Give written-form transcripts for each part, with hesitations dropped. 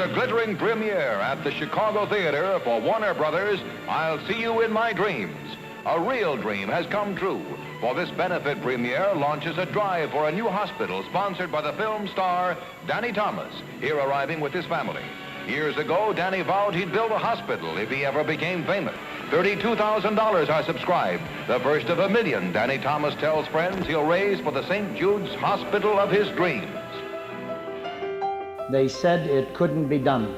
a glittering premiere at the Chicago Theater for Warner Brothers' I'll See You in My Dreams. A real dream has come true, for this benefit premiere launches a drive for a new hospital sponsored by the film star Danny Thomas, here arriving with his family. Years ago, Danny vowed he'd build a hospital if he ever became famous. $32,000 are subscribed, the first of $1 million Danny Thomas tells friends he'll raise for the St. Jude's hospital of his dreams. They said it couldn't be done.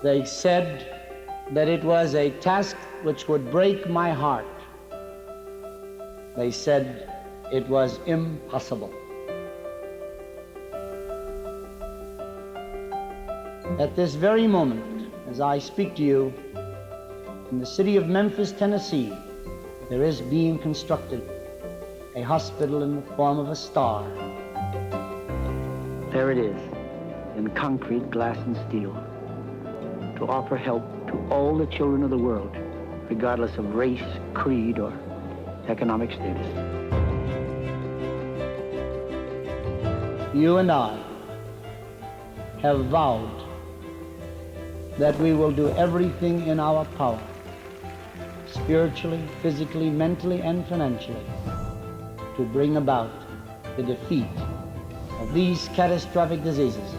They said that it was a task which would break my heart. They said it was impossible. At this very moment, as I speak to you, in the city of Memphis, Tennessee, there is being constructed a hospital in the form of a star. There it is, in concrete, glass, and steel, to offer help to all the children of the world, regardless of race, creed, or economic status. You and I have vowed that we will do everything in our power, spiritually, physically, mentally, and financially, to bring about the defeat of these catastrophic diseases.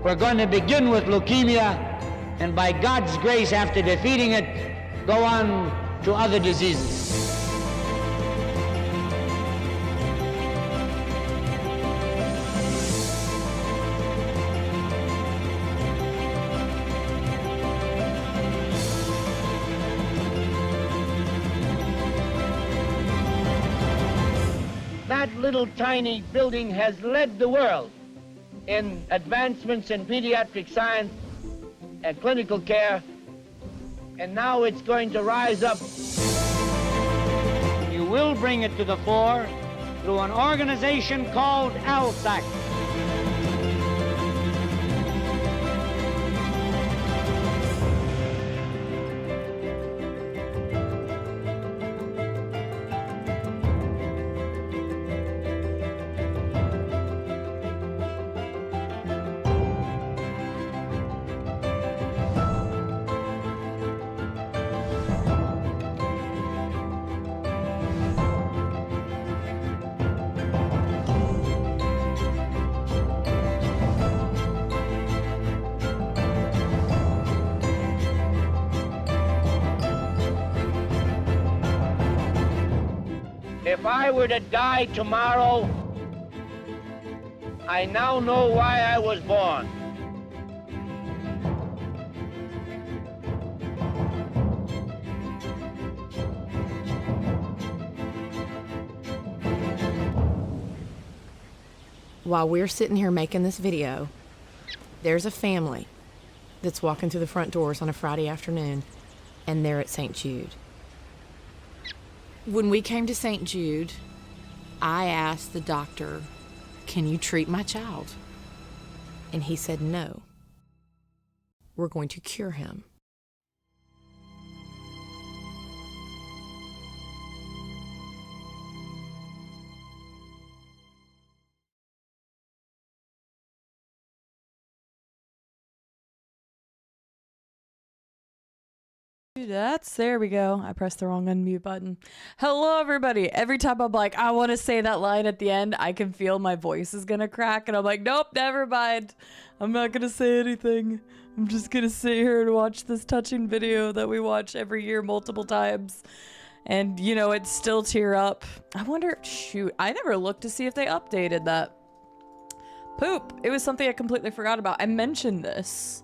We're going to begin with leukemia, and by God's grace, after defeating it, go on to other diseases. That little tiny building has led the world in advancements in pediatric science and clinical care, and now it's going to rise up. You will bring it to the fore through an organization called ALSAC. If I were to die tomorrow, I now know why I was born. While we're sitting here making this video, there's a family that's walking through the front doors on a Friday afternoon, and they're at St. Jude. When we came to St. Jude, I asked the doctor, "Can you treat my child?" And he said, "No. We're going to cure him." There we go. I pressed the wrong unmute button. Hello, everybody. Every time I'm like, I want to say that line at the end, I can feel my voice is going to crack. And I'm like, nope, never mind. I'm not going to say anything. I'm just going to sit here and watch this touching video that we watch every year multiple times. And, you know, it's still tear up. I wonder, shoot, I never looked to see if they updated that. Poop. It was something I completely forgot about. I mentioned this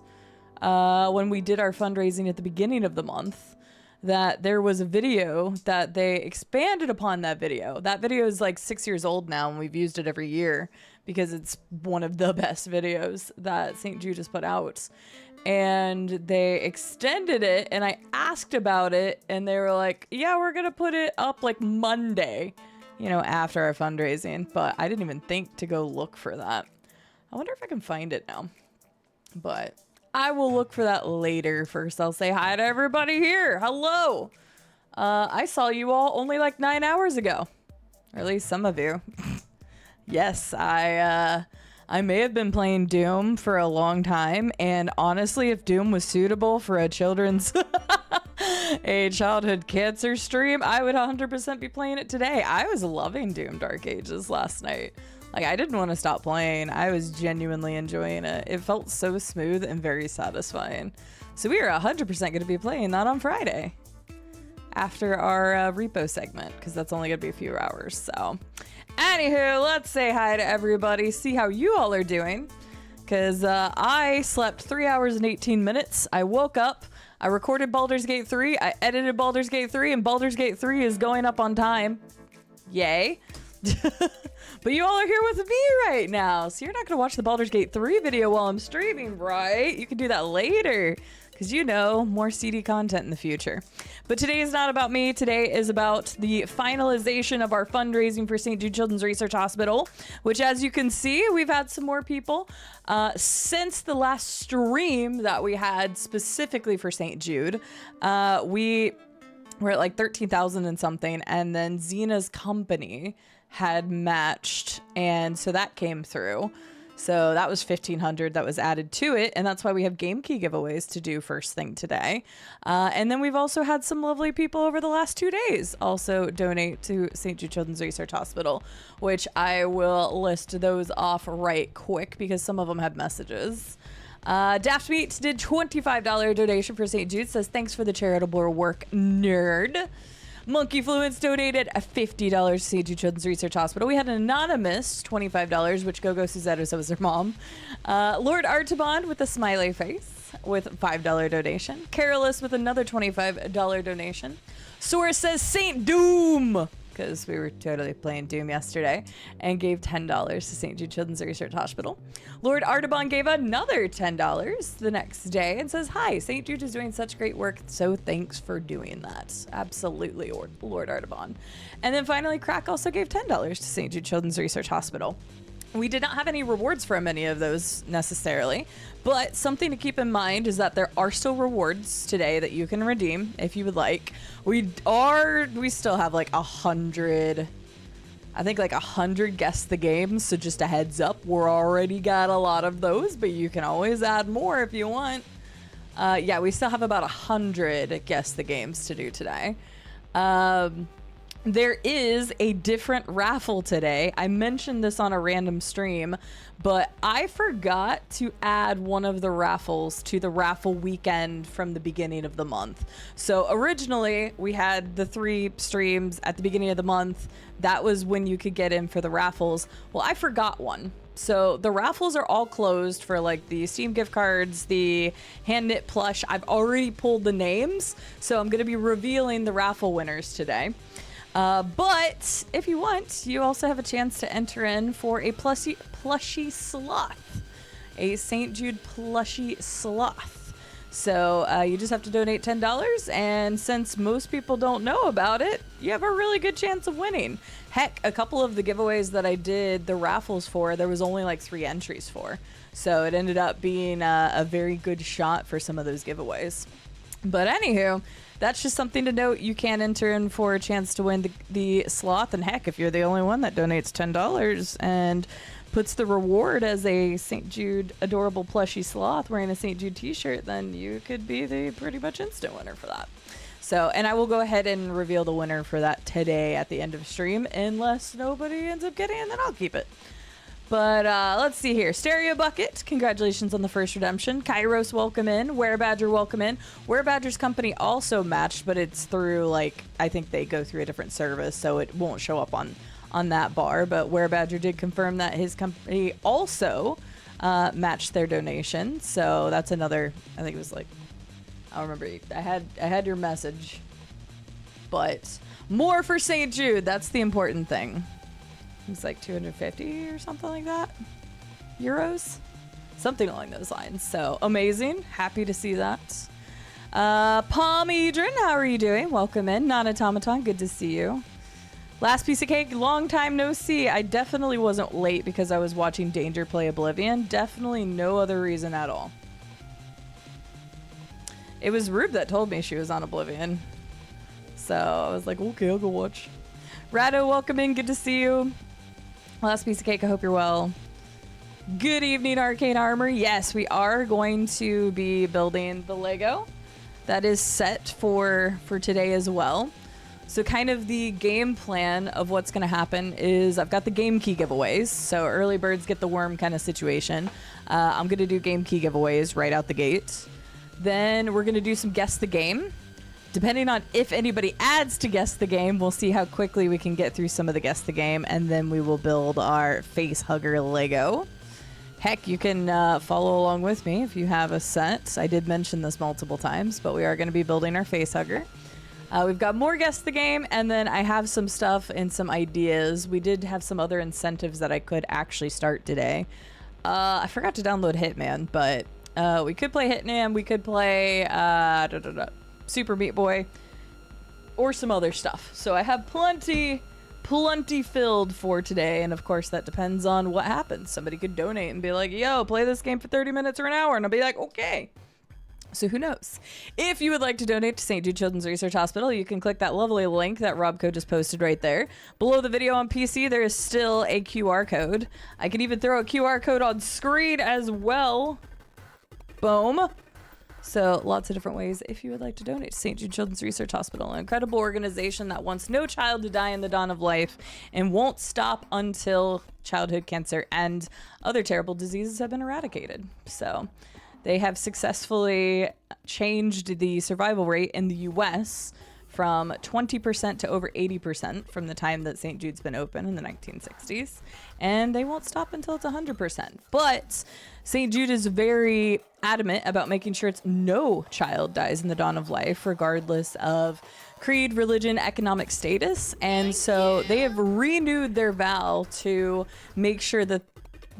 when we did our fundraising at the beginning of the month, that there was a video that they expanded upon that video. That video is like 6 years old now, and we've used it every year because it's one of the best videos that St. Jude has put out. And they extended it, and I asked about it, and they were like, yeah, we're gonna put it up like Monday, you know, after our fundraising. But I didn't even think to go look for that. I wonder if I can find it now. But I will look for that later. First, I'll say hi to everybody here. Hello. I saw you all only like 9 hours ago. Or at least some of you. Yes, I may have been playing Doom for a long time, and honestly, if Doom was suitable for a children's a childhood cancer stream, I would 100% be playing it today. I was loving Doom Dark Ages last night. Like, I didn't want to stop playing. I was genuinely enjoying it. It felt so smooth and very satisfying. So we are 100% going to be playing that on Friday after our repo segment, because that's only going to be a few hours. So anywho, let's say hi to everybody, see how you all are doing, because I slept 3 hours and 18 minutes. I woke up, I recorded Baldur's Gate 3, I edited Baldur's Gate 3, and Baldur's Gate 3 is going up on time. Yay. But you all are here with me right now, so you're not going to watch the Baldur's Gate 3 video while I'm streaming, right? You can do that later, because you know, more CD content in the future. But today is not about me. Today is about the finalization of our fundraising for St. Jude Children's Research Hospital, which, as you can see, we've had some more people since the last stream that we had specifically for St. Jude. We're at like 13,000 and something, and then Zena's company had matched, and so that came through. So that was 1,500 that was added to it, and that's why we have game key giveaways to do first thing today. And then we've also had some lovely people over the last 2 days also donate to St. Jude Children's Research Hospital, which I will list those off right quick because some of them have messages. Daft Meat did $25 donation for St. Jude, says thanks for the charitable work, nerd. Monkey Fluence donated $50 to St. Jude Children's Research Hospital. We had an anonymous $25, which Gogo Suzette, so was her mom. Lord Artabond with a smiley face with $5 donation. Carolus with another $25 donation. Source says St. Doom, because we were totally playing Doom yesterday, and gave $10 to St. Jude Children's Research Hospital. Lord Artabon gave another $10 the next day and says, hi, St. Jude is doing such great work, so thanks for doing that. Absolutely, Lord Artabon. And then finally, Crack also gave $10 to St. Jude Children's Research Hospital. We did not have any rewards from any of those necessarily, but something to keep in mind is that there are still rewards today that you can redeem if you would like. We still have like 100, I think like 100 guess the games, so just a heads up, we're already got a lot of those, but you can always add more if you want. Yeah, we still have about 100 guess the games to do today. There is a different raffle today. I mentioned this on a random stream, but I forgot to add one of the raffles to the raffle weekend from the beginning of the month. So originally we had the 3 streams at the beginning of the month. That was when you could get in for the raffles. Well, I forgot one. So the raffles are all closed for like the Steam gift cards, the hand knit plush. I've already pulled the names, so I'm going to be revealing the raffle winners today. But if you want, you also have a chance to enter in for a plushy sloth, a St. Jude plushy sloth. So you just have to donate $10, and since most people don't know about it, you have a really good chance of winning. Heck, a couple of the giveaways that I did the raffles for, there was only like 3 entries for. So it ended up being a very good shot for some of those giveaways. But anywho, that's just something to note. You can enter in for a chance to win the sloth, and heck, if you're the only one that donates $10 and puts the reward as a St. Jude adorable plushy sloth wearing a St. Jude t-shirt, then you could be the pretty much instant winner for that. So, and I will go ahead and reveal the winner for that today at the end of stream, unless nobody ends up getting it, then I'll keep it. But let's see here. Stereo Bucket, congratulations on the first redemption. Kairos, welcome in. Werebadger, welcome in. Werebadger's company also matched, but it's through, like, I think they go through a different service, so it won't show up on that bar. But Werebadger did confirm that his company also matched their donation. So that's another, I think it was like, I don't remember. I had your message. But more for St. Jude. That's the important thing. It's like 250 or something like that. Euros? Something along those lines. So amazing. Happy to see that. Palm Edrin, how are you doing? Welcome in. Non-automaton, good to see you. Last piece of cake, long time no see. I definitely wasn't late because I was watching Danger play Oblivion. Definitely no other reason at all. It was Rube that told me she was on Oblivion. So I was like, okay, I'll go watch. Rado, welcome in. Good to see you. Last piece of cake. I hope you're well. Good evening, Arcane Armor. Yes, we are going to be building the Lego. That is set for today as well. So kind of the game plan of what's going to happen is I've got the game key giveaways. So early birds get the worm kind of situation. I'm going to do game key giveaways right out the gate. Then we're going to do some guess the game. Depending on if anybody adds to guess the game, we'll see how quickly we can get through some of the guess the game. And then we will build our Facehugger Lego. Heck, you can follow along with me if you have a set. I did mention this multiple times, but we are going to be building our Facehugger. We've got more Guess the Game, and then I have some stuff and some ideas. We did have some other incentives that I could actually start today. I forgot to download Hitman, but we could play Hitman, we could play Super Meat Boy, or some other stuff. So I have plenty filled for today, and of course that depends on what happens. Somebody could donate and be like, yo, play this game for 30 minutes or an hour, and I'll be like, okay. So who knows? If you would like to donate to St. Jude Children's Research Hospital, you can click that lovely link that Robco just posted right there. Below the video on PC, there is still a QR code. I can even throw a QR code on screen as well. Boom. So lots of different ways if you would like to donate to St. Jude Children's Research Hospital, an incredible organization that wants no child to die in the dawn of life and won't stop until childhood cancer and other terrible diseases have been eradicated. So they have successfully changed the survival rate in the U.S. from 20% to over 80% from the time that St. Jude's been open in the 1960s. And they won't stop until it's 100%. But St. Jude is very adamant about making sure it's no child dies in the dawn of life, regardless of creed, religion, economic status. And so they have renewed their vow to make sure that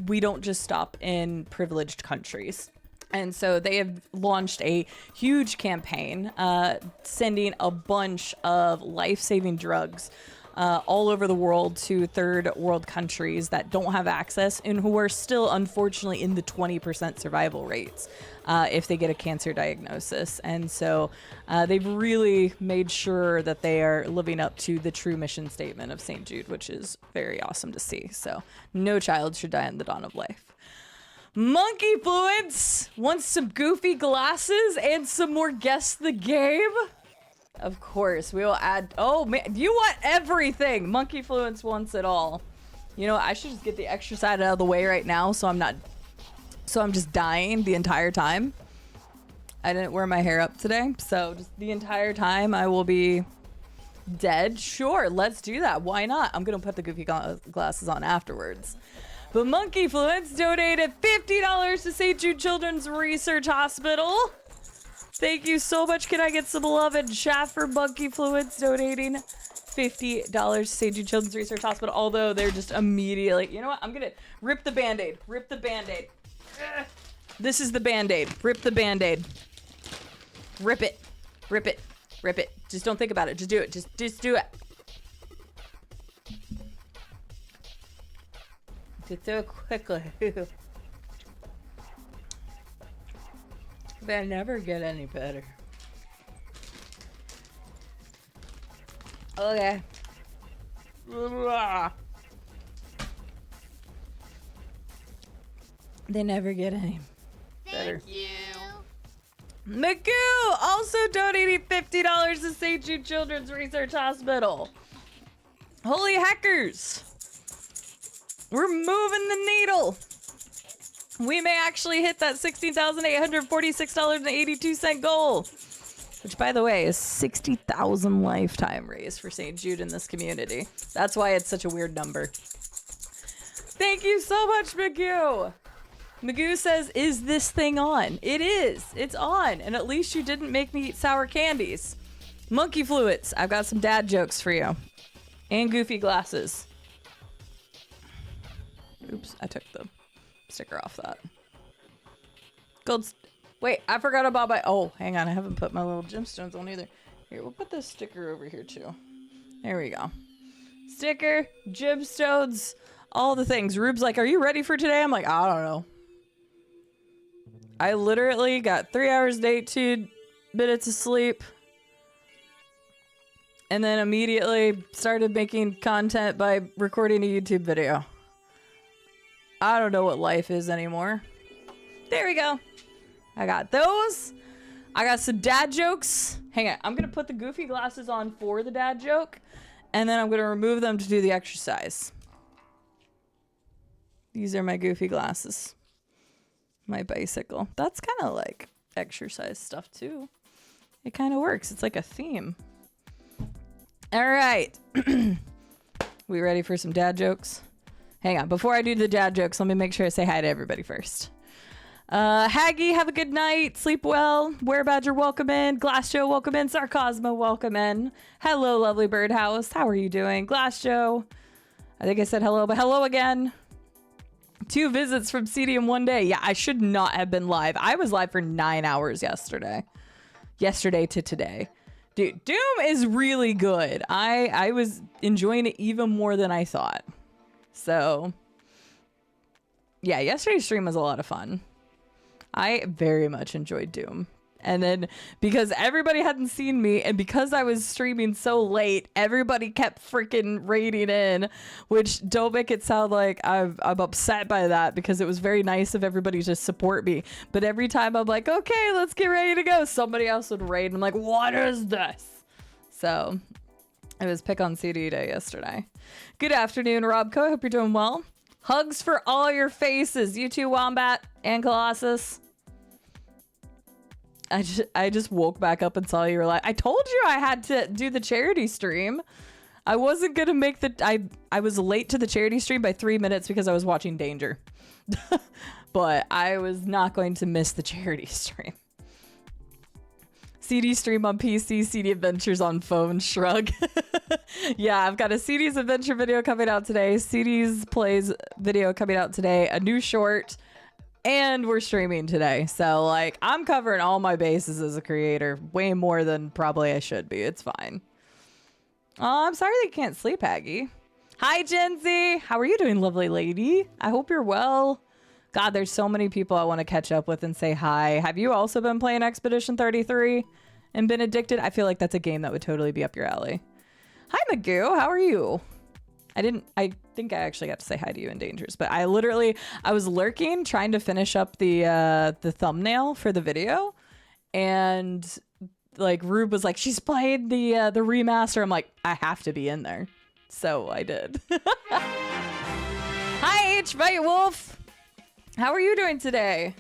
we don't just stop in privileged countries. And so they have launched a huge campaign, sending a bunch of life-saving drugs all over the world to third world countries that don't have access and who are still, unfortunately, in the 20% survival rates if they get a cancer diagnosis. And so they've really made sure that they are living up to the true mission statement of St. Jude, which is very awesome to see. So no child should die in the dawn of life. Monkey Fluids wants some goofy glasses and some more Guess the Game. Of course, we will add. Oh man, you want everything. Monkey Fluids wants it all. You know, I should just get the extra side out of the way right now, so I'm just dying the entire time. I didn't wear my hair up today, so just the entire time I will be dead. Sure, let's do that. Why not? I'm gonna put the goofy glasses on afterwards. But Monkey Fluids donated $50 to St. Jude Children's Research Hospital. Thank you so much. Can I get some love and chat for Monkey Fluids donating $50 to St. Jude Children's Research Hospital? Although they're just immediately, you know what? I'm gonna rip the Band-Aid. Rip the Band-Aid. This is the Band-Aid. Rip the Band-Aid. Rip it. Rip it. Rip it. Just don't think about it. Just do it. Just do it. Just do it quickly. They never get any better. Okay. They never get any better. Thank you. Magoo also donating $50 to St. Jude Children's Research Hospital. Holy heckers. We're moving the needle. We may actually hit that $16,846.82 goal, which, by the way, is 60,000 lifetime raised for St. Jude in this community. That's why it's such a weird number. Thank you so much, Magoo. Magoo says, is this thing on? It is. It's on. And at least you didn't make me eat sour candies. Monkey Fluids. I've got some dad jokes for you. And goofy glasses. Oops, I took the sticker off that. Wait, I forgot about my... Oh, hang on. I haven't put my little gemstones on either. Here, we'll put this sticker over here, too. There we go. Sticker, gemstones, all the things. Rube's like, are you ready for today? I'm like, I don't know. I literally got 3 hours and 18 minutes of sleep. and then immediately started making content by recording a YouTube video. I don't know what life is anymore. There we go. I got those. I got some dad jokes. Hang on. I'm going to put the goofy glasses on for the dad joke, and then I'm going to remove them to do the exercise. These are my goofy glasses. My bicycle. That's kind of like exercise stuff too. It kind of works. It's like a theme. All right. We ready for some dad jokes? Hang on. Before I do the dad jokes, let me make sure I say hi to everybody first. Haggy, have a good night. Sleep well. Werebadger, welcome in. Glass Joe, welcome in. Sarcasmo, welcome in. Hello, lovely birdhouse. How are you doing? Glass Joe. I think I said hello, but hello again. 2 visits from CD in 1 day. Yeah, I should not have been live. I was live for 9 hours yesterday. Yesterday to today. Dude, Doom is really good. I was enjoying it even more than I thought. So, yeah, yesterday's stream was a lot of fun. I very much enjoyed Doom. And then because everybody hadn't seen me and because I was streaming so late, everybody kept freaking raiding in, which don't make it sound like I'm upset by that because it was very nice of everybody to support me. But every time I'm like, okay, let's get ready to go, somebody else would raid. And I'm like, what is this? So it was pick on CD day yesterday. Good afternoon, Robco. I hope you're doing well. Hugs for all your faces. You too, Wombat and Colossus. I just woke back up and saw you were like, I told you I had to do the charity stream. I wasn't going to make I was late to the charity stream by 3 minutes because I was watching Danger. But I was not going to miss the charity stream. CD stream on PC, CD Adventures on phone, shrug. Yeah, I've got a CD's Adventure video coming out today. CD's Plays video coming out today. A new short. And we're streaming today. So, like, I'm covering all my bases as a creator. Way more than probably I should be. It's fine. Oh, I'm sorry that you can't sleep, Aggie. Hi, Gen Z. How are you doing, lovely lady? I hope you're well. God, there's so many people I want to catch up with and say hi. Have you also been playing Expedition 33 and been addicted? I feel like that's a game that would totally be up your alley. Hi, Magoo. How are you? I think I actually got to say hi to you in Dangers, but I was lurking trying to finish up the thumbnail for the video, and like Rube was like, she's played the remaster. I'm like, I have to be in there. So I did. Hi, H-Bite Wolf. How are you doing today?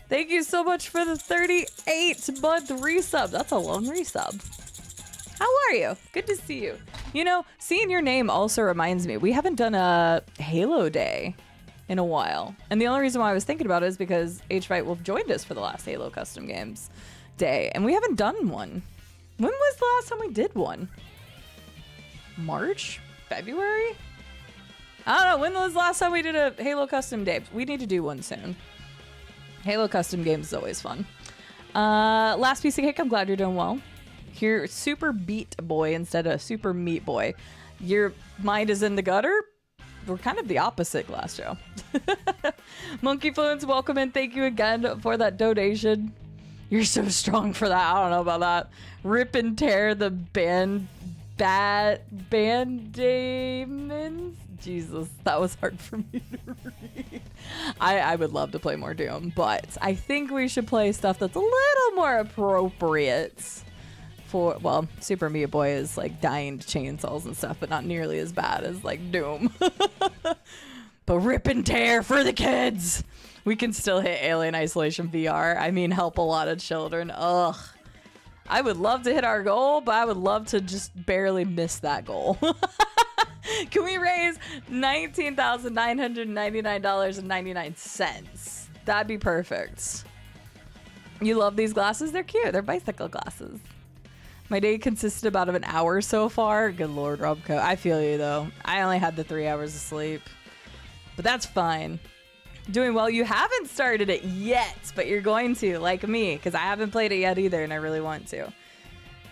Thank you so much for the 38-month resub. That's a long resub. How are you? Good to see you. You know, seeing your name also reminds me, we haven't done a Halo Day in a while. And the only reason why I was thinking about it is because H-Fight Wolf joined us for the last Halo Custom Games Day. And we haven't done one. When was the last time we did one? March? February? I don't know. When was the last time we did a Halo Custom Day? We need to do one soon. Halo Custom Games is always fun. Last piece of cake, I'm glad you're doing well. Here, Super Beat Boy instead of Super Meat Boy. Your mind is in the gutter? We're kind of the opposite, Glass Joe. Monkey Fluence, welcome in. Thank you again for that donation. You're so strong for that. I don't know about that. Rip and tear the bandamens. Jesus, that was hard for me to read. I would love to play more Doom, but I think we should play stuff that's a little more appropriate. Well, Super Meat Boy is like dying to chainsaws and stuff, but not nearly as bad as like Doom. But rip and tear for the kids. We can still hit Alien Isolation VR. I mean, help a lot of children. Ugh. I would love to hit our goal, but I would love to just barely miss that goal. Can we raise $19,999.99? That'd be perfect. You love these glasses? They're cute. They're bicycle glasses. My day consisted about of an hour so far. Good Lord, Robco. I feel you, though. I only had the 3 hours of sleep. But that's fine. Doing well. You haven't started it yet, but you're going to, like me, because I haven't played it yet either, and I really want to.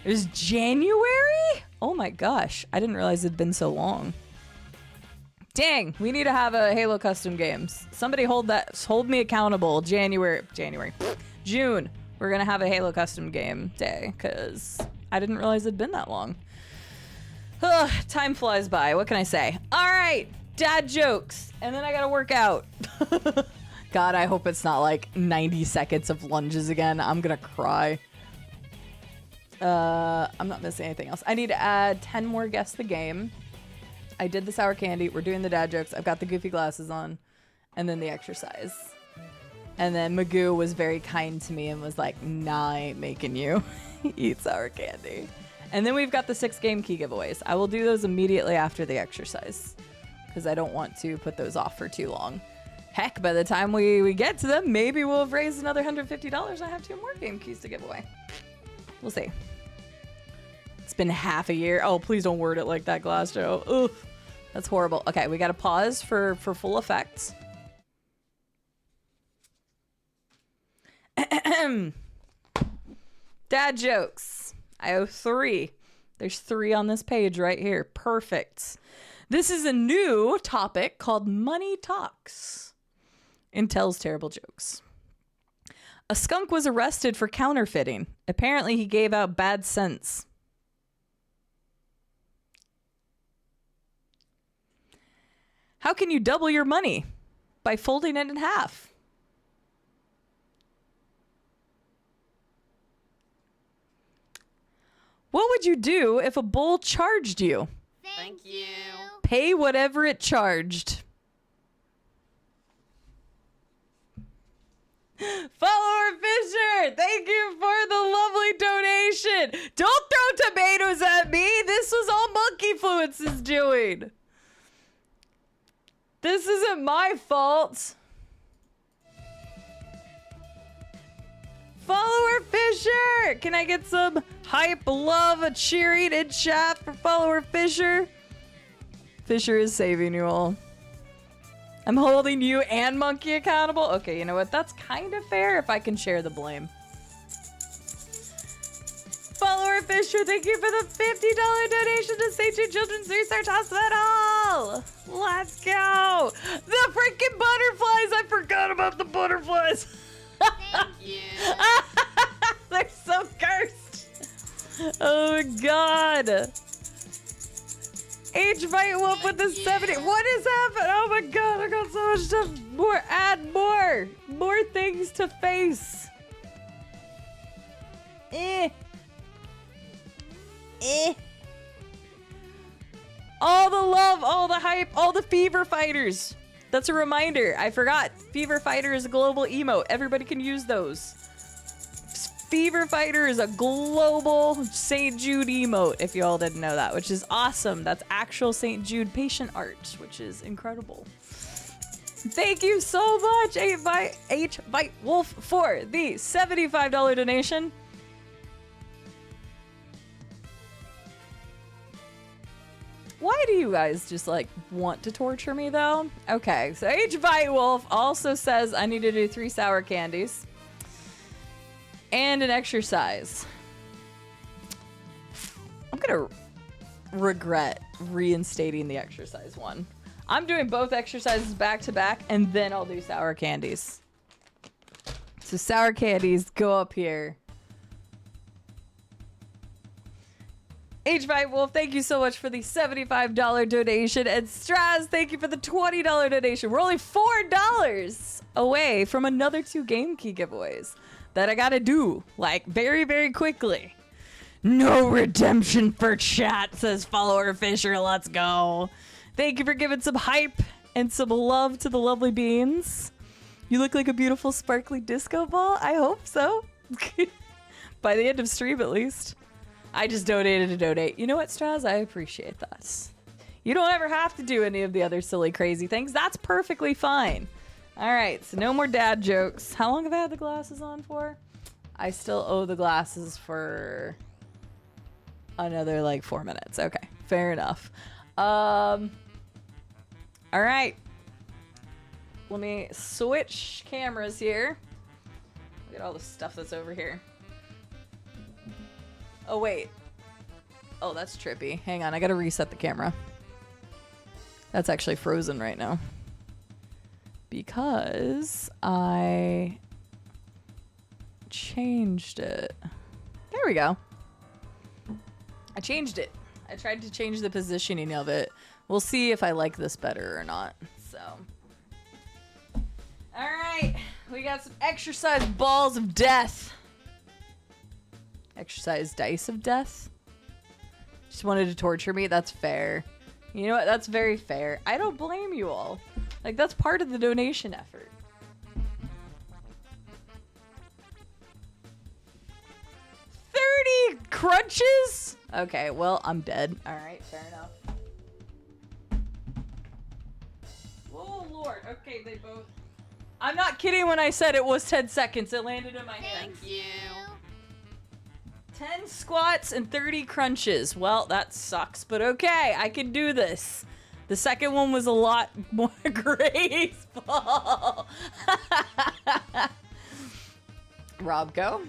It was January? Oh my gosh. I didn't realize it'd been so long. Dang, we need to have a Halo Custom Games. Somebody hold me accountable. June. We're going to have a Halo Custom Game Day, because I didn't realize it'd been that long. Ugh, time flies by. What can I say? All right, dad jokes. And then I gotta work out. God, I hope it's not like 90 seconds of lunges again. I'm gonna cry. I'm not missing anything else. I need to add 10 more guess the game. I did the sour candy. We're doing the dad jokes. I've got the goofy glasses on. And then the exercise. And then Magoo was very kind to me and was like, nah, I ain't making you eat sour candy. And then we've got the 6 game key giveaways. I will do those immediately after the exercise because I don't want to put those off for too long. Heck, by the time we get to them, maybe we'll have raised another $150. I have 2 more game keys to give away. We'll see. It's been half a year. Oh, please don't word it like that, Glass Joe. Ugh, that's horrible. Okay, we got to pause for full effect. Dad jokes. I owe 3. There's 3 on this page right here. Perfect. This is a new topic called Money Talks and tells terrible jokes. A skunk was arrested for counterfeiting. Apparently, he gave out bad cents. How can you double your money? By folding it in half. What would you do if a bull charged you? Thank you. Pay whatever it charged. Follower Fisher, thank you for the lovely donation. Don't throw tomatoes at me. This was all Monkey Fluence's doing. This isn't my fault. Follower Fisher! Can I get some hype, love, cheering in chat for Follower Fisher? Fisher is saving you all. I'm holding you and Monkey accountable? Okay, you know what? That's kind of fair if I can share the blame. Follower Fisher, thank you for the $50 donation to St. Jude Children's Research Hospital! Let's go! The freaking butterflies! I forgot about the butterflies! Thank you. They're so cursed! Oh my god! H-Bite Wolf with the 70. What is happening? Oh my god, I got so much stuff. More, add more! More things to face. All the love, all the hype, all the fever fighters. That's a reminder. I forgot. Fever Fighter is a global emote. Everybody can use those. Fever Fighter is a global St. Jude emote, if you all didn't know that, which is awesome. That's actual St. Jude patient art, which is incredible. Thank you so much, H-Bite Wolf, for the $75 donation. Why do you guys just like want to torture me though? Okay, so H-Bite Wolf also says I need to do 3 sour candies and an exercise. I'm gonna regret reinstating the exercise one. I'm doing both exercises back to back and then I'll do sour candies. So sour candies go up here. H-Bite Wolf, thank you so much for the $75 donation. And Straz, thank you for the $20 donation. We're only $4 away from another 2 game key giveaways that I gotta do, like, very, very quickly. No redemption for chat, says Follower Fisher. Let's go. Thank you for giving some hype and some love to the lovely beans. You look like a beautiful sparkly disco ball. I hope so. By the end of stream, at least. I just donated to donate. You know what, Straz? I appreciate that. You don't ever have to do any of the other silly, crazy things. That's perfectly fine. All right, so no more dad jokes. How long have I had the glasses on for? I still owe the glasses for another, like, 4 minutes. Okay, fair enough. All right. Let me switch cameras here. Look at all the stuff that's over here. Oh, wait. Oh, that's trippy. Hang on, I gotta reset the camera. That's actually frozen right now. Because I changed it. There we go. I changed it. I tried to change the positioning of it. We'll see if I like this better or not. So, all right, we got some exercise balls of death. Exercise dice of death. Just wanted to torture me. That's fair. You know what? That's very fair. I don't blame you all. Like, that's part of the donation effort. 30 crunches? Okay, well, I'm dead. All right, fair enough. Oh, Lord. Okay, they both... I'm not kidding when I said it was 10 seconds. It landed in my hand. Thank you. 10 squats and 30 crunches. Well, that sucks, but okay, I can do this. The second one was a lot more graceful. Robco,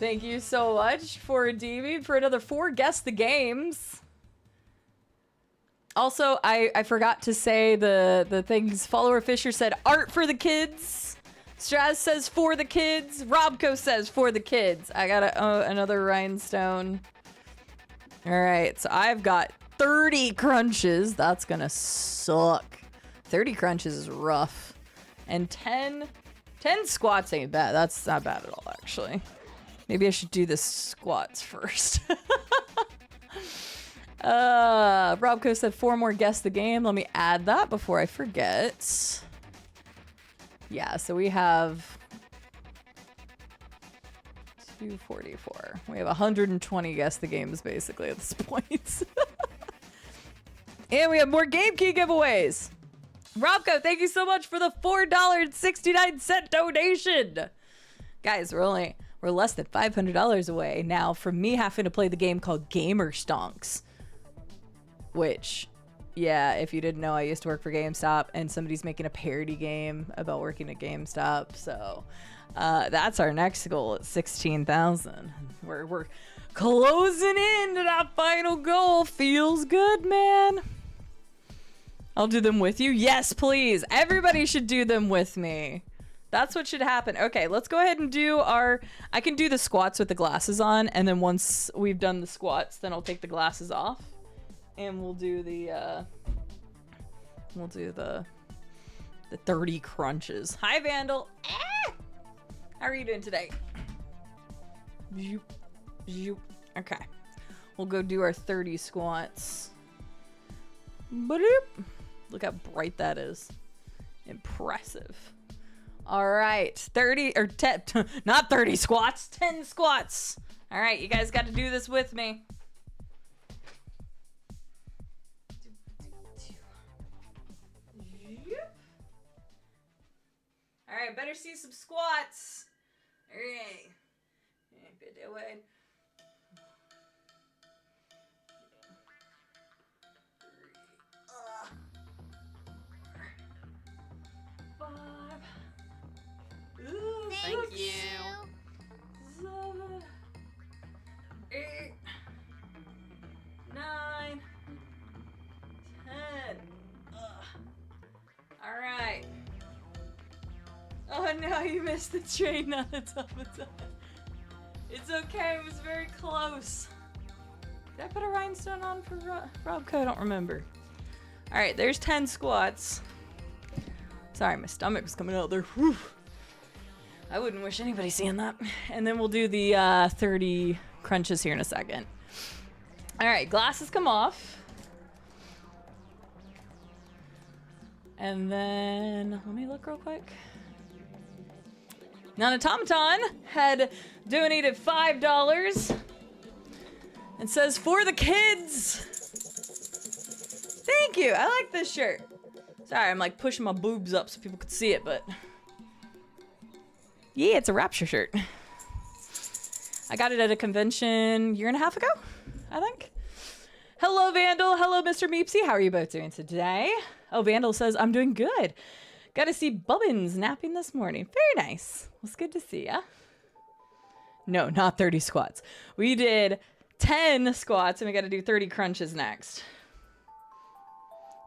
thank you so much for redeeming for another 4 Guess the Games. Also, I forgot to say the things. Follower Fisher said art for the kids. Straz says for the kids. Robco says for the kids. I got another rhinestone. All right, so I've got 30 crunches. That's gonna suck. 30 crunches is rough. And 10 squats ain't bad. That's not bad at all, actually. Maybe I should do the squats first. Robco said 4 more guess the game. Let me add that before I forget. Yeah, so we have 244. We have 120 guess the games basically at this point. And we have more Game Key giveaways. Robco, thank you so much for the $4.69 donation. Guys, we're less than $500 away now from me having to play the game called Gamer Stonks. Which, yeah, if you didn't know, I used to work for GameStop, and somebody's making a parody game about working at GameStop. So that's our next goal at 16,000. We're closing in to that final goal. Feels good, man. I'll do them with you. Yes, please. Everybody should do them with me. That's what should happen. Okay, let's go ahead and do I can do the squats with the glasses on, and then once we've done the squats, then I'll take the glasses off. And we'll do the 30 crunches. Hi, Vandal. Ah! How are you doing today? Okay. We'll go do our 30 squats. Boop. Look how bright that is. Impressive. All right. 30 or 10, not 30 squats, 10 squats. All right, you guys got to do this with me. All right, better see some squats. All right. Good away. 5. Ooh, Thank 6, you. 7, 8, 9, 10. All right. Oh no, you missed the train on the top of time. It's okay, it was very close. Did I put a rhinestone on for Robco? I don't remember. All right, there's 10 squats. Sorry, my stomach was coming out there. Whew. I wouldn't wish anybody seeing that. And then we'll do the 30 crunches here in a second. All right, glasses come off. And then, let me look real quick. Nanatomaton had donated $5 and says, for the kids. Thank you. I like this shirt. Sorry, I'm like pushing my boobs up so people could see it, but yeah, it's a Rapture shirt. I got it at a convention 1.5 years ago, I think. Hello, Vandal. Hello, Mr. Meepsy. How are you both doing today? Oh, Vandal says, I'm doing good. Got to see Bubbins napping this morning. Very nice. Well, it's good to see ya. No, not 30 squats. We did 10 squats, and we got to do 30 crunches next.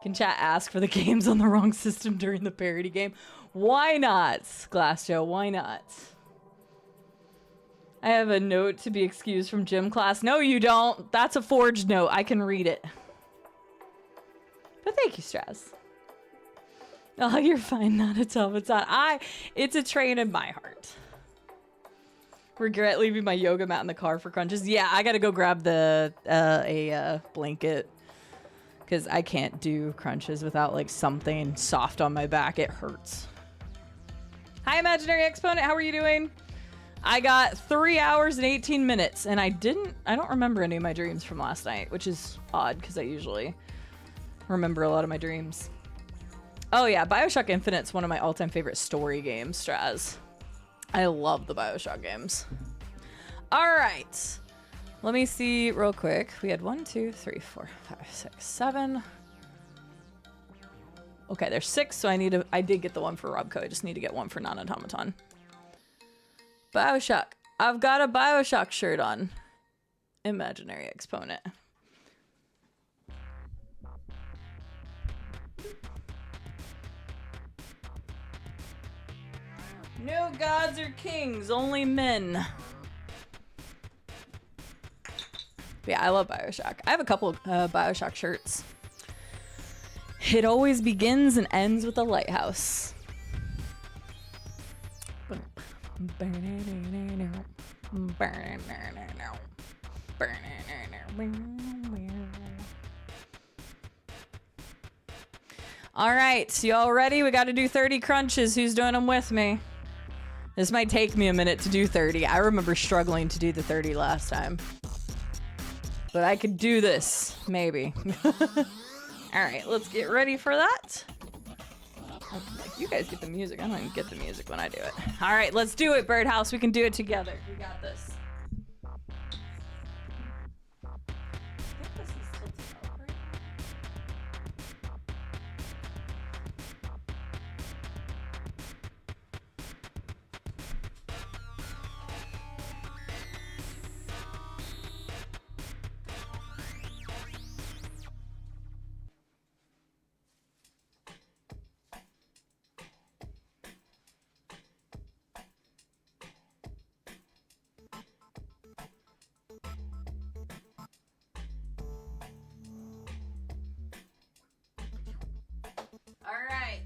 Can chat ask for the games on the wrong system during the parody game? Why not, Glass Joe? Why not? I have a note to be excused from gym class. No, you don't. That's a forged note. I can read it. But thank you, Straz. Oh, you're fine. Not at all. It's a train in my heart. Regret leaving my yoga mat in the car for crunches. Yeah, I gotta go grab a blanket because I can't do crunches without like something soft on my back. It hurts. Hi, Imaginary Exponent. How are you doing? I got 3 hours and 18 minutes, and I don't remember any of my dreams from last night, which is odd because I usually remember a lot of my dreams. Oh yeah, BioShock Infinite's one of my all-time favorite story games, Straz. I love the BioShock games. All right. Let me see real quick. We had 1, 2, 3, 4, 5, 6, 7. Okay, there's 6, so I did get the one for Robco. I just need to get one for Non-Automaton. BioShock. I've got a BioShock shirt on. Imaginary Exponent. No gods or kings, only men. But yeah, I love BioShock. I have a couple of BioShock shirts. It always begins and ends with a lighthouse. All right, y'all ready? We got to do 30 crunches. Who's doing them with me? This might take me a minute to do 30. I remember struggling to do the 30 last time. But I could do this, maybe. All right, let's get ready for that. You guys get the music. I don't even get the music when I do it. All right, let's do it, Birdhouse. We can do it together. We got this. I think this is tilted up, right? All right.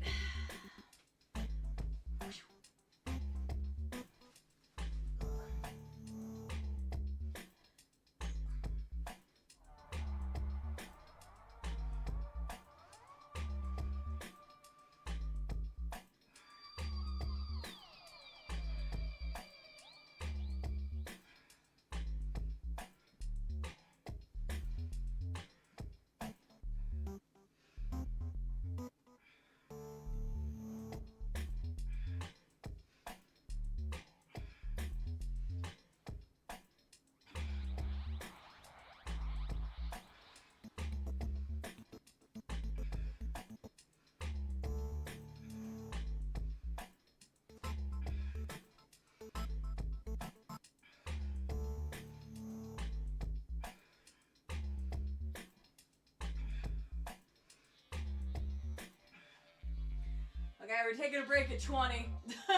Okay, we're taking a break at 20. There's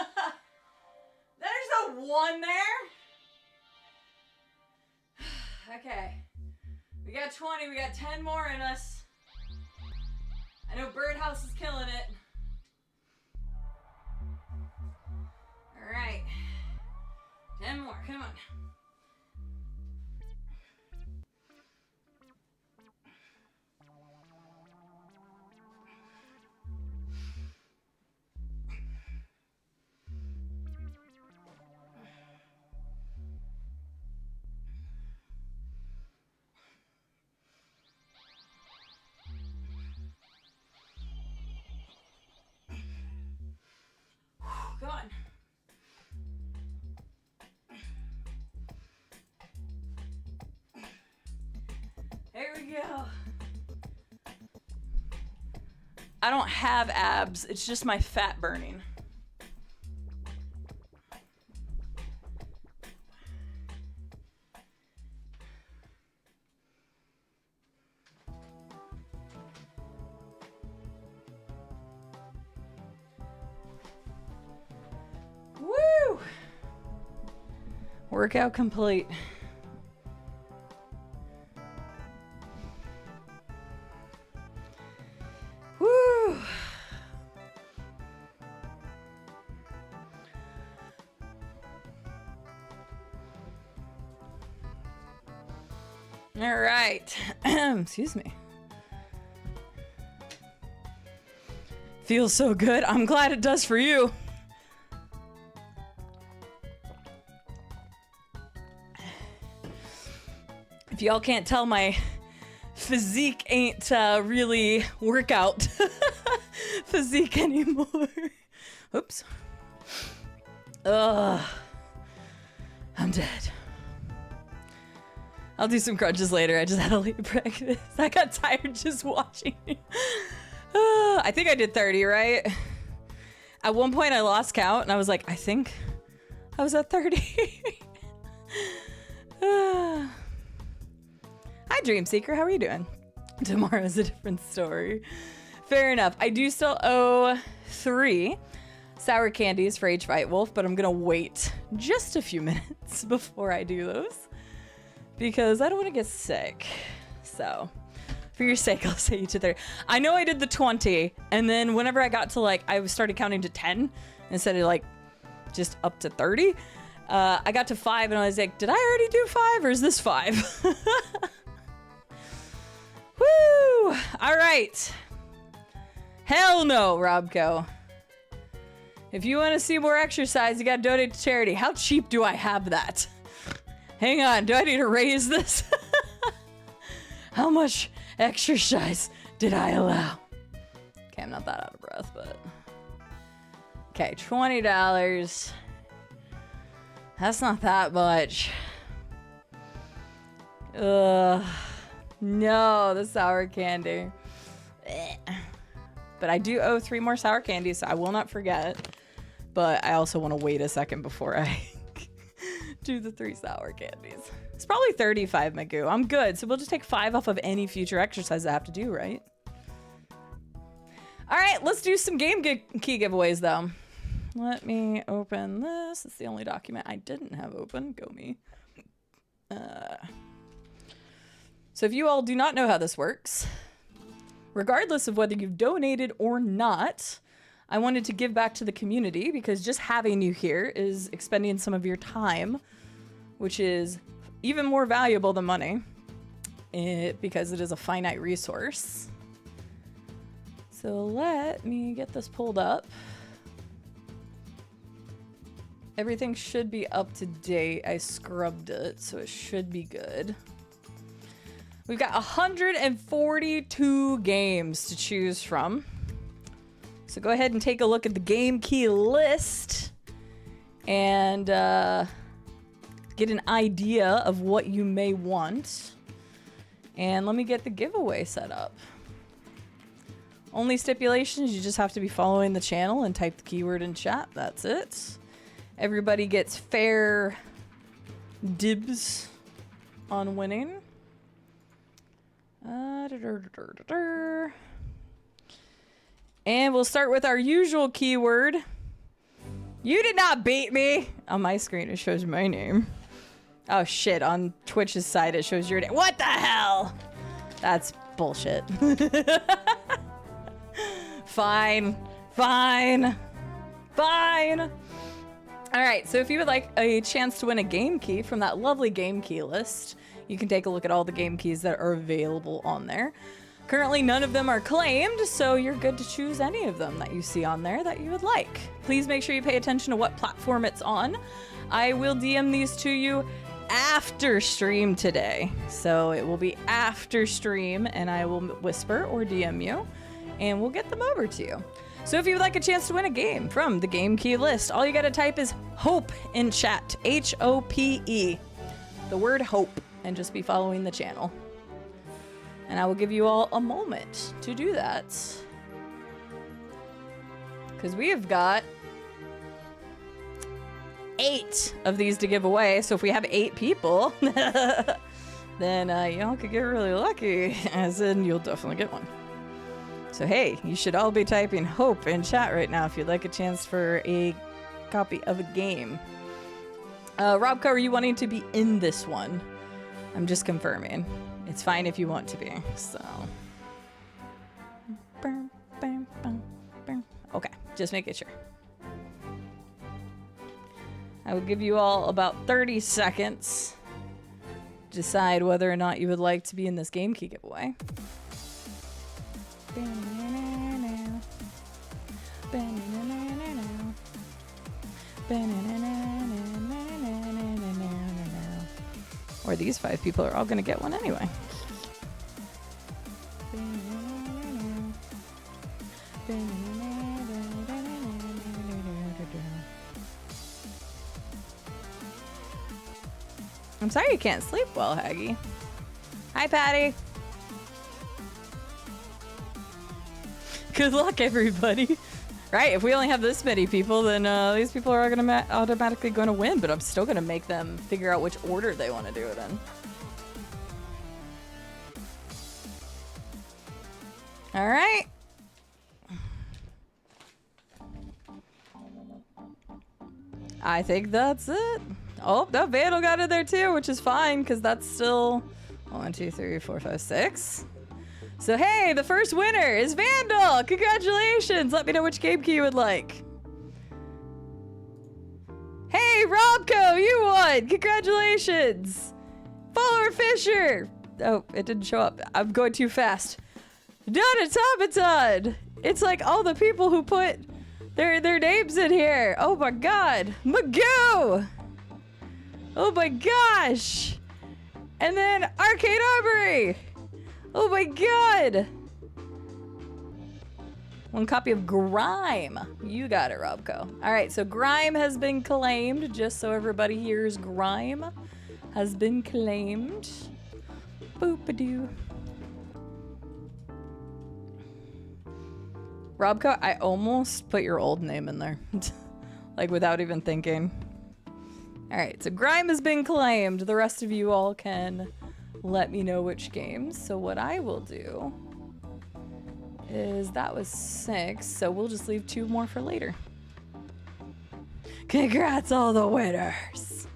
a 1 there. Okay. We got 20. We got 10 more in us. I know Birdhouse is killing it. All right. 10 more. Come on. Come on. There we go. I don't have abs. It's just my fat burning. Workout complete. Woo! All right. Excuse me. Feels so good. I'm glad it does for you. If y'all can't tell, my physique ain't really workout physique anymore. Oops. Ugh. I'm dead. I'll do some crunches later. I just had a late breakfast. I got tired just watching. I think I did 30, right? At one point I lost count and I was like, I think I was at 30. Hi, Dream Seeker. How are you doing? Tomorrow's a different story. Fair enough. I do still owe 3 sour candies for H. White Wolf, but I'm going to wait just a few minutes before I do those because I don't want to get sick. So for your sake, I'll say you to 30. I know I did the 20, and then whenever I got to like, I started counting to 10 instead of like just up to 30. I got to 5 and I was like, did I already do 5 or is this 5? Woo! All right. Hell no, Robco. If you want to see more exercise, you got to donate to charity. How cheap do I have that? Hang on. Do I need to raise this? How much exercise did I allow? Okay, I'm not that out of breath, but... Okay, $20. That's not that much. Ugh. No, the sour candy. But I do owe 3 more sour candies, so I will not forget. But I also want to wait a second before I do the 3 sour candies. It's probably 35, Magoo. I'm good. So we'll just take 5 off of any future exercise I have to do, right? All right, let's do some game key giveaways, though. Let me open this. It's the only document I didn't have open. Go me. So if you all do not know how this works, regardless of whether you've donated or not, I wanted to give back to the community because just having you here is expending some of your time, which is even more valuable than money because it is a finite resource. So let me get this pulled up. Everything should be up to date. I scrubbed it, so it should be good. We've got 142 games to choose from. So go ahead and take a look at the game key list and get an idea of what you may want. And let me get the giveaway set up. Only stipulations, you just have to be following the channel and type the keyword in chat. That's it. Everybody gets fair dibs on winning. And we'll start with our usual keyword. You did not beat me. On my screen, it shows my name. Oh shit, on Twitch's side, it shows your name. What the hell? That's bullshit. Fine. Fine. Fine. All right, so if you would like a chance to win a game key from that lovely game key list, you can take a look at all the game keys that are available on there. Currently, none of them are claimed, so you're good to choose any of them that you see on there that you would like. Please make sure you pay attention to what platform it's on. I will DM these to you after stream today. So it will be after stream, and I will whisper or DM you, and we'll get them over to you. So if you would like a chance to win a game from the game key list, all you gotta type is HOPE in chat, H-O-P-E, the word HOPE, and just be following the channel. And I will give you all a moment to do that. Because we have got 8 of these to give away. So if we have 8 people, then y'all could get really lucky, as in you'll definitely get one. So hey, you should all be typing HOPE in chat right now if you'd like a chance for a copy of a game. Robco, are you wanting to be in this one? I'm just confirming. It's fine if you want to be, so. Okay, just making sure. I will give you all about 30 seconds to decide whether or not you would like to be in this game key giveaway. Or these 5 people are all going to get one anyway. I'm sorry you can't sleep well, Haggy. Hi, Patty. Good luck, everybody. Right, if we only have this many people, then these people are gonna automatically going to win, but I'm still going to make them figure out which order they want to do it in. All right. I think that's it. Oh, no, Vandal got in there too, which is fine, because that's still 1, 2, 3, 4, 5, 6. So, hey, the first winner is Vandal! Congratulations! Let me know which game key you would like. Hey, Robco, you won! Congratulations! Follower Fisher! Oh, it didn't show up. I'm going too fast. Done Automaton! It's like all the people who put their names in here. Oh my god. Magoo! Oh my gosh! And then Arcade Armory! Oh my god! 1 copy of Grime. You got it, Robco. Alright, so Grime has been claimed. Just so everybody hears, Grime has been claimed. Boop-a-doo. Robco, I almost put your old name in there. Like, without even thinking. Alright, so Grime has been claimed. The rest of you all can let me know which games. So what I will do is that was 6, so we'll just leave 2 more for later. Congrats all the winners!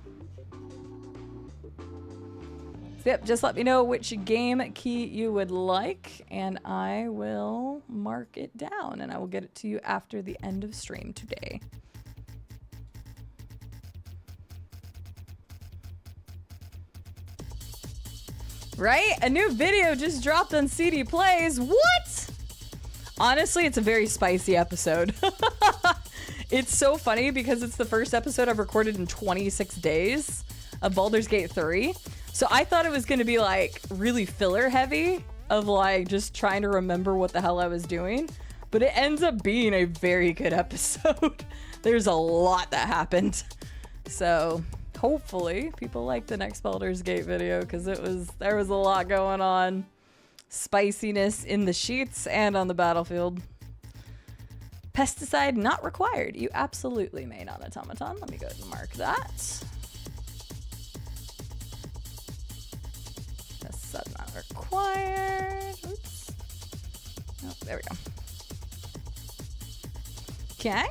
So yep, just let me know which game key you would like, and I will mark it down, and I will get it to you after the end of stream today. Right? A new video just dropped on CD Plays. What? Honestly, it's a very spicy episode. It's so funny because it's the first episode I've recorded in 26 days of Baldur's Gate 3. So I thought it was going to be like really filler heavy of like just trying to remember what the hell I was doing. But it ends up being a very good episode. There's a lot that happened. So hopefully people like the next Baldur's Gate video because there was a lot going on. Spiciness in the sheets and on the battlefield. Pesticide not required. You absolutely may not, Automaton. Let me go ahead and mark that. Pesticide not required. Oops. Oh, there we go. Okay.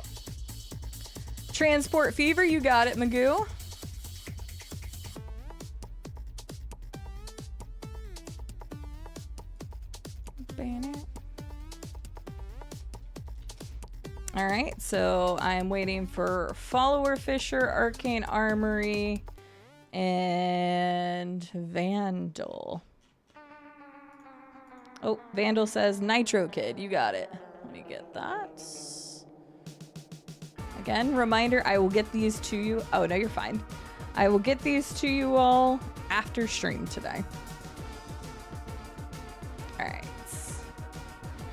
Transport fever, you got it, Magoo. All right, so I'm waiting for Follower Fisher, Arcane Armory, and Vandal. Oh, Vandal says Nitro Kid. You got it. Let me get that. Again, reminder, I will get these to you. Oh, no, you're fine. I will get these to you all after stream today. All right.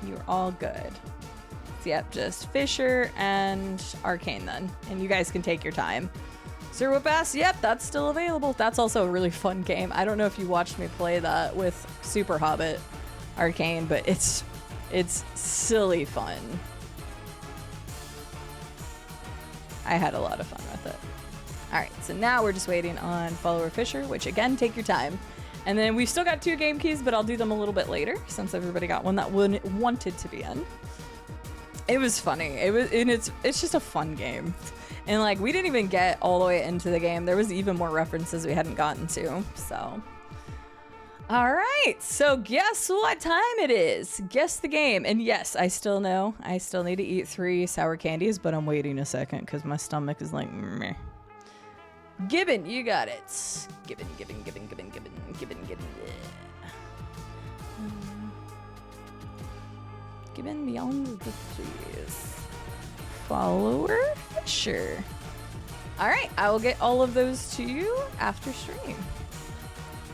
You're all good. Yep, just Fisher and Arcane then. And you guys can take your time. Sir Whip-Ass, yep, that's still available. That's also a really fun game. I don't know if you watched me play that with Super Hobbit Arcane, but it's silly fun. I had a lot of fun with it. All right, so now we're just waiting on Follower Fisher, which again, take your time. And then we've still got 2 game keys, but I'll do them a little bit later since everybody got one that wanted to be in. It was funny. It's just a fun game. And like we didn't even get all the way into the game. There was even more references we hadn't gotten to. So all right. So guess what time it is? Guess the game. And yes, I still know. I still need to eat 3 sour candies, but I'm waiting a second because my stomach is like meh. Gibbon, you got it. Gibbon. Gibbon beyond the trees. Follower? Sure. All right, I will get all of those to you after stream.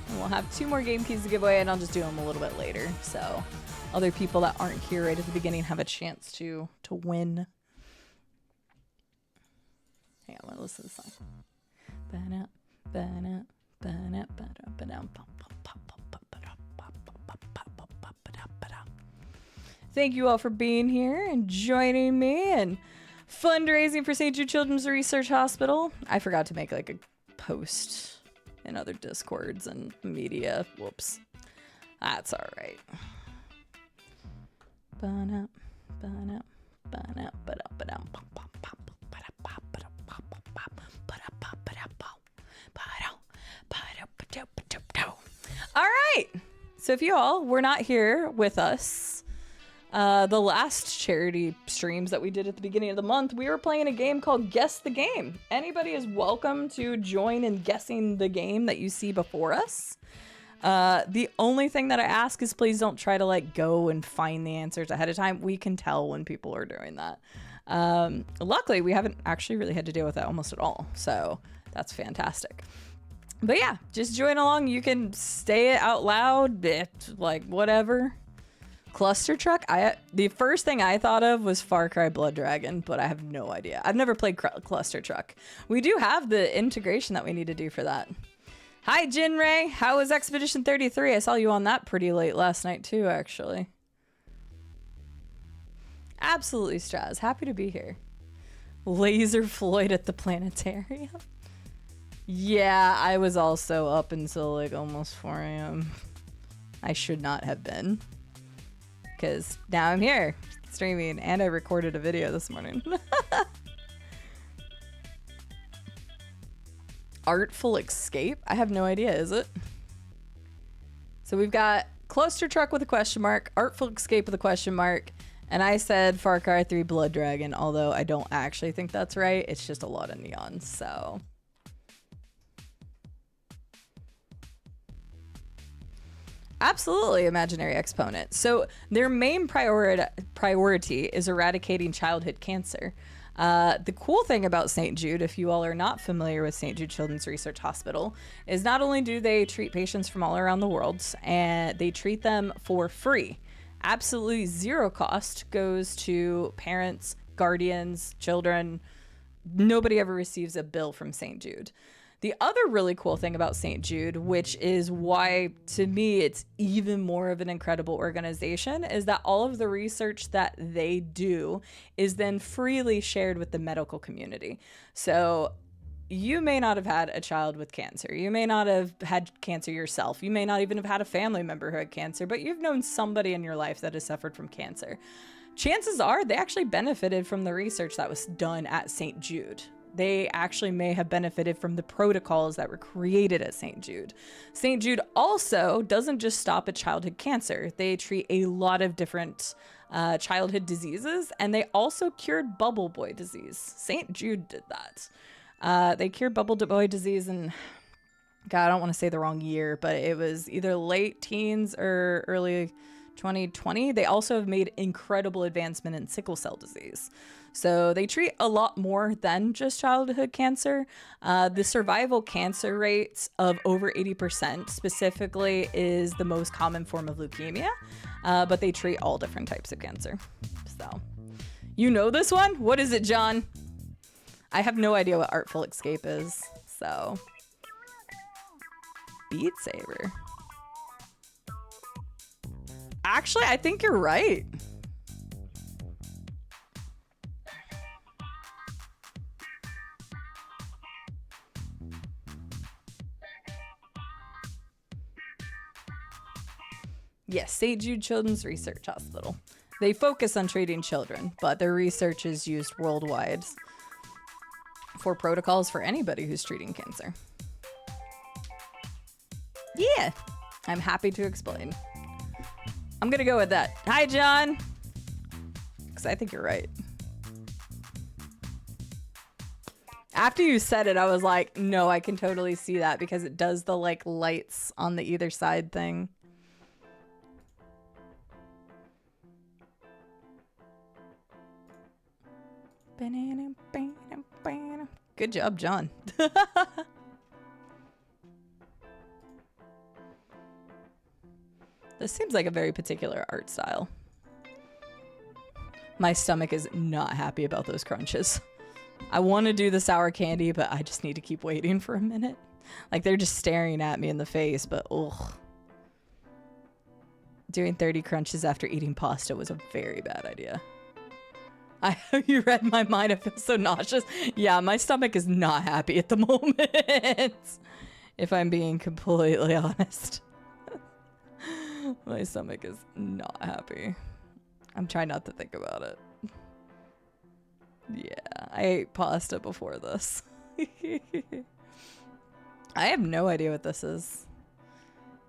And we'll have 2 more game keys to give away, and I'll just do them a little bit later. So other people that aren't here right at the beginning have a chance to win. Hang on, I want to listen to the song. Thank you all for being here and joining me and fundraising for St. Jude Children's Research Hospital. I forgot to make like a post in other Discords and media. Whoops. That's all right. All right. So if you all were not here with us, the last charity streams that we did at the beginning of the month, we were playing a game called Guess the Game. Anybody is welcome to join in guessing the game that you see before us. The only thing that I ask is please don't try to like go and find the answers ahead of time. We can tell when people are doing that. Luckily, we haven't actually really had to deal with that almost at all. So that's fantastic. But yeah, just join along. You can say it out loud, like whatever. Cluster Truck? The first thing I thought of was Far Cry Blood Dragon, but I have no idea. I've never played Cluster Truck. We do have the integration that we need to do for that. Hi, Jinray. How was Expedition 33? I saw you on that pretty late last night too, actually. Absolutely, Straz. Happy to be here. Laser Floyd at the planetarium. Yeah, I was also up until like almost 4 a.m. I should not have been. Because now I'm here streaming and I recorded a video this morning. Artful Escape? I have no idea, is it? So we've got Cluster Truck with a question mark, Artful Escape with a question mark, and I said Far Cry 3 Blood Dragon, although I don't actually think that's right. It's just a lot of neons, so... Absolutely, imaginary exponent. So their main priority is eradicating childhood cancer. The cool thing about St. Jude, if you all are not familiar with St. Jude Children's Research Hospital, is not only do they treat patients from all around the world, and they treat them for free. Absolutely zero cost goes to parents, guardians, children. Nobody ever receives a bill from St. Jude. The other really cool thing about St. Jude, which is why, to me, it's even more of an incredible organization, is that all of the research that they do is then freely shared with the medical community. So you may not have had a child with cancer. You may not have had cancer yourself. You may not even have had a family member who had cancer, but you've known somebody in your life that has suffered from cancer. Chances are they actually benefited from the research that was done at St. Jude. They actually may have benefited from the protocols that were created at St. Jude. St. Jude also doesn't just stop at childhood cancer. They treat a lot of different childhood diseases, and they also cured bubble boy disease. St. Jude did that. They cured bubble boy disease in, God, I don't want to say the wrong year, but it was either late teens or early 2020. They also have made incredible advancement in sickle cell disease. So they treat a lot more than just childhood cancer. The survival cancer rates of over 80% specifically is the most common form of leukemia, but they treat all different types of cancer. So, you know this one? What is it, John? I have no idea what Artful Escape is, so. Beat Saber. Actually, I think you're right. Yes, St. Jude Children's Research Hospital. They focus on treating children, but their research is used worldwide for protocols for anybody who's treating cancer. Yeah, I'm happy to explain. I'm gonna go with that. Hi, John. Because I think you're right. After you said it, I was like, no, I can totally see that because it does the like lights on the either side thing. Good job, John. This seems like a very particular art style. My stomach is not happy about those crunches. I want to do the sour candy, but I just need to keep waiting for a minute. Like they're just staring at me in the face, but ugh. Doing 30 crunches after eating pasta was a very bad idea. You read my mind. I feel so nauseous. Yeah, my stomach is not happy at the moment. If I'm being completely honest. My stomach is not happy. I'm trying not to think about it. Yeah, I ate pasta before this. I have no idea what this is.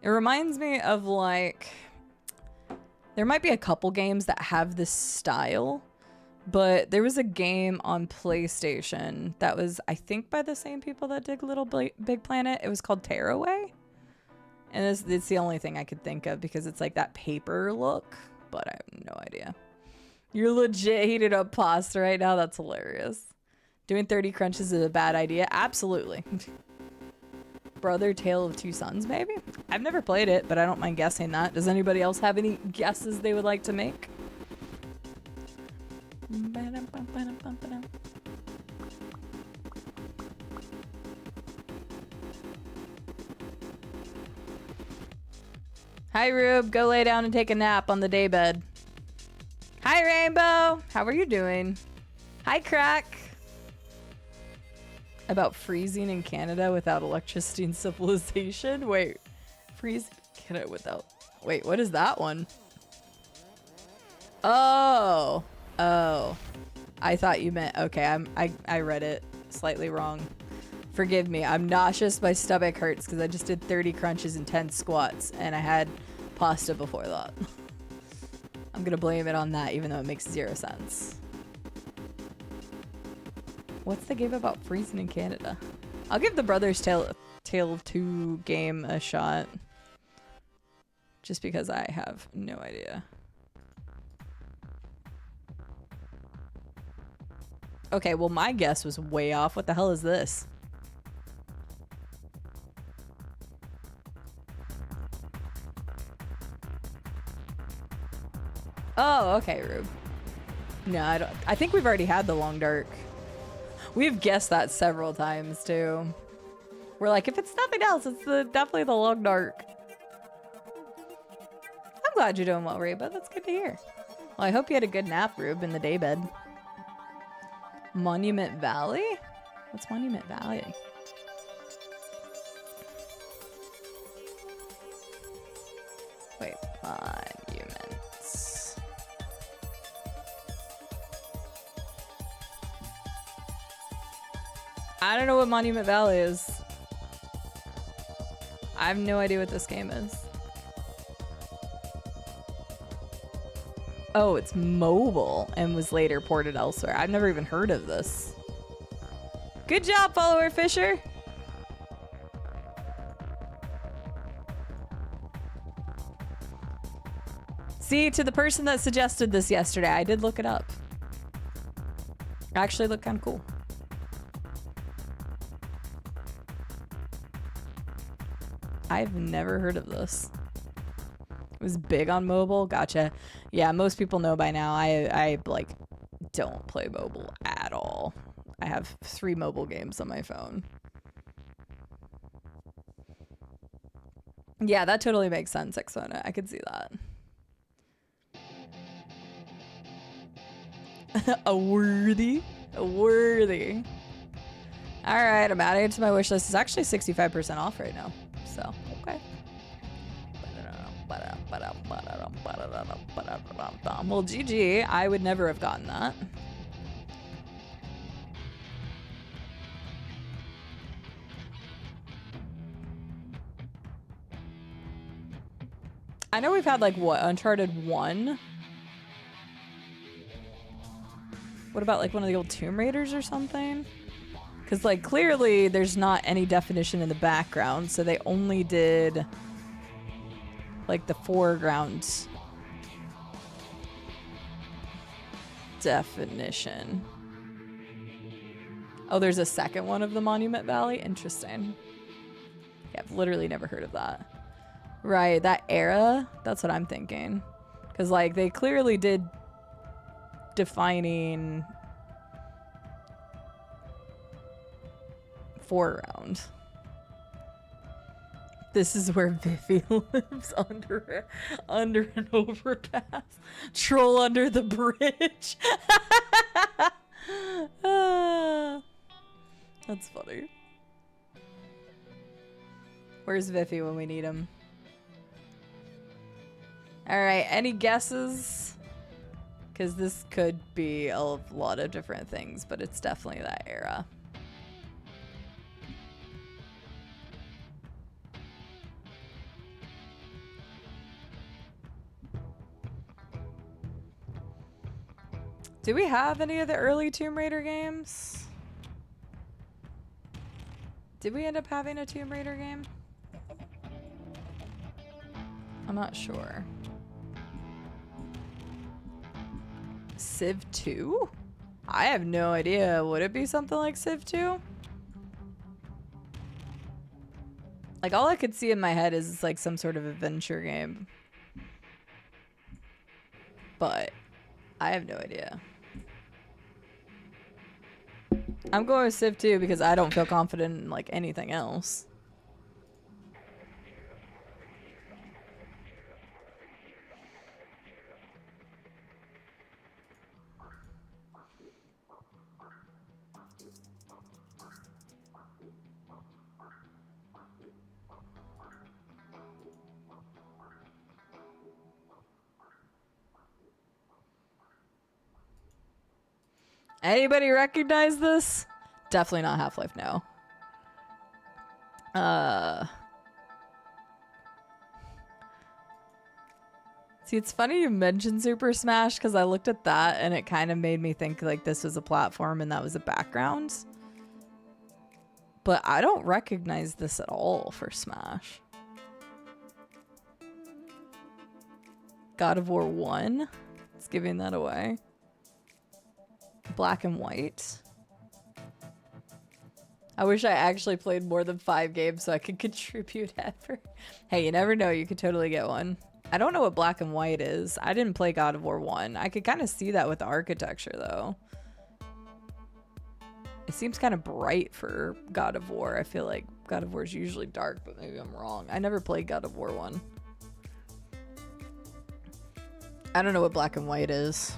It reminds me of like... There might be a couple games that have this style. But there was a game on PlayStation that was, I think, by the same people that did Little Big Planet. It was called Tearaway. And it's the only thing I could think of because it's like that paper look. But I have no idea. You're legit heating up pasta right now? That's hilarious. Doing 30 crunches is a bad idea? Absolutely. Brother Tale of Two Sons, maybe? I've never played it, but I don't mind guessing that. Does anybody else have any guesses they would like to make? Hi, Rube. Go lay down and take a nap on the daybed. Hi, Rainbow. How are you doing? Hi, Crack. About freezing in Canada without electricity and civilization? Wait. Freeze Canada without... Wait, what is that one? Oh. Oh. I thought you meant... Okay, I read it slightly wrong. Forgive me. I'm nauseous. My stomach hurts because I just did 30 crunches and 10 squats. And I had pasta before that. I'm going to blame it on that even though it makes zero sense. What's the game about freezing in Canada? I'll give the Brothers Tale of Two game a shot. Just because I have no idea. Okay, well my guess was way off. What the hell is this? Oh, okay, Rube. No, I don't. I think we've already had the Long Dark. We've guessed that several times too. We're like, if it's nothing else, it's definitely the Long Dark. I'm glad you're doing well, Reba. That's good to hear. Well, I hope you had a good nap, Rube, in the daybed. Monument Valley? What's Monument Valley? Wait, monuments. I don't know what Monument Valley is. I have no idea what this game is. Oh, it's mobile and was later ported elsewhere. I've never even heard of this. Good job, follower Fisher. See, to the person that suggested this yesterday, I did look it up. Actually looked kind of cool. I've never heard of this. It was big on mobile. Gotcha. Yeah, most people know by now. I like don't play mobile at all. I have 3 mobile games on my phone. Yeah, that totally makes sense, Exona. I could see that. A worthy. All right, I'm adding it to my wish list. It's actually 65% off right now. So, okay. Well, GG. I would never have gotten that. I know we've had like what, Uncharted 1? What about like one of the old Tomb Raiders or something? Because like clearly there's not any definition in the background, so they only did like the foreground definition. Oh, there's a second one of the Monument Valley? Interesting. Yeah, I've literally never heard of that. Right, that era? That's what I'm thinking. Because, like, they clearly did defining foreground. This is where Vivi lives under an overpass. Troll under the bridge. That's funny. Where's Vivi when we need him? Alright, any guesses? Because this could be a lot of different things, but it's definitely that era. Do we have any of the early Tomb Raider games? Did we end up having a Tomb Raider game? I'm not sure. Civ 2? I have no idea. Would it be something like Civ 2? Like, all I could see in my head is like some sort of adventure game. But I have no idea. I'm going with Civ 2 because I don't feel confident in like anything else. Anybody recognize this? Definitely not Half-Life, no. See, it's funny you mentioned Super Smash because I looked at that and it kind of made me think like this was a platform and that was a background. But I don't recognize this at all for Smash. God of War 1? It's giving that away. Black and white. I wish I actually played more than 5 games so I could contribute ever. Hey, you never know. You could totally get one. I don't know what black and white is. I didn't play God of War 1. I could kind of see that with the architecture, though. It seems kind of bright for God of War. I feel like God of War is usually dark, but maybe I'm wrong. I never played God of War 1. I don't know what black and white is.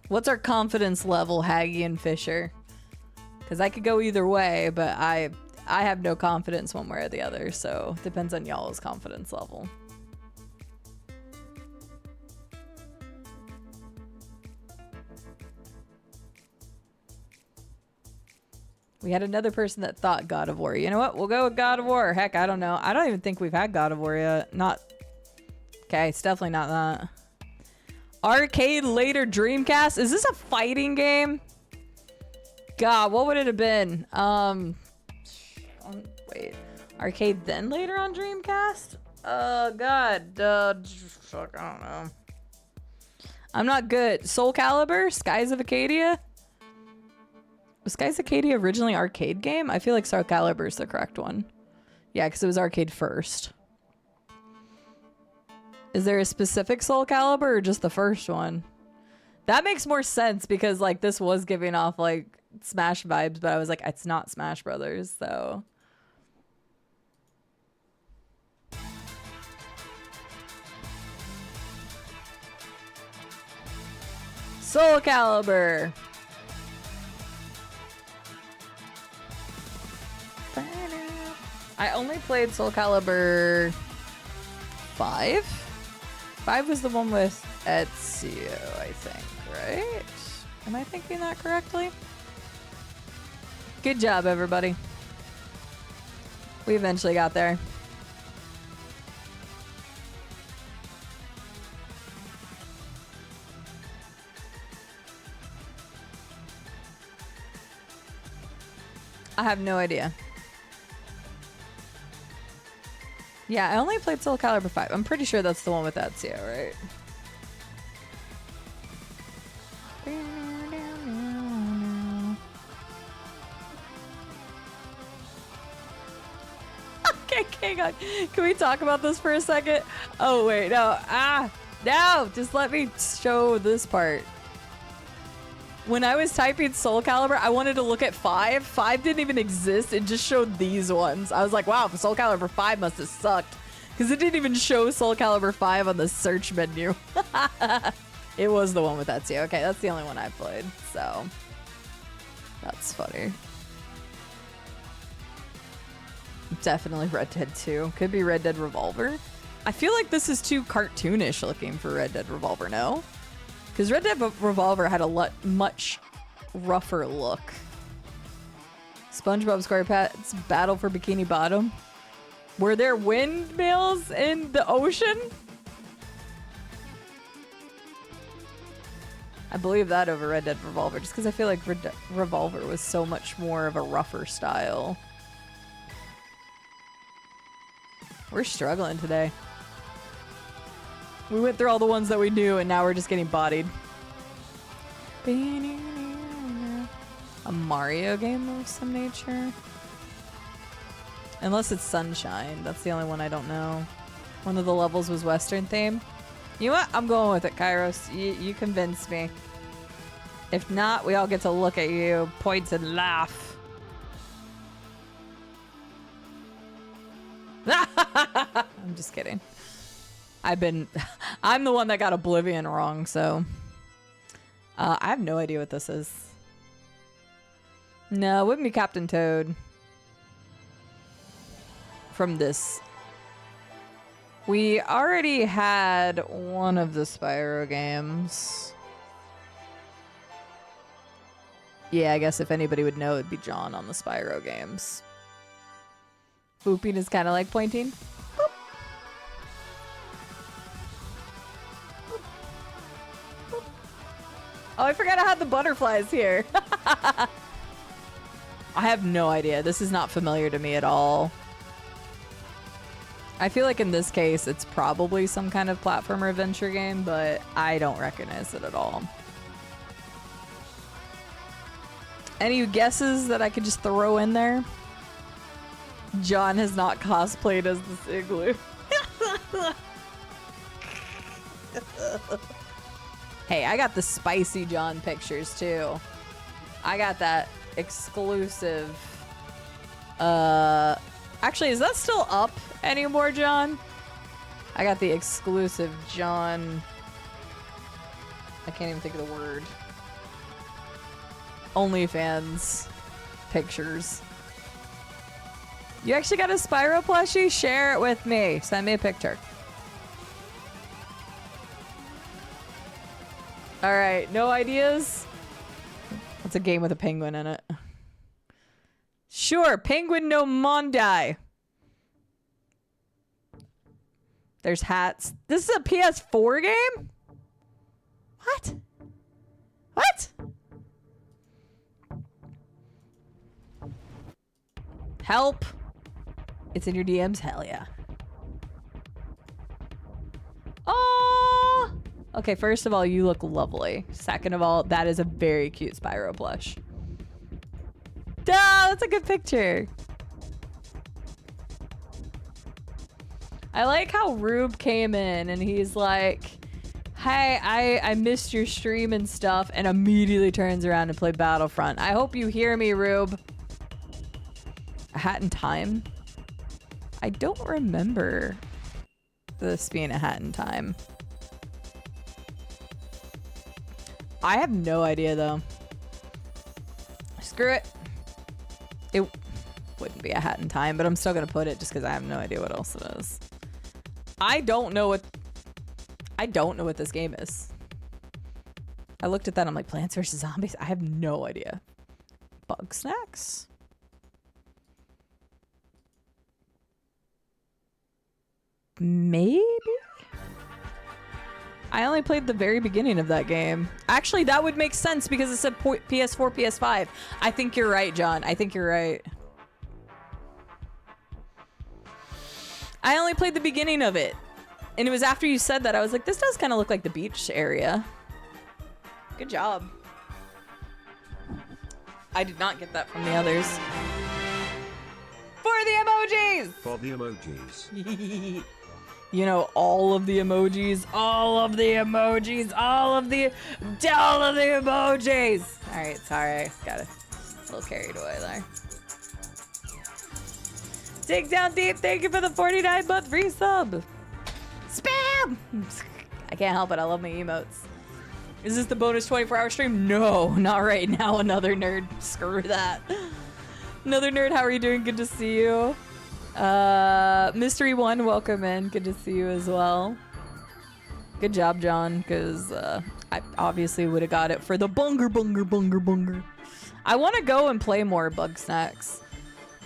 What's our confidence level, Haggy and Fisher? Because I could go either way, but I have no confidence one way or the other, so it depends on y'all's confidence level. We had another person that thought God of War. You know what? We'll go with God of War. Heck, I don't know. I don't even think we've had God of War yet. Not... Okay, it's definitely not that. Arcade later Dreamcast? Is this a fighting game? God, what would it have been? Wait. Arcade then later on Dreamcast? God. Fuck, I don't know. I'm not good. Soul Calibur? Skies of Acadia? Was Skies of Acadia originally an arcade game? I feel like Soul Calibur is the correct one. Yeah, because it was arcade first. Is there a specific Soul Calibur or just the first one? That makes more sense because like this was giving off like Smash vibes, but I was like, it's not Smash Brothers, so. Soul Calibur. I only played Soul Calibur 5. 5 was the one with Ezio, I think, right? Am I thinking that correctly? Good job, everybody. We eventually got there. I have no idea. Yeah, I only played Soul Calibur 5. I'm pretty sure that's the one with Ezio, right? Okay, hang on. Can we talk about this for a second? Oh, wait, no. No! Just let me show this part. When I was typing Soul Calibur, I wanted to look at 5. 5 didn't even exist. It just showed these ones. I was like, wow, Soul Calibur 5 must have sucked. Because it didn't even show Soul Calibur 5 on the search menu. It was the one with Ezio. Okay, that's the only one I played. So, that's funny. Definitely Red Dead 2. Could be Red Dead Revolver. I feel like this is too cartoonish looking for Red Dead Revolver, no? Because Red Dead Revolver had a much rougher look. SpongeBob SquarePants Battle for Bikini Bottom. Were there windmills in the ocean? I believe that over Red Dead Revolver, just because I feel like Red Dead Revolver was so much more of a rougher style. We're struggling today. We went through all the ones that we knew, and now we're just getting bodied. A Mario game of some nature? Unless it's Sunshine. That's the only one I don't know. One of the levels was Western theme. You know what? I'm going with it, Kairos. You convinced me. If not, we all get to look at you, point and laugh. I'm just kidding. I'm the one that got Oblivion wrong, so. I have no idea what this is. No, it wouldn't be Captain Toad. From this. We already had one of the Spyro games. Yeah, I guess if anybody would know, it'd be John on the Spyro games. Booping is kind of like pointing. Boop. Boop. Oh, I forgot I had the butterflies here. I have no idea. This is not familiar to me at all. I feel like in this case, it's probably some kind of platformer adventure game, but I don't recognize it at all. Any guesses that I could just throw in there? John has not cosplayed as this igloo. Hey, I got the spicy John pictures too. I got that exclusive. Actually, is that still up anymore, John? I got the exclusive John. I can't even think of the word. OnlyFans pictures. You actually got a Spyro plushie? Share it with me. Send me a picture. All right, no ideas? It's a game with a penguin in it. Sure, Penguin no Mondai. There's hats. This is a PS4 game? What? What? Help. It's in your DMs? Hell yeah. Oh! Okay, first of all, you look lovely. Second of all, that is a very cute Spyro plush. Duh, that's a good picture. I like how Rube came in and he's like, hey, I missed your stream and stuff, and immediately turns around and play Battlefront. I hope you hear me, Rube. A Hat in Time? I don't remember this being a Hat in Time. I have no idea, though. Screw it. It wouldn't be a Hat in Time, but I'm still going to put it just because I have no idea what else it is. I don't know what... I don't know what this game is. I looked at that, I'm like, Plants vs. Zombies? I have no idea. Bug snacks? Maybe? I only played the very beginning of that game. Actually, that would make sense because it said PS4, PS5. I think you're right, John. I think you're right. I only played the beginning of it. And it was after you said that, I was like, this does kind of look like the beach area. Good job. I did not get that from the others. For the emojis! For the emojis. You know, all of the emojis, all of the emojis, all of the emojis. All right, sorry, got a little carried away there. Dig down deep, thank you for the 49-month free sub. Spam! I can't help it, I love my emotes. Is this the bonus 24-hour stream? No, not right now, another nerd. Screw that. Another nerd, how are you doing? Good to see you. Mystery One, welcome in. Good to see you as well. Good job, John, because I obviously would have got it for the bunger. I want to go and play more Bug Snacks.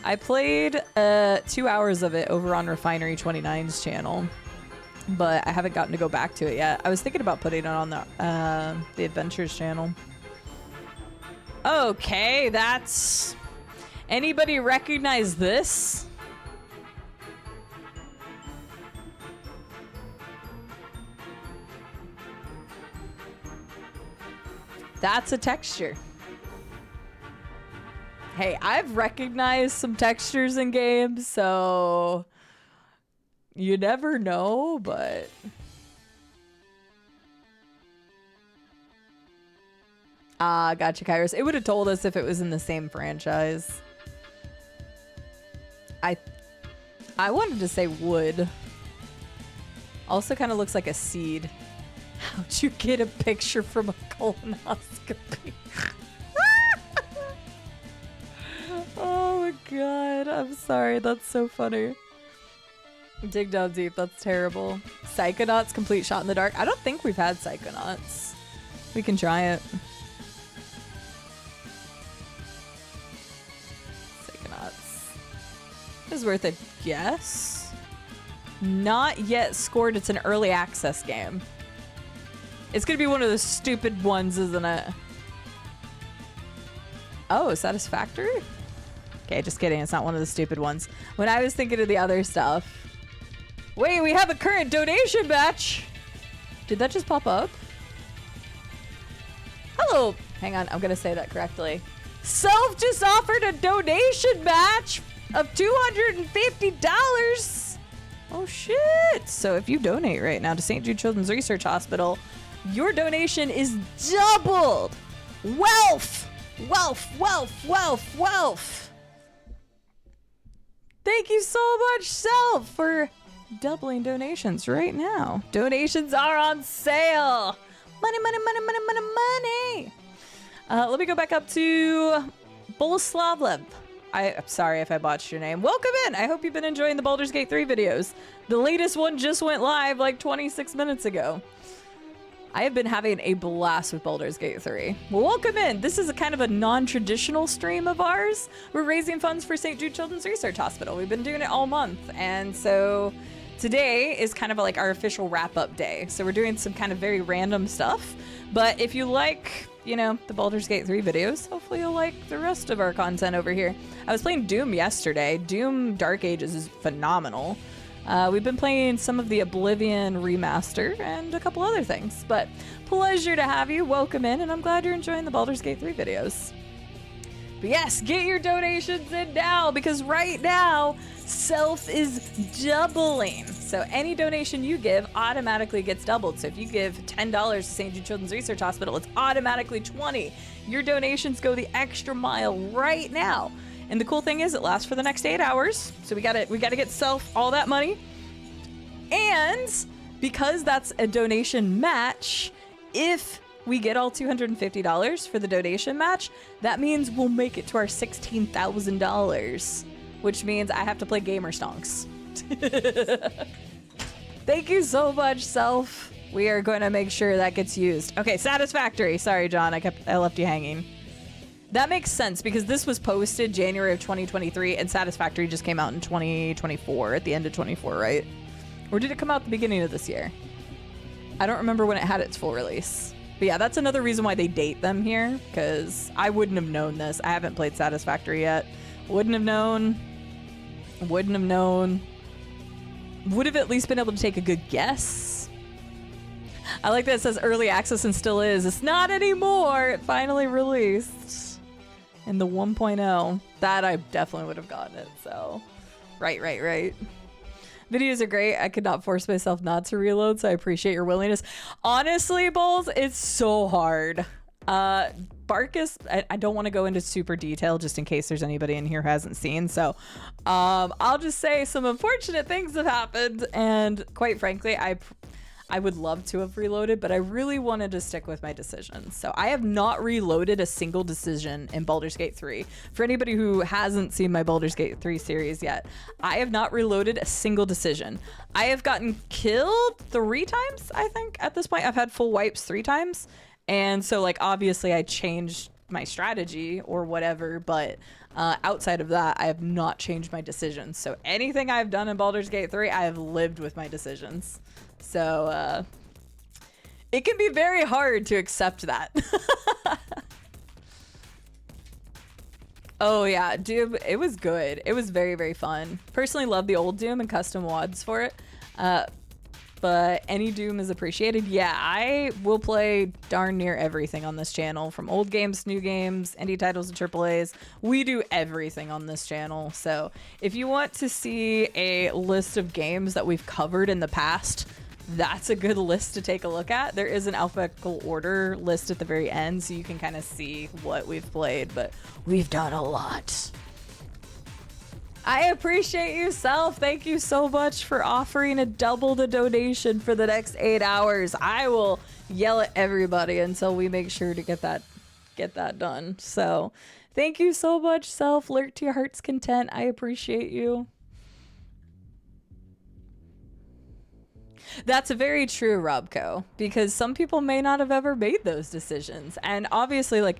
I played 2 hours of it over on Refinery 29's channel, but I haven't gotten to go back to it yet. I was thinking about putting it on the Adventures channel. Okay, that's... Anybody recognize this? That's a texture. Hey, I've recognized some textures in games, so you never know, but gotcha, Kairos. It would have told us if it was in the same franchise. I wanted to say wood. Also kind of looks like a seed. How'd you get a picture from a colonoscopy? Oh my god, I'm sorry, that's so funny. Dig down deep, that's terrible. Psychonauts complete shot in the dark. I don't think we've had Psychonauts. We can try it. Psychonauts. This is worth a guess. Not yet scored, it's an early access game. It's gonna be one of the stupid ones, isn't it? Oh, Satisfactory? Okay, just kidding. It's not one of the stupid ones. When I was thinking of the other stuff. Wait, we have a current donation batch. Did that just pop up? Hello. Hang on, I'm gonna say that correctly. Self just offered a donation batch of $250. Oh shit. So if you donate right now to St. Jude Children's Research Hospital, your donation is doubled. Wealth. Wealth. Thank you so much, Self, for doubling donations right now. Donations are on sale. Money. Let me go back up to Boleslavlev. I'm sorry if I botched your name. Welcome in. I hope you've been enjoying the Baldur's Gate 3 videos. The latest one just went live like 26 minutes ago. I have been having a blast with Baldur's Gate 3. Well, welcome in. This is a kind of a non-traditional stream of ours. We're raising funds for St. Jude Children's Research Hospital. We've been doing it all month. And so today is kind of like our official wrap-up day. So we're doing some kind of very random stuff. But if you like, you know, the Baldur's Gate 3 videos, hopefully you'll like the rest of our content over here. I was playing Doom yesterday. Doom Dark Ages is phenomenal. We've been playing some of the Oblivion remaster and a couple other things, but pleasure to have you. Welcome in, and I'm glad you're enjoying the Baldur's Gate 3 videos. But yes, get your donations in now, because right now, Self is doubling. So any donation you give automatically gets doubled. So if you give $10 to St. Jude Children's Research Hospital, it's automatically $20. Your donations go the extra mile right now. And the cool thing is it lasts for the next 8 hours. So we gotta get Self all that money. And because that's a donation match, if we get all $250 for the donation match, that means we'll make it to our $16,000, which means I have to play Gamer Stonks. Thank you so much, Self. We are going to make sure that gets used. Okay, Satisfactory. Sorry, John. I left you hanging. That makes sense because this was posted January of 2023 and Satisfactory just came out in 2024, at the end of 24, right? Or did it come out at the beginning of this year? I don't remember when it had its full release. But yeah, that's another reason why they date them here, because I wouldn't have known this. I haven't played Satisfactory yet. Wouldn't have known. Would have at least been able to take a good guess. I like that it says early access and still is. It's not anymore. It finally released in the 1.0. That I definitely would have gotten it. So, right. Videos are great. I could not force myself not to reload, so I appreciate your willingness. Honestly, Bulls, it's so hard. Barkus, I don't want to go into super detail just in case there's anybody in here who hasn't seen. So I'll just say some unfortunate things have happened. And quite frankly, I would love to have reloaded, but I really wanted to stick with my decisions. So I have not reloaded a single decision in Baldur's Gate 3. For anybody who hasn't seen my Baldur's Gate 3 series yet, I have not reloaded a single decision. I have gotten killed 3 times, I think, at this point. I've had full wipes 3 times. And so, like, obviously I changed my strategy or whatever, but outside of that, I have not changed my decisions. So anything I've done in Baldur's Gate 3, I have lived with my decisions. So it can be very hard to accept that. Oh yeah, Doom, it was good. It was very, very fun. Personally love the old Doom and custom WODs for it. But any Doom is appreciated. Yeah, I will play darn near everything on this channel, from old games, new games, indie titles, and AAAs. We do everything on this channel. So if you want to see a list of games that we've covered in the past, that's a good list to take a look at. There is an alphabetical order list at the very end, so you can kind of see what we've played, but we've done a lot. I appreciate you, Self. Thank you so much for offering to double the donation for the next 8 hours. I will yell at everybody until we make sure to get that done. So thank you so much, Self. Lurk to your heart's content. I appreciate you. That's very true, Robco, because some people may not have ever made those decisions. And obviously, like,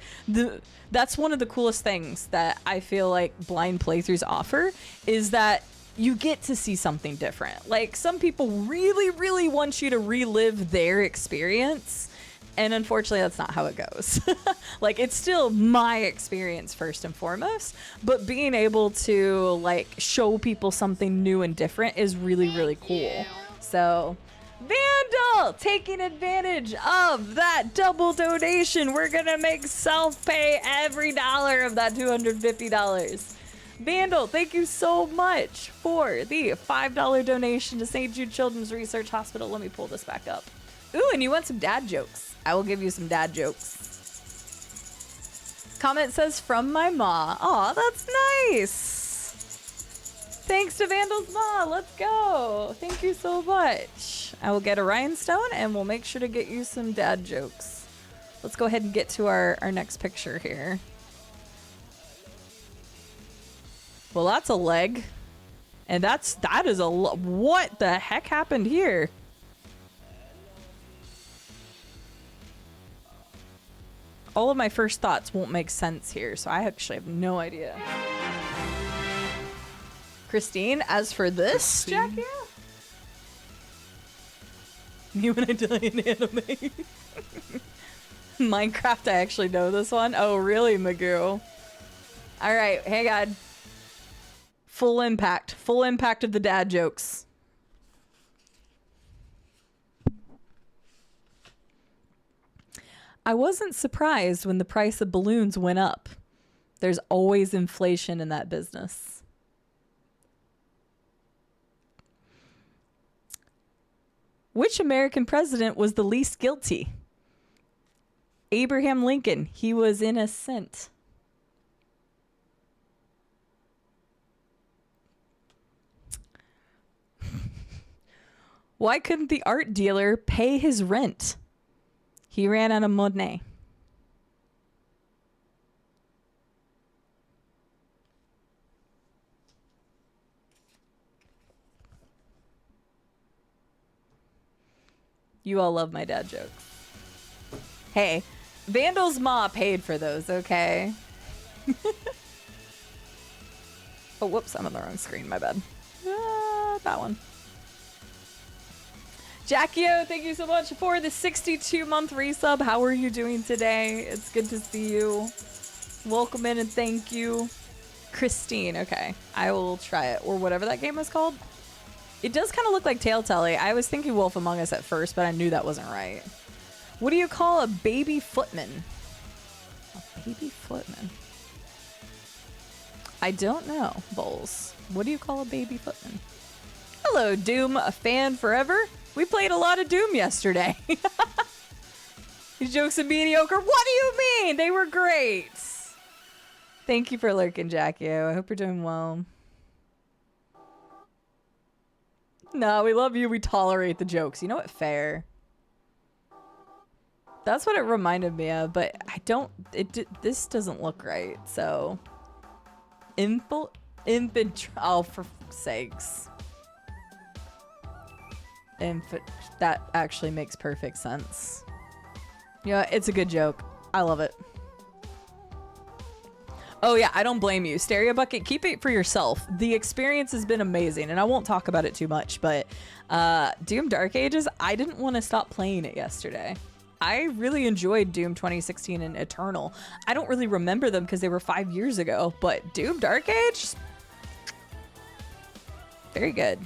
that's one of the coolest things that I feel like blind playthroughs offer, is that you get to see something different. Like, some people really, really want you to relive their experience. And unfortunately, that's not how it goes. Like, it's still my experience first and foremost, but being able to, like, show people something new and different is really, really cool. So, Vandal, taking advantage of that double donation. We're going to make Self pay every dollar of that $250. Vandal, thank you so much for the $5 donation to St. Jude Children's Research Hospital. Let me pull this back up. Ooh, and you want some dad jokes. I will give you some dad jokes. Comment says, from my ma. Aw, that's nice. Thanks to Vandal's Ma. Let's go. Thank you so much. I will get a rhinestone and we'll make sure to get you some dad jokes. Let's go ahead and get to our next picture here. Well, that's a leg. And that is a what the heck happened here? All of my first thoughts won't make sense here, so I actually have no idea. Christine, as for this, Jackie? You and Italian anime. Minecraft, I actually know this one. Oh, really, Magoo? All right, hey, God. Full impact of the dad jokes. I wasn't surprised when the price of balloons went up. There's always inflation in that business. Which American president was the least guilty? Abraham Lincoln. He was innocent. Why couldn't the art dealer pay his rent? He ran out of money. You all love my dad jokes. Hey, Vandal's ma paid for those, okay? Oh, whoops, I'm on the wrong screen, my bad. That one. Jackie-O, thank you so much for the 62-month resub. How are you doing today? It's good to see you. Welcome in and thank you. Christine, okay. I will try it, or whatever that game was called. It does kind of look like Telltale. I was thinking Wolf Among Us at first, but I knew that wasn't right. What do you call a baby footman? A baby footman? I don't know, Bowles. What do you call a baby footman? Hello, Doom, a fan forever. We played a lot of Doom yesterday. These jokes are mediocre. What do you mean? They were great. Thank you for lurking, Jackie. I hope you're doing well. No, we love you. We tolerate the jokes. You know what? Fair. That's what it reminded me of, but I don't... This doesn't look right, so... Oh, for sakes. That actually makes perfect sense. Yeah, it's a good joke. I love it. Oh yeah, I don't blame you. Stereo Bucket, keep it for yourself. The experience has been amazing, and I won't talk about it too much, but Doom Dark Ages, I didn't want to stop playing it yesterday. I really enjoyed Doom 2016 and Eternal. I don't really remember them because they were 5 years ago, but Doom Dark Age? Very good.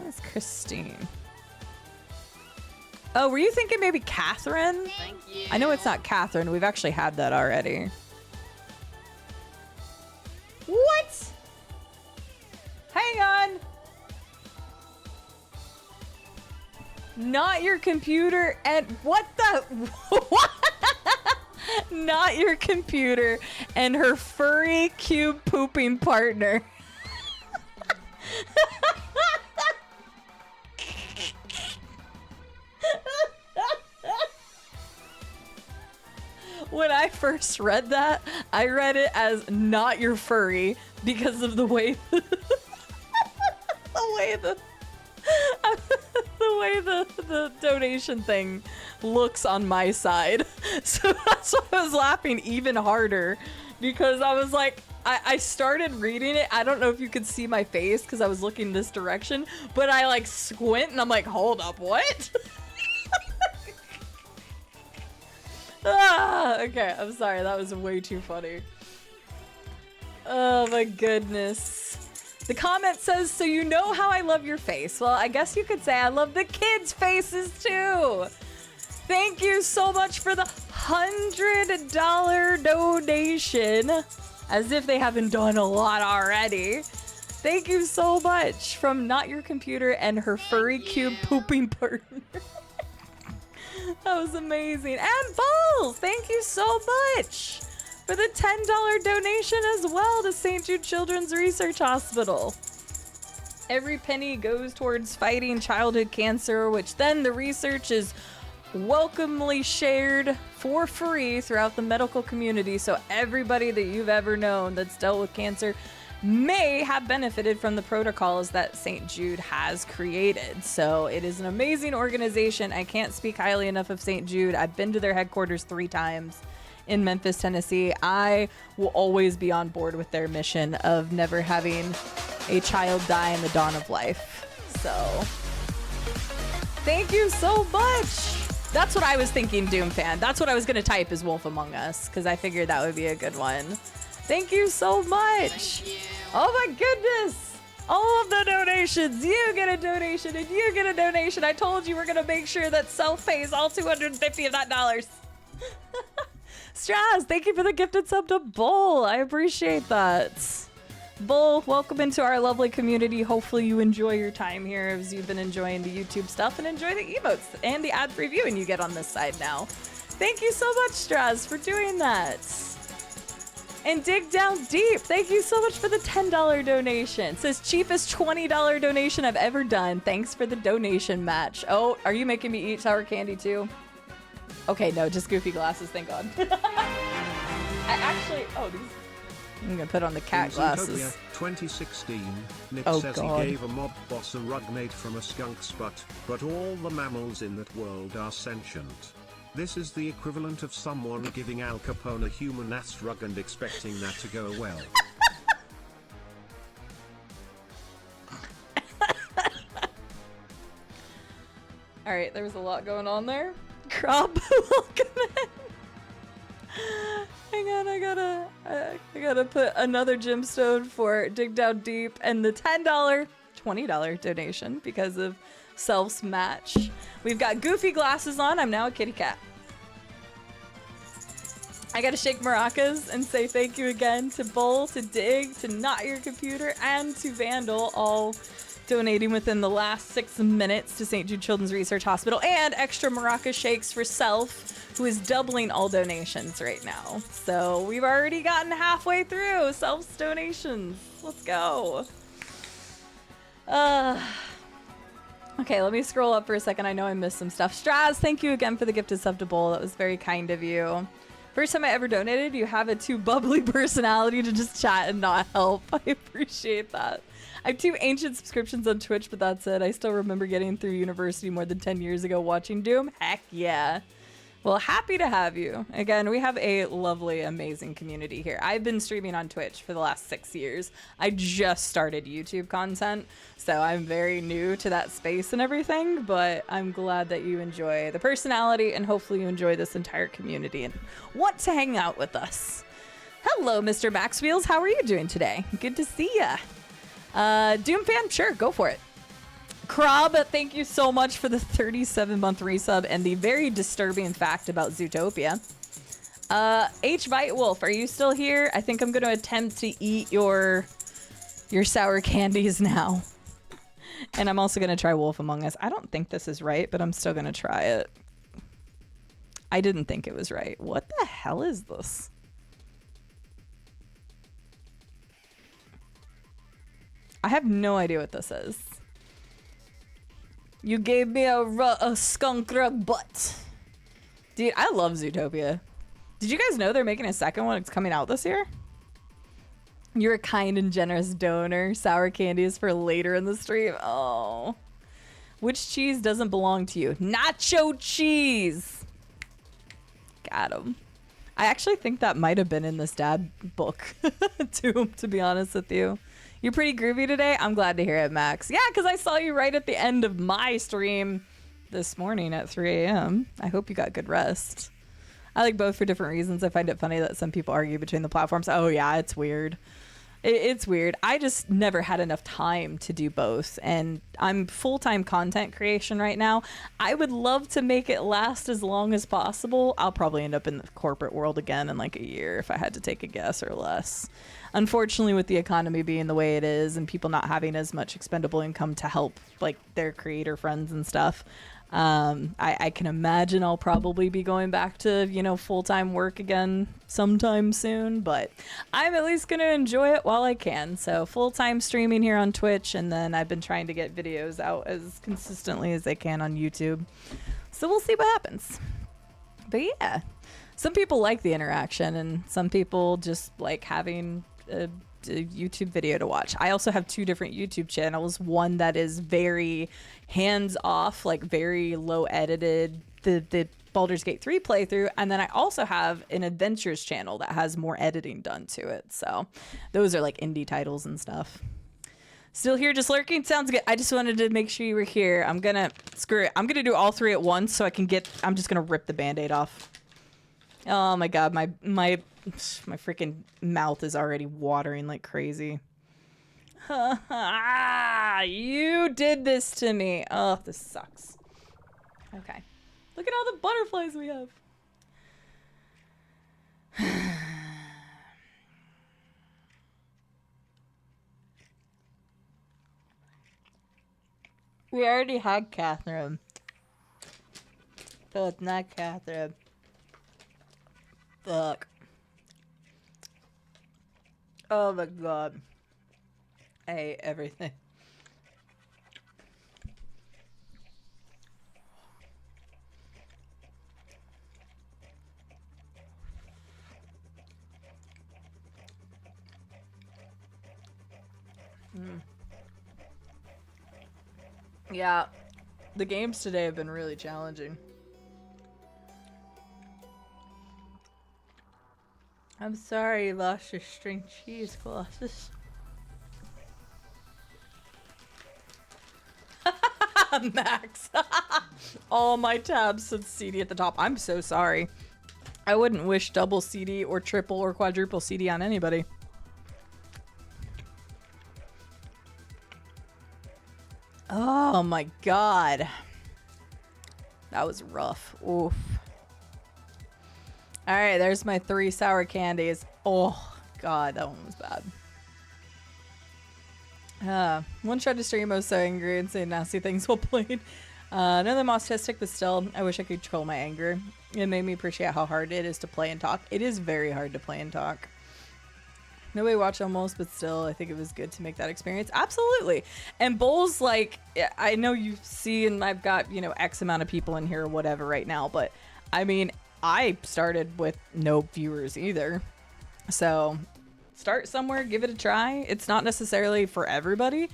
That's Christine. Oh, were you thinking maybe Catherine? Thank you. I know it's not Catherine. We've actually had that already. What? Hang on. Not your computer and what the what? Not your computer and her furry cube pooping partner. When I first read that, I read it as not your furry because of the way the the donation thing looks on my side. So that's why I was laughing even harder, because I was like, I started reading it. I don't know if you could see my face because I was looking this direction, but I like squint and I'm like, hold up, what? Okay, I'm sorry. That was way too funny. Oh my goodness. The comment says, so you know how I love your face. Well, I guess you could say I love the kids' faces too. Thank you so much for the $100 donation. As if they haven't done a lot already. Thank you so much from Not Your Computer and her furry cube pooping partner. That was amazing. And Balls, thank you so much for the $10 donation as well to St. Jude Children's Research Hospital. Every penny goes towards fighting childhood cancer, which then the research is welcomely shared for free throughout the medical community, so everybody that you've ever known that's dealt with cancer may have benefited from the protocols that St. Jude has created. So it is an amazing organization. I can't speak highly enough of St. Jude. I've been to their headquarters 3 times in Memphis, Tennessee. I will always be on board with their mission of never having a child die in the dawn of life. So thank you so much. That's what I was thinking, Doom fan. That's what I was going to type is Wolf Among Us, because I figured that would be a good one. Thank you so much. Thank you. Oh my goodness. All of the donations. You get a donation and you get a donation. I told you we're going to make sure that self pays all $250 of that dollars. Straz, thank you for the gifted sub to Bull. I appreciate that. Bull, welcome into our lovely community. Hopefully you enjoy your time here as you've been enjoying the YouTube stuff and enjoy the emotes and the ad-free viewing you get on this side now. Thank you so much, Straz, for doing that. And Dig Down Deep, thank you so much for the $10 donation. It says cheapest $20 donation I've ever done. Thanks for the donation match. Oh, are you making me eat sour candy too? Okay, no, just goofy glasses, thank God. I actually, I'm gonna put on the cat In glasses. Zootopia 2016, Nick Oh, says God. he gave a mob boss a rug made from a skunk's butt, but all the mammals in that world are sentient. This is the equivalent of someone giving Al Capone a human-ass rug and expecting that to go well. Alright, there was a lot going on there. Crop, welcome in. Hang on, I gotta put another gemstone for Dig Down Deep and the $10, $20 donation because of Self's match. We've got goofy glasses on. I'm now a kitty cat. I gotta shake maracas and say thank you again to Bull, to Dig, to Not Your Computer, and to Vandal, all donating within the last 6 minutes to St. Jude Children's Research Hospital, and extra maraca shakes for Self, who is doubling all donations right now. So we've already gotten halfway through Self's donations. Let's go. Okay, let me scroll up for a second. I know I missed some stuff. Straz, thank you again for the gifted sub to Bull. That was very kind of you. First time I ever donated, you have a too bubbly personality to just chat and not help. I appreciate that. I have 2 ancient subscriptions on Twitch, but that's it. I still remember getting through university more than 10 years ago watching Doom. Heck yeah. Well, happy to have you. Again, we have a lovely, amazing community here. I've been streaming on Twitch for the last 6 years. I just started YouTube content, so I'm very new to that space and everything, but I'm glad that you enjoy the personality and hopefully you enjoy this entire community and want to hang out with us. Hello, Mr. Max Wheels. How are you doing today? Good to see ya. Doom fan? Sure, go for it. Krob, thank you so much for the 37-month resub and the very disturbing fact about Zootopia. H. Vite Wolf, are you still here? I think I'm going to attempt to eat your sour candies now. And I'm also going to try Wolf Among Us. I don't think this is right, but I'm still going to try it. I didn't think it was right. What the hell is this? I have no idea what this is. You gave me a skunk rug butt. Dude, I love Zootopia. Did you guys know they're making a second one? It's coming out this year? You're a kind and generous donor. Sour candy is for later in the stream. Oh. Which cheese doesn't belong to you? Nacho cheese! Got him. I actually think that might have been in this dad book, to be honest with you. You're pretty groovy today? I'm glad to hear it, Max. Yeah, because I saw you right at the end of my stream this morning at 3 a.m. I hope you got good rest. I like both for different reasons. I find it funny that some people argue between the platforms. Oh, yeah, it's weird. It's weird. I just never had enough time to do both. And I'm full-time content creation right now. I would love to make it last as long as possible. I'll probably end up in the corporate world again in like a year if I had to take a guess or less. Unfortunately, with the economy being the way it is and people not having as much expendable income to help like their creator friends and stuff, I can imagine I'll probably be going back to, you know, full-time work again sometime soon, but I'm at least going to enjoy it while I can. So full-time streaming here on Twitch, and then I've been trying to get videos out as consistently as I can on YouTube. So we'll see what happens. But yeah, some people like the interaction and some people just like having a YouTube video to watch. I also have 2 different YouTube channels. One that is very hands-off, like very low edited, the Baldur's Gate 3 playthrough, and then I also have an adventures channel that has more editing done to it. So those are like indie titles and stuff. Still here, just lurking? Sounds good. I just wanted to make sure you were here. I'm gonna screw it. I'm gonna do all 3 at once so I can get. I'm just gonna rip the band-aid off. Oh my god, my freaking mouth is already watering like crazy. You did this to me. Oh, this sucks. Okay. Look at all the butterflies we have. We already had Catherine. So it's not Catherine. Fuck. Oh my god. I hate everything. Yeah, the games today have been really challenging. I'm sorry you lost your string cheese, Colossus. Max. All my tabs said CD at the top. I'm so sorry. I wouldn't wish double CD or triple or quadruple CD on anybody. Oh my god. That was rough. Oof. Alright, there's my 3 sour candies. Oh god, that one was bad. One tried to stream, I was so angry and say nasty things while playing. Another autistic, but still, I wish I could control my anger. It made me appreciate how hard it is to play and talk. It is very hard to play and talk. Nobody watched almost, but still, I think it was good to make that experience. Absolutely. And Bowls, like, I know you see, and I've got, you know, X amount of people in here or whatever right now, but I mean, I started with no viewers either. So start somewhere, give it a try. It's not necessarily for everybody.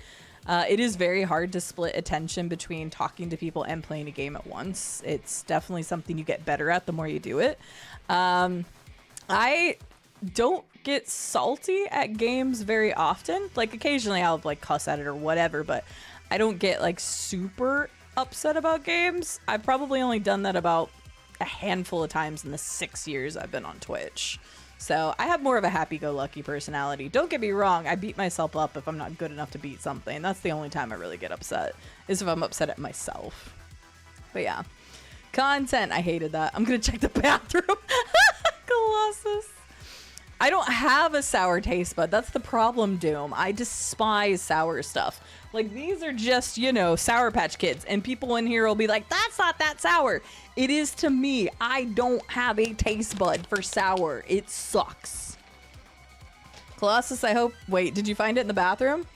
It is very hard to split attention between talking to people and playing a game at once. It's definitely something you get better at the more you do it. I don't get salty at games very often. Like occasionally I'll like cuss at it or whatever, but I don't get like super upset about games. I've probably only done that about a handful of times in the 6 years I've been on Twitch. So I have more of a happy-go-lucky personality. Don't get me wrong, I beat myself up if I'm not good enough to beat something. That's the only time I really get upset, is if I'm upset at myself. But yeah. Content, I hated that. I'm gonna check the bathroom. Colossus. I don't have a sour taste bud. That's the problem, Doom. I despise sour stuff. Like, these are just, you know, Sour Patch Kids. And people in here will be like, that's not that sour. It is to me. I don't have a taste bud for sour. It sucks. Colossus, I hope... Wait, did you find it in the bathroom?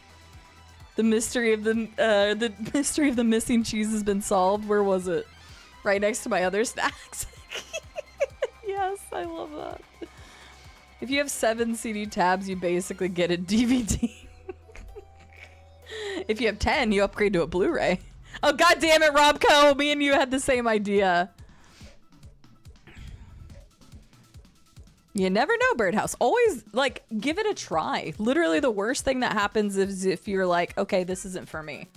The mystery of the missing cheese has been solved. Where was it? Right next to my other snacks. Yes, I love that. If you have 7 CD tabs, you basically get a DVD. If you have 10, you upgrade to a Blu-ray. Oh, god damn it, Robco! Me and you had the same idea. You never know, Birdhouse. Always, like, give it a try. Literally the worst thing that happens is if you're like, okay, this isn't for me.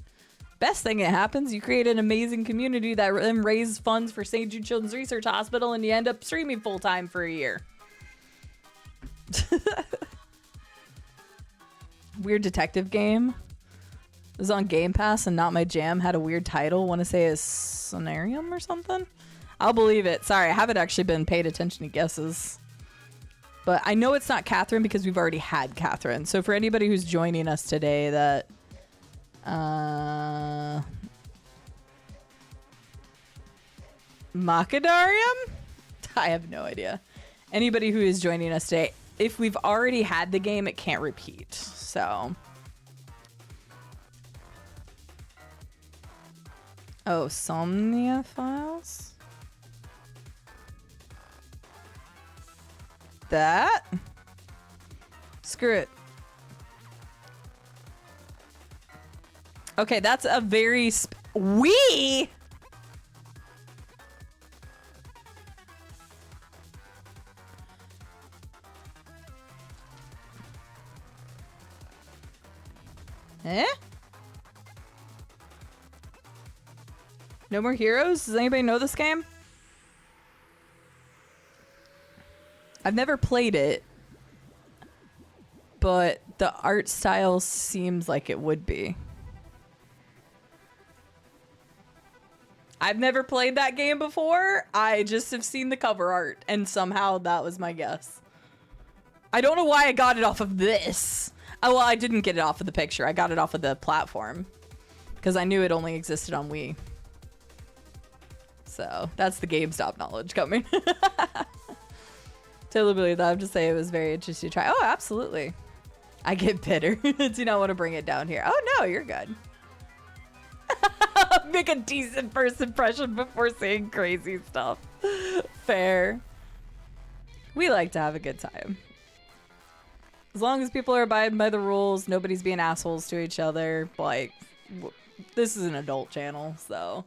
Best thing that happens, you create an amazing community that then raises funds for St. Jude Children's Research Hospital, and you end up streaming full-time for a year. Weird detective game. It was on Game Pass and not my jam. Had a weird title. Want to say is Sonarium or something? I'll believe it. Sorry, I haven't actually been paid attention to guesses. But I know it's not Catherine because we've already had Catherine. So for anybody who's joining us today that... Macadarium? I have no idea. Anybody who is joining us today, if we've already had the game, it can't repeat. So... Oh, Somnia Files? That? Screw it. Okay, that's a very we. Eh? No More Heroes? Does anybody know this game? I've never played it, but the art style seems like it would be. I've never played that game before. I just have seen the cover art, and somehow that was my guess. I don't know why I got it off of this. Oh, well, I didn't get it off of the picture. I got it off of the platform because I knew it only existed on Wii. So that's the GameStop knowledge coming. Totally believe that. I have to say it was very interesting to try. Oh, absolutely. I get bitter. Do not want to bring it down here. Oh, no, you're good. Make a decent first impression before saying crazy stuff. Fair. We like to have a good time. As long as people are abiding by the rules, nobody's being assholes to each other. Like, this is an adult channel, so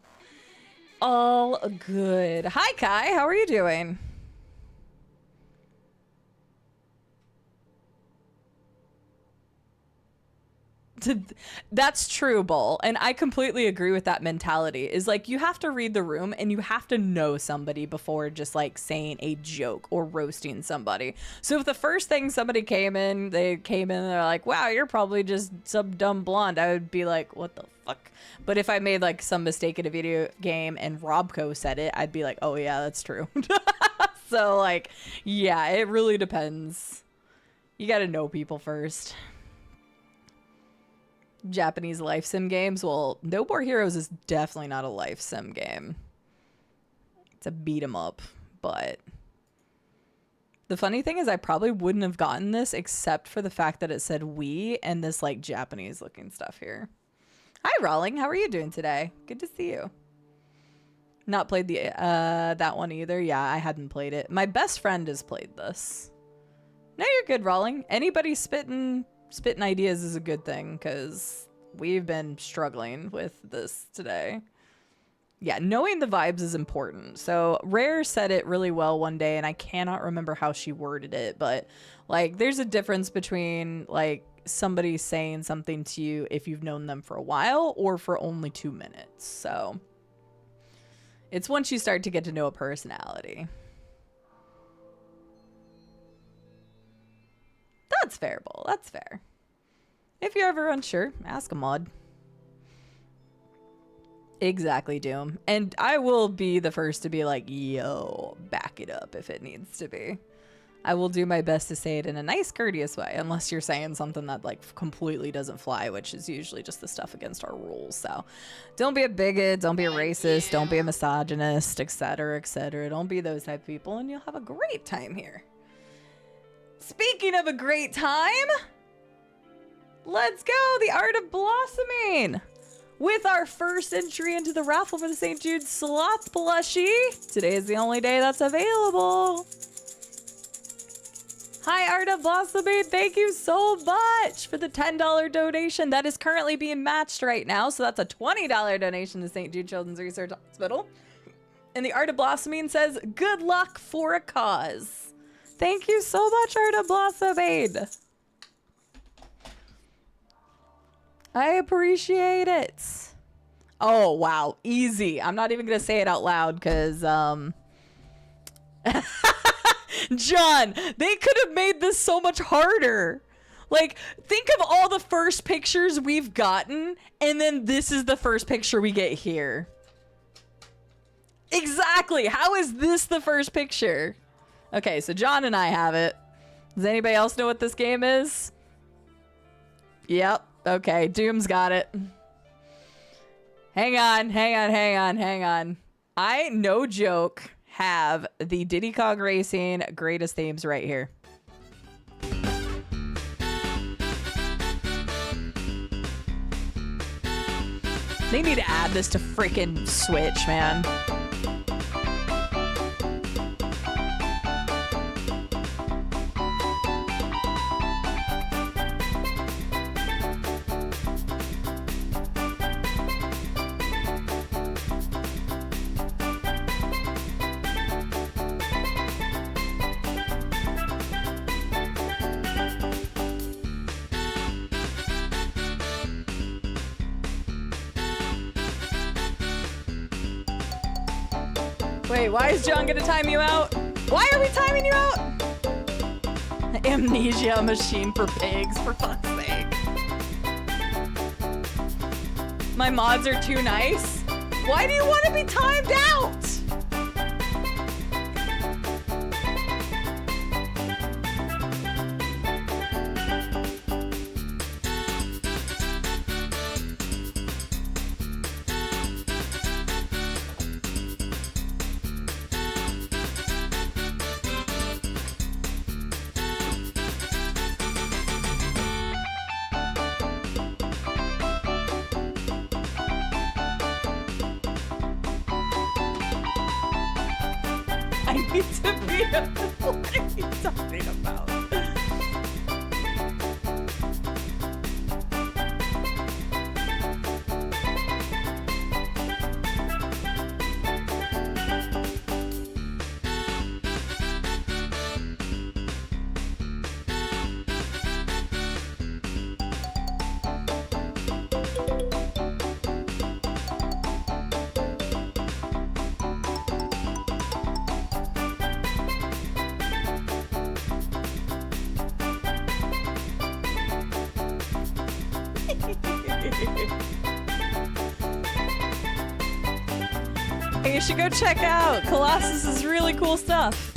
all good. Hi, Kai. How are you doing? That's true, Bull, and I completely agree with that mentality. Is like, you have to read the room and you have to know somebody before just like saying a joke or roasting somebody. So if the first thing somebody came in, they're like, wow, you're probably just some dumb blonde, I would be like, what the fuck? But if I made like some mistake in a video game and Robco said it, I'd be like, oh yeah, that's true. So like, yeah, it really depends. You gotta know people first. Japanese life sim games. Well, No More Heroes is definitely not a life sim game. It's a beat 'em up, but the funny thing is I probably wouldn't have gotten this except for the fact that it said we and this like Japanese looking stuff here. Hi, Rawling. How are you doing today? Good to see you. Not played the that one either. Yeah, I hadn't played it. My best friend has played this. No, you're good, Rawling. Anybody spitting ideas is a good thing, because we've been struggling with this today. Yeah, knowing the vibes is important. So Rare said it really well one day, and I cannot remember how she worded it, but like, there's a difference between like somebody saying something to you if you've known them for a while or for only 2 minutes. So it's once you start to get to know a personality. That's fair, Bull. That's fair. If you're ever unsure, ask a mod. Exactly, Doom. And I will be the first to be like, yo, back it up if it needs to be. I will do my best to say it in a nice, courteous way, unless you're saying something that like completely doesn't fly, which is usually just the stuff against our rules. So don't be a bigot, don't be a racist, don't be a misogynist, etc., etc. Don't be those type of people, and you'll have a great time here. Speaking of a great time, let's go! The Art of Blossoming! With our first entry into the raffle for the St. Jude Sloth plushie. Today is the only day that's available. Hi, Art of Blossoming! Thank you so much for the $10 donation. That is currently being matched right now, so that's a $20 donation to St. Jude Children's Research Hospital. And the Art of Blossoming says, good luck for a cause. Thank you so much, Art of Blossoming. I appreciate it. Oh, wow. Easy. I'm not even going to say it out loud because, John, they could have made this so much harder. Like, think of all the first pictures we've gotten, and then this is the first picture we get here. Exactly. How is this the first picture? Okay, so John and I have it. Does anybody else know what this game is? Yep. Okay, Doom's got it. Hang on. I, no joke, have the Diddy Kong Racing greatest themes right here. They need to add this to freaking Switch, man. Wait, why is John gonna time you out? Why are we timing you out? Amnesia machine for pigs, for fuck's sake. My mods are too nice? Why do you want to be timed out? I need to be. What are you talking about? Hey, you should go check out Colossus is really cool stuff.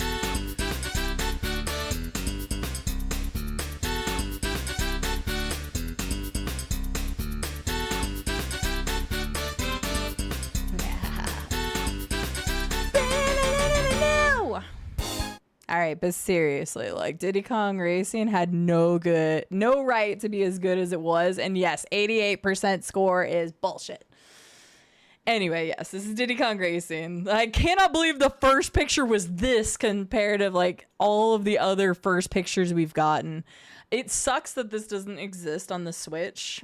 All right, but seriously, like Diddy Kong Racing had no right to be as good as it was. And yes, 88% score is bullshit. Anyway, yes, this is Diddy Kong Racing. I cannot believe the first picture was this compared to like all of the other first pictures we've gotten. It sucks that this doesn't exist on the Switch,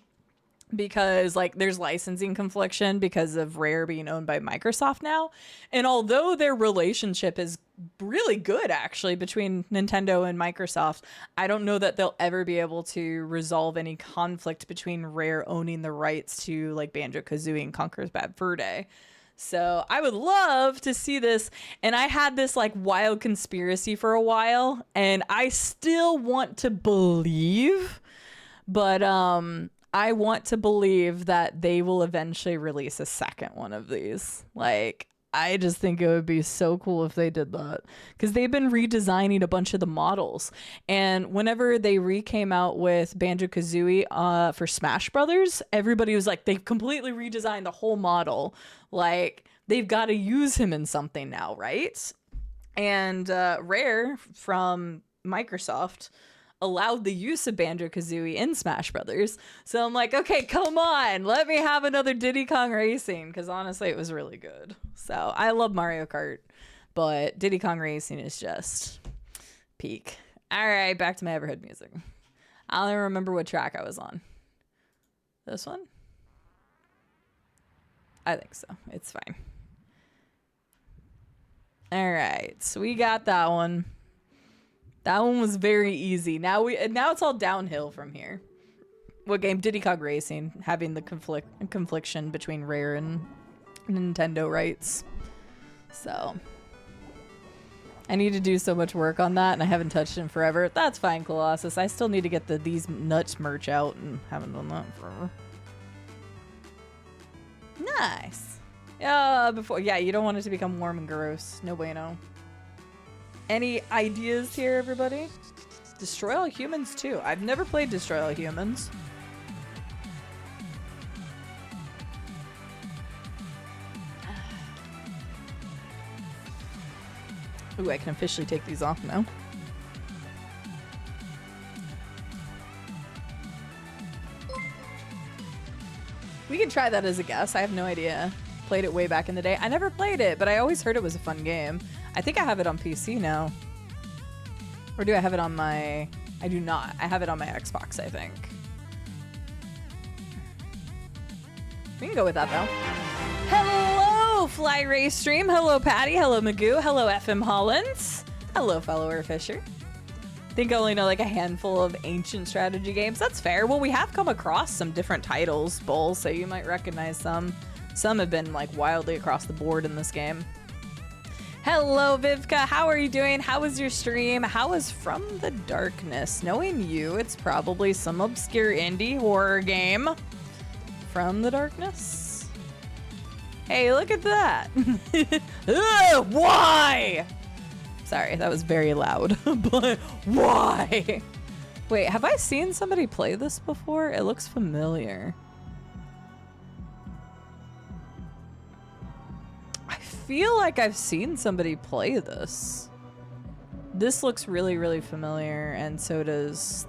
because like there's licensing confliction because of Rare being owned by Microsoft now. And although their relationship is really good actually between Nintendo and Microsoft, I don't know that they'll ever be able to resolve any conflict between Rare owning the rights to like Banjo-Kazooie and Conker's Bad Fur Day. So I would love to see this. And I had this like wild conspiracy for a while, and I still want to believe, but I want to believe that they will eventually release a second one of these. Like, I just think it would be so cool if they did that, because they've been redesigning a bunch of the models. And whenever they came out with Banjo-Kazooie for Smash Brothers, everybody was like, they've completely redesigned the whole model. Like, they've got to use him in something now, right? And Rare from Microsoft allowed the use of Banjo-Kazooie in Smash Brothers. So I'm like, okay, come on, let me have another Diddy Kong Racing, because honestly, it was really good. So I love Mario Kart, but Diddy Kong Racing is just peak. All right, back to my Everhead music. I don't even remember what track I was on. This one? I think so. It's fine. All right, so we got that one. That one was very easy. Now it's all downhill from here. What game? Diddy Kong Racing, having the confliction between Rare and Nintendo rights. So I need to do so much work on that, and I haven't touched it in forever. That's fine, Colossus. I still need to get the These Nuts merch out, and haven't done that forever. Nice. Yeah, you don't want it to become warm and gross. No bueno. Any ideas here, everybody? Destroy All Humans 2. I've never played Destroy All Humans. Ooh, I can officially take these off now. We can try that as a guess. I have no idea. Played it way back in the day. I never played it, but I always heard it was a fun game. I think I have it on PC now. Or do I have it on my... I do not. I have it on my Xbox, I think. We can go with that, though. Hello, Fly Race Stream. Hello, Patty. Hello, Magoo. Hello, FM Hollins. Hello, fellow Fisher. I think I only know like a handful of ancient strategy games. That's fair. Well, we have come across some different titles, Bull, so you might recognize some. Some have been like wildly across the board in this game. Hello, Vivka. How are you doing? How was your stream? How was From the Darkness? Knowing you, it's probably some obscure indie horror game. From the Darkness? Hey, look at that. Ugh, why? Sorry, that was very loud, but why? Wait, have I seen somebody play this before? It looks familiar. I feel like I've seen somebody play this. This looks really, really familiar, and so does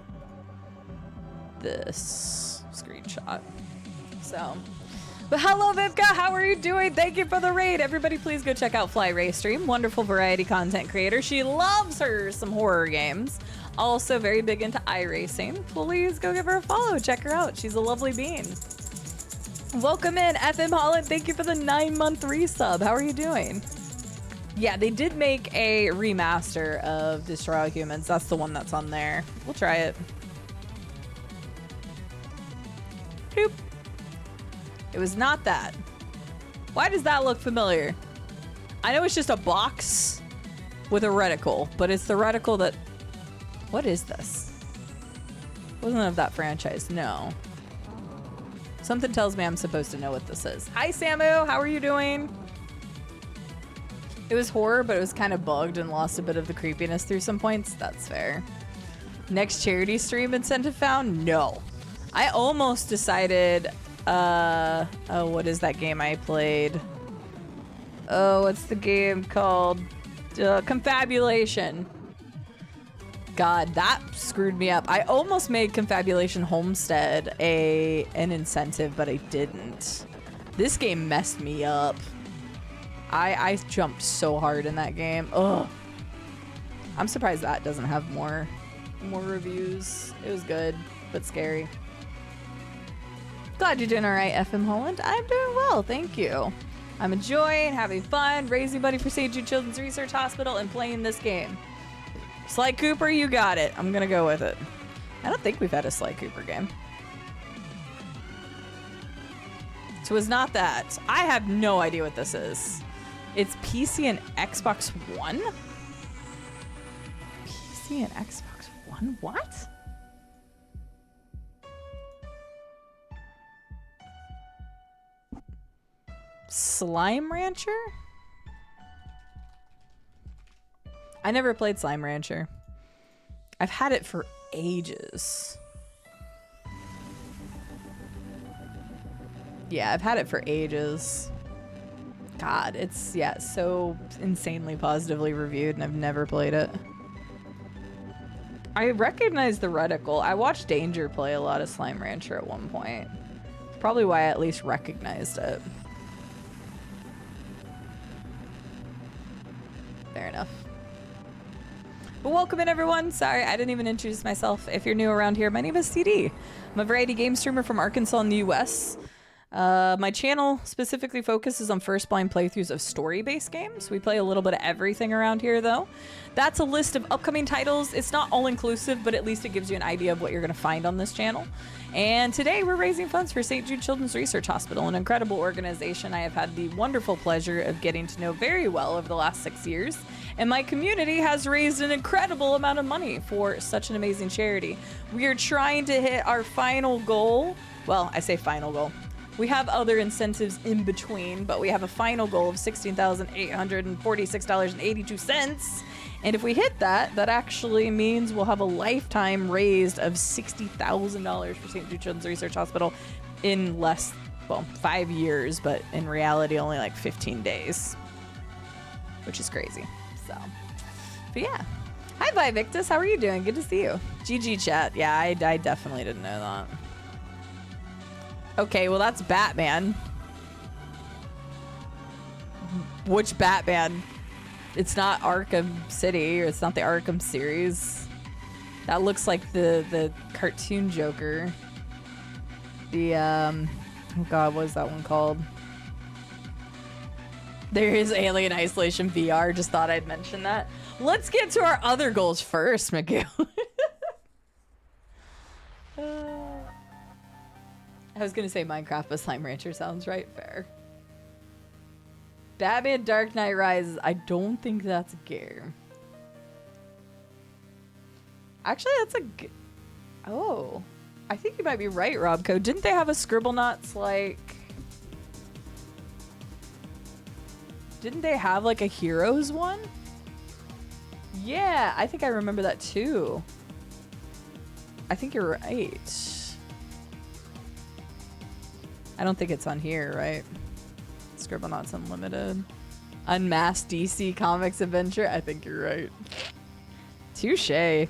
this screenshot. So, but hello, Vivka. How are you doing? Thank you for the raid. Everybody, please go check out Fly Race Stream. Wonderful variety content creator. She loves her some horror games. Also very big into iRacing. Please go give her a follow. Check her out. She's a lovely bean. Welcome in, FM Holland. Thank you for the 9-month resub. How are you doing? Yeah, they did make a remaster of Destroy All Humans. That's the one that's on there. We'll try it. Doop. It was not that. Why does that look familiar? I know it's just a box with a reticle, but it's the reticle that... What is this? Wasn't of that franchise, no. Something tells me I'm supposed to know what this is. Hi, Samu. How are you doing? It was horror, but it was kind of bugged and lost a bit of the creepiness through some points. That's fair. Next charity stream incentive found? No. I almost decided, oh, what is that game I played? Oh, what's the game called? Confabulation. God, that screwed me up. I almost made Confabulation Homestead an incentive, but I didn't. This game messed me up. I jumped so hard in that game. Ugh. I'm surprised that doesn't have more reviews. It was good, but scary. Glad you're doing all right, FM Holland. I'm doing well, thank you. I'm enjoying, having fun, raising money for St. Jude Children's Research Hospital, and playing this game. Sly Cooper, you got it. I'm gonna go with it. I don't think we've had a Sly Cooper game. So it's not that. I have no idea what this is. It's PC and Xbox One? PC and Xbox One? What? Slime Rancher? I never played Slime Rancher. I've had it for ages. Yeah, I've had it for ages. God, it's, yeah, so insanely positively reviewed, and I've never played it. I recognize the reticle. I watched Danger play a lot of Slime Rancher at one point. Probably why I at least recognized it. Fair enough. But welcome in, everyone. Sorry, I didn't even introduce myself. If you're new around here, my name is CD. I'm a variety game streamer from Arkansas in the US. My channel specifically focuses on first blind playthroughs of story-based games. We play a little bit of everything around here, though. That's a list of upcoming titles. It's not all-inclusive, but at least it gives you an idea of what you're going to find on this channel. And today we're raising funds for St. Jude Children's Research Hospital, an incredible organization I have had the wonderful pleasure of getting to know very well over the last 6 years. And my community has raised an incredible amount of money for such an amazing charity. We are trying to hit our final goal. Well, I say final goal. We have other incentives in between, but we have a final goal of $16,846.82. And if we hit that, that actually means we'll have a lifetime raised of $60,000 for St. Jude Children's Research Hospital in less, well, 5 years, but in reality, only like 15 days, which is crazy. So, but yeah. Hi, Vivictus. How are you doing? Good to see you. GG chat. Yeah, I definitely didn't know that. Okay, well, that's Batman. Which Batman? It's not Arkham City, or it's not the Arkham series. That looks like the cartoon Joker. The, oh god, what is that one called? There is Alien Isolation VR. Just thought I'd mention that. Let's get to our other goals first, Miguel. I was gonna say Minecraft, but Slime Rancher sounds right. Fair. Batman Dark Knight Rises. I don't think that's a game. Actually, that's a... Oh. I think you might be right, Robco. Didn't they have a Scribblenauts, like... Didn't they have, like, a Heroes one? Yeah, I think I remember that, too. I think you're right. I don't think it's on here, right? Scribblenauts Unlimited. Unmasked DC Comics Adventure. I think you're right. Touche.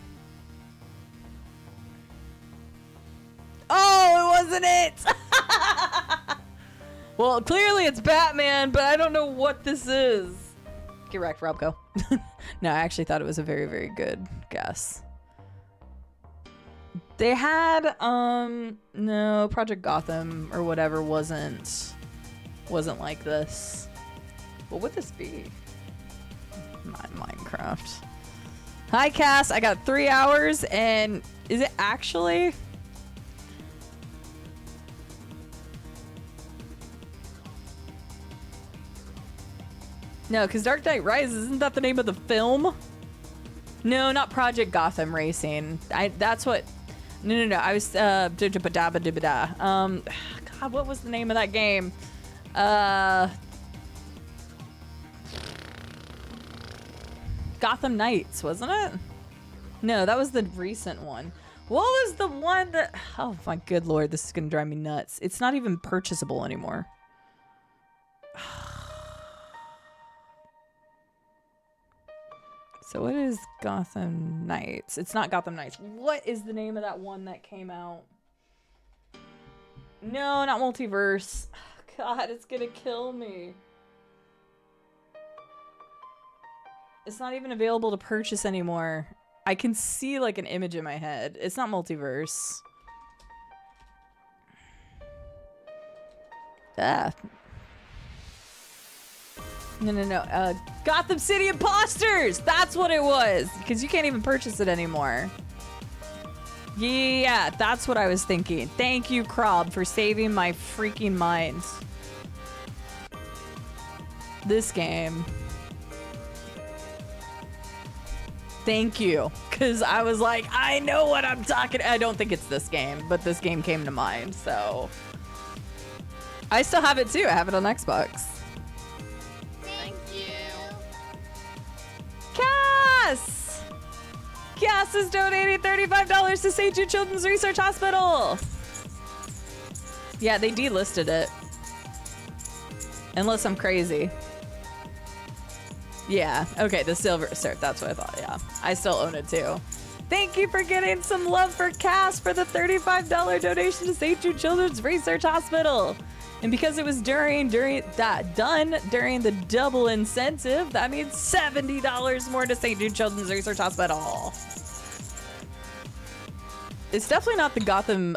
Oh, it wasn't it! Well, clearly it's Batman, but I don't know what this is. Get wrecked, Robco. No, I actually thought it was a very, very good guess. They had, no, Project Gotham or whatever wasn't like this. What would this be? Minecraft. Hi, Cass. I got 3 hours, and is it actually? No, because Dark Knight Rises, isn't that the name of the film? No, not Project Gotham Racing. That's what... No. I was, God, God, what was the name of that game? Gotham Knights, wasn't it? No, that was the recent one. What was the one that... Oh my good lord, this is gonna drive me nuts. It's not even purchasable anymore. So what is Gotham Knights? It's not Gotham Knights. What is the name of that one that came out? No, not Multiverse. God, it's gonna kill me. It's not even available to purchase anymore. I can see like an image in my head. It's not Multiverse. Ah. No. Gotham City Imposters! That's what it was! Because you can't even purchase it anymore. Yeah, that's what I was thinking. Thank you, Krob, for saving my freaking mind. This game. Thank you. Because I was like, I know what I'm talking... I don't think it's this game, but this game came to mind, so... I still have it too. I have it on Xbox. Cass! Cass is donating $35 to St. Jude Children's Research Hospital. Yeah, they delisted it. Unless I'm crazy. Yeah, okay, the silver cert, that's what I thought, yeah. I still own it too. Thank you for getting some love for Cass for the $35 donation to St. Jude Children's Research Hospital. And because it was done during the double incentive, that means $70 more to St. Jude Children's Research Hospital. It's definitely not the Gotham,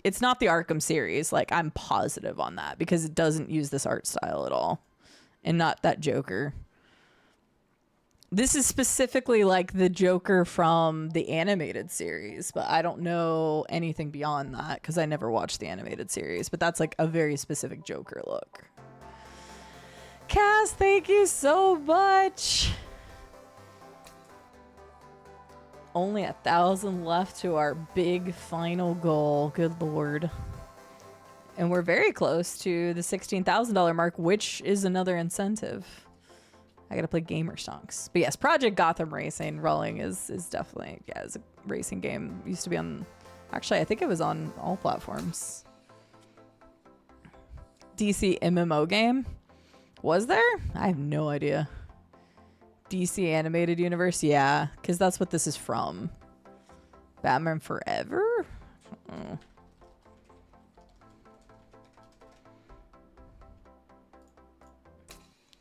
it's not the Arkham series. Like, I'm positive on that because it doesn't use this art style at all. And not that Joker. This is specifically like the Joker from the animated series, but I don't know anything beyond that because I never watched the animated series, but that's like a very specific Joker look. Cass, thank you so much. Only 1,000 left to our big final goal. Good lord. And we're very close to the $16,000 mark, which is another incentive. I gotta play gamer stonks. But yes, Project Gotham Racing Rolling is definitely, yeah, it's a racing game. It used to be on, actually, I think it was on all platforms. DC MMO game? Was there? I have no idea. DC Animated Universe? Yeah, because that's what this is from. Batman Forever? Oh.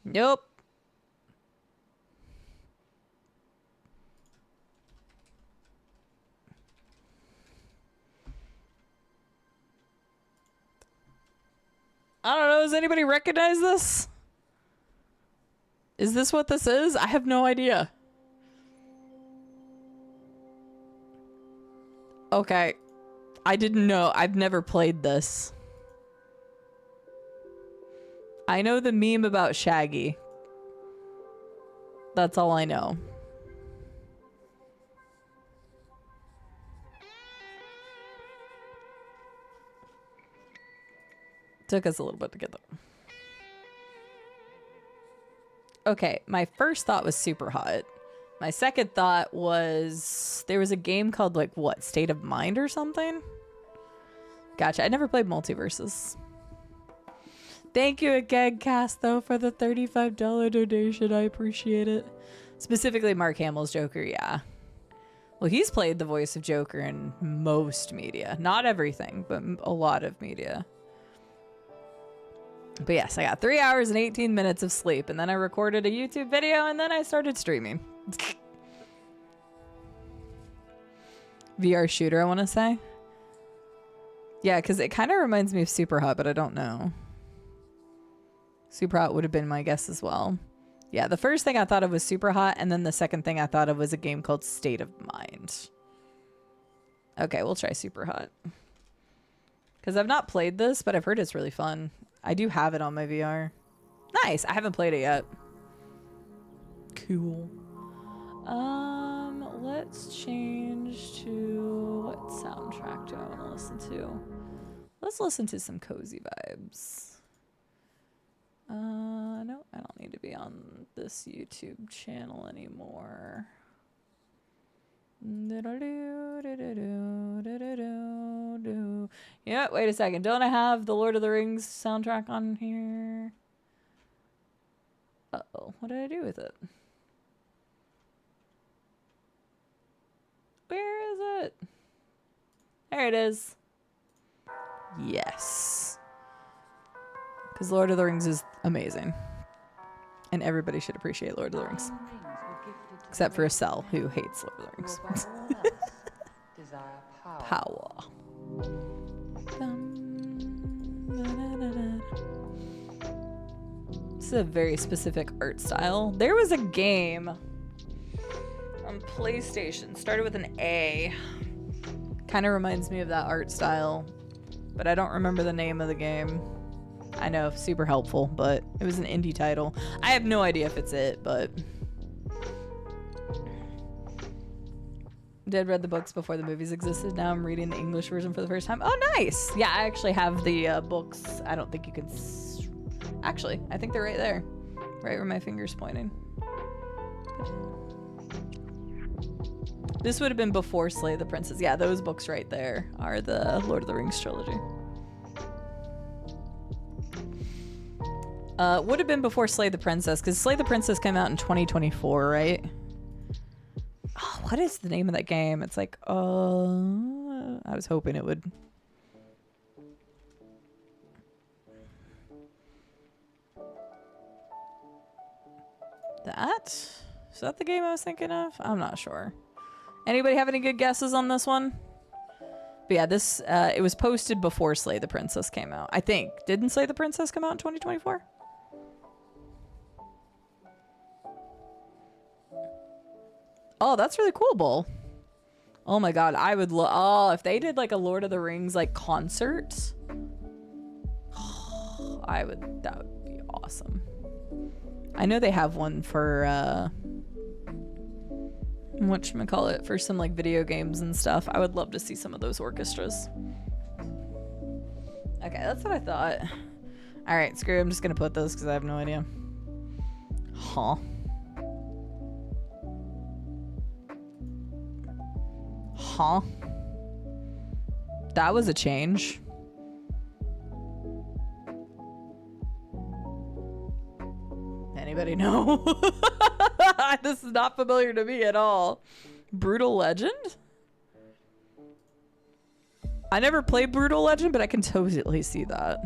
Nope. I don't know. Does anybody recognize this? Is this what this is? I have no idea. Okay. I didn't know. I've never played this. I know the meme about Shaggy. That's all I know. Took us a little bit to get there. Okay, my first thought was Super Hot. My second thought was there was a game called like what, State of Mind or something? Gotcha. I never played Multiverses. Thank you again, Cass, though, for the $35 donation. I appreciate it. Specifically Mark Hamill's Joker, yeah. Well, he's played the voice of Joker in most media. Not everything, but a lot of media. But yes, I got 3 hours and 18 minutes of sleep, and then I recorded a YouTube video, and then I started streaming. VR shooter, I want to say. Yeah, because it kind of reminds me of Super Hot, but I don't know. Super Hot would have been my guess as well. Yeah, the first thing I thought of was Super Hot, and then the second thing I thought of was a game called State of Mind. Okay, we'll try Super Hot. Because I've not played this, but I've heard it's really fun. I do have it on my VR. Nice. I haven't played it yet. Cool. Let's change to what soundtrack do I want to listen to? Let's listen to some cozy vibes. No, I don't need to be on this YouTube channel anymore. Yeah, wait a second. Don't I have the Lord of the Rings soundtrack on here? Uh-oh, what did I do with it? Where is it? There it is. Yes. Because Lord of the Rings is amazing. And everybody should appreciate Lord of the Rings. Except for Estelle, who hates Lord of the Rings. Power. This is a very specific art style. There was a game on PlayStation. Started with an A. Kind of reminds me of that art style. But I don't remember the name of the game. I know, super helpful, but it was an indie title. I have no idea if it's it, but... Did read the books before the movies existed. Now I'm reading the English version for the first time. Oh, nice! Yeah, I actually have the books. I don't think you can... Actually, I think they're right there. Right where my finger's pointing. This would have been before Slay the Princess. Yeah, those books right there are the Lord of the Rings trilogy. Would have been before Slay the Princess, because Slay the Princess came out in 2024, right? Oh, what is the name of that game? It's like, I was hoping it would. Is that the game I was thinking of? I'm not sure. Anybody have any good guesses on this one? But yeah, this, it was posted before Slay the Princess came out. I think. Didn't Slay the Princess come out in 2024? Oh, that's really cool, Bull. Oh my god, I would love... Oh, if they did like a Lord of the Rings like concert, that would be awesome. I know they have one for whatchamacallit, for some like video games and stuff. I would love to see some of those orchestras. Okay, that's what I thought. All right, screw it. I'm just gonna put this because I have no idea. Huh. Huh. That was a change. Anybody know? This is not familiar to me at all. Brutal Legend? I never played Brutal Legend, but I can totally see that.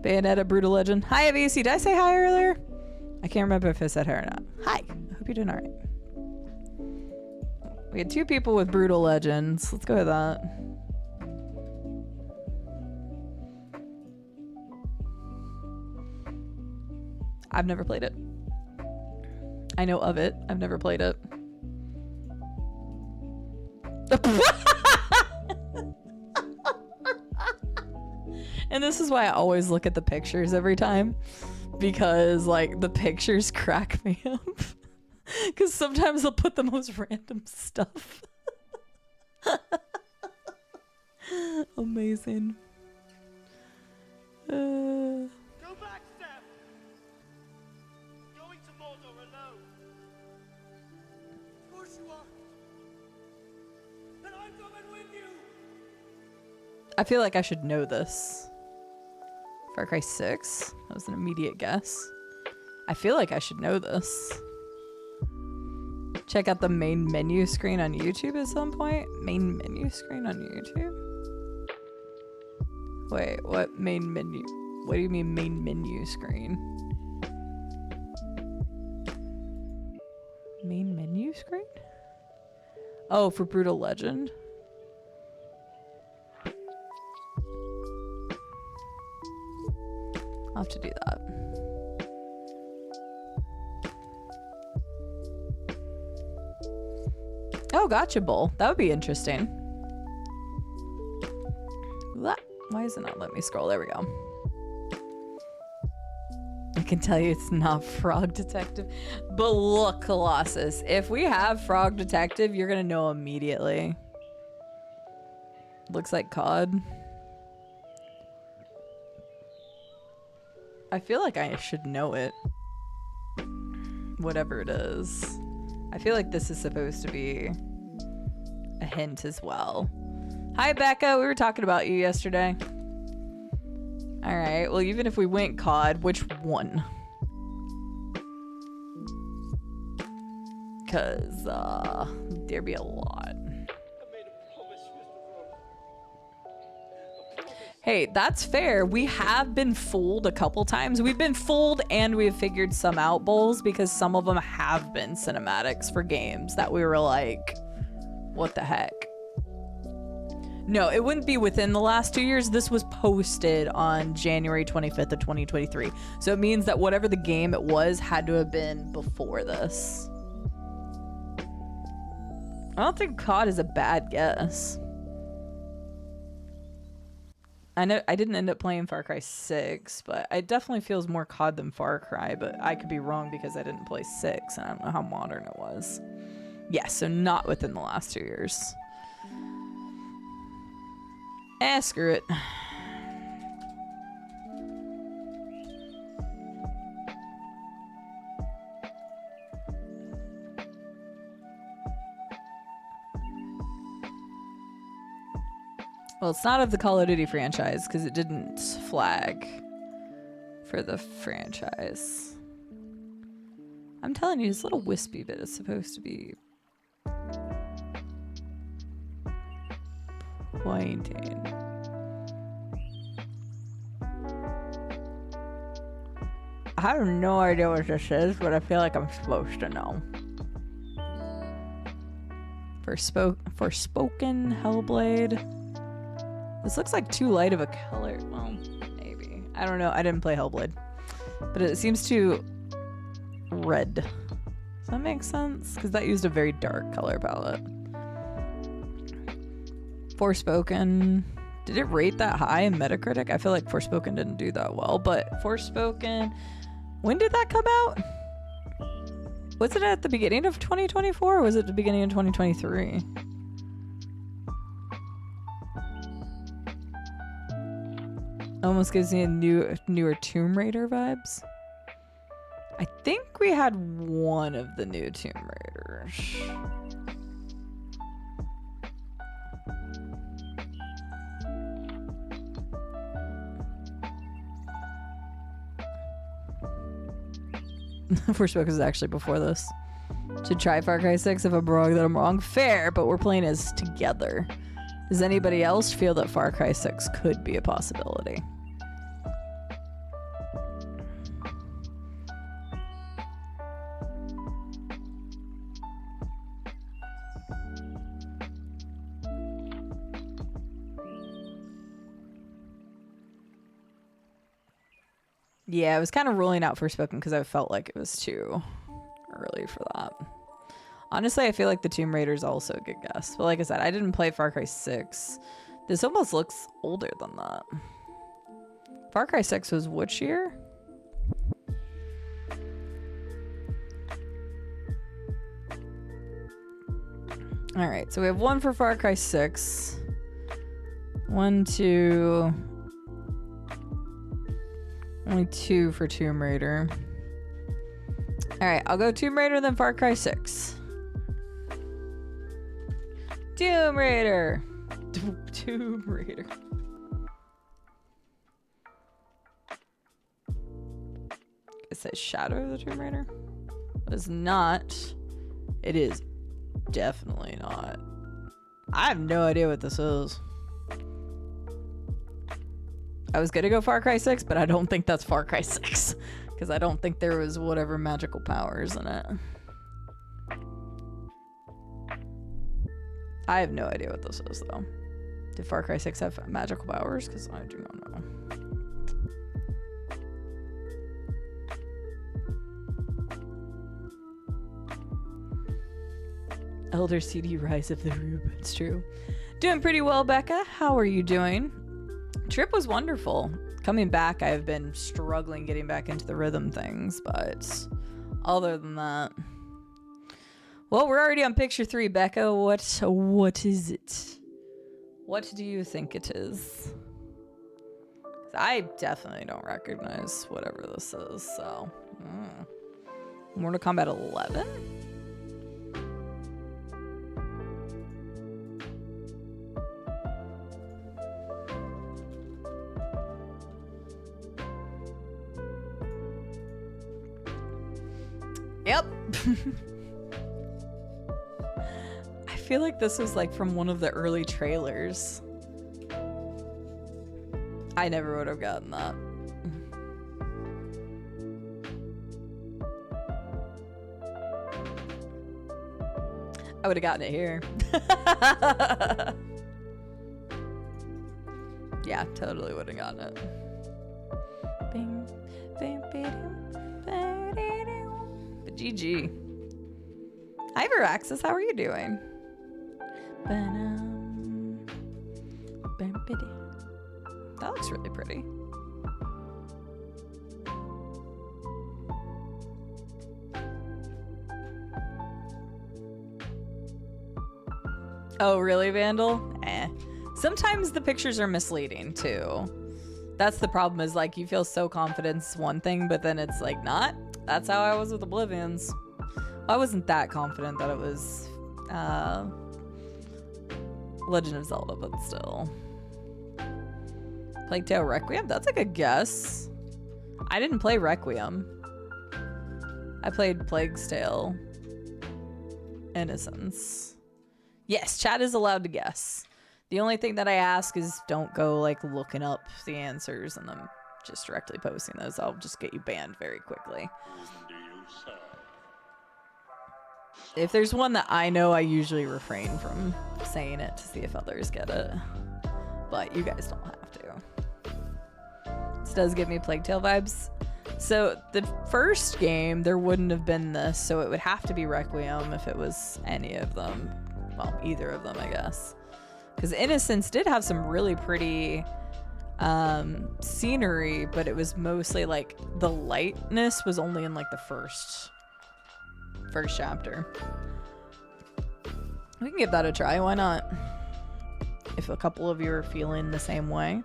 Bayonetta, Brutal Legend. Hi, AVC. Did I say hi earlier? I can't remember if I said hi or not. Hi. I hope you're doing all right. We had 2 people with Brutal Legends. Let's go with that. I've never played it. I know of it. I've never played it. And this is why I always look at the pictures every time. Because, like, the pictures crack me up. Because sometimes they'll put the most random stuff. Amazing. Go back, Steph! Going to Mordor alone. Of course you are. And I'm coming with you! I feel like I should know this. Far Cry 6? That was an immediate guess. I feel like I should know this. Check out the main menu screen on YouTube at some point. Main menu screen on YouTube? Wait, what main menu? What do you mean main menu screen? Main menu screen? Oh, for Brutal Legend? I'll have to do that. Oh, gotcha, Bull. That would be interesting. Why is it not letting me scroll? There we go. I can tell you it's not Frog Detective. But look, Colossus, if we have Frog Detective, you're gonna know immediately. Looks like COD. I feel like I should know it. Whatever it is. I feel like this is supposed to be a hint as well. Hi, Becca. We were talking about you yesterday. All right. Well, even if we went COD, which one? Because there'd be a lot. Hey, that's fair. We have been fooled a couple times. We've been fooled and we've figured some out, Bulls, because some of them have been cinematics for games that we were like, what the heck? No, it wouldn't be within the last 2 years. This was posted on January 25th of 2023. So it means that whatever the game it was had to have been before this. I don't think COD is a bad guess. I know I didn't end up playing Far Cry 6, but it definitely feels more COD than Far Cry, but I could be wrong because I didn't play 6 and I don't know how modern it was. Yeah, so not within the last 2 years. Screw it. Well, it's not of the Call of Duty franchise because it didn't flag for the franchise. I'm telling you, this little wispy bit is supposed to be pointing. I have no idea what this is, but I feel like I'm supposed to know. Forspoken Hellblade. This looks like too light of a color. Well, maybe. I don't know. I didn't play Hellblade. But it seems too red. Does that make sense? Because that used a very dark color palette. Forspoken. Did it rate that high in Metacritic? I feel like Forspoken didn't do that well. But Forspoken... When did that come out? Was it at the beginning of 2024 or was it the beginning of 2023? Almost gives me a newer Tomb Raider vibes. I think we had one of the new Tomb Raiders. Forspoken is actually before this. Should try Far Cry 6 if I'm wrong, then I'm wrong. Fair, but we're playing as together. Does anybody else feel that Far Cry 6 could be a possibility? Yeah, I was kind of ruling out Forspoken because I felt like it was too early for that. Honestly, I feel like the Tomb Raider is also a good guess. But like I said, I didn't play Far Cry 6. This almost looks older than that. Far Cry 6 was which year? Alright, so we have one for Far Cry 6. 1, 2... Only 2 for Tomb Raider. Alright, I'll go Tomb Raider, then Far Cry 6. Tomb Raider! Tomb Raider. It says Shadow of the Tomb Raider? It is not. It is definitely not. I have no idea what this is. I was gonna go Far Cry 6, but I don't think that's Far Cry 6. Because I don't think there was whatever magical powers in it. I have no idea what this is, though. Did Far Cry 6 have magical powers? Because I do not know. Elder CD Rise of the Rube. It's true. Doing pretty well, Becca. How are you doing? Trip was wonderful. Coming back, I've been struggling getting back into the rhythm things, but other than that... Well, we're already on picture 3, Becca. What is it? What do you think it is? I definitely don't recognize whatever this is, so. Mortal Kombat 11? Yep. I feel like this was like from one of the early trailers. I never would have gotten that. I would have gotten it here. Yeah, totally would have gotten it. Bing, bing, but GG. Hi, Veraxis. How are you doing? That looks really pretty. Oh, really, Vandal? Sometimes the pictures are misleading, too. That's the problem, is like you feel so confident it's one thing, but then it's like not. That's how I was with Oblivions. I wasn't that confident that it was Legend of Zelda, but still. Plague Tale Requiem? That's a good guess. I didn't play Requiem. I played Plague's Tale. Innocence. Yes, chat is allowed to guess. The only thing that I ask is don't go like looking up the answers and then just directly posting those. I'll just get you banned very quickly. If there's one that I know, I usually refrain from saying it to see if others get it. But you guys don't have to. This does give me Plague Tale vibes. So the first game, there wouldn't have been this, so it would have to be Requiem if it was any of them. Well, either of them, I guess. Because Innocence did have some really pretty scenery, but it was mostly like the lightness was only in like the first chapter. We can give that a try, why not? If a couple of you are feeling the same way.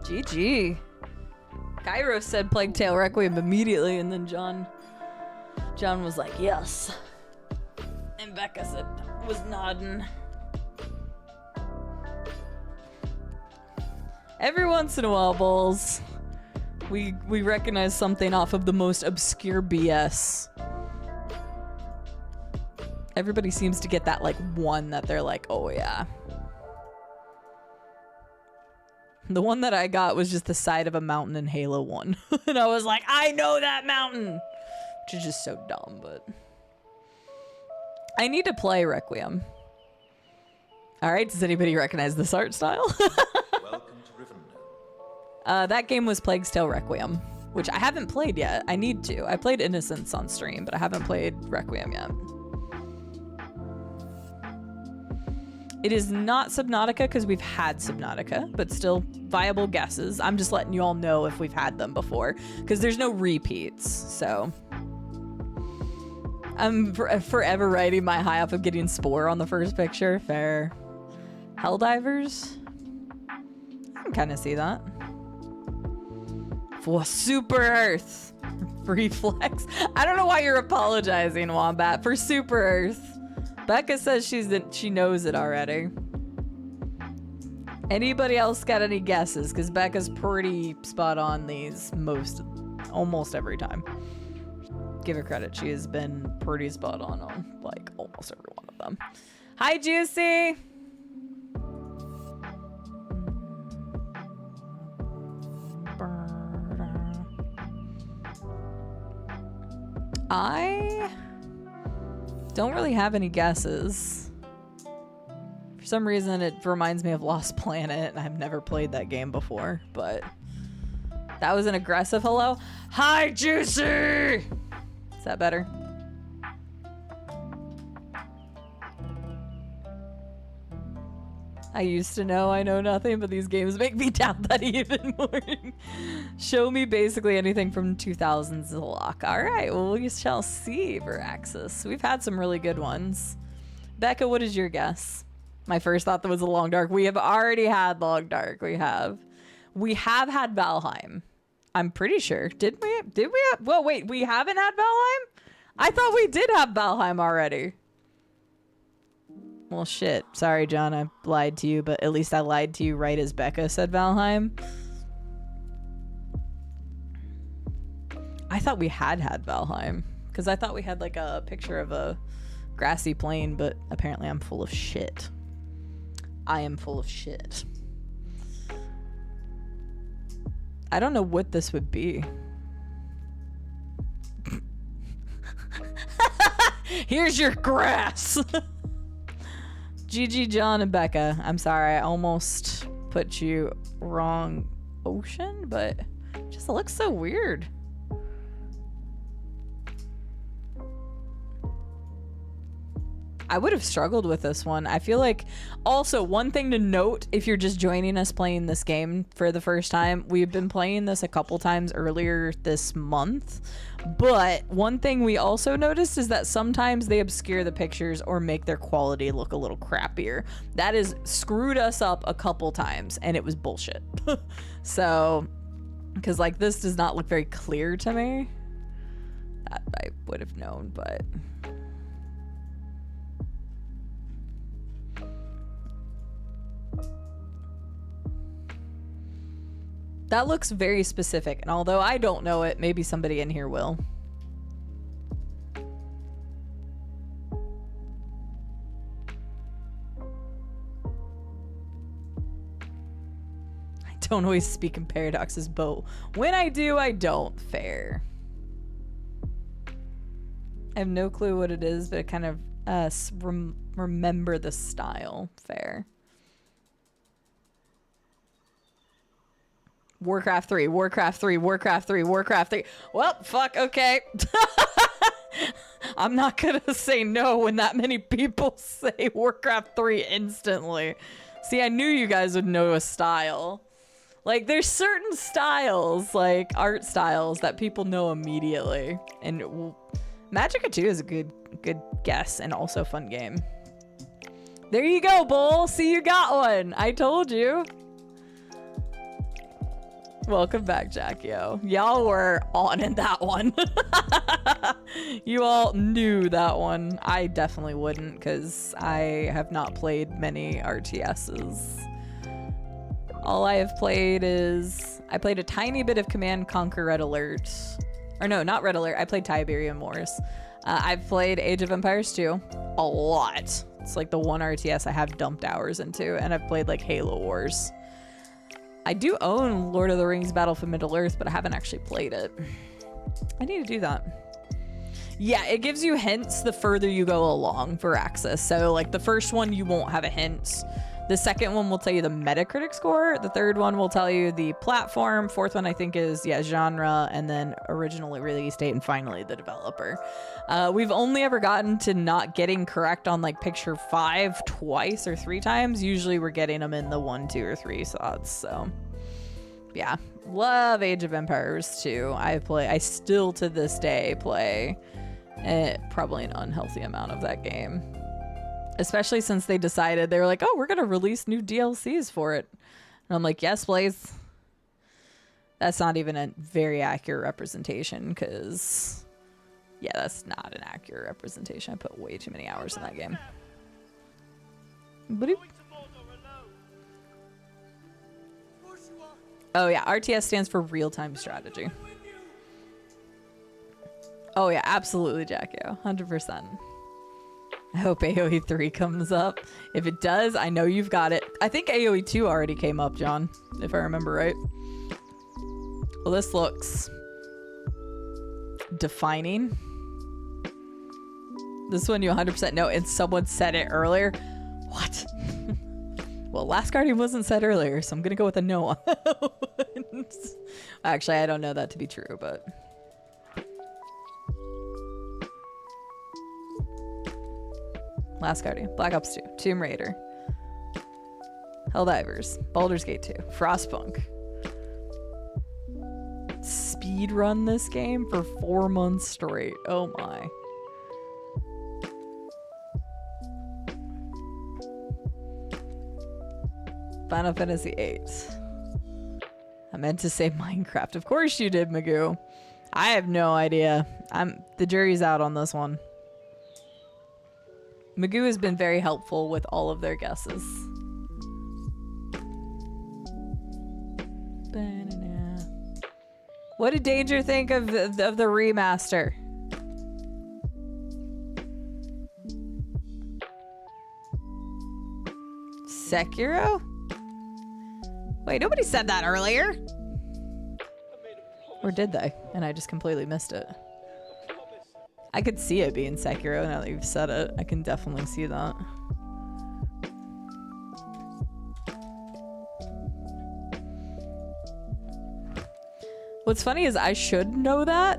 GG. Cairo said Plague Tale Requiem immediately, and then John was like, yes. And Becca said, was nodding. Every once in a while, Bulls, we recognize something off of the most obscure BS. Everybody seems to get that like one that they're like, oh yeah. The one that I got was just the side of a mountain in Halo 1. And I was like, I know that mountain! Which is just so dumb, but... I need to play Requiem. Alright, does anybody recognize this art style? Welcome to Rivendell. That game was Plague's Tale Requiem, which I haven't played yet. I need to. I played Innocence on stream, but I haven't played Requiem yet. It is not Subnautica because we've had Subnautica, but still viable guesses. I'm just letting you all know if we've had them before because there's no repeats. So I'm forever riding my high off of getting Spore on the first picture. Fair. Helldivers? I can kind of see that. For Super Earth. Reflex. I don't know why you're apologizing, Wombat, for Super Earth. Becca says she knows it already. Anybody else got any guesses? Because Becca's pretty spot on these almost every time. Give her credit. She has been pretty spot on like almost every one of them. Hi, Juicy. I don't really have any guesses. For some reason, it reminds me of Lost Planet, and I've never played that game before, but that was an aggressive hello. Hi, Juicy! Is that better? I used to know I know nothing, but these games make me doubt that even more. Show me basically anything from 2000s Zillock. All right, well, we shall see, Veraxis. We've had some really good ones. Becca, what is your guess? My first thought that was a Long Dark. We have already had Long Dark. We have had Valheim. I'm pretty sure. Did we have, well, wait, we haven't had Valheim? I thought we did have Valheim already. Well, shit. Sorry, John, I lied to you, but at least I lied to you right as Becca said Valheim. I thought we had Valheim, because I thought we had like a picture of a grassy plain, but apparently I'm full of shit. I am full of shit. I don't know what this would be. Here's your grass. GG, John and Becca. I'm sorry, I almost put you wrong ocean, but it just looks so weird. I would have struggled with this one. I feel like also one thing to note if you're just joining us playing this game for the first time, we've been playing this a couple times earlier this month, but one thing we also noticed is that sometimes they obscure the pictures or make their quality look a little crappier. That has screwed us up a couple times and it was bullshit. So, because like this does not look very clear to me. That I would have known, but... That looks very specific, and although I don't know it, maybe somebody in here will. I don't always speak in paradoxes, but when I do, I don't. Fair. I have no clue what it is, but I kind of remember the style. Fair. Warcraft 3, Warcraft 3, Warcraft 3, Warcraft 3. Well, fuck, okay. I'm not gonna say no when that many people say Warcraft 3 instantly. See, I knew you guys would know a style. Like, there's certain styles, like art styles, that people know immediately. And Magicka 2 is a good guess and also fun game. There you go, Bull. See, you got one. I told you. Welcome back, Jackio. Y'all were on in that one. You all knew that one. I definitely wouldn't, because I have not played many RTSs. All I have played is... I played a tiny bit of Command Conquer Red Alert. Or no, not Red Alert. I played Tiberium Wars. I've played Age of Empires 2 a lot. It's like the one RTS I have dumped hours into, and I've played like Halo Wars. I do own Lord of the Rings Battle for Middle-earth, but I haven't actually played it. I need to do that. Yeah, it gives you hints the further you go along for access. So like the first one, you won't have a hint. The second one will tell you the Metacritic score. The third one will tell you the platform. Fourth one, I think, is, yeah, genre, and then originally release date, and finally the developer. We've only ever gotten to not getting correct on like picture 5 twice or 3 times. Usually we're getting them in the 1, 2, or 3 slots. So yeah, love Age of Empires 2. I still to this day play probably an unhealthy amount of that game. Especially since they decided, they were like, oh, we're going to release new DLCs for it. And I'm like, yes, please. That's not even a very accurate representation, because, yeah, that's not an accurate representation. I put way too many hours in that game. Oh, yeah, RTS stands for real-time strategy. Oh, yeah, absolutely, Jackio. 100%. I hope AoE 3 comes up. If it does, I know you've got it. I think AoE 2 already came up, John, if I remember right. Well, this looks defining. This one you 100% know, and someone said it earlier. What? Well, Last Guardian wasn't said earlier, so I'm gonna go with a no on that one. Actually, I don't know that to be true, but... Last Guardian, Black Ops 2, Tomb Raider. Helldivers, Baldur's Gate 2, Frostpunk. Speed run this game for 4 months straight. Oh my. Final Fantasy VIII. I meant to say Minecraft. Of course you did, Magoo. I have no idea. The jury's out on this one. Magoo has been very helpful with all of their guesses. What did Danger think of the remaster? Sekiro? Wait, nobody said that earlier. Or did they? And I just completely missed it. I could see it being Sekiro now that you've said it. I can definitely see that. What's funny is I should know that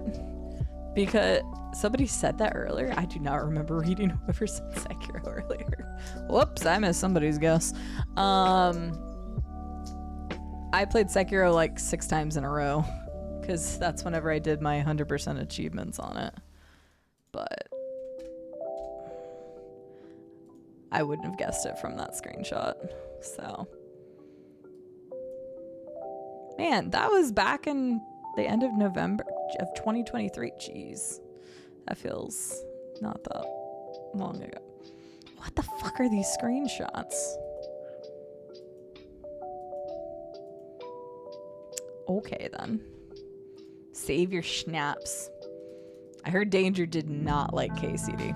because somebody said that earlier. I do not remember reading whoever said Sekiro earlier. Whoops, I missed somebody's guess. I played Sekiro like 6 times in a row because that's whenever I did my 100% achievements on it. But I wouldn't have guessed it from that screenshot. So, man, that was back in the end of November of 2023. Jeez, that feels not that long ago. What the fuck are these screenshots? Okay then. Save your schnapps. I heard Danger did not like KCD.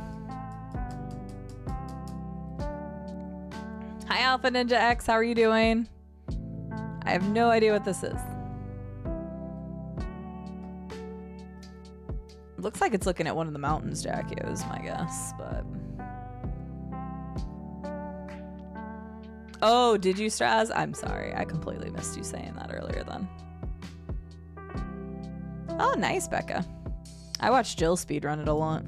Hi Alpha Ninja X, how are you doing? I have no idea what this is. Looks like it's looking at one of the mountains, Jackie, is my guess, but... Oh, did you, Straz? I'm sorry. I completely missed you saying that earlier then. Oh, nice, Becca. I watched Jill speedrun it a lot.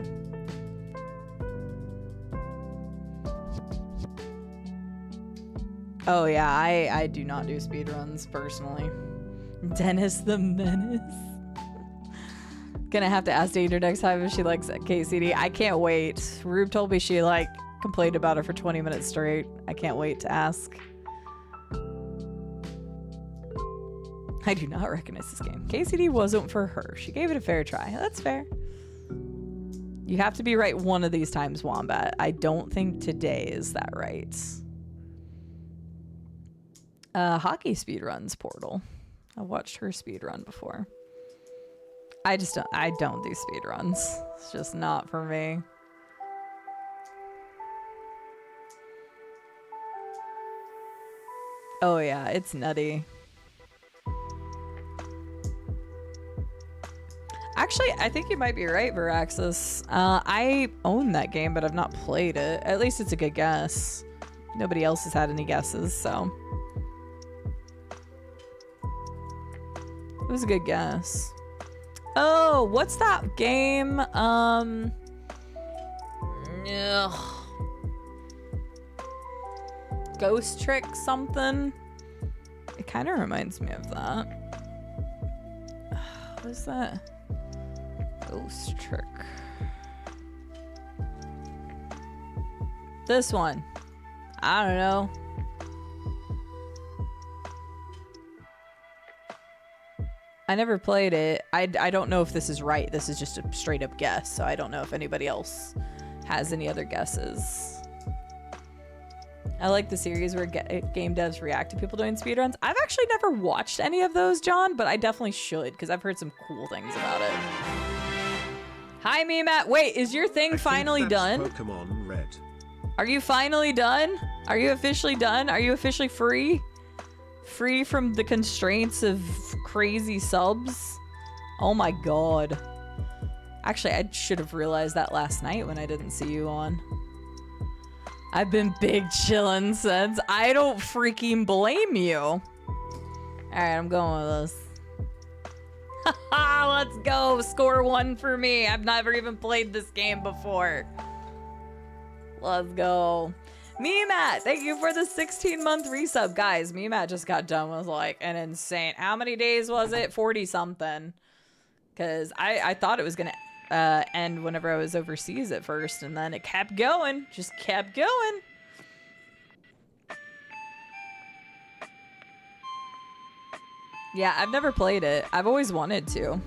Oh yeah, I do not do speedruns personally. Dennis the Menace. Gonna have to ask Danger next time if she likes KCD. I can't wait. Rube told me she like complained about it for 20 minutes straight. I can't wait to ask. I do not recognize this game. KCD wasn't for her. She gave it a fair try. That's fair. You have to be right one of these times, Wombat. I don't think today is that right. Hockey speedruns Portal. I watched her speedrun before. I don't do speedruns. It's just not for me. Oh yeah, it's nutty. Actually, I think you might be right, Veraxis. I own that game, but I've not played it. At least it's a good guess. Nobody else has had any guesses, so. It was a good guess. Oh, what's that game? Ugh. Ghost Trick something? It kind of reminds me of that. What is that? Ghost Trick. This one. I don't know. I never played it. I don't know if this is right. This is just a straight up guess, so I don't know if anybody else has any other guesses. I like the series where game devs react to people doing speedruns. I've actually never watched any of those, John, but I definitely should because I've heard some cool things about it. Hi, Memat. Wait, is your thing finally done? Pokemon Red. Are you finally done? Are you officially done? Are you officially free? Free from the constraints of crazy subs? Oh my god. Actually, I should have realized that last night when I didn't see you on. I've been big chillin' since. I don't freaking blame you. Alright, I'm going with this. Haha, let's go. Score 1 for me. I've never even played this game before. Let's go. Memat, thank you for the 16-month resub. Guys, Memat just got done with like an insane. How many days was it? 40 something. Because I thought it was going to end whenever I was overseas at first, and then it kept going. Just kept going. Yeah, I've never played it. I've always wanted to.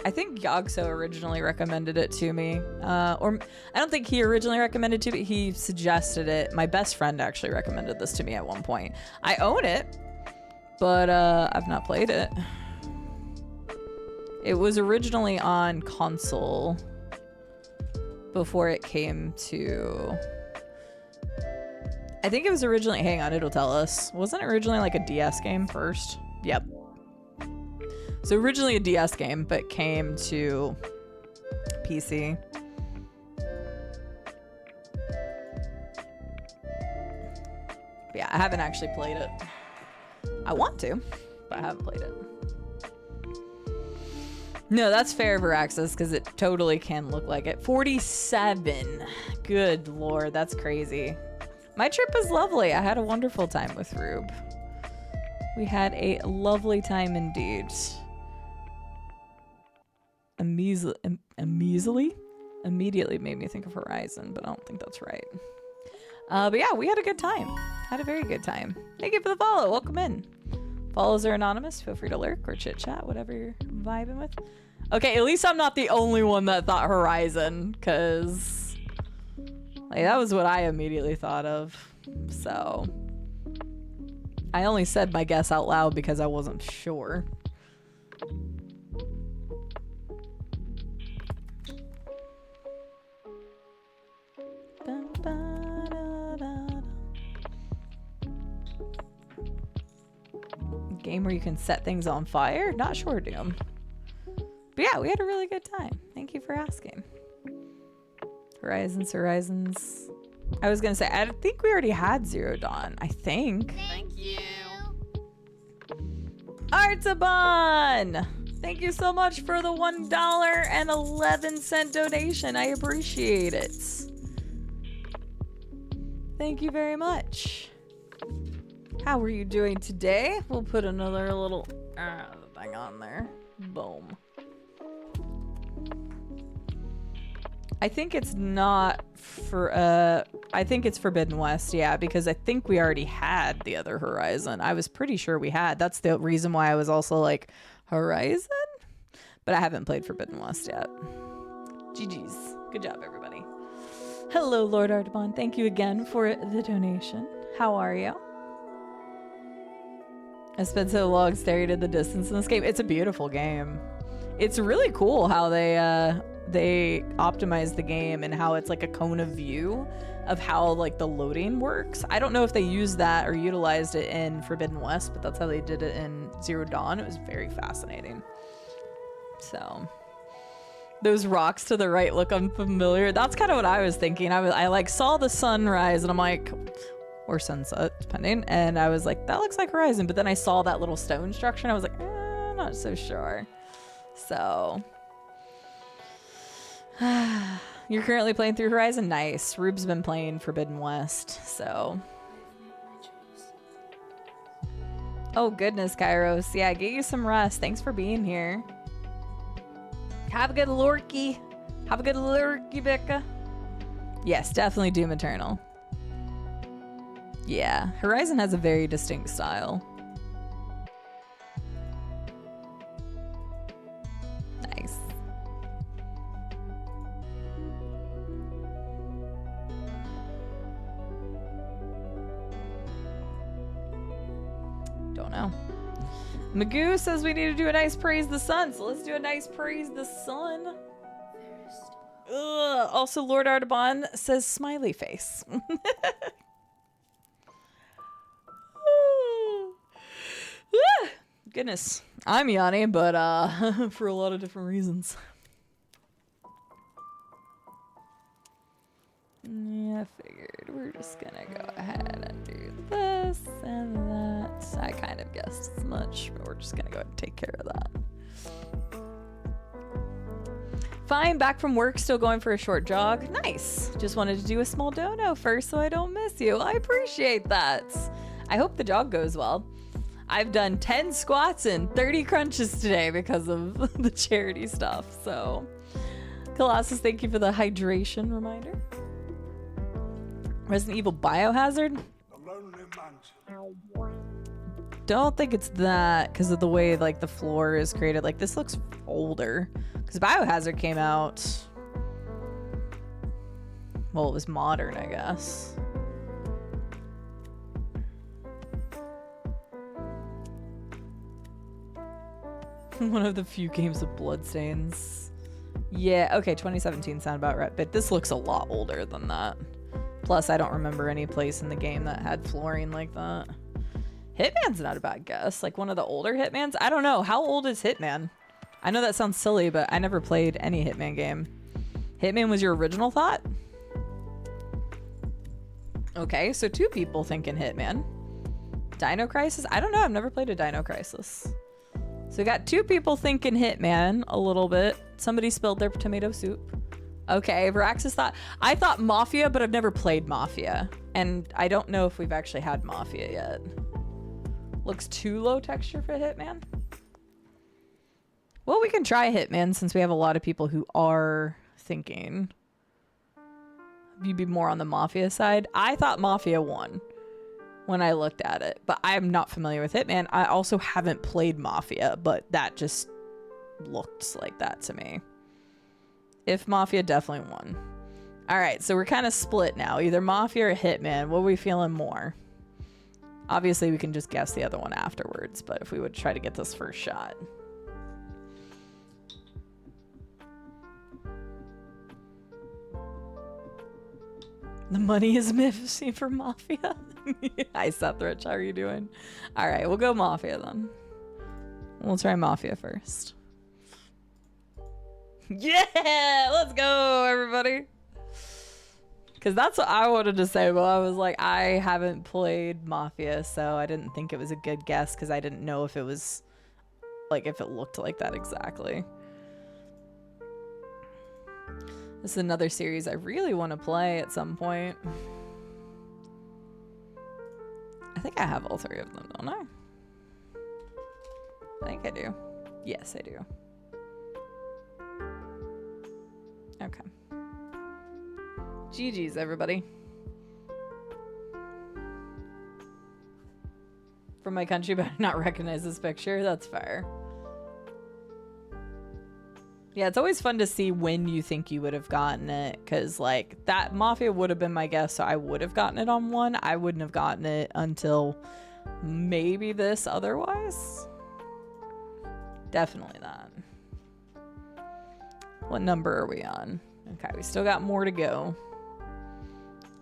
I think Yogso originally recommended it to me. Or I don't think he originally recommended it to me. He suggested it. My best friend actually recommended this to me at one point. I own it, but I've not played it. It was originally on console before it came to... I think it was originally... Hang on, it'll tell us. Wasn't it originally like a DS game first? Yep. So originally a DS game, but came to PC. But yeah, I haven't actually played it. I want to, but I haven't played it. No, that's fair, Veraxis, because it totally can look like it. 47. Good lord, that's crazy. My trip was lovely. I had a wonderful time with Rube. We had a lovely time indeed. Immediately made me think of Horizon, but I don't think that's right. But yeah, we had a good time. Had a very good time. Thank you for the follow. Welcome in. Follows are anonymous. Feel free to lurk or chit chat, whatever you're vibing with. Okay, at least I'm not the only one that thought Horizon, because like, that was what I immediately thought of. So I only said my guess out loud because I wasn't sure. Game where you can set things on fire? Not sure, Doom. But yeah, we had a really good time. Thank you for asking. Horizons. I was gonna say, I think we already had Zero Dawn. I think. Thank you. Artaban! Thank you so much for the $1.11 donation. I appreciate it. Thank you very much. How are you doing today? We'll put another little thing on there. Boom. I think it's not for I think it's Forbidden West, yeah, because I think we already had the other Horizon. I was pretty sure we had. That's the reason why I was also like, Horizon? But I haven't played Forbidden West yet. GG's. Good job, everybody. Hello, Lord Artaban. Thank you again for the donation. How are you? I spent so long staring at the distance in this game. It's a beautiful game. It's really cool how they optimize the game and how it's like a cone of view of how like the loading works. I don't know if they used that or utilized it in Forbidden West, but that's how they did it in Zero Dawn. It was very fascinating. So those rocks to the right look unfamiliar. That's kind of what I was thinking. I like saw the sunrise and I'm like, or sunset, depending. And I was like, that looks like Horizon. But then I saw that little stone structure and I was like, I'm not so sure. So you're currently playing through Horizon? Nice. Rube's been playing Forbidden West, so. Oh goodness, Kairos. Yeah, get you some rest. Thanks for being here. Have a good lurky. Have a good lurky, Becca. Yes, definitely Doom Eternal. Yeah, Horizon has a very distinct style. Nice. Don't know. Magoo says we need to do a nice praise the sun, so let's do a nice praise the sun. Ugh. Also, Lord Artaban says smiley face. Goodness, I'm yawning, but for a lot of different reasons. Yeah, I figured we're just gonna go ahead and do this and that. I kind of guessed as much, but we're just gonna go ahead and take care of that. Fine, back from work, still going for a short jog. Nice. Just wanted to do a small dono first so I don't miss you. I appreciate that. I hope the jog goes well. I've done 10 squats and 30 crunches today because of the charity stuff. So, Colossus, thank you for the hydration reminder. Resident Evil Biohazard? Don't think it's that because of the way like the floor is created. Like this looks older because Biohazard came out. Well, it was modern, I guess. One of the few games with bloodstains. Yeah, okay, 2017 sound about right, but this looks a lot older than that. Plus, I don't remember any place in the game that had flooring like that. Hitman's not a bad guess. Like one of the older Hitmans? I don't know. How old is Hitman? I know that sounds silly, but I never played any Hitman game. Hitman was your original thought? Okay, so 2 people thinking Hitman. Dino Crisis? I don't know. I've never played a Dino Crisis. So we got 2 people thinking Hitman a little bit. Somebody spilled their tomato soup. Okay, Veraxis thought... I thought Mafia, but I've never played Mafia. And I don't know if we've actually had Mafia yet. Looks too low texture for Hitman. Well, we can try Hitman since we have a lot of people who are thinking. You'd be more on the Mafia side. I thought Mafia won when I looked at it, but I'm not familiar with Hitman. I also haven't played Mafia, but that just looked like that to me. If Mafia, definitely won. All right, so we're kind of split now. Either Mafia or Hitman. What are we feeling more? Obviously, we can just guess the other one afterwards, but if we would try to get this first shot. The money is missing for Mafia. Hi, Seth Rich. How are you doing? All right, we'll go Mafia then. We'll try Mafia first. Yeah! Let's go, everybody. Because that's what I wanted to say, but I was like, I haven't played Mafia, so I didn't think it was a good guess because I didn't know if it was, like, if it looked like that exactly. This is another series I really want to play at some point. I think I have all 3 of them, don't I? I think I do. Yes, I do. Okay. GG's, everybody. From my country, but I not recognize this picture. That's fair. Yeah, it's always fun to see when you think you would have gotten it, because like that Mafia would have been my guess, so I would have gotten it on 1. I wouldn't have gotten it until maybe this otherwise. Definitely that. What number are we on? Okay, we still got more to go.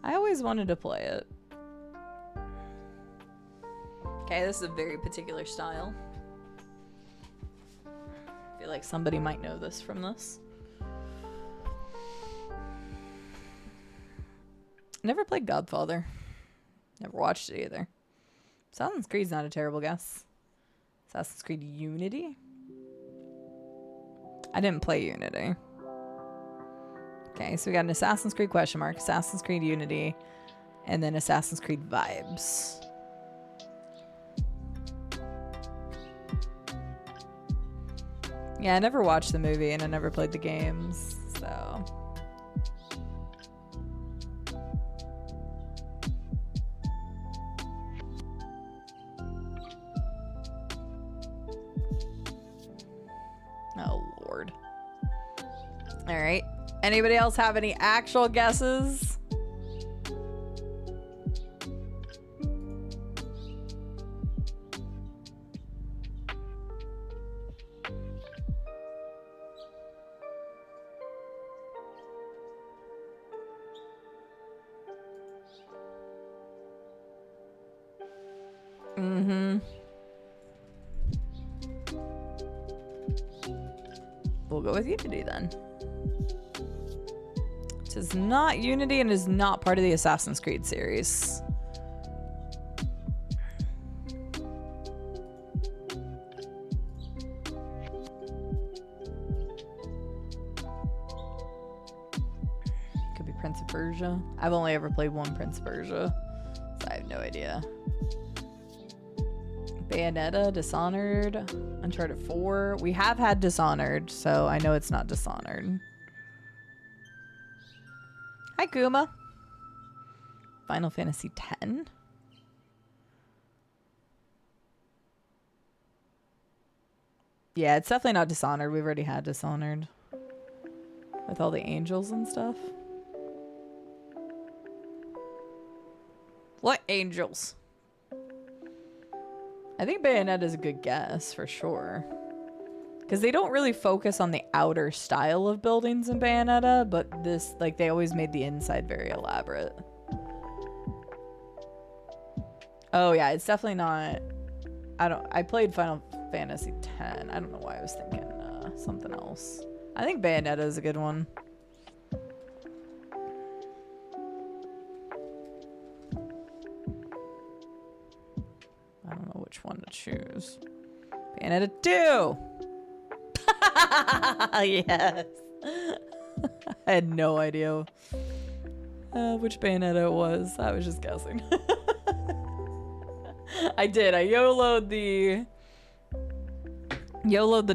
I always wanted to play it. Okay, this is a very particular style. I feel like somebody might know this from this. Never played Godfather. Never watched it either. Assassin's Creed's not a terrible guess. Assassin's Creed Unity? I didn't play Unity. Okay, so we got an Assassin's Creed question mark, Assassin's Creed Unity, and then Assassin's Creed Vibes. Yeah, I never watched the movie and I never played the games, so... Oh, Lord. All right. Anybody else have any actual guesses? Mm-hmm. We'll go with Unity then. It is not Unity and is not part of the Assassin's Creed series. Prince of Persia. I've only ever played one Prince of Persia, so I have no idea. Bayonetta, Dishonored, Uncharted 4. We have had Dishonored, so I know it's not Dishonored. Hi, Kuma. Final Fantasy X. Yeah, it's definitely not Dishonored. We've already had Dishonored. With all the angels and stuff. What angels? I think Bayonetta is a good guess for sure. Because they don't really focus on the outer style of buildings in Bayonetta, but this, like, they always made the inside very elaborate. Oh yeah, it's definitely not. I played Final Fantasy X. I don't know why I was thinking something else. I think Bayonetta is a good one. I don't know which one to choose. Bayonetta 2! Yes! I had no idea which Bayonetta it was. I was just guessing. I did. I YOLO'd the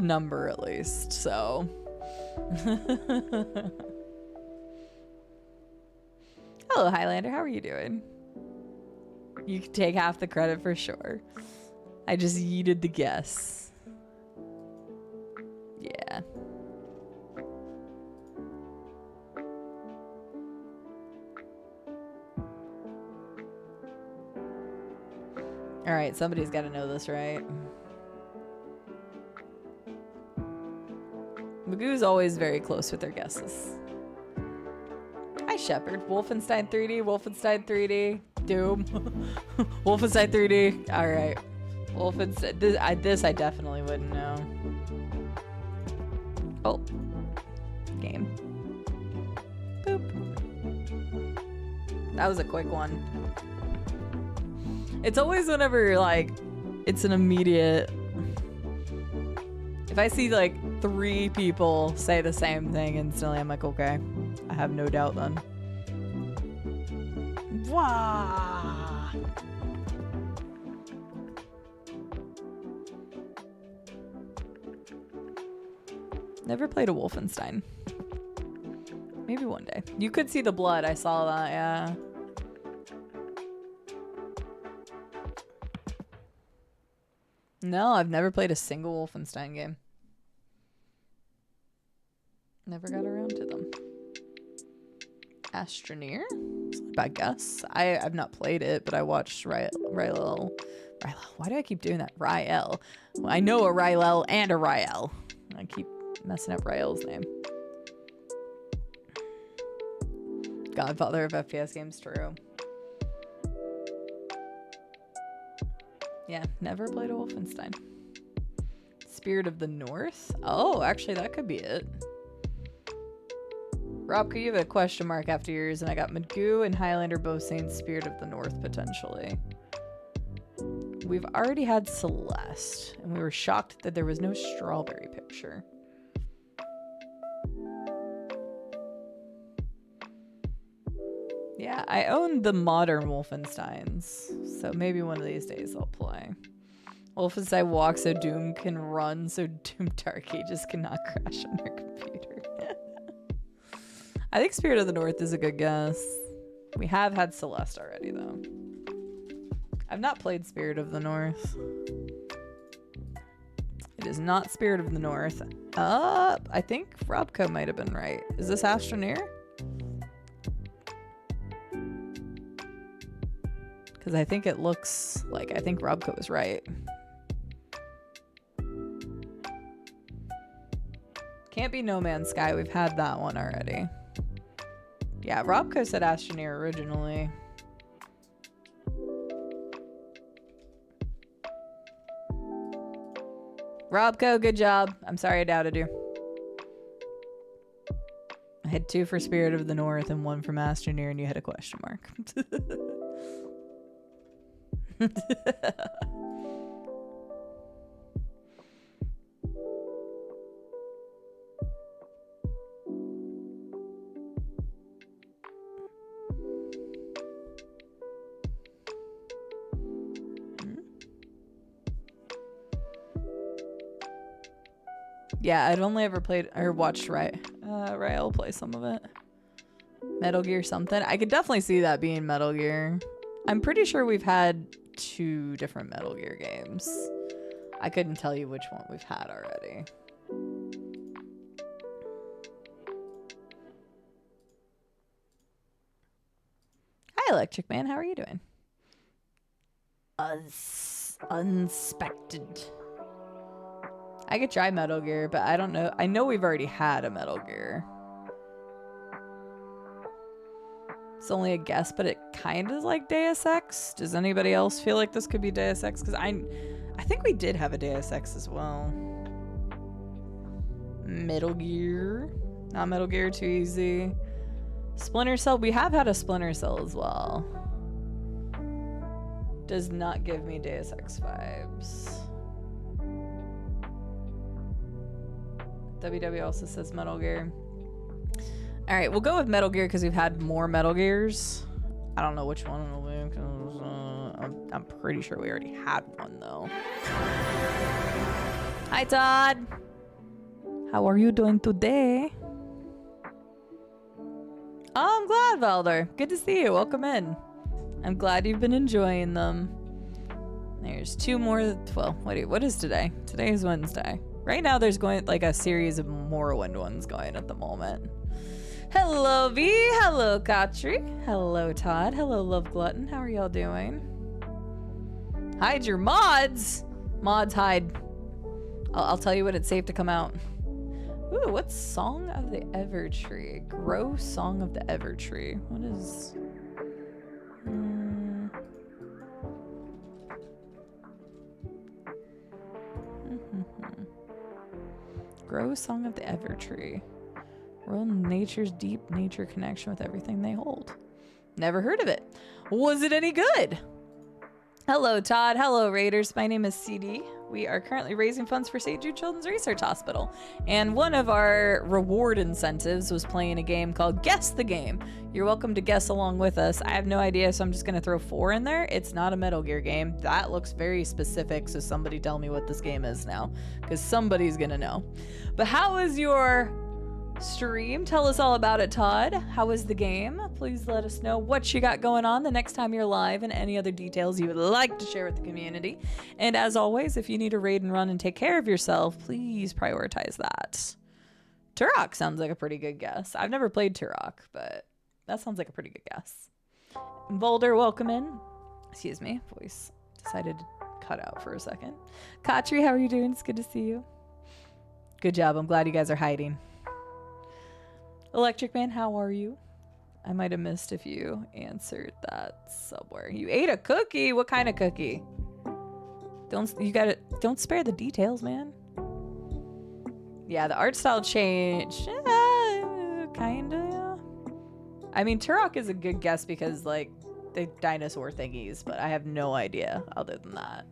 number at least, so. Hello, Highlander. How are you doing? You can take half the credit for sure. I just yeeted the guess. Yeah. All right, somebody's got to know this, right? Magoo's always very close with their guesses. Hi, Shepard. Wolfenstein 3D, Wolfenstein 3D, Doom, Wolfenstein 3D. All right, Wolfenstein. This I definitely wouldn't know. Oh, game. Boop. That was a quick one. It's always whenever, like, it's an immediate... If I see, like, 3 people say the same thing instantly, I'm like, okay. I have no doubt then. Wah! Never played a Wolfenstein. Maybe one day. You could see the blood. I saw that, yeah. No, I've never played a single Wolfenstein game. Never got around to them. Astroneer? That's not a bad guess. I've not played it, but I watched Rylel. Why do I keep doing that? Ryel. Well, I know a Rylel and a Ryel. I keep messing up Rylel's name. Godfather of FPS games, true. Yeah, never played a Wolfenstein. Spirit of the North? Oh, actually, that could be it. Rob, could you have a question mark after yours? And I got Magoo and Highlander both saying Spirit of the North, potentially. We've already had Celeste, and we were shocked that there was no strawberry picture. Yeah, I own the modern Wolfensteins, so maybe one of these days I'll play. Wolfenstein walk so Doom can run, so Doom Dark Ages cannot crash on your computer. I think Spirit of the North is a good guess. We have had Celeste already, though. I've not played Spirit of the North. It is not Spirit of the North. I think Robco might have been right. Is this Astroneer? Because I think it looks like, I think Robco was right. Can't be No Man's Sky. We've had that one already. Yeah, Robco said Astroneer originally. Robco, good job. I'm sorry I doubted you. I had 2 for Spirit of the North and 1 from Astroneer, and you had a question mark. Yeah, I'd only ever played or watched Rael play some of it. Metal Gear something. I could definitely see that being Metal Gear. I'm pretty sure we've had 2 different Metal Gear games. I couldn't tell you which one we've had already. Hi, Electric Man. How are you doing? Unspected. I could try Metal Gear, but I don't know. I know we've already had a Metal Gear. It's only a guess, but it kind of is like Deus Ex. Does anybody else feel like this could be Deus Ex? Because I think we did have a Deus Ex as well. Metal Gear. Not Metal Gear, too easy. Splinter Cell. We have had a Splinter Cell as well. Does not give me Deus Ex vibes. WW also says Metal Gear. All right, we'll go with Metal Gear because we've had more Metal Gears. I don't know which one it'll be because I'm pretty sure we already had one though. Hi, Todd. How are you doing today? Oh, I'm glad, Valder. Good to see you. Welcome in. I'm glad you've been enjoying them. There's 2 more. Well, what is today? Today is Wednesday. Right now, there's going like a series of Morrowind ones going at the moment. Hello, V. Hello, Katri. Hello, Todd. Hello, Love Glutton. How are y'all doing? Hide your mods. Mods hide. I'll tell you when it's safe to come out. Ooh, what's Song of the Evertree? Grow Song of the Evertree. What is... Grow Song of the Evertree. World nature's deep nature connection with everything they hold. Never heard of it. Was it any good? Hello, Todd. Hello, Raiders. My name is CD. We are currently raising funds for St. Jude Children's Research Hospital. And one of our reward incentives was playing a game called Guess the Game. You're welcome to guess along with us. I have no idea, so I'm just going to throw 4 in there. It's not a Metal Gear game. That looks very specific, so somebody tell me what this game is now, because somebody's going to know. But how is your stream? Tell us all about it, Todd. How was the game? Please let us know what you got going on the next time you're live and any other details you would like to share with the community. And as always, if you need to raid and run and take care of yourself, please prioritize that. Turok sounds like a pretty good guess. I've never played Turok, but that sounds like a pretty good guess. Boulder, welcome in. Excuse me, voice decided to cut out for a second. Katri, how are you doing? It's good to see you. Good job. I'm glad you guys are hiding. Electric Man, how are you? I might have missed if you answered that somewhere. You ate a cookie? What kind of cookie? Don't spare the details, man. Yeah, the art style changed. Kinda. I mean, Turok is a good guess because, like, the dinosaur thingies, but I have no idea other than that.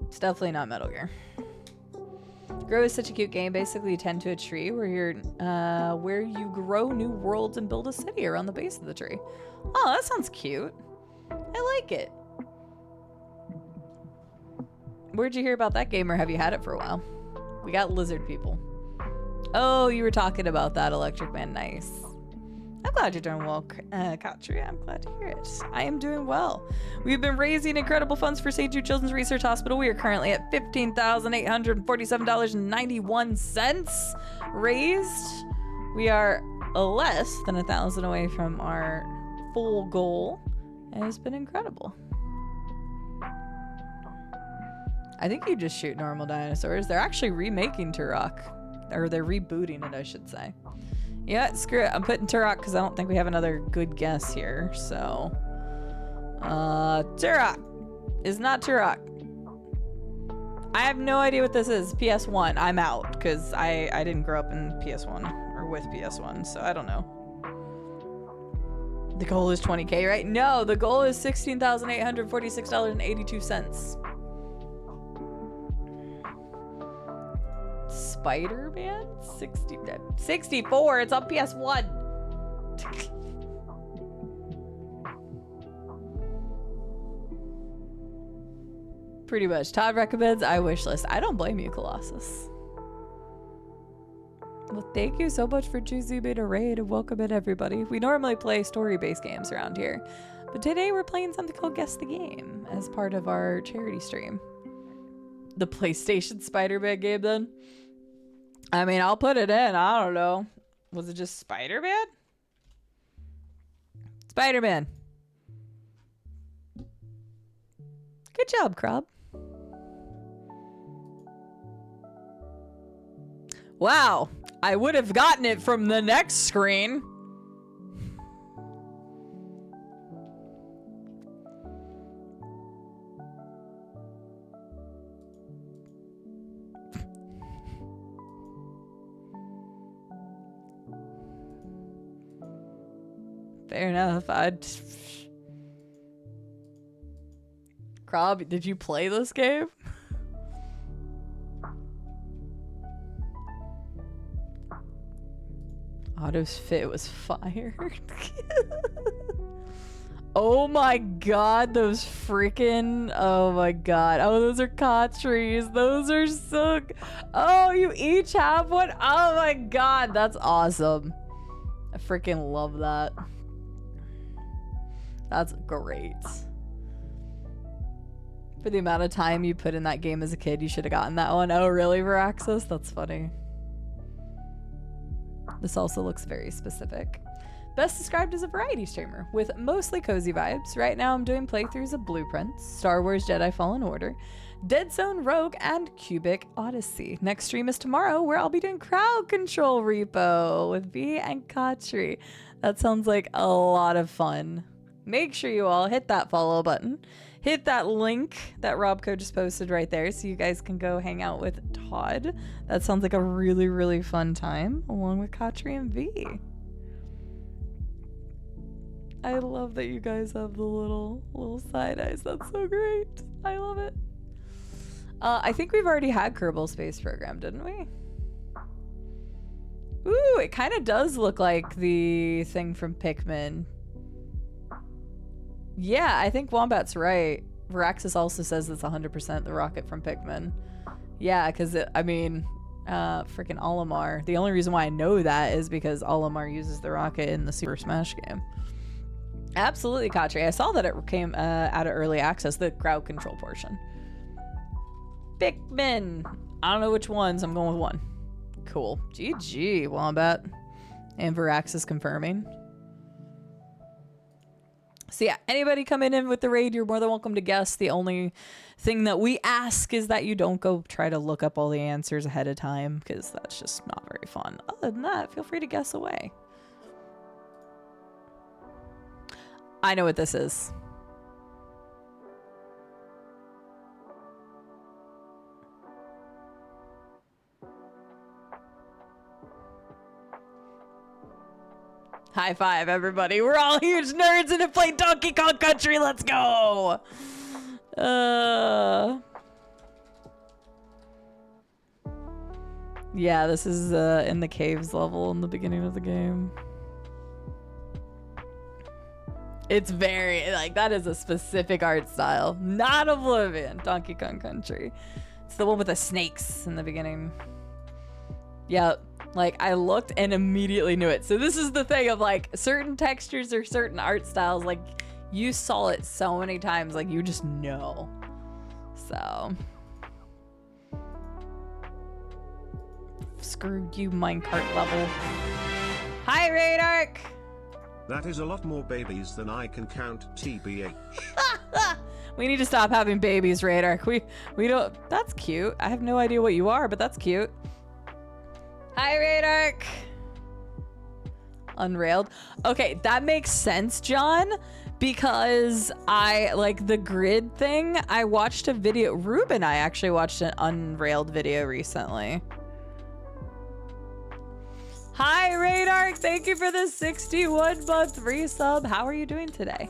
It's definitely not Metal Gear. Grow is such a cute game. Basically, you tend to a tree where you grow new worlds and build a city around the base of the tree. Oh, that sounds cute. I like it. Where'd you hear about that game, or have you had it for a while? We got lizard people. Oh, you were talking about that, Electric Man. Nice. I'm glad you're doing well, Katri. I'm glad to hear it. I am doing well. We've been raising incredible funds for St. Jude Children's Research Hospital. We are currently at $15,847.91 raised. We are less than 1,000 away from our full goal. It has been incredible. I think you just shoot normal dinosaurs. They're actually remaking Turok. Or they're rebooting it, I should say. Yeah, screw it. I'm putting Turok because I don't think we have another good guess here. So, Turok is not Turok. I have no idea what this is. PS1. I'm out because I didn't grow up in PS1 or with PS1, so I don't know. The goal is 20K, right? No, the goal is $16,846.82. Spider-Man? 64. It's on PS1. Pretty much. Todd recommends I wish list. I don't blame you, Colossus. Well, thank you so much for choosing me to raid, and welcome in, everybody. We normally play story-based games around here, but today we're playing something called Guess the Game as part of our charity stream. The PlayStation Spider-Man game, then? I mean, I'll put it in. I don't know. Was it just Spider-Man? Spider-Man. Good job, Crob. Wow. I would have gotten it from the next screen. Fair enough. Crob, did you play this game? Otto's fit was fired. Oh my god, those freaking... Oh my god. Oh, those are cot trees. Those are so... Oh, you each have one? Oh my god, that's awesome. I freaking love that. That's great. For the amount of time you put in that game as a kid, you should have gotten that one. Oh, really, Veraxis? That's funny. This also looks very specific. Best described as a variety streamer with mostly cozy vibes. Right now I'm doing playthroughs of Blueprints, Star Wars Jedi Fallen Order, Dead Zone Rogue, and Cubic Odyssey. Next stream is tomorrow, where I'll be doing Crowd Control Repo with V and Katri. That sounds like a lot of fun. Make sure you all hit that follow button. Hit that link that Robco just posted right there so you guys can go hang out with Todd. That sounds like a really, really fun time, along with Katri and V. I love that you guys have the little side eyes. That's so great. I love it. I think we've already had Kerbal Space Program, didn't we? Ooh, it kind of does look like the thing from Pikmin. Yeah, I think Wombat's right. Veraxis also says it's 100% the rocket from Pikmin. Yeah, because, I mean, freaking Olimar. The only reason why I know that is because Olimar uses the rocket in the Super Smash game. Absolutely, Katri. I saw that it came out of early access, the crowd control portion. Pikmin. I don't know which ones. I'm going with one. Cool. GG, Wombat. And Veraxis confirming. So yeah, anybody coming in with the raid, you're more than welcome to guess. The only thing that we ask is that you don't go try to look up all the answers ahead of time, because that's just not very fun. Other than that, feel free to guess away. I know what this is. High five, everybody. We're all huge nerds and have played Donkey Kong Country. Let's go. Yeah, this is in the caves level in the beginning of the game. It's very, like, that is a specific art style. Not Oblivion. Donkey Kong Country. It's the one with the snakes in the beginning. Yep. Like, I looked and immediately knew it. So this is the thing of, like, certain textures or certain art styles, like, you saw it so many times, like, you just know. So. Screw you, minecart level. Hi, Radark! That is a lot more babies than I can count, TBH. We need to stop having babies, Radark. We don't... That's cute. I have no idea what you are, but that's cute. Hi, Radark. Unrailed. Okay, that makes sense, John, because I like the grid thing. I watched a video. Ruben, I actually watched an Unrailed video recently. Hi, Radark. Thank you for the 61-month resub. How are you doing today?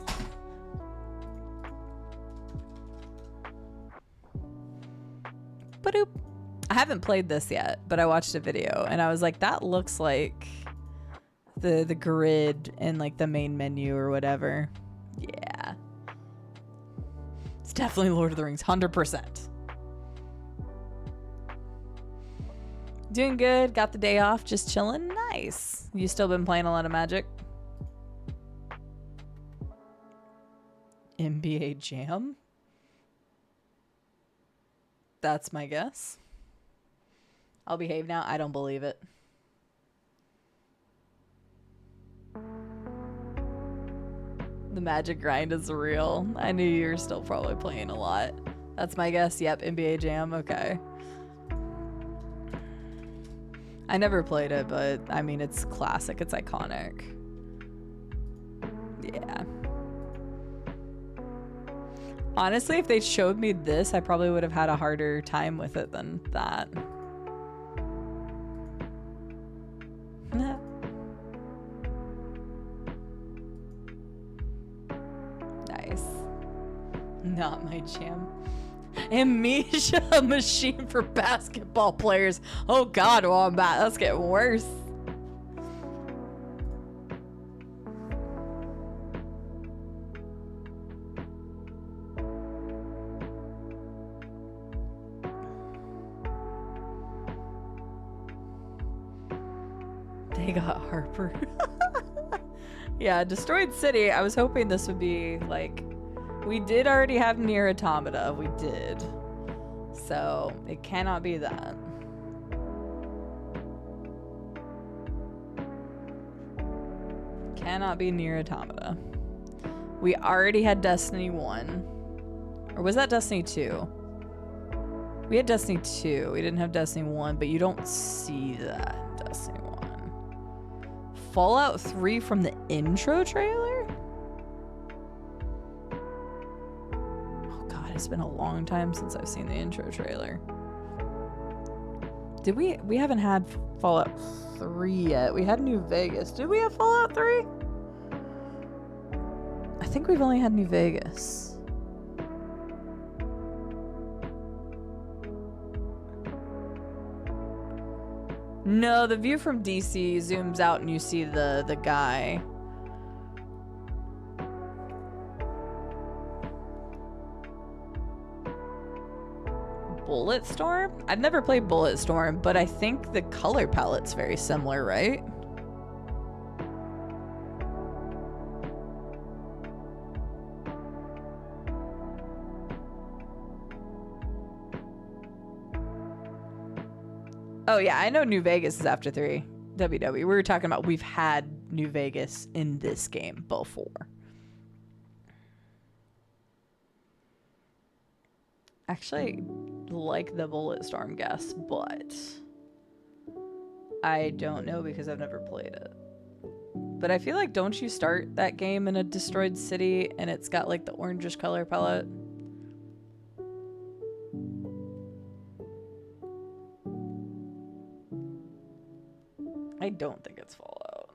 Ba-doop. I haven't played this yet, but I watched a video and I was like, that looks like the grid in like the main menu or whatever. Yeah. definitely Lord of the Rings, 100%. Doing good. Got the day off. Just chilling. Nice. You still been playing a lot of Magic? NBA Jam? That's my guess. I'll behave now. I don't believe it. The Magic grind is real. I knew you were still probably playing a lot. That's my guess. Yep, NBA Jam. Okay. I never played it, but I mean, it's classic. It's iconic. Yeah. Honestly, if they showed me this, I probably would have had a harder time with it than that. Nice. Not my jam. Amnesia, a machine for basketball players. Oh God, Wombat, that's getting worse. They got Harper. Yeah, Destroyed City. I was hoping this would be like, we did already have Nier Automata. We did. So it cannot be that. Cannot be Nier Automata. We already had Destiny 1. Or was that Destiny 2? We had Destiny 2. We didn't have Destiny 1, but you don't see that in Destiny 1. Fallout 3 from the intro trailer? Oh God, it's been a long time since I've seen the intro trailer. Did we haven't had Fallout 3 yet. We had New Vegas. Did we have Fallout 3? I think we've only had New Vegas. No, the view from DC zooms out and you see the guy. Bulletstorm? I've never played Bulletstorm, but I think the color palette's very similar, right? Oh yeah, I know New Vegas is after 3. WW. We were talking about we've had New Vegas in this game before. Actually, like the Bulletstorm guess, but I don't know because I've never played it. But I feel like, don't you start that game in a destroyed city and it's got like the orangish color palette? I don't think it's Fallout.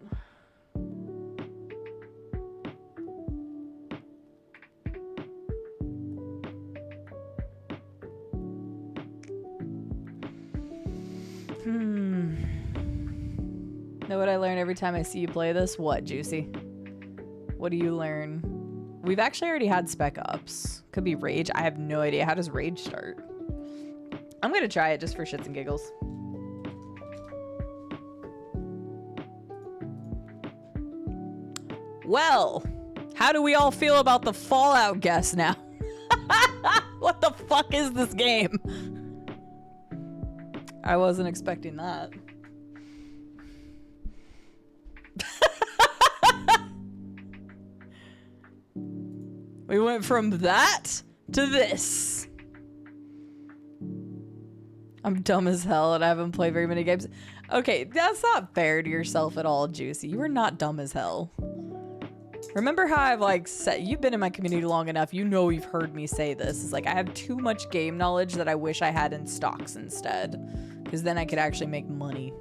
Know what I learn every time I see you play this? What, Juicy? What do you learn? We've actually already had Spec Ops. Could be Rage. I have no idea. How does Rage start? I'm gonna try it just for shits and giggles. Well, how do we all feel about the Fallout guess now? What the fuck is this game? I wasn't expecting that. We went from that to this. I'm dumb as hell and I haven't played very many games. Okay, that's not fair to yourself at all, Juicy. You are not dumb as hell. Remember how I've like said, you've been in my community long enough, you know you've heard me say this. It's like I have too much game knowledge that I wish I had in stocks instead. Because then I could actually make money.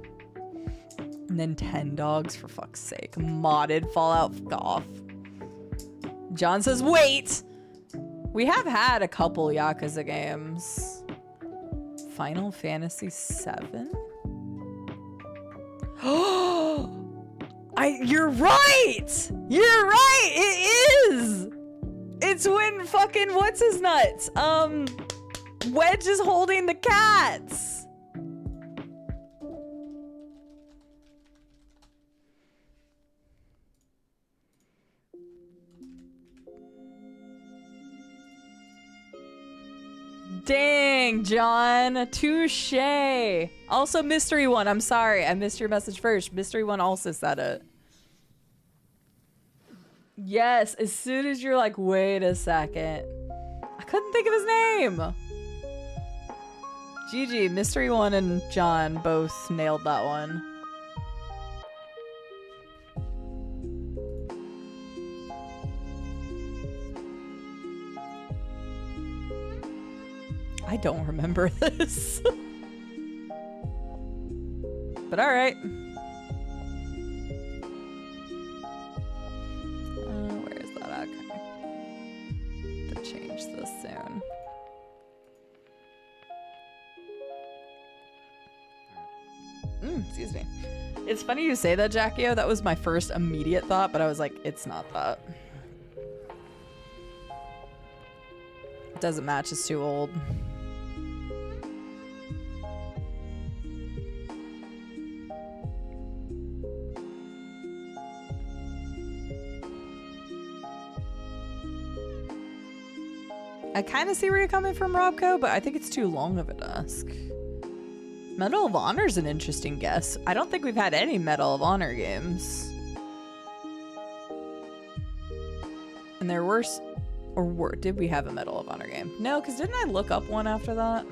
Nintendogs, for fuck's sake. Modded Fallout off. John says, wait! We have had a couple Yakuza games. Final Fantasy VII? You're right! You're right! It is! It it's when fucking what's his nuts? Wedge is holding the cats. Dang, John. Touche. Also, Mystery One. I'm sorry. I missed your message first. Mystery One also said it. Yes, as soon as you're like, wait a second. I couldn't think of his name. GG, Mystery One and John both nailed that one. I don't remember this. But alright. Where is that? Okay. To change this soon. Excuse me. It's funny you say that, Jackie-O. That was my first immediate thought, but I was like, it's not that. It doesn't match, it's too old. I kind of see where you're coming from, Robco, but I think it's too long of a dusk. Medal of Honor is an interesting guess. I don't think we've had any Medal of Honor games. And there were, did we have a Medal of Honor game? No, because didn't I look up one after that?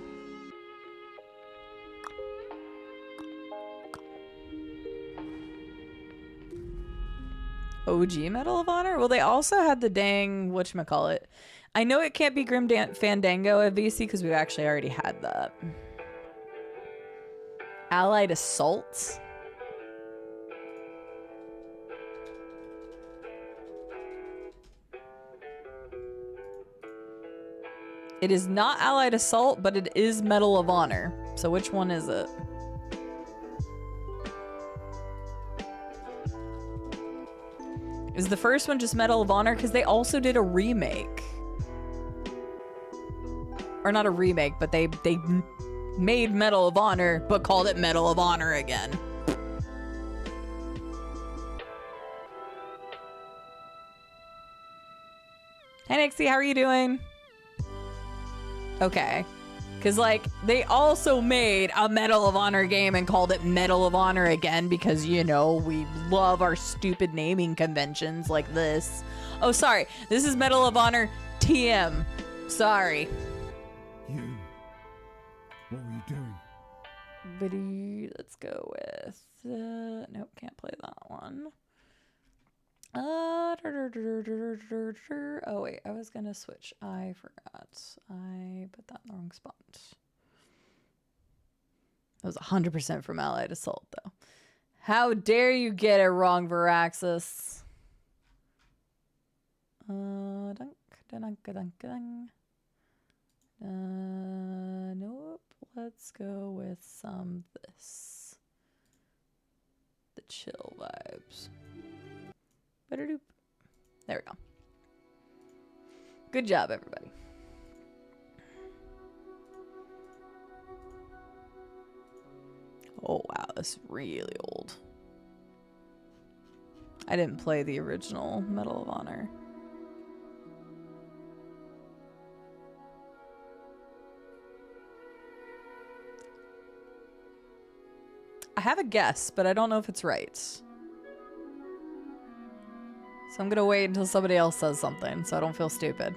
OG Medal of Honor? Well, they also had the dang, whatchamacallit. I know it can't be Grim Fandango at VC because we've actually already had that. Allied Assault? It is not Allied Assault, but it is Medal of Honor. So which one is it? Is the first one just Medal of Honor? Because they also did a remake. Or not a remake, but they made Medal of Honor, but called it Medal of Honor again. Hey Nixie, how are you doing? Okay. Because, like, they also made a Medal of Honor game and called it Medal of Honor again because, you know, we love our stupid naming conventions like this. Oh, sorry. This is Medal of Honor TM. Sorry. You. What were you doing? Buddy, let's go with... nope, can't play that one. Oh, wait. I was going to switch. I forgot. I put that in the wrong spot. That was 100% from Allied Assault, though. How dare you get it wrong, Veraxis? Nope. Let's go with some this. The chill vibes. Better-doop. There we go. Good job, everybody. Oh, wow. This is really old. I didn't play the original Medal of Honor. I have a guess, but I don't know if it's right. So I'm gonna wait until somebody else says something so I don't feel stupid.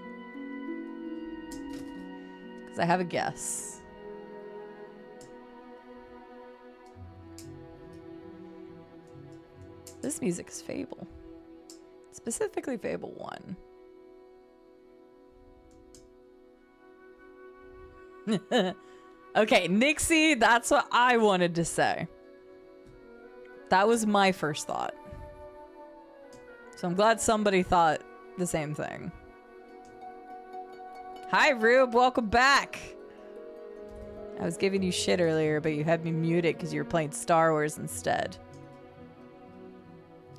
Because I have a guess. This music is Fable. Specifically Fable 1. Okay, Nixie, that's what I wanted to say. That was my first thought. So I'm glad somebody thought the same thing. Hi, Rube. Welcome back. I was giving you shit earlier, but you had me muted because you were playing Star Wars instead.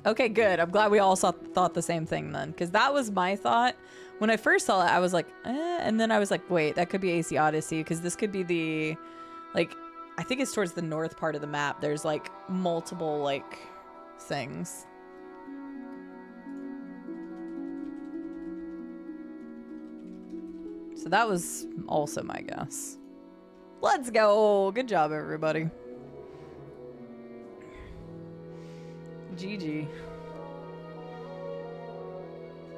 Okay, good. I'm glad we all thought the same thing then, because that was my thought. When I first saw it, I was like, and then I was like, wait, that could be AC Odyssey, because this could be the, like, I think it's towards the north part of the map. There's, like, multiple, like, things. So that was also my guess. Let's go. Good job, everybody. GG.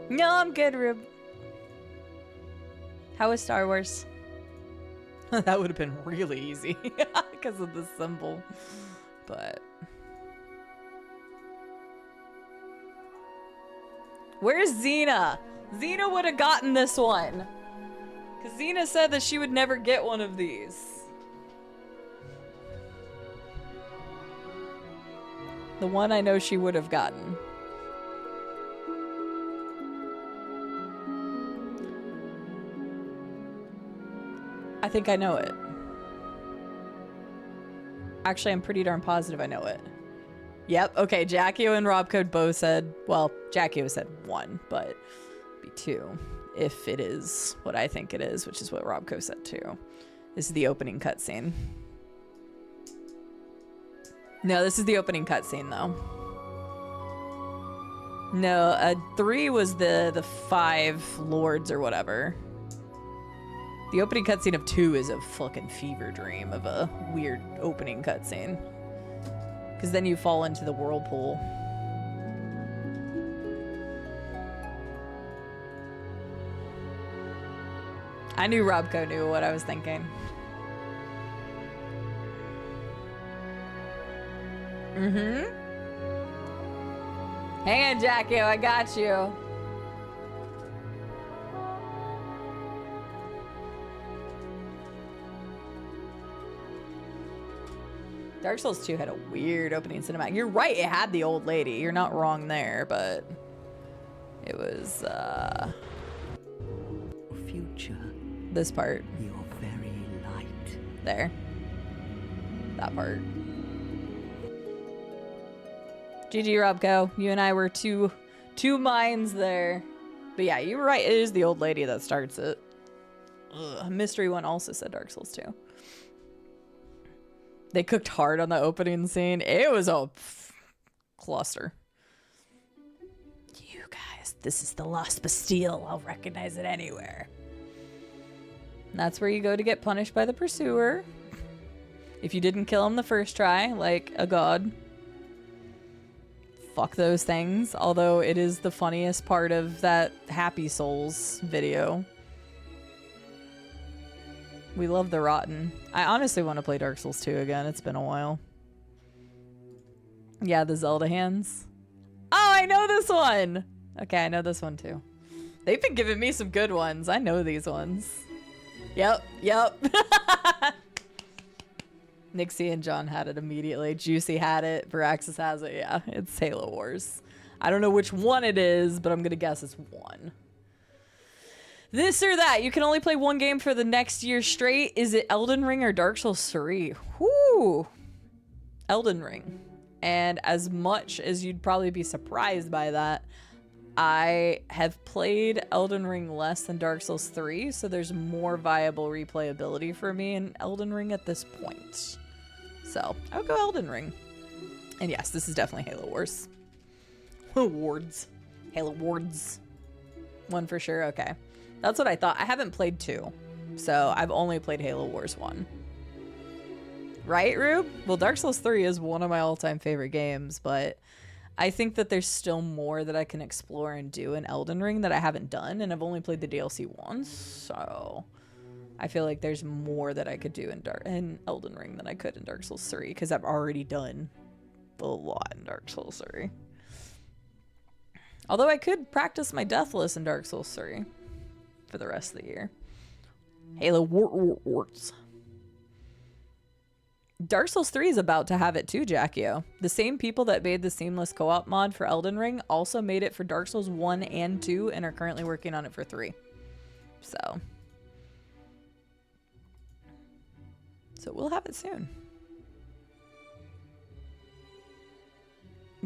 No, I'm good, Rube. How was Star Wars? That would have been really easy because of the symbol. But where's Xena? Xena would have gotten this one. Because Xena said that she would never get one of these. The one I know she would have gotten. I think I know it. Actually, I'm pretty darn positive I know it. Yep, okay, Jackio and Robcode both said, well, Jackio said 1, but it'd be 2 if it is what I think it is, which is what Robco said too. This is the opening cutscene. No, this is the opening cutscene though. No, 3 was the 5 lords or whatever. The opening cutscene of 2 is a fucking fever dream of a weird opening cutscene. Because then you fall into the whirlpool. I knew Robco knew what I was thinking. Mm-hmm. Hang on, Jackio, I got you. Dark Souls 2 had a weird opening cinematic. You're right, it had the old lady. You're not wrong there, but it was future. This part. You're very light. There. That part. GG Robco. You and I were two minds there. But yeah, you were right. It is the old lady that starts it. Ugh. Mystery One also said Dark Souls 2. They cooked hard on the opening scene. It was a cluster. You guys, this is the Lost Bastille. I'll recognize it anywhere. And that's where you go to get punished by the pursuer. If you didn't kill him the first try, like a god. Fuck those things. Although it is the funniest part of that Happy Souls video. We love the rotten. I honestly want to play Dark Souls 2 again. It's been a while. Yeah, the Zelda hands. Oh, I know this one! Okay, I know this one too. They've been giving me some good ones. I know these ones. Yep. Nixie and John had it immediately. Juicy had it. Veraxis has it. Yeah, it's Halo Wars. I don't know which one it is, but I'm going to guess it's 1. This or that. You can only play one game for the next year straight. Is it Elden Ring or Dark Souls 3? Whoo! Elden Ring. And as much as you'd probably be surprised by that, I have played Elden Ring less than Dark Souls 3, so there's more viable replayability for me in Elden Ring at this point. So, I would go Elden Ring. And yes, this is definitely Halo Wars. Wards. Halo Wards. 1 for sure, okay. That's what I thought. I haven't played 2, so I've only played Halo Wars 1. Right, Rube? Well, Dark Souls 3 is one of my all-time favorite games, but I think that there's still more that I can explore and do in Elden Ring that I haven't done, and I've only played the DLC once, so I feel like there's more that I could do in Elden Ring than I could in Dark Souls 3, because I've already done a lot in Dark Souls 3. Although I could practice my Deathless in Dark Souls 3 for the rest of the year. Halo Warts. Dark Souls 3 is about to have it too, Jackio. The same people that made the seamless co-op mod for Elden Ring also made it for Dark Souls 1 and 2 and are currently working on it for 3. So we'll have it soon.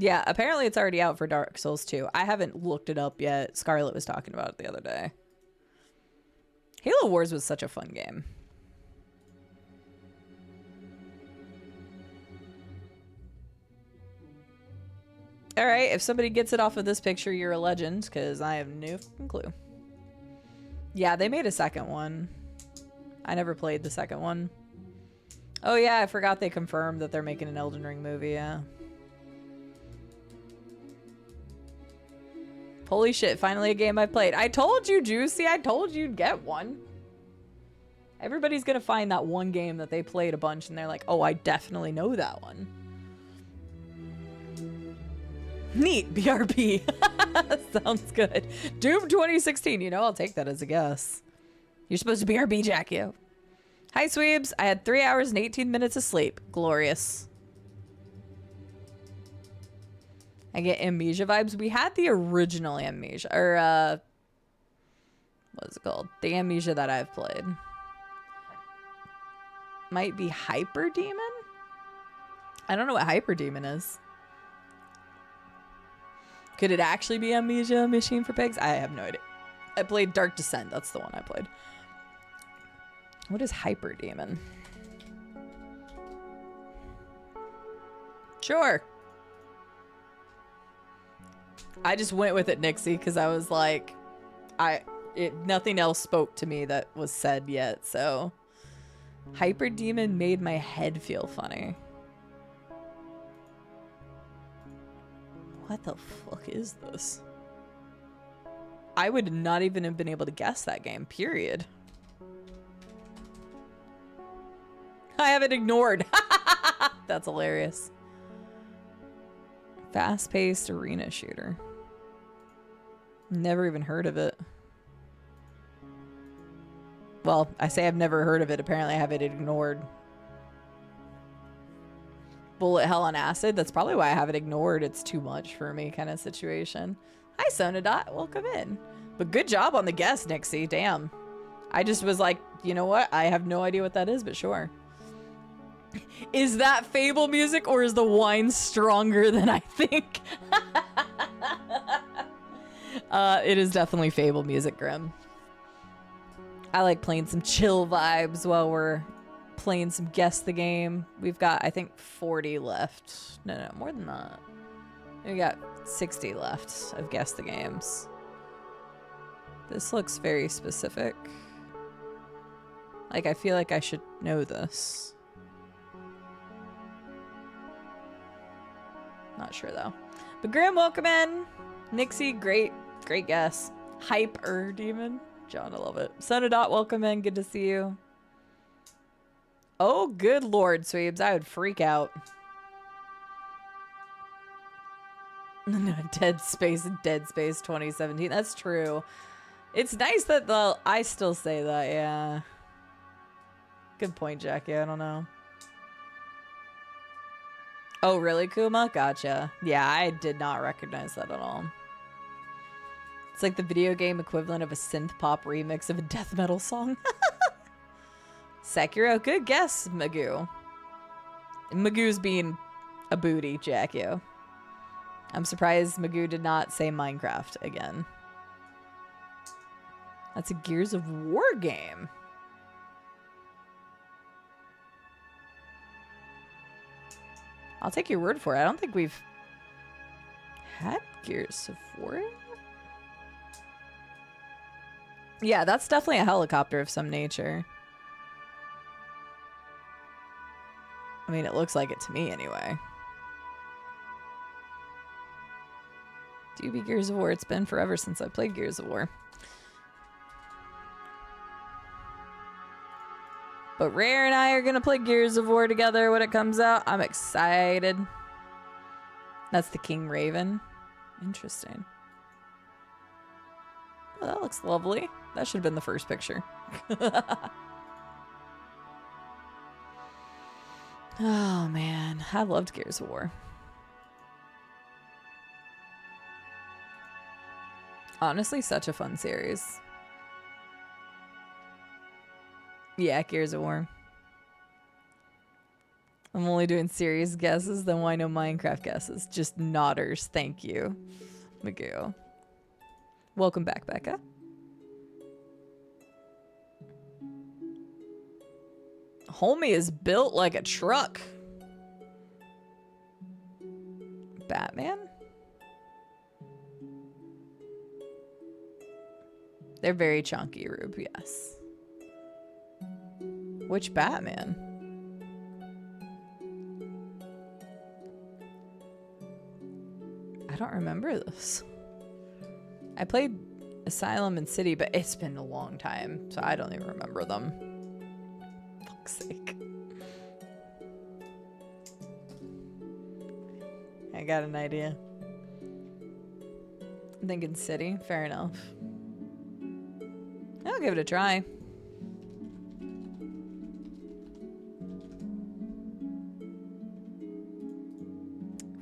Yeah, apparently it's already out for Dark Souls 2. I haven't looked it up yet. Scarlett was talking about it the other day. Halo Wars was such a fun game. All right, if somebody gets it off of this picture, you're a legend, because I have no fucking clue. Yeah, they made a second one. I never played the second one. Oh yeah, I forgot they confirmed that they're making an Elden Ring movie, yeah. Holy shit, finally a game I played. I told you, Juicy, I told you you'd get one. Everybody's gonna find that one game that they played a bunch and they're like, oh, I definitely know that one. Neat, BRB. Sounds good. Doom 2016, you know, I'll take that as a guess. You're supposed to BRB, Jack, you. Hi, Sweebs. I had 3 hours and 18 minutes of sleep. Glorious. I get Amnesia vibes. We had the original Amnesia, or what is it called? The Amnesia that I've played. Might be Hyper Demon? I don't know what Hyper Demon is. Could it actually be Amnesia Machine for Pigs? I have no idea. I played Dark Descent. That's the one I played. What is Hyper Demon? Sure. I just went with it, Nixie, because I was like, nothing else spoke to me that was said yet, so. Hyper Demon made my head feel funny. What the fuck is this? I would not even have been able to guess that game, period. I have it ignored. That's hilarious. Fast-paced arena shooter. Never even heard of it. Well, I say I've never heard of it. Apparently I have it ignored. Bullet Hell on Acid? That's probably why I have it ignored. It's too much for me kind of situation. Hi, Sonadot. Welcome in. But good job on the guess, Nixie. Damn. I just was like, you know what? I have no idea what that is, but sure. Is that Fable music or is the wine stronger than I think? It is definitely Fable music, Grim. I like playing some chill vibes while we're playing some Guess the Game. We've got, I think, 40 left. No, more than that. We got 60 left of Guess the Games. This looks very specific. Like, I feel like I should know this. Not sure, though. But Graham, welcome in. Nixie, great guess. Hyper Demon. John, I love it. Sonadot, welcome in. Good to see you. Oh, good lord, Sweebs. I would freak out. Dead Space 2017. That's true. It's nice that I still say that, yeah. Good point, Jackie. I don't know. Oh, really, Kuma? Gotcha. Yeah, I did not recognize that at all. It's like the video game equivalent of a synth pop remix of a death metal song. Sekiro, good guess, Magoo. Magoo's being a booty, Jackie. I'm surprised Magoo did not say Minecraft again. That's a Gears of War game. I'll take your word for it. I don't think we've had Gears of War yet. Yeah, that's definitely a helicopter of some nature. I mean, it looks like it to me anyway. DB Gears of War. It's been forever since I played Gears of War. But Rare and I are going to play Gears of War together when it comes out. I'm excited. That's the King Raven. Interesting. Oh, that looks lovely. That should have been the first picture. Oh, man. I loved Gears of War. Honestly, such a fun series. Yeah, Gears of War. I'm only doing serious guesses, then why no Minecraft guesses? Just nodders, thank you. Magoo. Welcome back, Becca. Homie is built like a truck. Batman? They're very chunky, Rube, yes. Which Batman? I don't remember this. I played Asylum and City, but it's been a long time, so I don't even remember them. Fuck's sake. I got an idea. I'm thinking City. Fair enough. I'll give it a try.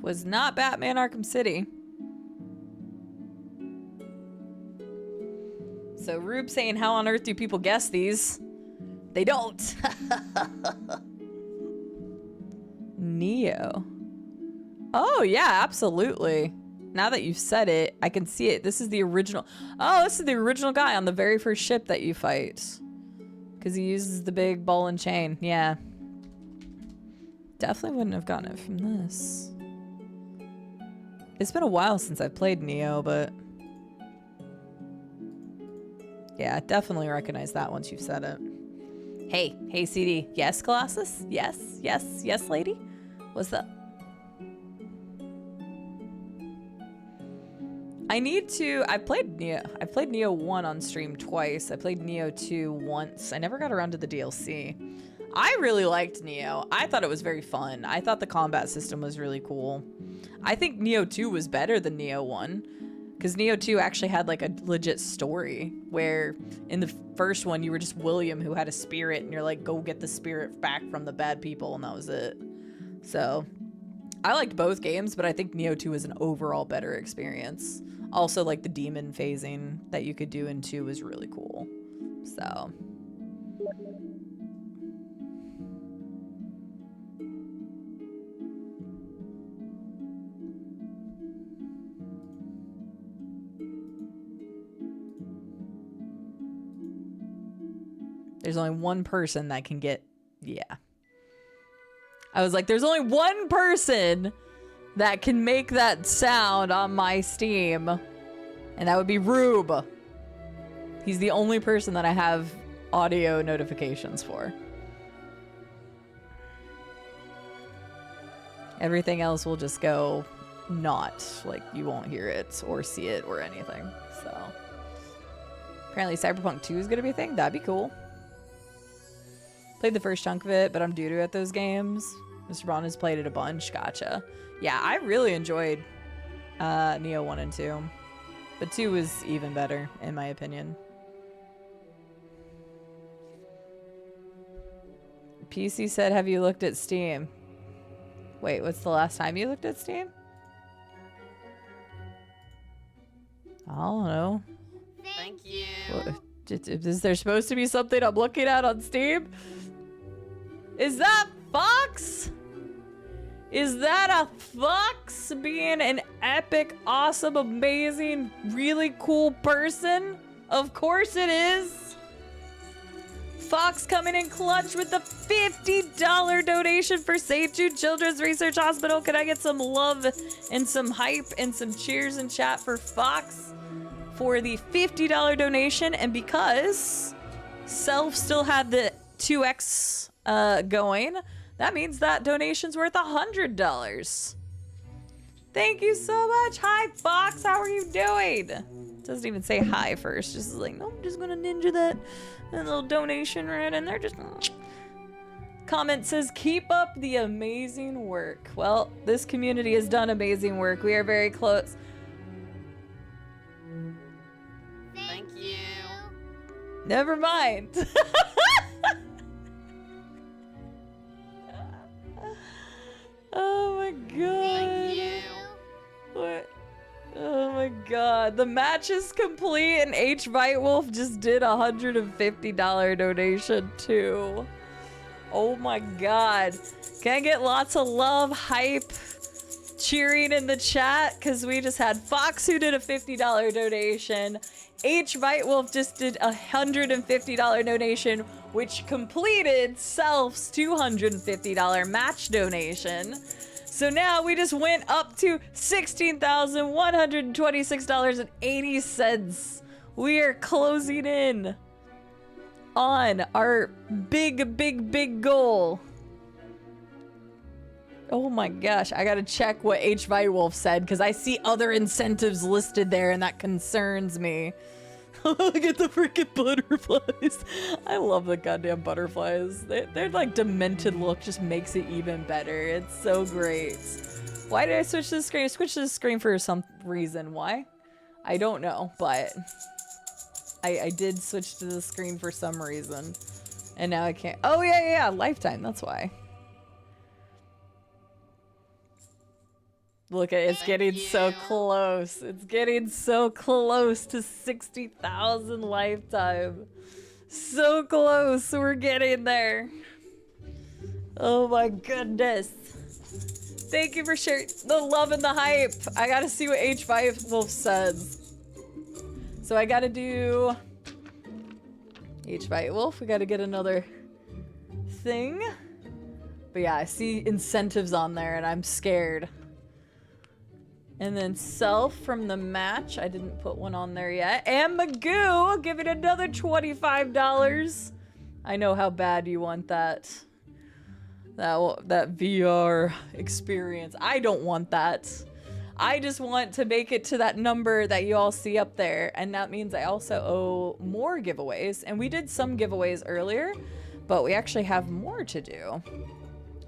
Was not Batman Arkham City. So Rube saying, how on earth do people guess these? They don't. Neo. Oh, yeah, absolutely. Now that you've said it, I can see it. This is the original. Oh, this is the original guy on the very first ship that you fight. Because he uses the big ball and chain. Yeah. Definitely wouldn't have gotten it from this. It's been a while since I played Neo, but... yeah, definitely recognize that once you've said it. Hey, CD. Yes, Colossus? Yes, lady? What's up? I've played Neo 1 on stream twice. I played Neo 2 once. I never got around to the DLC. I really liked Neo. I thought it was very fun. I thought the combat system was really cool. I think Neo 2 was better than Neo 1. Because Neo 2 actually had like a legit story where in the first one you were just William who had a spirit and you're like, go get the spirit back from the bad people, and that was it. So I liked both games, but I think Neo 2 is an overall better experience. Also, like the demon phasing that you could do in 2 was really cool. So there's only one person that can get, yeah. I was like, there's only one person that can make that sound on my Steam, and that would be Rube. He's the only person that I have audio notifications for. Everything else will just go not, like you won't hear it or see it or anything. So apparently Cyberpunk 2 is gonna be a thing. That'd be cool. Played the first chunk of it, but I'm due to at those games. Mr. Ron has played it a bunch. Gotcha. Yeah, I really enjoyed Neo 1 and 2. But 2 was even better, in my opinion. PC said, have you looked at Steam? Wait, what's the last time you looked at Steam? I don't know. Thank you. What, is there supposed to be something I'm looking at on Steam? Is that Fox? Is that a Fox being an epic, awesome, amazing, really cool person? Of course it is. Fox coming in clutch with the $50 donation for St. Jude Children's Research Hospital. Can I get some love and some hype and some cheers in chat for Fox for the $50 donation? And because Self still had the 2x going, that means that donation's worth $100. Thank you so much. Hi, Fox. How are you doing? Doesn't even say hi first. Just like, no, I'm just gonna ninja that little donation right in there. Just comment says, keep up the amazing work. Well, this community has done amazing work. We are very close. Thank you. Never mind. Oh my god. Thank you. What? Oh my god. The match is complete and H. Whitewolf just did a $150 donation too. Oh my god. Can I get lots of love, hype, cheering in the chat? Because we just had Fox who did a $50 donation. H. Whitewolf just did a $150 donation, which completed Self's $250 match donation. So now we just went up to $16,126.80. We are closing in on our big goal. Oh my gosh, I gotta check what H. Whitewolf said because I see other incentives listed there and that concerns me. Look at the freaking butterflies. I love the goddamn butterflies. Their like demented look just makes it even better. It's so great. Why did I switch to the screen? I switched to the screen for some reason. Why? I don't know, but I did switch to the screen for some reason. And now I can't. Oh yeah, Lifetime, that's why. Look at it, it's getting so close. It's getting so close to 60,000 Lifetime. So close, we're getting there. Oh my goodness. Thank you for sharing the love and the hype. I gotta see what H. Wolf says. So I gotta do H. Wolf. We gotta get another thing. But yeah, I see incentives on there and I'm scared. And then Self from the match. I didn't put one on there yet. And Magoo, give it another $25. I know how bad you want that. That VR experience. I don't want that. I just want to make it to that number that you all see up there. And that means I also owe more giveaways. And we did some giveaways earlier, but we actually have more to do.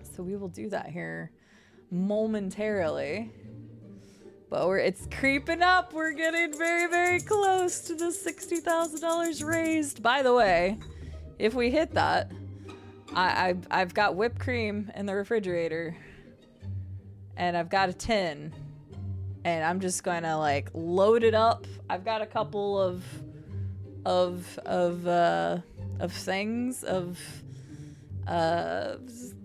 So we will do that here momentarily. But it's creeping up. We're getting very close to the $60,000 raised. By the way, if we hit that, I've got whipped cream in the refrigerator, and I've got a tin, and I'm just gonna like load it up. I've got a couple of things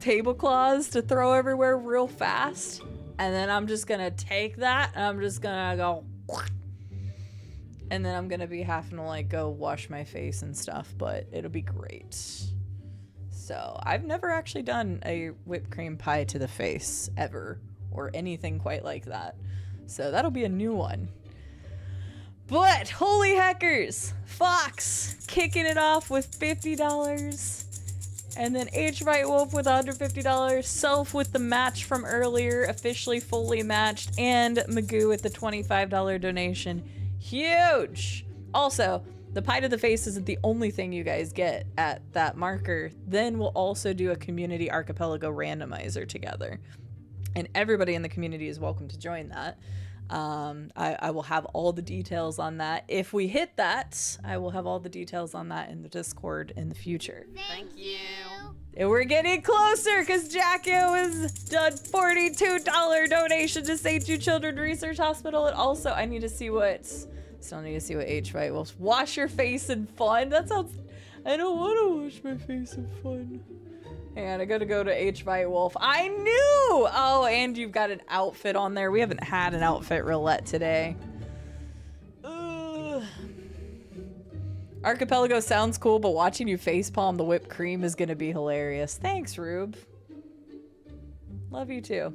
tablecloths to throw everywhere real fast. And then I'm just gonna take that and I'm just gonna go, and then I'm gonna be having to like go wash my face and stuff, but it'll be great. So I've never actually done a whipped cream pie to the face ever, or anything quite like that. So that'll be a new one. But holy heckers, Fox kicking it off with $50. And then H. Wolf with $150, Self with the match from earlier, officially fully matched, and Magoo with the $25 donation. Huge! Also, the pie to the face isn't the only thing you guys get at that marker. Then we'll also do a community archipelago randomizer together. And everybody in the community is welcome to join that. I will have all the details on that. If we hit that, I will have all the details on that in the Discord in the future. Thank you. And we're getting closer because Jacko has done $42 donation to St. Jude Children's Research Hospital. And also, I need to see what... Still need to see what H. will wash your face in fun. That sounds... I don't want to wash my face in fun. And I gotta go to H. Wolf. I knew! Oh, and you've got an outfit on there. We haven't had an outfit roulette today. Ugh. Archipelago sounds cool, but watching you facepalm the whipped cream is gonna be hilarious. Thanks, Rube. Love you too.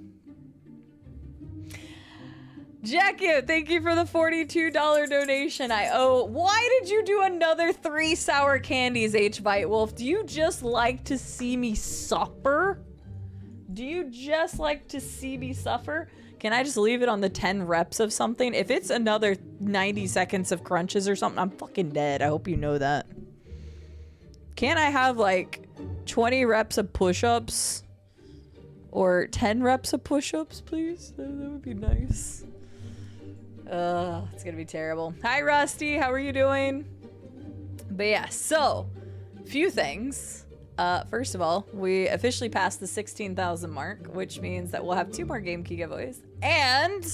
Jackie, thank you for the $42 donation. I owe. Why did you do another 3 sour candies, H. Wolf? Do you just like to see me suffer? Do you just like to see me suffer? Can I just leave it on the 10 reps of something? If it's another 90 seconds of crunches or something, I'm fucking dead. I hope you know that. Can't I have like 20 reps of push-ups? Or 10 reps of push-ups, please? That would be nice. It's gonna be terrible. Hi, Rusty. How are you doing? But yeah, so, few things. First of all, we officially passed the 16,000 mark, which means that we'll have 2 more game key giveaways. And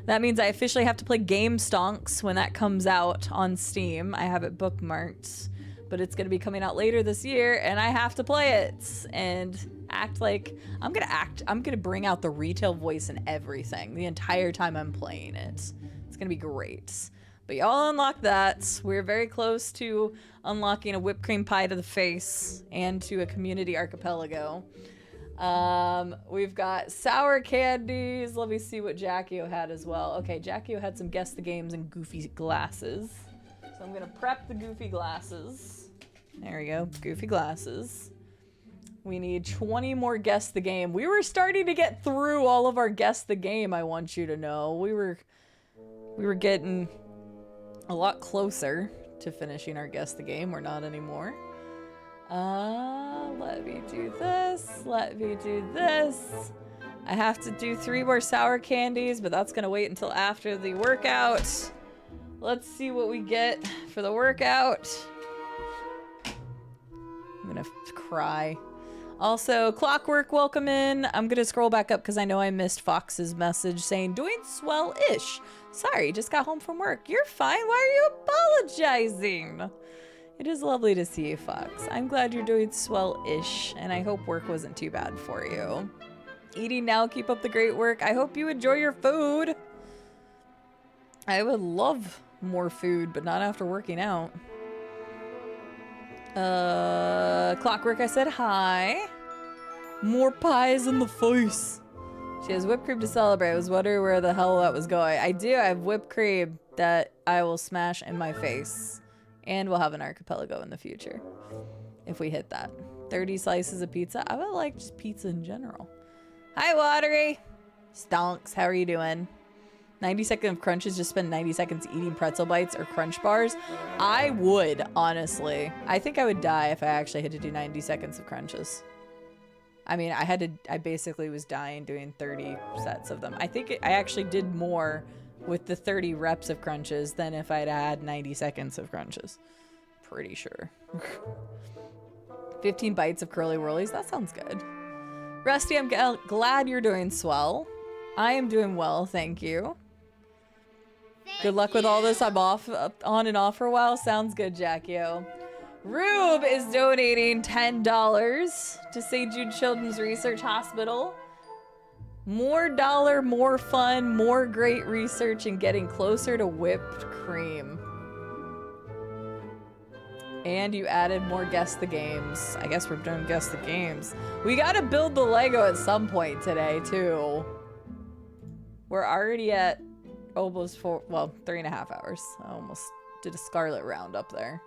that means I officially have to play Game Stonks when that comes out on Steam. I have it bookmarked. but it's going to be coming out later this year, and I have to play it and act like I'm going to bring out the retail voice and everything the entire time I'm playing it. It's going to be great. But y'all unlock that. We're very close to unlocking a whipped cream pie to the face and to a community archipelago. We've got sour candies. Let me see what Jackio had as well. Okay, Jackio had some guess the games and goofy glasses. So I'm gonna prep the goofy glasses. There we go, goofy glasses. We need 20 more guess the game. We were starting to get through all of our guess the game, I want you to know. We were getting a lot closer to finishing our guess the game. We're not anymore. Let me do this. Let me do this. I have to do 3 more sour candies, but that's gonna wait until after the workout. Let's see what we get for the workout. I'm gonna cry. Also, Clockwork, welcome in. I'm gonna scroll back up because I know I missed Fox's message saying, doing swell-ish. Sorry, just got home from work. You're fine. Why are you apologizing? It is lovely to see you, Fox. I'm glad you're doing swell-ish, and I hope work wasn't too bad for you. Eating now, keep up the great work. I hope you enjoy your food. I would love more food, but not after working out. Clockwork, I said hi. More pies in the face. She has whipped cream to celebrate. I was wondering where the hell that was going. I do. I have whipped cream that I will smash in my face. And we'll have an archipelago in the future. If we hit that. 30 slices of pizza. I would like just pizza in general. Hi, Watery. Stonks. How are you doing? 90 seconds of crunches. Just spend 90 seconds eating pretzel bites or crunch bars. I would, honestly. I think I would die if I actually had to do 90 seconds of crunches. I mean, I basically was dying doing 30 sets of them. I think I actually did more with the 30 reps of crunches than if I'd had 90 seconds of crunches. Pretty sure. 15 bites of curly whirlies. That sounds good. Rusty, I'm glad you're doing swell. I am doing well, thank you. Good luck with all this. I'm on and off for a while. Sounds good, Jackio. Rube is donating $10 to St. Jude Children's Research Hospital. More dollar, more fun, more great research, and getting closer to whipped cream. And you added more guess the games. I guess we're doing guess the games. We gotta build the Lego at some point today, too. We're already at almost 3.5 hours. I almost did a Scarlet round up there.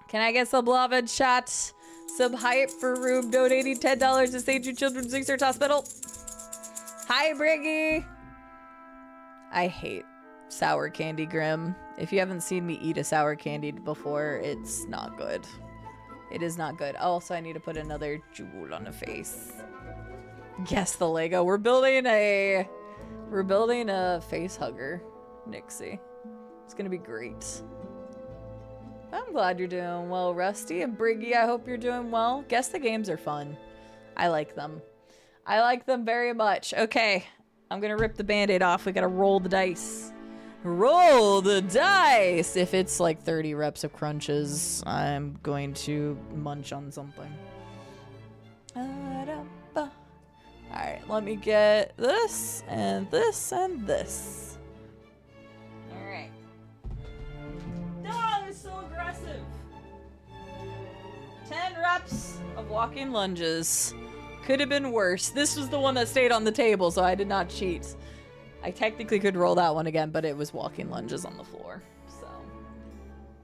Can I get some love and chat? Some hype for Rube donating $10 to St. Jude Children's Research Hospital. Hi, Briggy. I hate sour candy, Grim. If you haven't seen me eat a sour candy before, it's not good. It is not good. Also, I need to put another jewel on the face. Guess the Lego. We're building a Facehugger, Nixie. It's gonna be great. I'm glad you're doing well, Rusty. And Briggy, I hope you're doing well. Guess the games are fun. I like them. I like them very much. Okay, I'm gonna rip the band-aid off. We gotta roll the dice. Roll the dice! If it's like 30 reps of crunches, I'm going to munch on something. Alright, let me get this, and this, and this. Alright. Oh, they're so aggressive. 10 reps of walking lunges. Could have been worse. This was the one that stayed on the table, so I did not cheat. I technically could roll that one again, but it was walking lunges on the floor. So,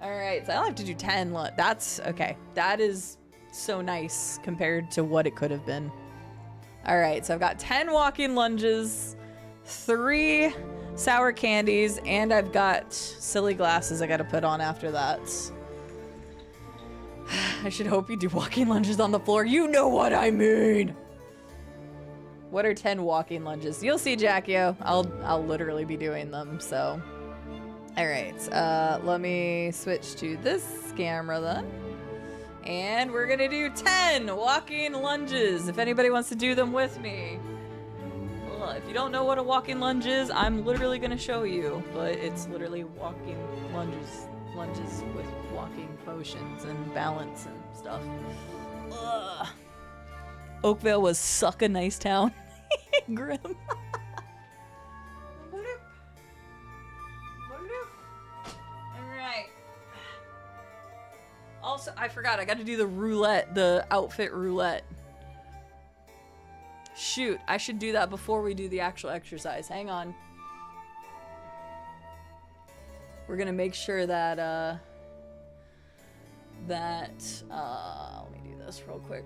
alright, so I don't have to do 10. That's okay. That is so nice compared to what it could have been. Alright, so I've got 10 walking lunges, 3 sour candies, and I've got silly glasses I gotta put on after that. I should hope you do walking lunges on the floor. You know what I mean! What are 10 walking lunges? You'll see, Jackio. I'll literally be doing them, so. Alright, let me switch to this camera then. And we're gonna do 10 walking lunges, if anybody wants to do them with me. Well, if you don't know what a walking lunge is, I'm literally gonna show you, but it's literally walking lunges. lunges with walking potions and balance and stuff. Ugh. Oakvale was suck a nice town. Grim. Alright. Also, I forgot, I gotta do the roulette, the outfit roulette. Shoot, I should do that before we do the actual exercise. Hang on. We're gonna make sure that, let me do this real quick.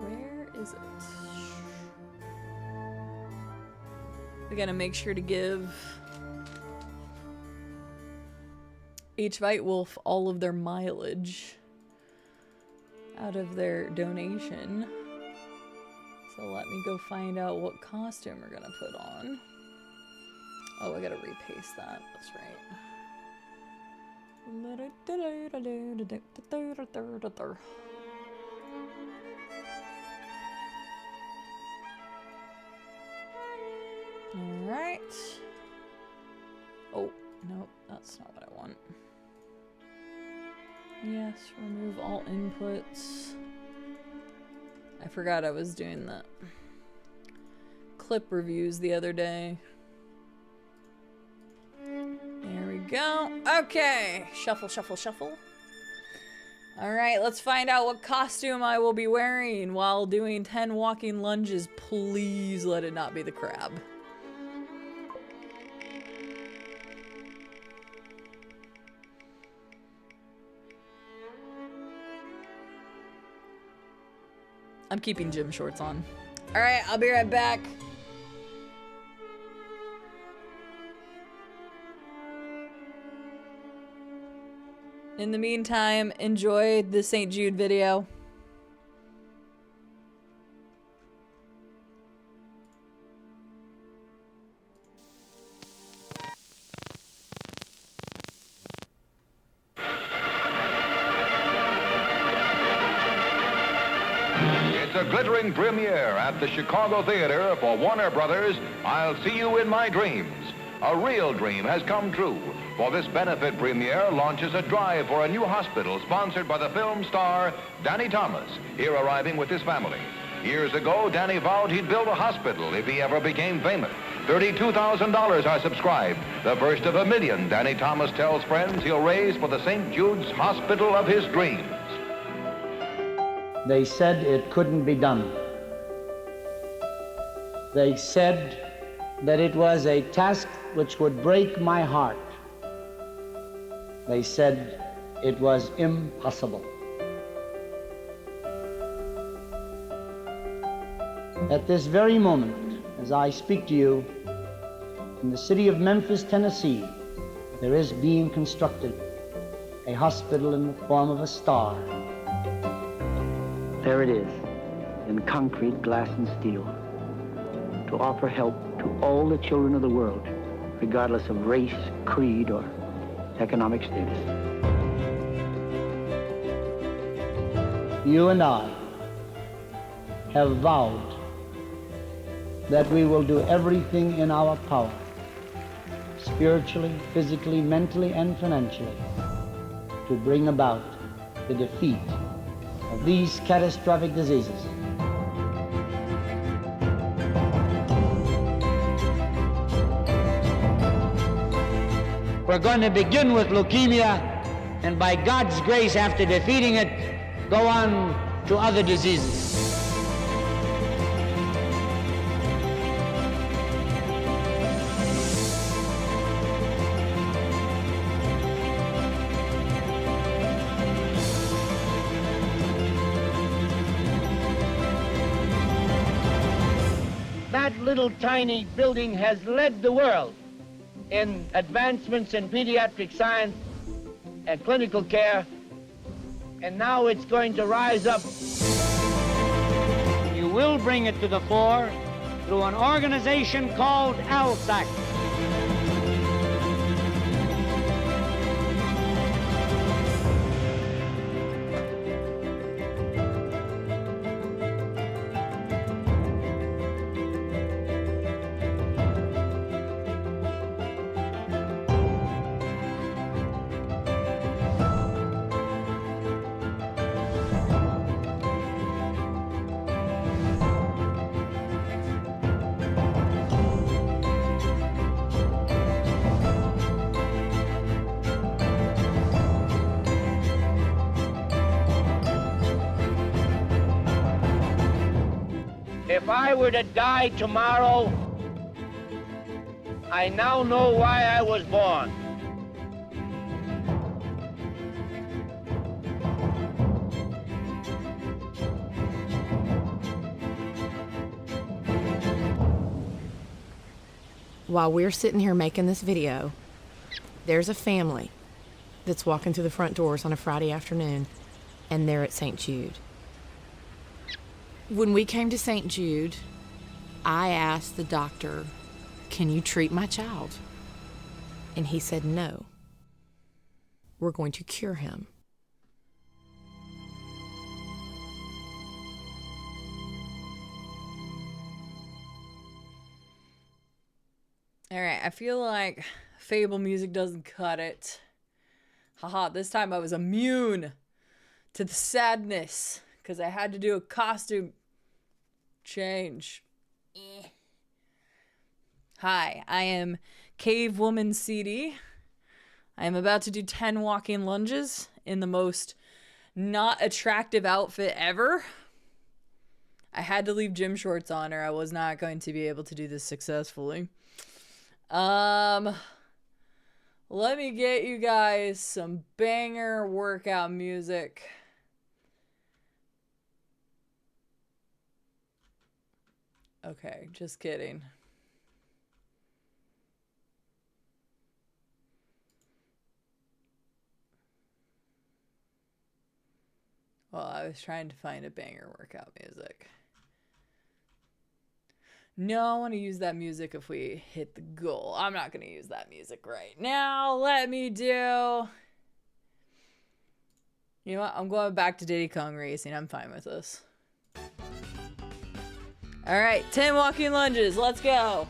Where is it? We gotta make sure to give each White Wolf all of their mileage out of their donation. So let me go find out what costume we're gonna put on. Oh, I gotta repaste that. That's right. Alright. Oh, no, that's not what I want. Yes, remove all inputs. I forgot I was doing that clip reviews the other day. There we go. Okay. Shuffle, shuffle, shuffle. Alright, let's find out what costume I will be wearing while doing 10 walking lunges. Please let it not be the crab. I'm keeping gym shorts on. Alright, I'll be right back. In the meantime, enjoy the St. Jude video. It's a glittering premiere at the Chicago Theater for Warner Brothers' I'll See You in My Dreams. A real dream has come true, for this benefit premiere launches a drive for a new hospital sponsored by the film star Danny Thomas, here arriving with his family. Years ago, Danny vowed he'd build a hospital if he ever became famous. $32,000 are subscribed, the first of $1 million Danny Thomas tells friends he'll raise for the St. Jude's hospital of his dreams. They said it couldn't be done. They said that it was a task which would break my heart. They said it was impossible. At this very moment, as I speak to you, in the city of Memphis, Tennessee, there is being constructed a hospital in the form of a star. There it is, in concrete, glass, and steel, to offer help to all the children of the world, regardless of race, creed, or economic status. You and I have vowed that we will do everything in our power, spiritually, physically, mentally, and financially, to bring about the defeat of these catastrophic diseases. We're going to begin with leukemia, and by God's grace, after defeating it, go on to other diseases. That little tiny building has led the world in advancements in pediatric science and clinical care, and now it's going to rise up. You will bring it to the fore through an organization called ALSAC. If I were to die tomorrow, I now know why I was born. While we're sitting here making this video, there's a family that's walking through the front doors on a Friday afternoon, and they're at St. Jude. When we came to St. Jude, I asked the doctor, "Can you treat my child?" And he said, "No. We're going to cure him." All right, I feel like Fable music doesn't cut it. Haha, this time I was immune to the sadness because I had to do a costume change. Hi, I am Cave Woman CD. I am about to do 10 walking lunges in the most not attractive outfit ever. I had to leave gym shorts on or I was not going to be able to do this successfully. Let me get you guys some banger workout music. Okay, just kidding. Well, I was trying to find a banger workout music. No, I want to use that music if we hit the goal. I'm not going to use that music right now. Let me do... You know what? I'm going back to Diddy Kong Racing. I'm fine with this. All right, 10 walking lunges. Let's go.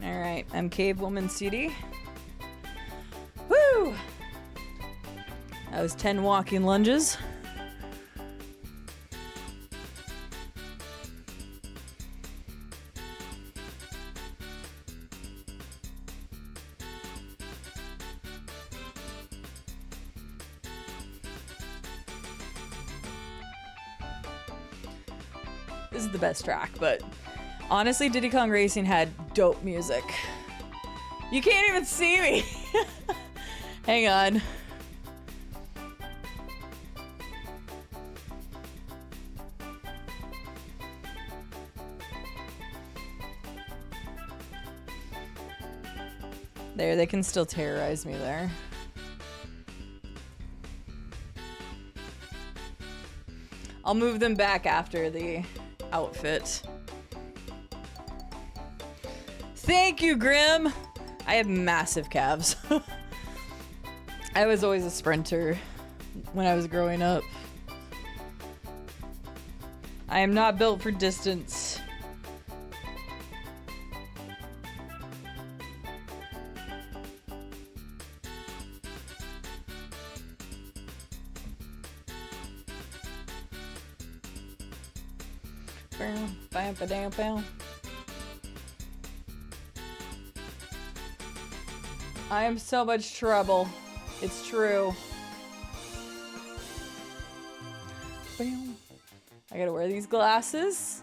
Alright, I'm Cave Woman CD. Woo! That was 10 walking lunges. This is the best track, but honestly, Diddy Kong Racing had dope music. You can't even see me. Hang on. There, they can still terrorize me there. I'll move them back after the outfit. Thank you, Grim. I have massive calves. I was always a sprinter when I was growing up. I am not built for distance. Bam, bam, bam, bam. I am so much trouble. It's true. Bam. I gotta wear these glasses.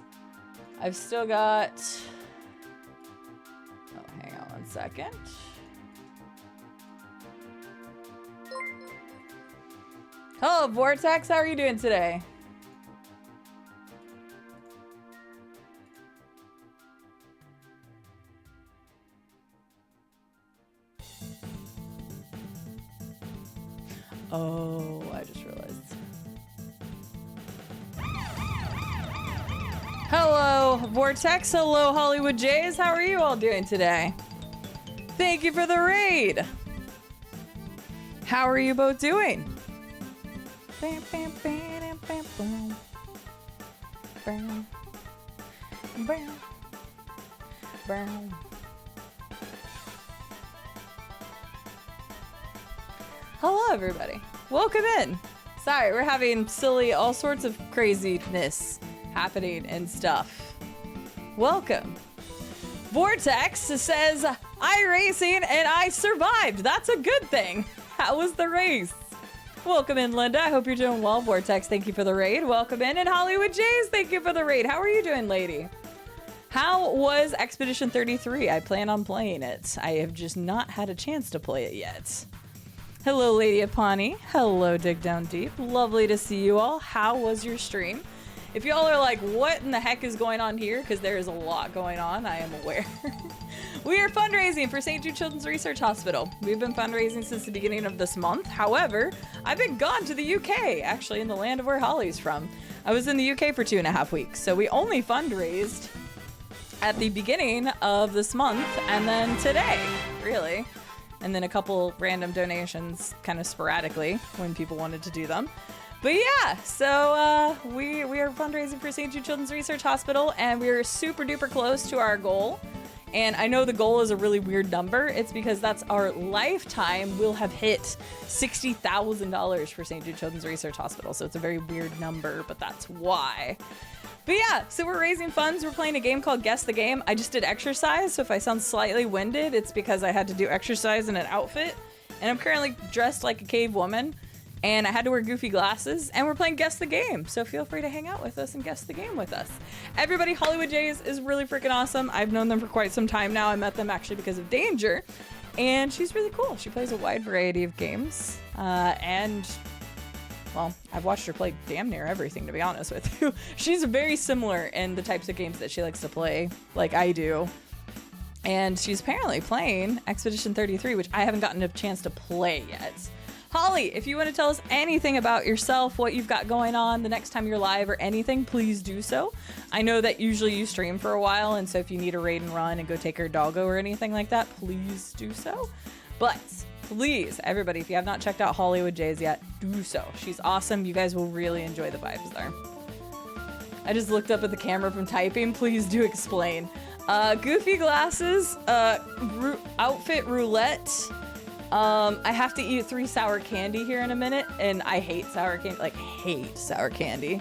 I've still got... Oh, hang on one second. Hello, Vortex. How are you doing today? Oh, I just realized. Vortex. Hello, Hollywood Jays. How are you all doing today? Thank you for the raid. How are you both doing? Bam, bam, bam, bam, bam. Bam. Bam. Bam. Hello, everybody. Welcome in. Sorry, we're having silly, all sorts of craziness happening and stuff. Welcome. Vortex says, iRacing and I survived. That's a good thing. How was the race? Welcome in, Linda. I hope you're doing well. Vortex, thank you for the raid. Welcome in. And Hollywood Jays, thank you for the raid. How are you doing, lady? How was Expedition 33? I plan on playing it. I have just not had a chance to play it yet. Hello, Lady Apani. Hello, Dig Down Deep. Lovely to see you all. How was your stream? If y'all are like, what in the heck is going on here? Because there is a lot going on, I am aware. We are fundraising for St. Jude Children's Research Hospital. We've been fundraising since the beginning of this month. However, I've been gone to the UK, actually in the land of where Holly's from. I was in the UK for 2.5 weeks, so we only fundraised at the beginning of this month and then today, really. And then a couple random donations kind of sporadically when people wanted to do them. But yeah, so we are fundraising for St. Jude Children's Research Hospital, and we're super duper close to our goal. And I know the goal is a really weird number. It's because that's our lifetime. We'll have hit $60,000 for St. Jude Children's Research Hospital. So it's a very weird number, but that's why. But yeah, so we're raising funds. We're playing a game called Guess the Game. I just did exercise, so if I sound slightly winded, it's because I had to do exercise in an outfit. And I'm currently dressed like a cave woman, and I had to wear goofy glasses, and we're playing Guess the Game. So feel free to hang out with us and guess the game with us. Everybody, Hollywood Jays is really freaking awesome. I've known them for quite some time now. I met them actually because of Danger, and she's really cool. She plays a wide variety of games, and well, I've watched her play damn near everything, to be honest with you. She's very similar in the types of games that she likes to play, like I do. And she's apparently playing Expedition 33, which I haven't gotten a chance to play yet. Holly, if you want to tell us anything about yourself, what you've got going on the next time you're live or anything, please do so. I know that usually you stream for a while, and so if you need a raid and run and go take her doggo or anything like that, please do so. But please, everybody, if you have not checked out Hollywood Jays yet, do so. She's awesome. You guys will really enjoy the vibes there. I just looked up at the camera from typing. Please do explain. Goofy glasses, outfit roulette. I have to eat 3 sour candy here in a minute, and I hate sour candy, like hate sour candy.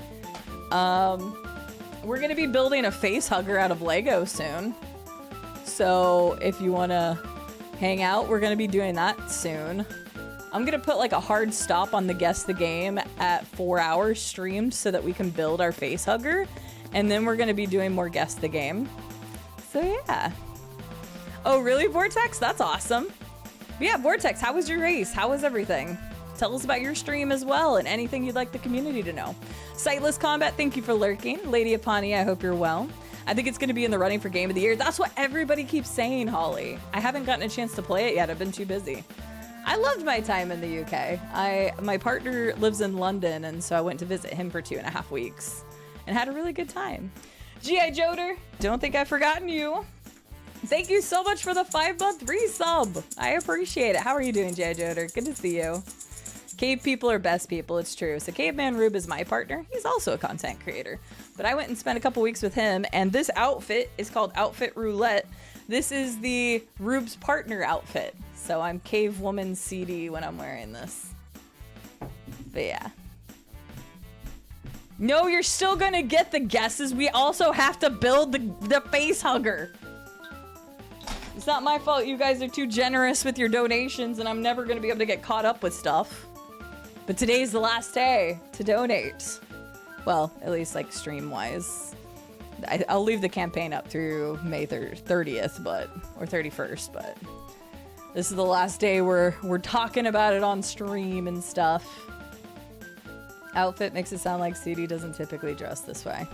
We're gonna be building a Facehugger out of Lego soon. So if you wanna hang out, we're gonna be doing that soon. I'm gonna put like a hard stop on the Guess the Game at 4 hours streamed so that we can build our Facehugger, and then we're gonna be doing more Guess the Game. So yeah. Oh really, Vortex? That's awesome. But yeah, Vortex, how was your race? How was everything? Tell us about your stream as well and anything you'd like the community to know. Sightless Combat, thank you for lurking. Lady Apani, I hope you're well. I think it's going to be in the running for Game of the Year. That's what everybody keeps saying, Holly. I haven't gotten a chance to play it yet. I've been too busy. I loved my time in the UK. My partner lives in London, and so I went to visit him for 2.5 weeks and had a really good time. G.I. Joder, don't think I've forgotten you. Thank you so much for the 5-month resub. I appreciate it. How are you doing, G.I. Joder? Good to see you. Cave people are best people, it's true. So Caveman Rube is my partner. He's also a content creator. But I went and spent a couple weeks with him, and this outfit is called Outfit Roulette. This is the Rube's partner outfit. So I'm Cave Woman CD when I'm wearing this. But yeah. No, you're still gonna get the guesses. We also have to build the Facehugger. It's not my fault you guys are too generous with your donations, and I'm never gonna be able to get caught up with stuff. But today's the last day to donate. Well, at least like stream-wise. I'll leave the campaign up through May 30th, or 31st, but this is the last day we're talking about it on stream and stuff. Outfit makes it sound like CD doesn't typically dress this way.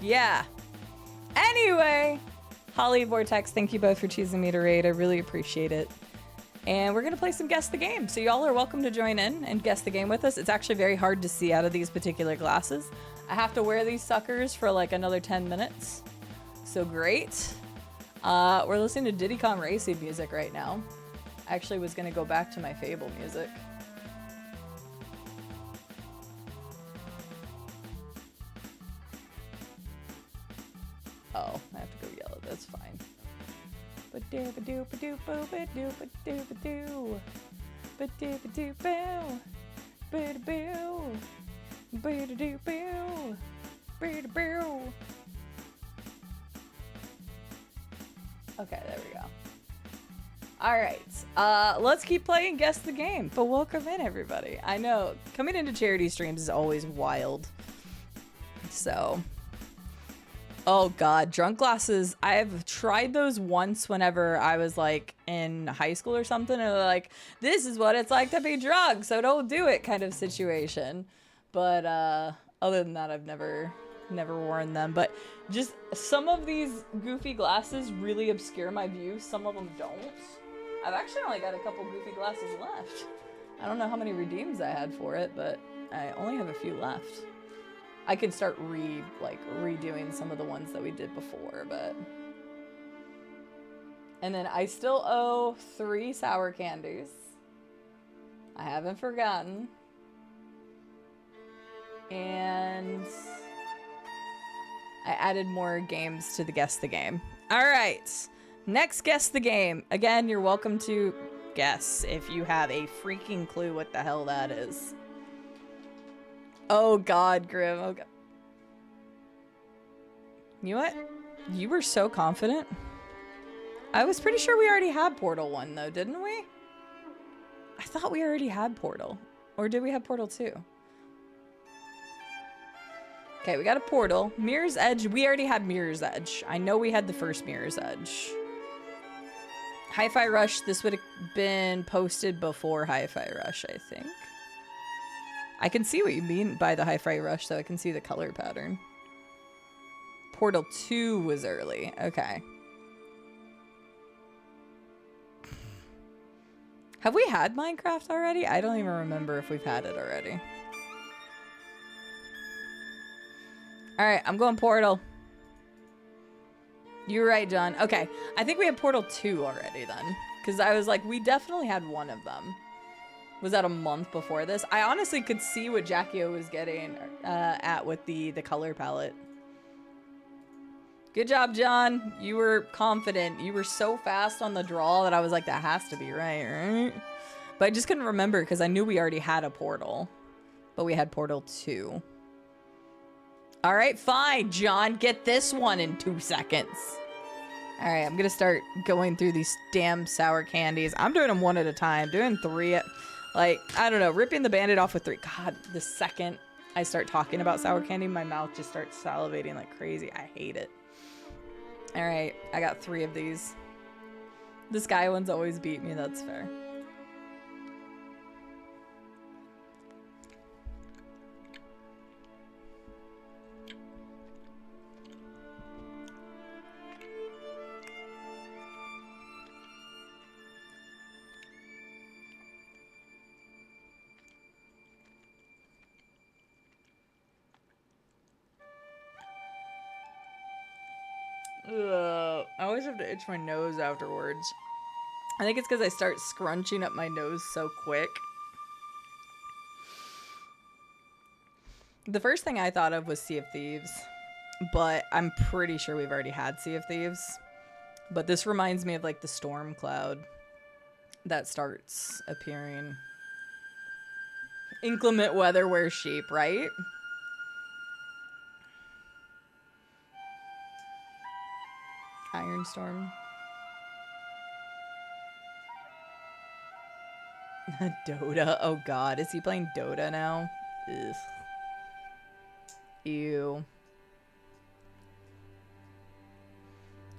Yeah. Anyway, Holly, Vortex, thank you both for choosing me to raid. I really appreciate it. And we're going to play some Guess the Game. So y'all are welcome to join in and guess the game with us. It's actually very hard to see out of these particular glasses. I have to wear these suckers for like another 10 minutes. So great. We're listening to Diddy Kong Racing music right now. I actually was gonna go back to my Fable music. Oh, I have to go yellow, that's fine. Ba-doo-ba-doo-ba-doo-ba-doo-ba-doo-ba-doo. Ba-doo-ba-doo-boo. Ba-doo-boo. Ba-doo-boo. Ba-doo-boo. Okay, there we go. Alright, let's keep playing Guess the Game. But welcome in, everybody. I know, coming into charity streams is always wild. So... Oh god, drunk glasses. I've tried those once whenever I was like in high school or something, and they're like, this is what it's like to be drunk, so don't do it kind of situation. But other than that, I've never worn them. But just some of these goofy glasses really obscure my view, some of them don't. I've actually only got a couple goofy glasses left. I don't know how many redeems I had for it, but I only have a few left. I can start redoing some of the ones that we did before, but... And then I still owe 3 sour candies. I haven't forgotten. And... I added more games to the Guess the Game. Alright, next Guess the Game. Again, you're welcome to guess if you have a freaking clue what the hell that is. Oh god, Grim. Oh god. You know what? You were so confident. I was pretty sure we already had Portal 1 though, didn't we? I thought we already had Portal. Or did we have Portal 2? Okay, we got a Portal. Mirror's Edge. We already had Mirror's Edge. I know we had the first Mirror's Edge. Hi-Fi Rush. This would have been posted before Hi-Fi Rush, I think. I can see what you mean by the Hi-Fi Rush, so I can see the color pattern. Portal 2 was early. Okay. Have we had Minecraft already? I don't even remember if we've had it already. Alright, I'm going Portal. You were right, John. Okay, I think we had Portal 2 already then. Because I was like, we definitely had one of them. Was that a month before this? I honestly could see what Jackie O was getting at with the color palette. Good job, John. You were confident. You were so fast on the draw that I was like, that has to be right? But I just couldn't remember because I knew we already had a Portal. But we had Portal 2. All right, fine, John. Get this one in 2 seconds. All right, I'm going to start going through these damn sour candies. I'm doing them one at a time. Doing 3... Like, I don't know, ripping the Band-Aid off with 3. God, the second I start talking about sour candy, my mouth just starts salivating like crazy. I hate it. All right, I got 3 of these. The Sky ones always beat me, that's fair. Ugh, I always have to itch my nose afterwards. I think it's because I start scrunching up my nose so quick. The first thing I thought of was Sea of Thieves, but I'm pretty sure we've already had Sea of Thieves. But this reminds me of like the storm cloud that starts appearing. Inclement weather wears sheep, right? Iron Storm. Dota. Oh god, is he playing Dota now? Ugh. Ew.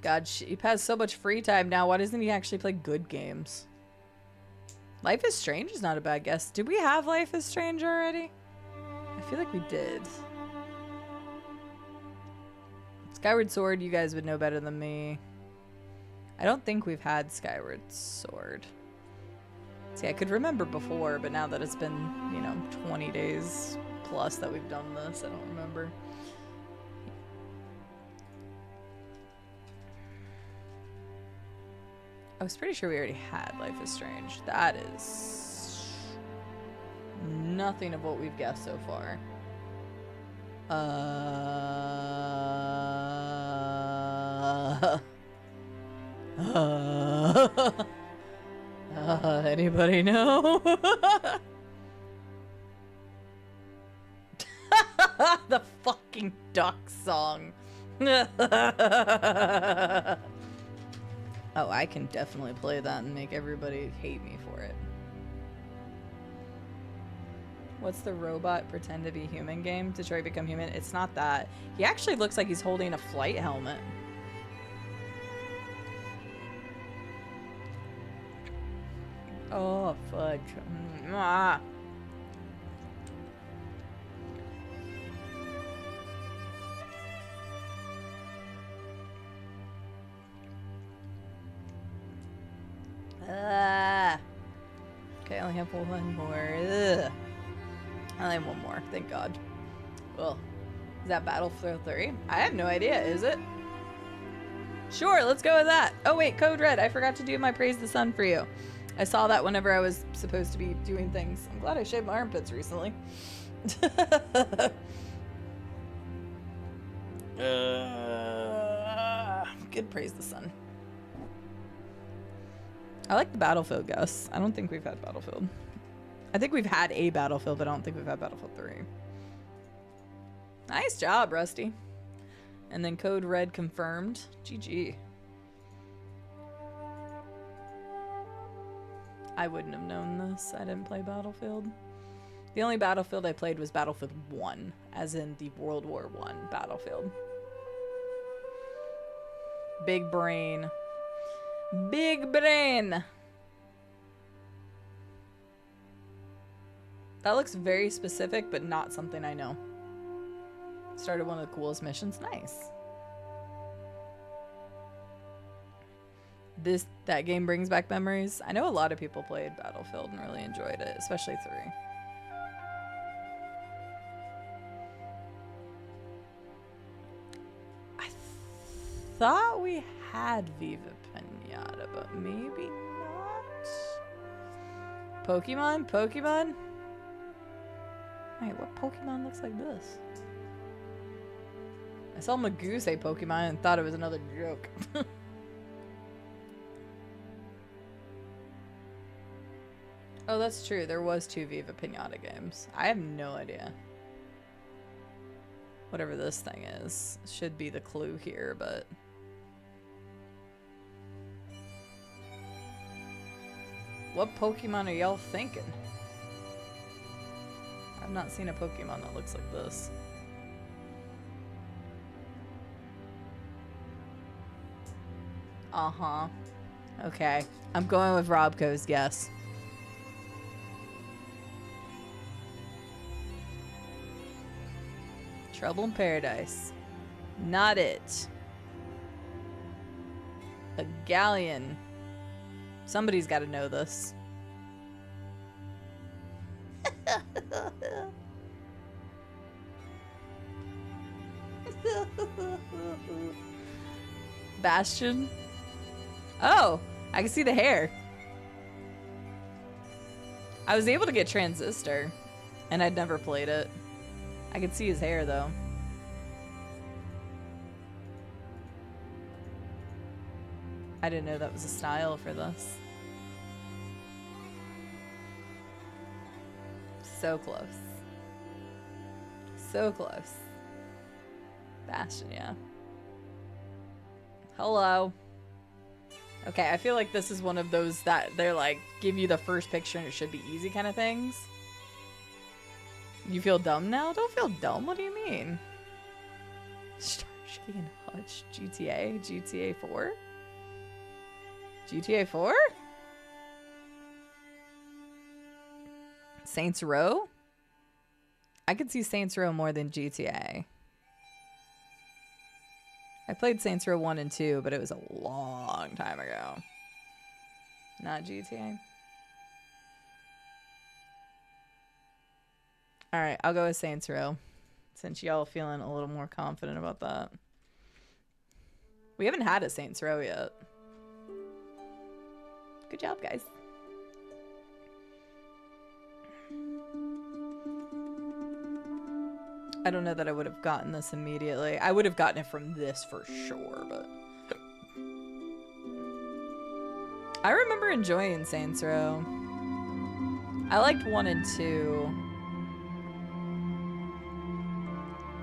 God, Sheep has so much free time now. Why doesn't he actually play good games? Life is Strange is not a bad guess. Did we have Life is Strange already? I feel like we did. Skyward Sword, you guys would know better than me. I don't think we've had Skyward Sword. See, I could remember before, but now that it's been, you know, 20 days plus that we've done this. I don't remember. I was pretty sure we already had Life is Strange. That is nothing of what we've guessed so far. Anybody know? The fucking duck song. Oh, I can definitely play that and make everybody hate me for it. What's the robot pretend to be human game? Detroit Become Human? It's not that. He actually looks like he's holding a flight helmet. Oh, fudge. Mwah. Okay, I only have one more. Ugh. I only have one more, thank God. Well, is that Battlefield 3? I have no idea, is it? Sure, let's go with that. Oh wait, Code Red, I forgot to do my Praise the Sun for you. I saw that whenever I was supposed to be doing things. I'm glad I shaved my armpits recently. Good Praise the Sun. I like the Battlefield, Gus. I don't think we've had Battlefield. I think we've had a Battlefield, but I don't think we've had Battlefield 3. Nice job, Rusty. And then Code Red confirmed. GG. I wouldn't have known this. I didn't play Battlefield. The only Battlefield I played was Battlefield 1, as in the World War I Battlefield. Big brain. Big brain. That looks very specific, but not something I know. Started one of the coolest missions. Nice. That game brings back memories. I know a lot of people played Battlefield and really enjoyed it, especially 3. I thought we had Viva Pinata, but maybe not. Pokemon? Wait, what Pokemon looks like this? I saw Magoo say Pokemon and thought it was another joke. Oh, that's true. There was 2 Viva Pinata games. I have no idea. Whatever this thing is. Should be the clue here, but... What Pokemon are y'all thinking? I've not seen a Pokemon that looks like this. Uh-huh. Okay. I'm going with Robco's guess. Trouble in Paradise. Not it. A galleon. Somebody's got to know this. Bastion? Oh, I can see the hair. I was able to get Transistor, and I'd never played it. I could see his hair, though. I didn't know that was a style for this. So close. So close. Bastion, yeah. Hello. Okay, I feel like this is one of those that they're like, give you the first picture and it should be easy kind of things. You feel dumb now? Don't feel dumb. What do you mean? Starsky and Hutch. GTA? GTA 4? GTA 4? Saints Row? I could see Saints Row more than GTA. I played Saints Row 1 and 2, but it was a long time ago. Not GTA. All right, I'll go with Saints Row, since y'all feeling a little more confident about that. We haven't had a Saints Row yet. Good job, guys. I don't know that I would have gotten this immediately. I would have gotten it from this for sure, but... I remember enjoying Saints Row. I liked 1 and 2.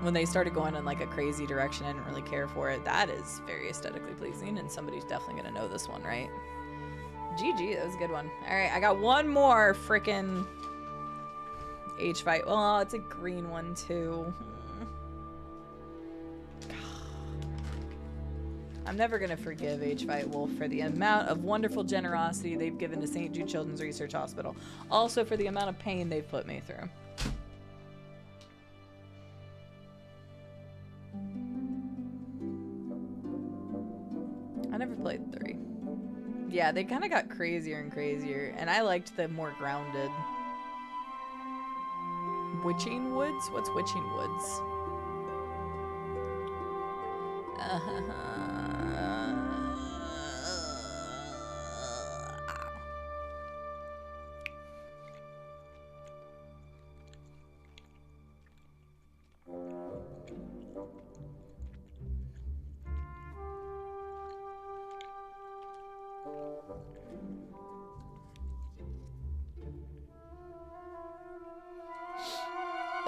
When they started going in like a crazy direction, I didn't really care for it. That is very aesthetically pleasing, and somebody's definitely gonna know this one, right? GG, that was a good one. All right, I got one more freaking H fight. Well, it's a green one too. I'm never gonna forgive H Fight Wolf for the amount of wonderful generosity they've given to St. Jude Children's Research Hospital. Also for the amount of pain they've put me through. I never played 3. Yeah, they kind of got crazier and crazier, and I liked the more grounded. Witching Woods? What's Witching Woods?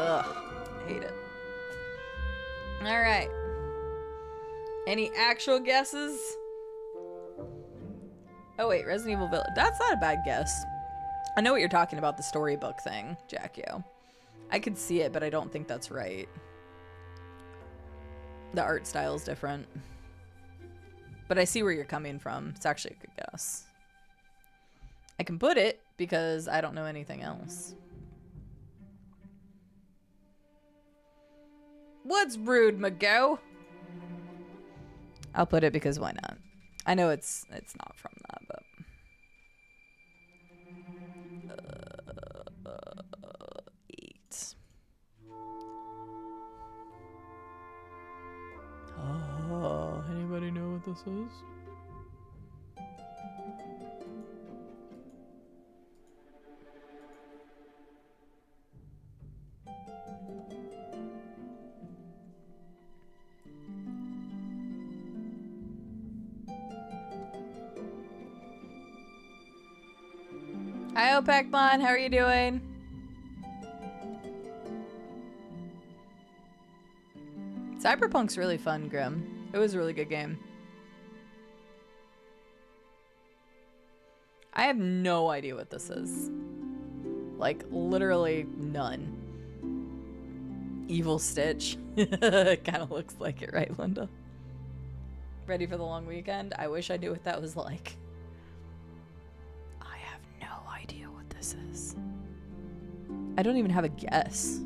Ugh, hate it. All right. Any actual guesses? Oh wait, Resident Evil Village. That's not a bad guess. I know what you're talking about, the storybook thing, Jackio. I could see it, but I don't think that's right. The art style is different. But I see where you're coming from. It's actually a good guess. I can put it because I don't know anything else. What's rude, Mago? I'll put it because why not? I know it's not from that, but... Eight. Oh, anybody know what this is? Hi, Opecmon. How are you doing? Cyberpunk's really fun, Grim. It was a really good game. I have no idea what this is. Like, literally none. Evil Stitch. It kind of looks like it, right, Linda? Ready for the long weekend? I wish I knew what that was like. This is. I don't even have a guess.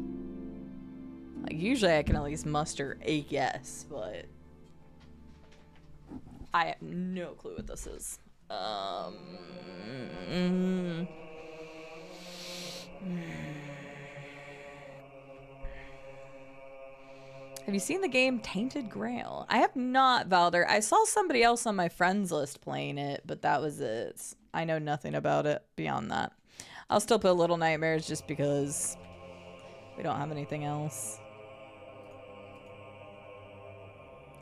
Like, usually I can at least muster a guess, but I have no clue what this is. Have you seen the game Tainted Grail? I have not, Valder. I saw somebody else on my friends list playing it, but that was it. I know nothing about it beyond that. I'll still put Little Nightmares just because we don't have anything else.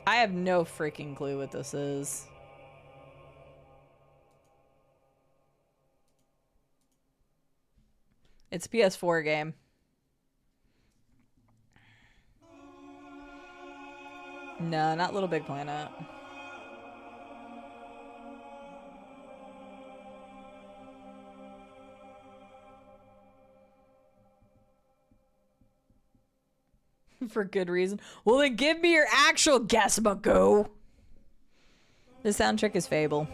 I have no freaking clue what this is. It's a PS4 game. No, not Little Big Planet. For good reason. Well, then give me your actual guess, Mako. The soundtrack is Fable.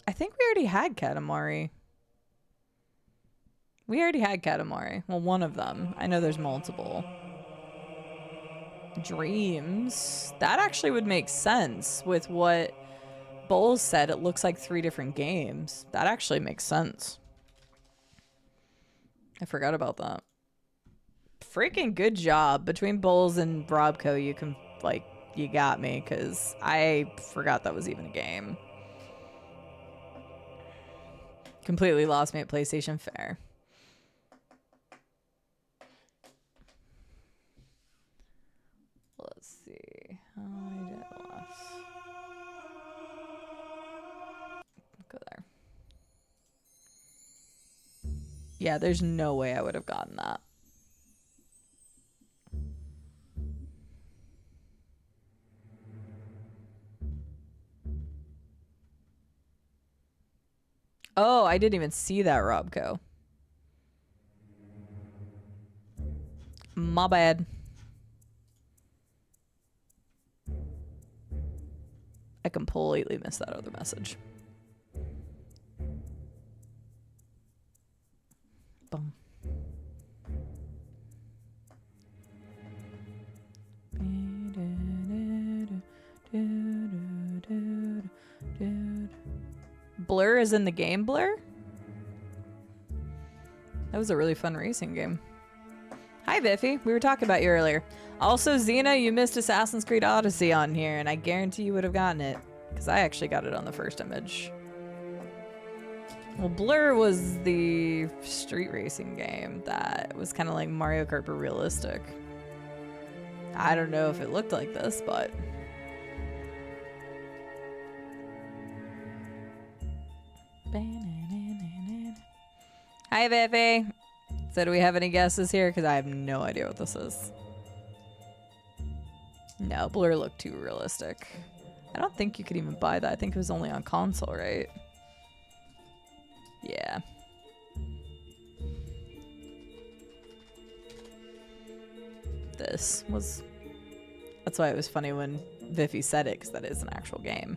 I think we already had Katamari. We already had Katamari. Well, one of them. I know there's multiple. Dreams. That actually would make sense with what Bowles said. It looks like 3 different games. That actually makes sense. I forgot about that. Freaking good job. Between Bowles and Robco, you can, like, you got me, because I forgot that was even a game. Completely lost me at PlayStation Fair. Let's see. How I did last. Go there. Yeah, there's no way I would have gotten that. Oh, I didn't even see that, Robco. My bad. I completely missed that other message. Boom. Blur is in the game, Blur? That was a really fun racing game. Hi, Biffy. We were talking about you earlier. Also, Xena, you missed Assassin's Creed Odyssey on here, and I guarantee you would have gotten it, because I actually got it on the first image. Well, Blur was the street racing game that was kind of like Mario Kart, but realistic. I don't know if it looked like this, but... Hi, Biffy. So do we have any guesses here? Because I have no idea what this is. No, Blur looked too realistic. I don't think you could even buy that. I think it was only on console, right? Yeah. This was... That's why it was funny when Biffy said it, because that is an actual game.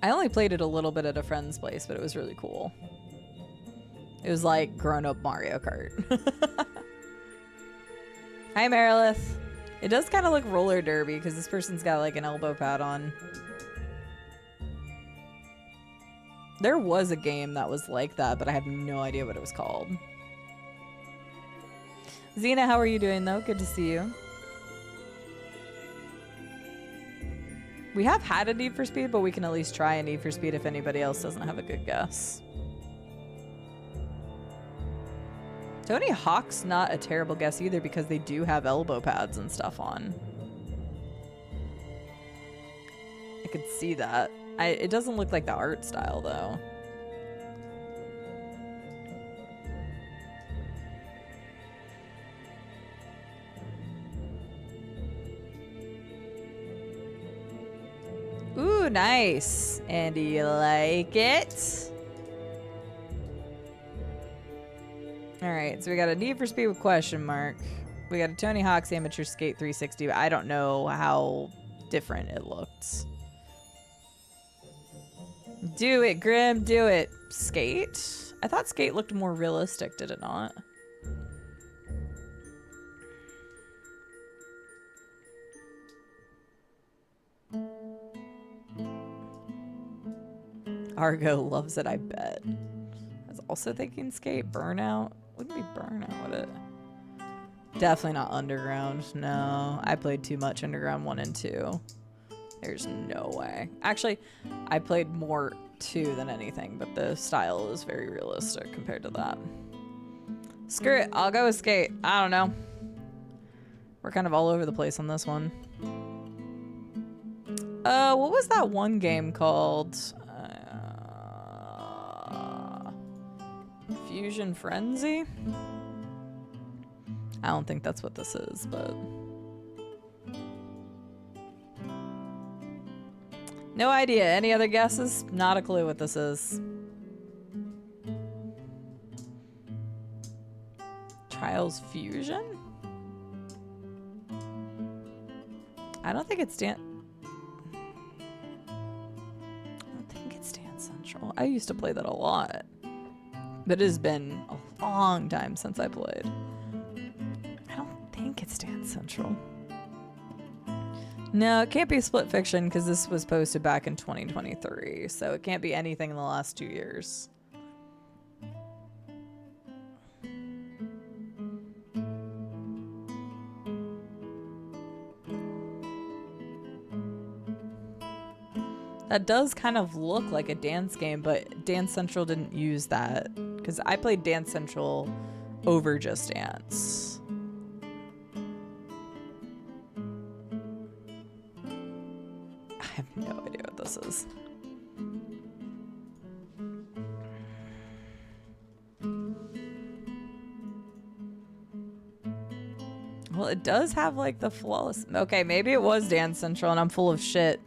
I only played it a little bit at a friend's place, but it was really cool. It was like grown-up Mario Kart. Hi, Marilith. It does kind of look roller derby because this person's got like an elbow pad on. There was a game that was like that, but I have no idea what it was called. Xena, how are you doing though? Good to see you. We have had a Need for Speed, but we can at least try a Need for Speed if anybody else doesn't have a good guess. Tony Hawk's not a terrible guess either because they do have elbow pads and stuff on. I could see that. It doesn't look like the art style though. Ooh, nice. And do you like it? Alright, so we got a Need for Speed with question mark. We got a Tony Hawk's Amateur Skate 360, but I don't know how different it looks. Do it, Grim, do it. Skate? I thought Skate looked more realistic, did it not? Argo loves it, I bet. I was also thinking Skate. Burnout? Wouldn't be Burnout, would it? Definitely not Underground. No, I played too much Underground 1 and 2. There's no way. Actually, I played more 2 than anything, but the style is very realistic compared to that. Screw it, I'll go with Skate. I don't know. We're kind of all over the place on this one. What was that one game called? Fusion Frenzy? I don't think that's what this is, but... No idea. Any other guesses? Not a clue what this is. Trials Fusion? I don't think it's Dance Central. I used to play that a lot. But it has been a long time since I played. I don't Dance Central. No, it can't be Split Fiction because this was posted back in 2023, so it can't be anything in the last 2 years. That does kind of look like a dance game, but Dance Central didn't use that because I played Dance Central over Just Dance. I have no idea what this is. Well, it does have like the flawless. Okay, maybe it was Dance Central and I'm full of shit.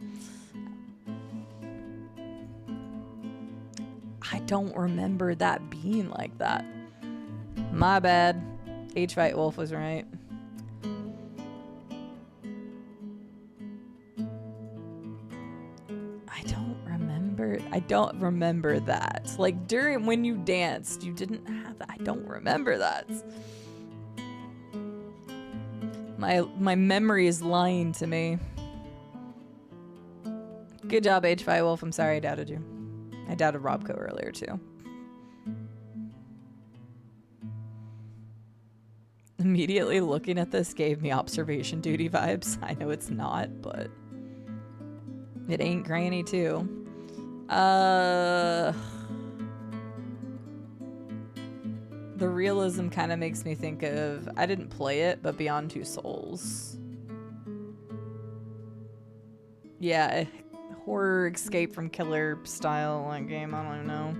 I don't remember that being like that. My bad. H. White Wolf was right. I don't remember that. Like during when you danced, you didn't have that. I don't remember that. My memory is lying to me. Good job, H5 Wolf. I'm sorry I doubted you. I doubted Robco earlier too. Immediately looking at this gave me observation duty vibes. I know it's not, but it ain't Granny too. The realism kind of makes me think of, I didn't play it, but Beyond Two Souls. Yeah, horror escape from killer style like game, I don't even know.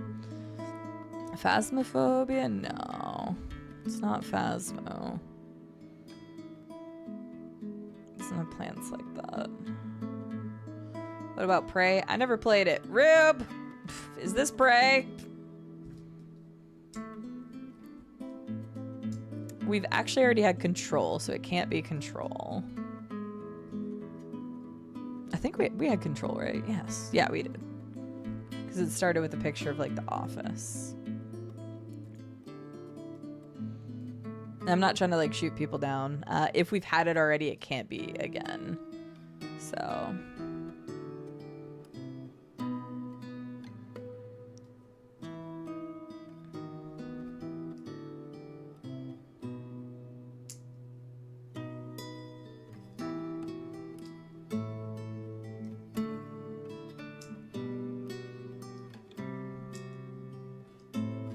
Phasmophobia? No. It's not Phasmo. It's not plants like that. What about Prey? I never played it. Rib! Is this Prey? We've actually already had Control, so it can't be Control. I think we had Control, right? Yes. Yeah, we did. Because it started with a picture of, like, The Office. I'm not trying to, like, shoot people down. If we've had it already, it can't be again. So...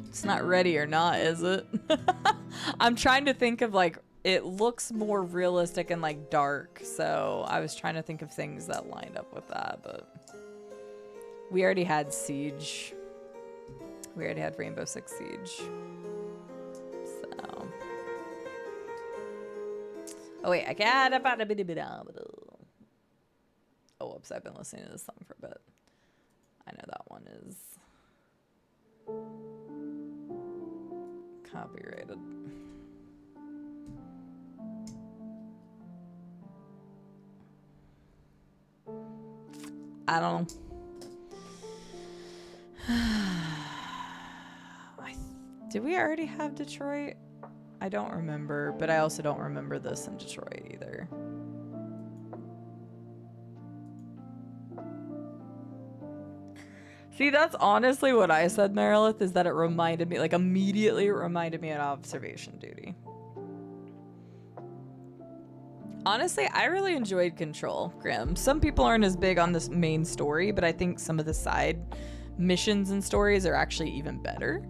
It's not ready or not, is it? I'm trying to think of like, it looks more realistic and like dark. So I was trying to think of things that lined up with that, but we already had Siege. We already had Rainbow Six Siege. So. Oh wait, I got about a bit. Oh, whoops, I've been listening to this song for a bit. I know that one is copyrighted. I don't know. Did we already have Detroit? I don't remember, but I also don't remember this in Detroit either. See, that's honestly what I said, Merilith, is that it reminded me, like immediately it reminded me of Observation Duty. Honestly, I really enjoyed Control, Grim. Some people aren't as big on this main story, but I think some of the side missions and stories are actually even better.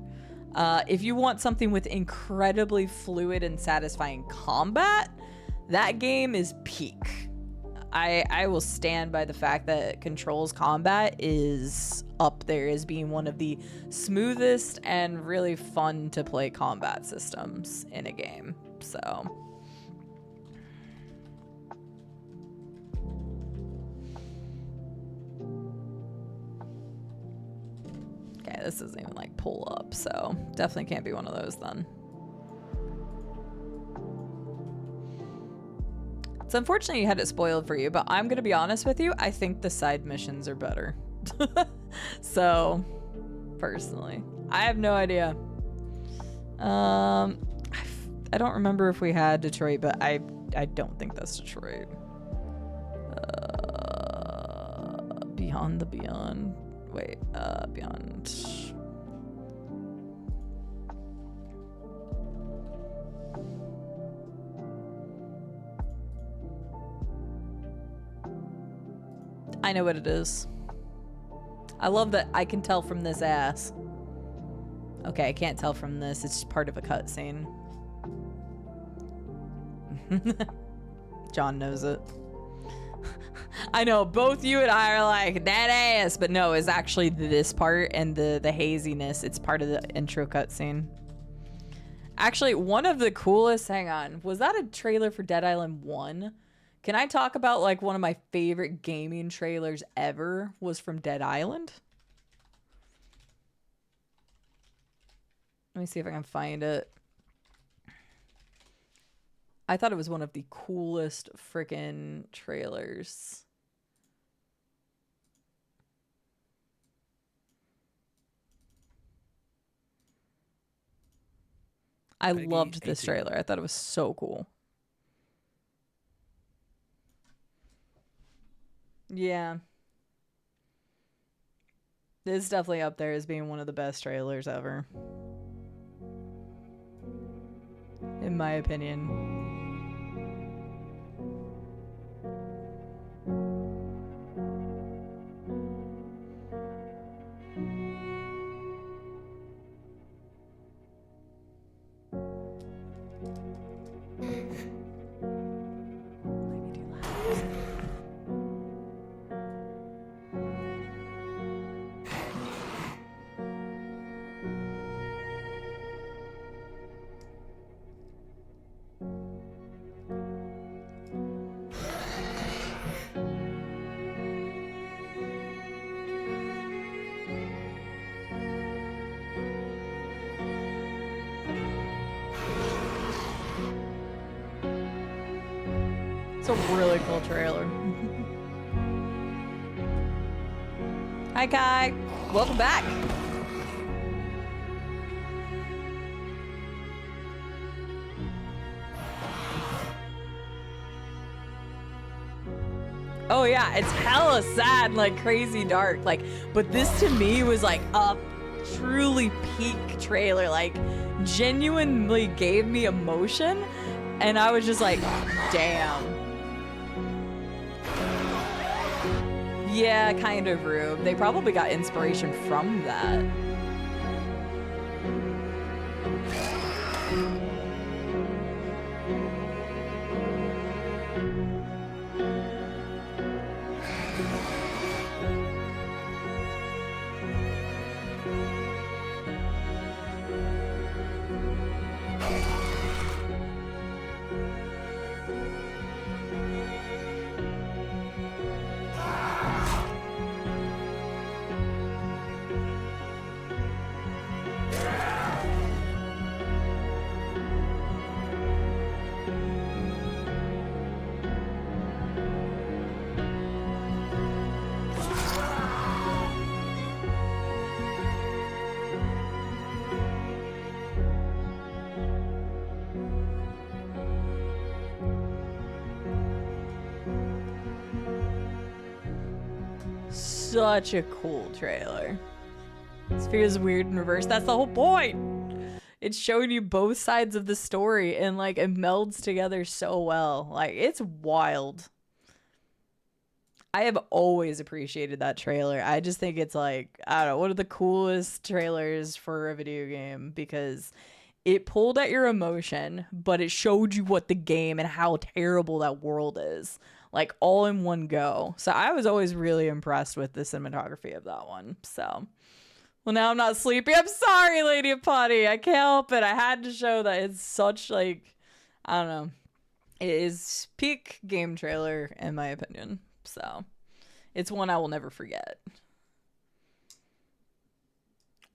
If you want something with incredibly fluid and satisfying combat, that game is peak. I will stand by the fact that Control's combat is up there as being one of the smoothest and really fun to play combat systems in a game. So. Okay, this doesn't even like pull up, so definitely can't be one of those then. It's unfortunate you had it spoiled for you, but I'm gonna be honest with you, I think the side missions are better. So, personally, I have no idea. I don't remember if we had Detroit, but I I don't think that's Detroit. Beyond the Beyond. Wait, Beyond. I know what it is. I love that I can tell from this ass. Okay, I can't tell from this. It's just part of a cutscene. John knows it. I know, both you and I are like, that ass, but no, it's actually this part and the haziness. It's part of the intro cutscene. Actually, one of the coolest, hang on, was that a trailer for Dead Island 1? Can I talk about like one of my favorite gaming trailers ever was from Dead Island? Let me see if I can find it. I thought it was one of the coolest freaking trailers. I loved this trailer. I thought it was so cool. Yeah. This is definitely up there as being one of the best trailers ever. In my opinion. It's a really cool trailer. Hi, Kai. Welcome back. Oh yeah, it's hella sad, like crazy dark. Like, but this to me was like a truly peak trailer. Like, genuinely gave me emotion, and I was just like, damn. Yeah, kind of rude. They probably got inspiration from that. Such a cool trailer. This feels weird in reverse. That's the whole point. It's showing you both sides of the story, and like it melds together so well. Like, it's wild. I have always appreciated that trailer. I just think it's like, I don't know, one of the coolest trailers for a video game, because it pulled at your emotion, but it showed you what the game and how terrible that world is. Like, all in one go. So I was always really impressed with the cinematography of that one. So, well, now I'm not sleepy. I'm sorry, Lady of Potty. I can't help it. I had to show that it's such, like, I don't know. It is peak game trailer, in my opinion. So, it's one I will never forget.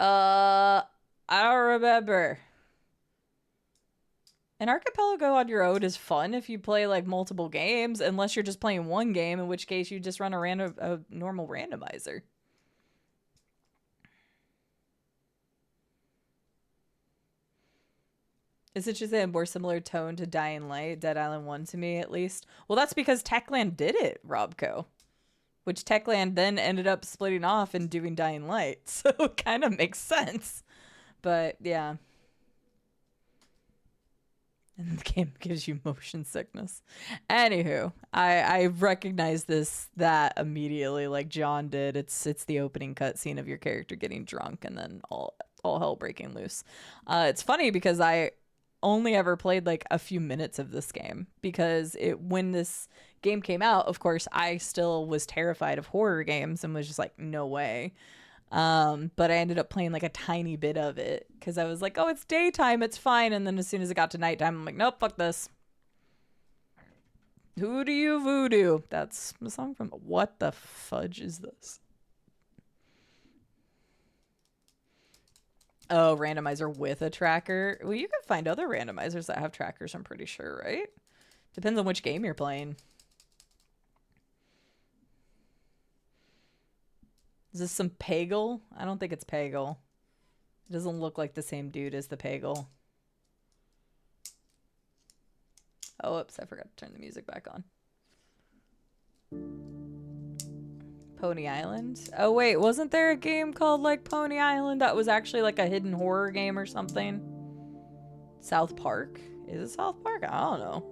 I don't remember. An archipelago on your own is fun if you play like multiple games, unless you're just playing one game, in which case you just run a normal randomizer. Isn't she saying a more similar tone to Dying Light, Dead Island 1 to me at least? Well, that's because Techland did it, Robco. Which Techland then ended up splitting off and doing Dying Light. So it kind of makes sense. But yeah. And the game gives you motion sickness. Anywho, I recognize that immediately like John did. It's the opening cutscene of your character getting drunk and then all hell breaking loose. It's funny because I only ever played like a few minutes of this game because when this game came out, of course, I still was terrified of horror games and was just like, no way. But I ended up playing like a tiny bit of it because I was like, oh, it's daytime, it's fine. And then as soon as it got to nighttime, I'm like, nope, fuck this. Who do you voodoo? That's the song from What the Fudge Is This? Oh, randomizer with a tracker. Well, you can find other randomizers that have trackers, I'm pretty sure, right? Depends on which game you're playing. Is this some Pagel? I don't think it's Pagel. It doesn't look like the same dude as the Pagel. Oh, oops, I forgot to turn the music back on. Pony Island? Oh, wait, wasn't there a game called, like, Pony Island that was actually, like, a hidden horror game or something? South Park? Is it South Park? I don't know.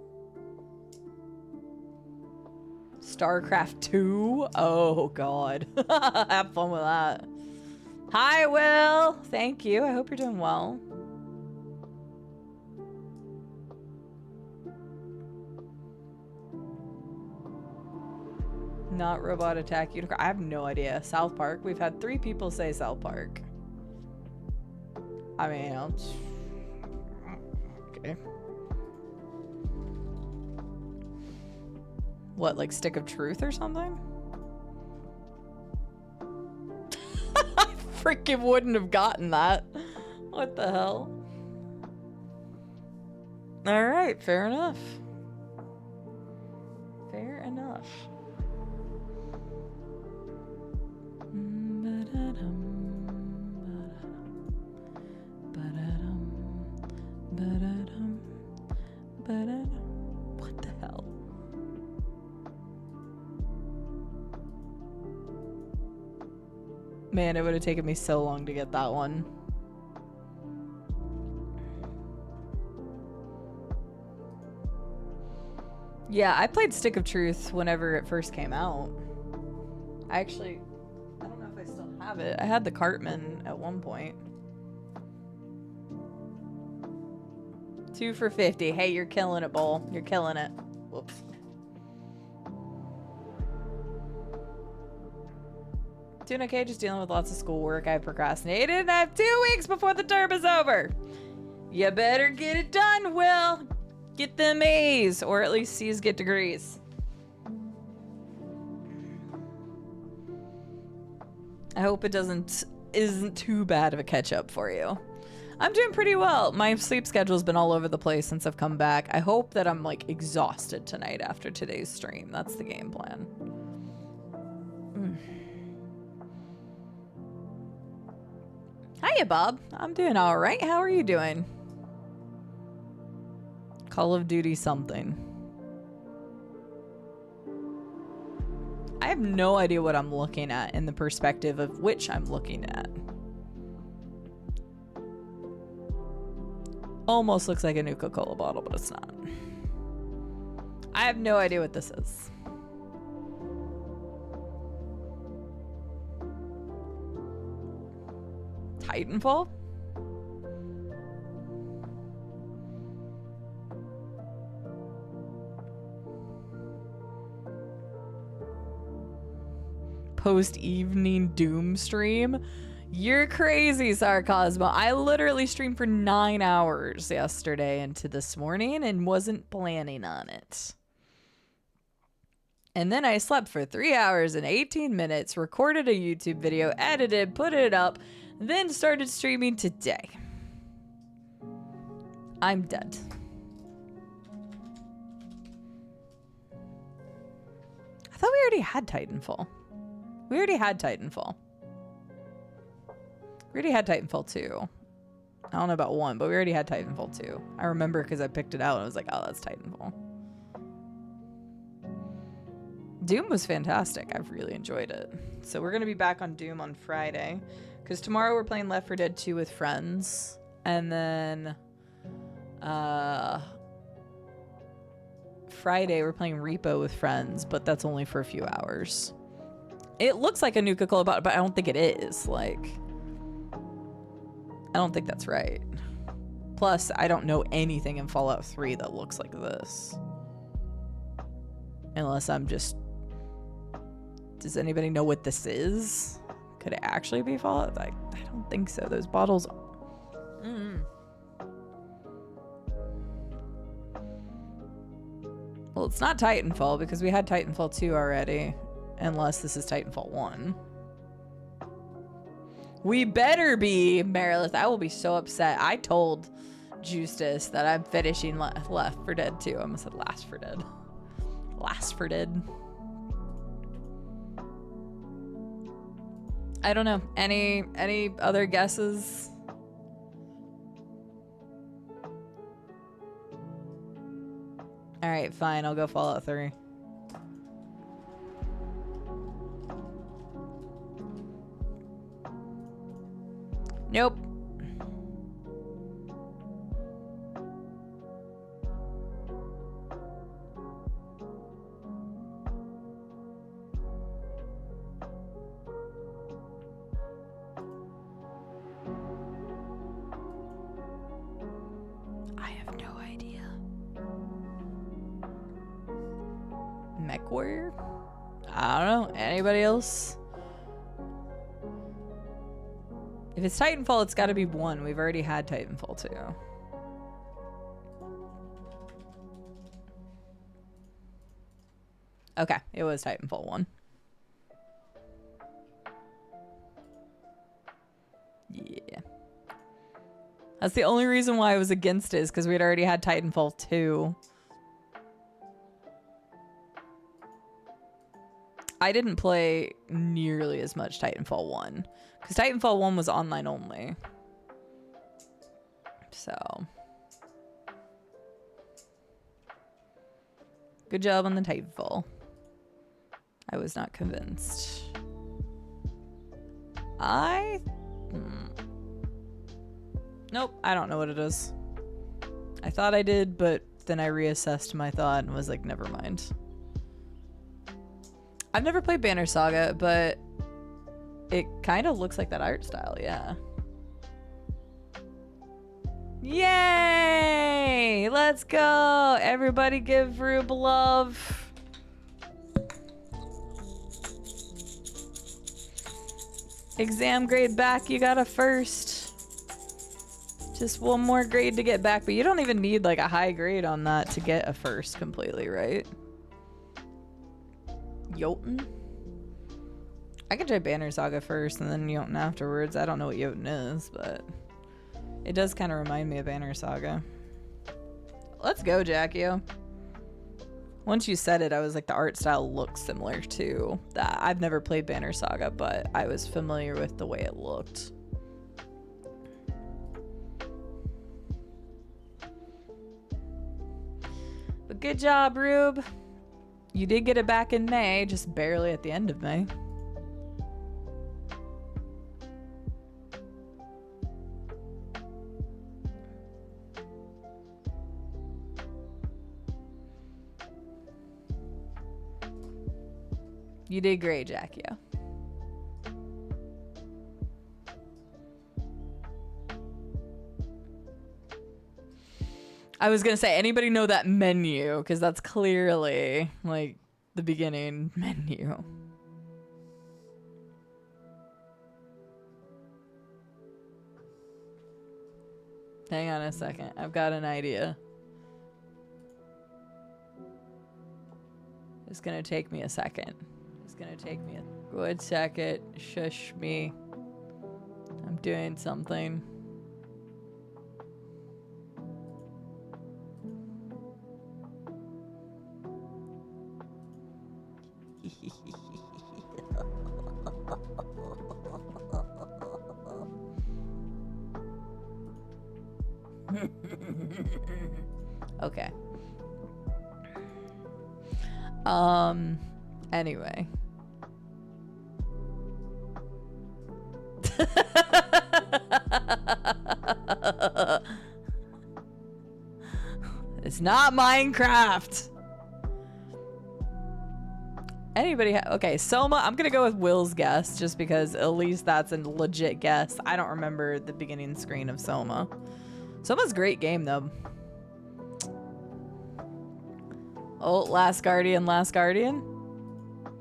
StarCraft 2? Oh, God. Have fun with that. Hi, Will! Thank you. I hope you're doing well. Not Robot Attack Unicorn. I have no idea. South Park. We've had 3 people say South Park. I mean, okay. What, like Stick of Truth or something? I freaking wouldn't have gotten that. What the hell? Alright, fair enough. Fair enough. What the hell? Man, it would have taken me so long to get that one. Yeah, I played Stick of Truth whenever it first came out. I don't know if I still have it. I had the Cartman at one point. 2 for 50. Hey, you're killing it, Bull. You're killing it. Whoops. Doing okay, just dealing with lots of schoolwork. I procrastinated and I have 2 weeks before the term is over. You better get it done, Will. Get them A's, or at least C's get degrees. I hope it isn't too bad of a catch up for you. I'm doing pretty well. My sleep schedule's been all over the place since I've come back. I hope that I'm like exhausted tonight after today's stream. That's the game plan. Hiya, Bob. I'm doing all right. How are you doing? Call of Duty something. I have no idea what I'm looking at in the perspective of which I'm looking at. Almost looks like a Nuka-Cola bottle, but it's not. I have no idea what this is. Titanfall? Post-evening Doom stream? You're crazy, Sarcosmo. I literally streamed for 9 hours yesterday into this morning and wasn't planning on it. And then I slept for 3 hours and 18 minutes, recorded a YouTube video, edited, put it up, then started streaming today. I'm dead. I thought we already had Titanfall. We already had Titanfall. We already had Titanfall 2. I don't know about 1, but we already had Titanfall 2. I remember because I picked it out and I was like, oh, that's Titanfall. Doom was fantastic. I've really enjoyed it. So we're going to be back on Doom on Friday. Because tomorrow we're playing Left 4 Dead 2 with friends. And then Friday we're playing Repo with friends. But that's only for a few hours. It looks like a Nuka-Cola bottle, but I don't think it is. Like, I don't think that's right. Plus, I don't know anything in Fallout 3 that looks like this. Unless I'm just... Does anybody know what this is? Could it actually be Fallout? I don't think so. Those bottles... Well, it's not Titanfall because we had Titanfall 2 already. Unless this is Titanfall 1. We better be, Merilith. I will be so upset. I told Justice that I'm finishing Left 4 Dead 2. I almost said Last 4 Dead. Last 4 Dead. I don't know. Any other guesses? Alright, fine. I'll go Fallout 3. Nope. I have no idea. Mech Warrior? I don't know. Anybody else? If it's Titanfall, it's got to be 1. We've already had Titanfall 2. Okay, it was Titanfall 1. Yeah. That's the only reason why I was against it, is because we'd already had Titanfall 2. I didn't play nearly as much Titanfall 1. Because Titanfall 1 was online only. So. Good job on the Titanfall. I was not convinced. Nope, I don't know what it is. I thought I did, but then I reassessed my thought and was like, never mind. I've never played Banner Saga, but it kind of looks like that art style, yeah. Yay! Let's go! Everybody give Rube love. Exam grade back, you got a first. Just one more grade to get back, but you don't even need like a high grade on that to get a first completely, right? Jotun? I could try Banner Saga first and then Jotun afterwards. I don't know what Jotun is, but it does kind of remind me of Banner Saga. Let's go, Jackio. Once you said it, I was like, the art style looks similar to that. I've never played Banner Saga, but I was familiar with the way it looked. But good job, Rube. You did get it back in May, just barely at the end of May. You did great, Jackio. I was gonna say, anybody know that menu? Because that's clearly like the beginning menu. Hang on a second. I've got an idea. It's gonna take me a second. It's gonna take me a good second. Shush me. I'm doing something. Okay. Anyway. It's not Minecraft. Anybody okay, Soma, I'm gonna go with Will's guess just because at least that's a legit guess. I don't remember the beginning screen of Soma. Soma's a great game though. Oh, Last Guardian, Last Guardian.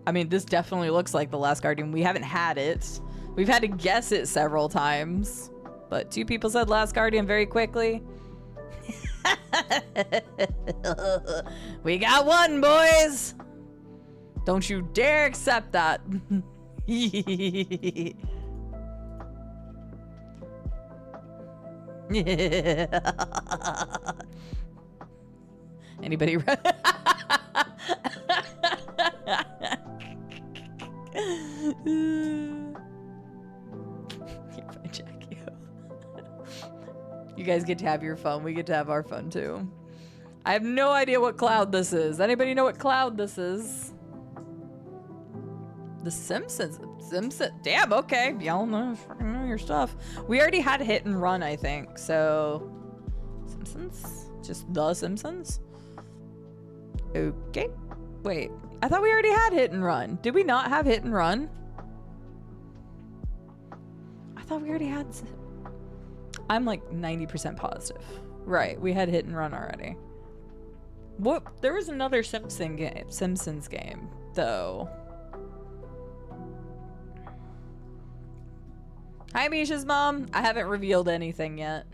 I mean, this definitely looks like the Last Guardian. We haven't had it. We've had to guess it several times. But 2 people said Last Guardian very quickly. We got 1, boys. Don't you dare accept that. Anybody? You guys get to have your fun. We get to have our fun too. I have no idea what cloud this is. Anybody know what cloud this is? The Simpsons. Damn, okay. Y'all know your stuff. We already had Hit and Run, I think. So, Simpsons? Just The Simpsons? Okay. Wait. I thought we already had Hit and Run. Did we not have Hit and Run? I thought we already had... I'm like 90% positive. Right, we had Hit and Run already. What? There was another Simpsons game, though. Hi, Misha's mom. I haven't revealed anything yet.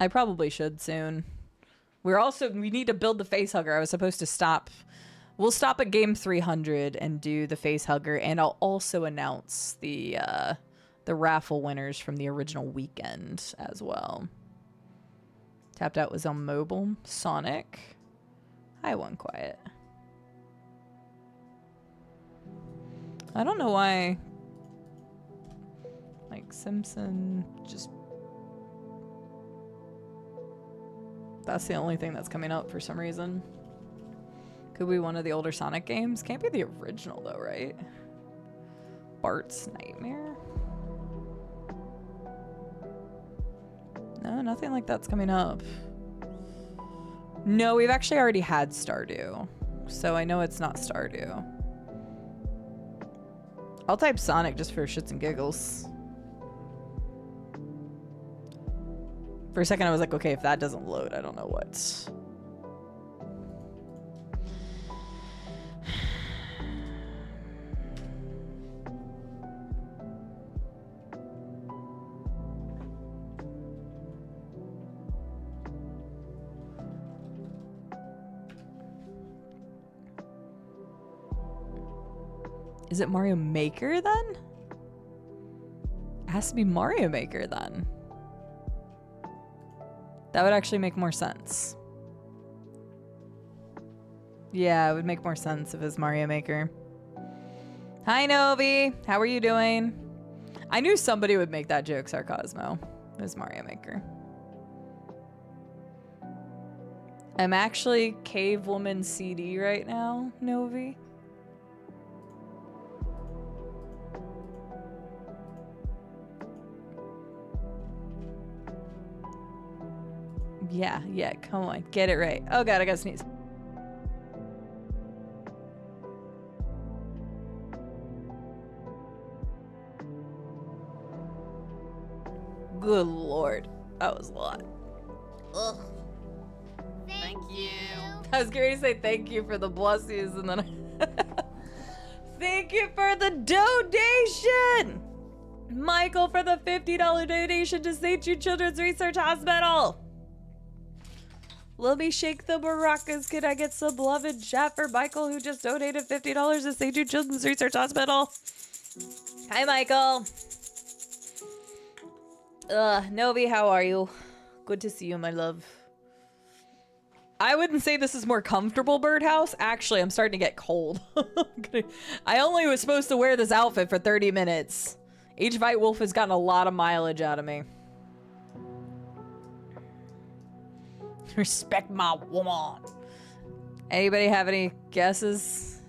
I probably should soon. We need to build the Facehugger. I was supposed to stop. We'll stop at game 300 and do the Facehugger, and I'll also announce the raffle winners from the original weekend as well. Tapped Out was on mobile. Sonic. Hi, One Quiet. I don't know why. Like Simpson, just... That's the only thing that's coming up for some reason. Could be one of the older Sonic games. Can't be the original though, right? Bart's Nightmare? No, nothing like that's coming up. No, we've actually already had Stardew. So I know it's not Stardew. I'll type Sonic just for shits and giggles. For a second I was like, okay, if that doesn't load, I don't know what. Is it Mario Maker then? It has to be Mario Maker then. That would actually make more sense. Yeah, it would make more sense if it was Mario Maker. Hi, Novi. How are you doing? I knew somebody would make that joke, Sarcosmo. It was Mario Maker. I'm actually Cave Woman CD right now, Novi. Yeah, come on, get it right. Oh god, I gotta sneeze. Good lord, that was a lot. Ugh. Thank you. I was going to say thank you for the blessies and then thank you for the donation! Michael for the $50 donation to St. Jude Children's Research Hospital! Let me shake the maracas. Can I get some love and chat for Michael who just donated $50 to St. Jude Children's Research Hospital? Hi, Michael. Novi, how are you? Good to see you, my love. I wouldn't say this is more comfortable birdhouse. Actually, I'm starting to get cold. I only was supposed to wear this outfit for 30 minutes. H. White Wolf has gotten a lot of mileage out of me. Respect my woman. Anybody have any guesses?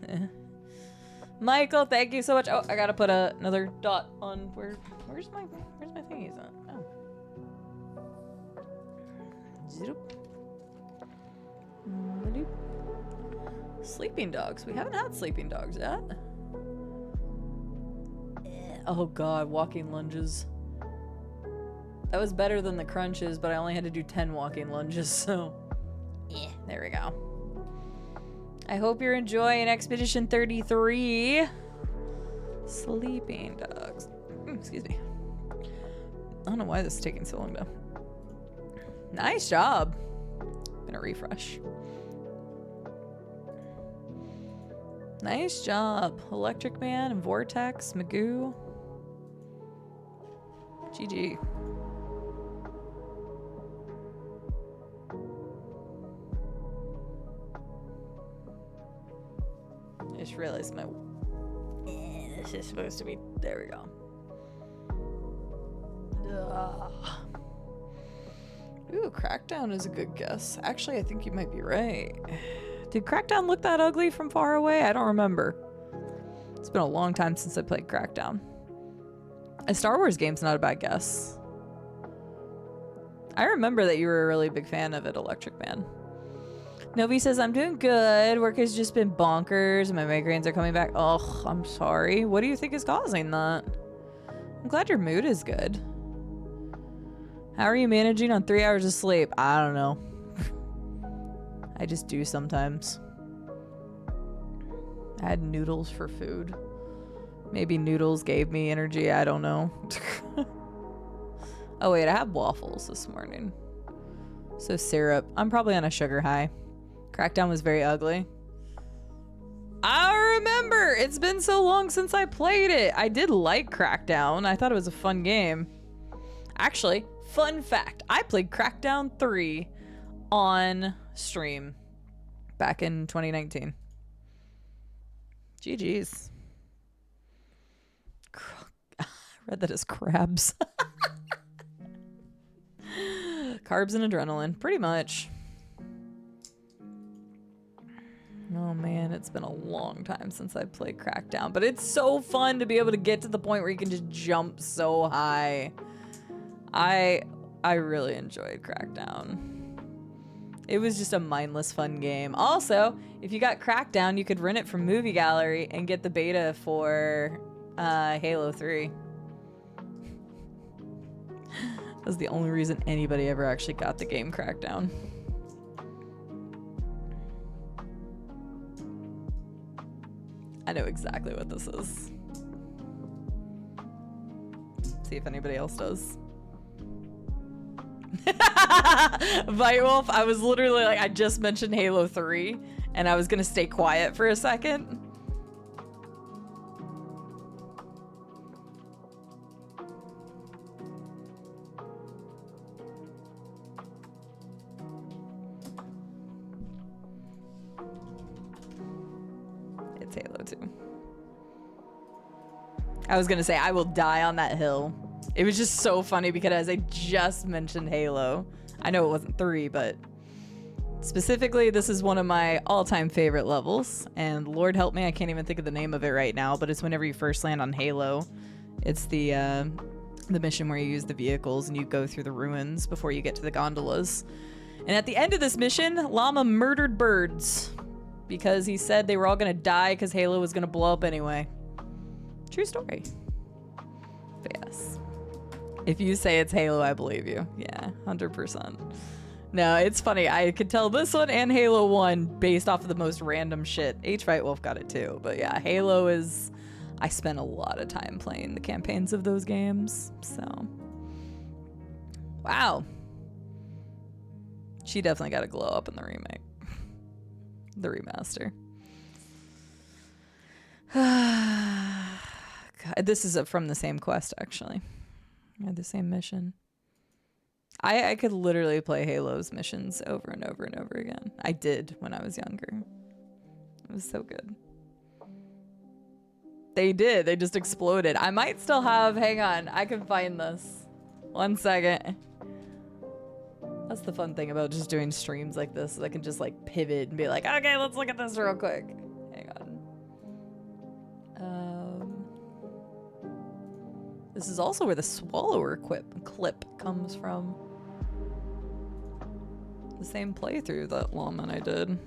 Michael, thank you so much. Oh, I gotta put another dot on where's my thingies at? Oh. Zoop. Sleeping dogs. We haven't had sleeping dogs yet. Oh god, walking lunges. That was better than the crunches, but I only had to do 10 walking lunges, so yeah, there we go. I hope you're enjoying Expedition 33. Sleeping dogs. Excuse me. I don't know why this is taking so long though. Nice job. I'm gonna refresh. Nice job. Electric Man and Vortex, Magoo. GG. I just realized my... this is supposed to be... There we go. Ooh, Crackdown is a good guess. Actually, I think you might be right. Did Crackdown look that ugly from far away? I don't remember. It's been a long time since I played Crackdown. A Star Wars game's not a bad guess. I remember that you were a really big fan of it, Electric Man. Novi says, I'm doing good. Work has just been bonkers. My migraines are coming back. Oh, I'm sorry. What do you think is causing that? I'm glad your mood is good. How are you managing on 3 hours of sleep? I don't know. I just do sometimes. I had noodles for food. Maybe noodles gave me energy. I don't know. Oh wait, I had waffles this morning. So syrup. I'm probably on a sugar high. Crackdown was very ugly. I remember! It's been so long since I played it. I did like Crackdown. I thought it was a fun game. Actually, fun fact. I played Crackdown 3 on stream back in 2019. GG's. I read that as crabs. Carbs and adrenaline, pretty much. Oh man, it's been a long time since I played Crackdown, but it's so fun to be able to get to the point where you can just jump so high. I really enjoyed Crackdown. It was just a mindless fun game. Also, if you got Crackdown, you could rent it from Movie Gallery and get the beta for Halo 3. That was the only reason anybody ever actually got the game Crackdown. I know exactly what this is. See if anybody else does. White Wolf, I was literally like, I just mentioned Halo 3 and I was gonna stay quiet for a second. It's Halo 2. I was gonna say, I will die on that hill. It was just so funny because I just mentioned Halo. I know it wasn't 3, but specifically, this is one of my all-time favorite levels. And Lord help me, I can't even think of the name of it right now, but it's whenever you first land on Halo. It's the mission where you use the vehicles and you go through the ruins before you get to the gondolas. And at the end of this mission, Llama murdered birds because he said they were all gonna die because Halo was gonna blow up anyway. True story. But yes. If you say it's Halo, I believe you. Yeah, 100%. No, it's funny. I could tell this one and Halo 1 based off of the most random shit. H-White Wolf got it too. But yeah, Halo is... I spent a lot of time playing the campaigns of those games. So... Wow. She definitely got a glow up in the remake. The remaster. God, this is from the same quest, actually. Yeah, the same mission. I could literally play Halo's missions over and over and over again. I did when I was younger. It was so good. They did. They just exploded. I might still have... Hang on. I can find this. 1 second. That's the fun thing about just doing streams like this, is I can just like pivot and be like, okay, let's look at this real quick. Hang on. This is also where the swallower clip comes from. The same playthrough that Lawman I did.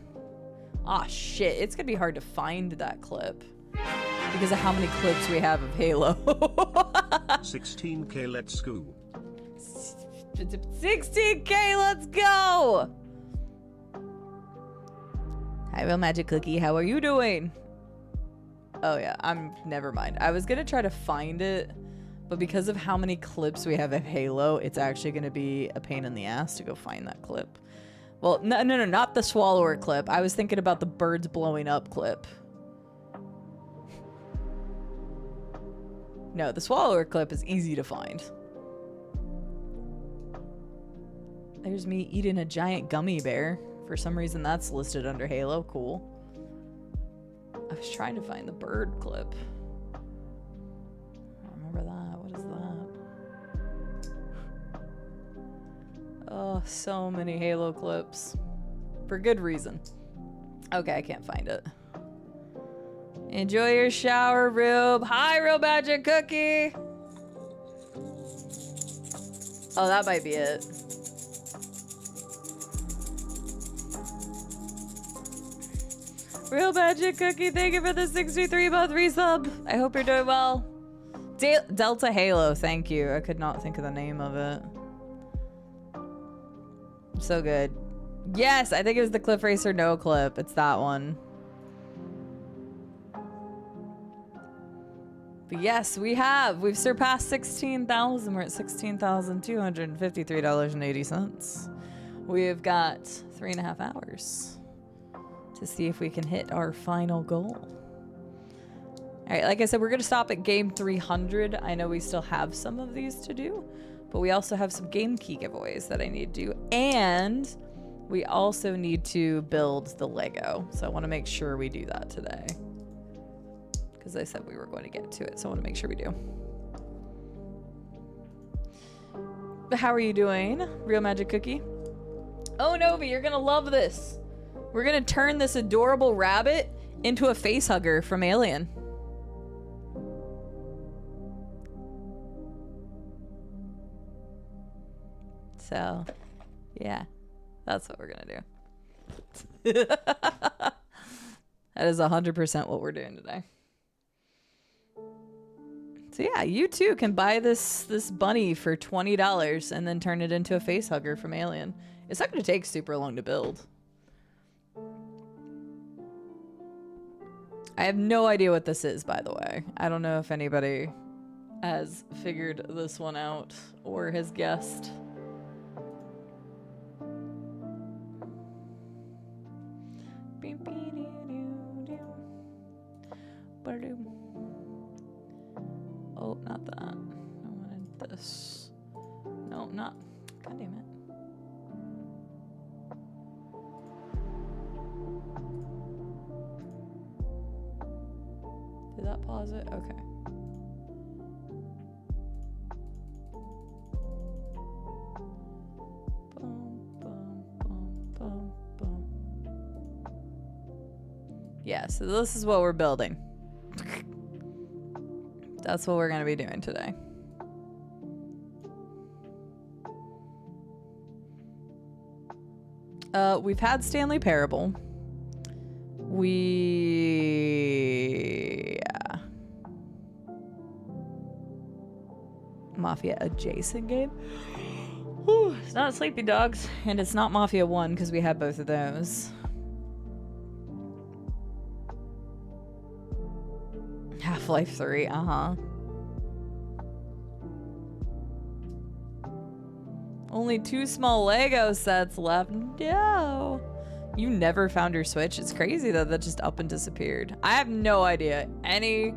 Ah, shit. It's gonna be hard to find that clip because of how many clips we have of Halo. 16K, let's go. 16K, let's go! Hi, Real Magic Cookie. How are you doing? Oh, yeah. Never mind. I was gonna try to find it, but because of how many clips we have of Halo, it's actually gonna be a pain in the ass to go find that clip. Well, no, not the swallower clip. I was thinking about the birds blowing up clip. No, the swallower clip is easy to find. There's me eating a giant gummy bear. For some reason, that's listed under Halo. Cool. I was trying to find the bird clip. I remember that. What is that? Oh, so many Halo clips. For good reason. Okay, I can't find it. Enjoy your shower, Rube. Hi, Real Magic Cookie. Oh, that might be it. Real Magic Cookie, thank you for the 63-month resub. I hope you're doing well. Delta Halo, thank you. I could not think of the name of it. So good. Yes, I think it was the Cliff Racer No clip. It's that one. But yes, we've surpassed 16,000. We're at $16,253.80. We've got 3.5 hours to see if we can hit our final goal. All right, like I said, we're gonna stop at game 300. I know we still have some of these to do, but we also have some game key giveaways that I need to do, and we also need to build the Lego. So I wanna make sure we do that today, because I said we were going to get to it, so I want to make sure we do. But how are you doing, Real Magic Cookie? Oh, Novi, you're going to love this. We're going to turn this adorable rabbit into a facehugger from Alien. So, yeah, that's what we're going to do. That is 100% what we're doing today. So yeah, you too can buy this bunny for $20 and then turn it into a facehugger from Alien. It's not going to take super long to build. I have no idea what this is, by the way. I don't know if anybody has figured this one out or has guessed. Oh, not that. I wanted this. No, not. God damn it. Did that pause it? Okay. Yeah, so this is what we're building. That's what we're going to be doing today. We've had Stanley Parable. Yeah. Mafia adjacent game. Whew, it's not Sleepy Dogs, and it's not Mafia 1 because we had both of those. Half-Life 3, Only 2 small Lego sets left. No. You never found your Switch? It's crazy that that just up and disappeared. I have no idea. Any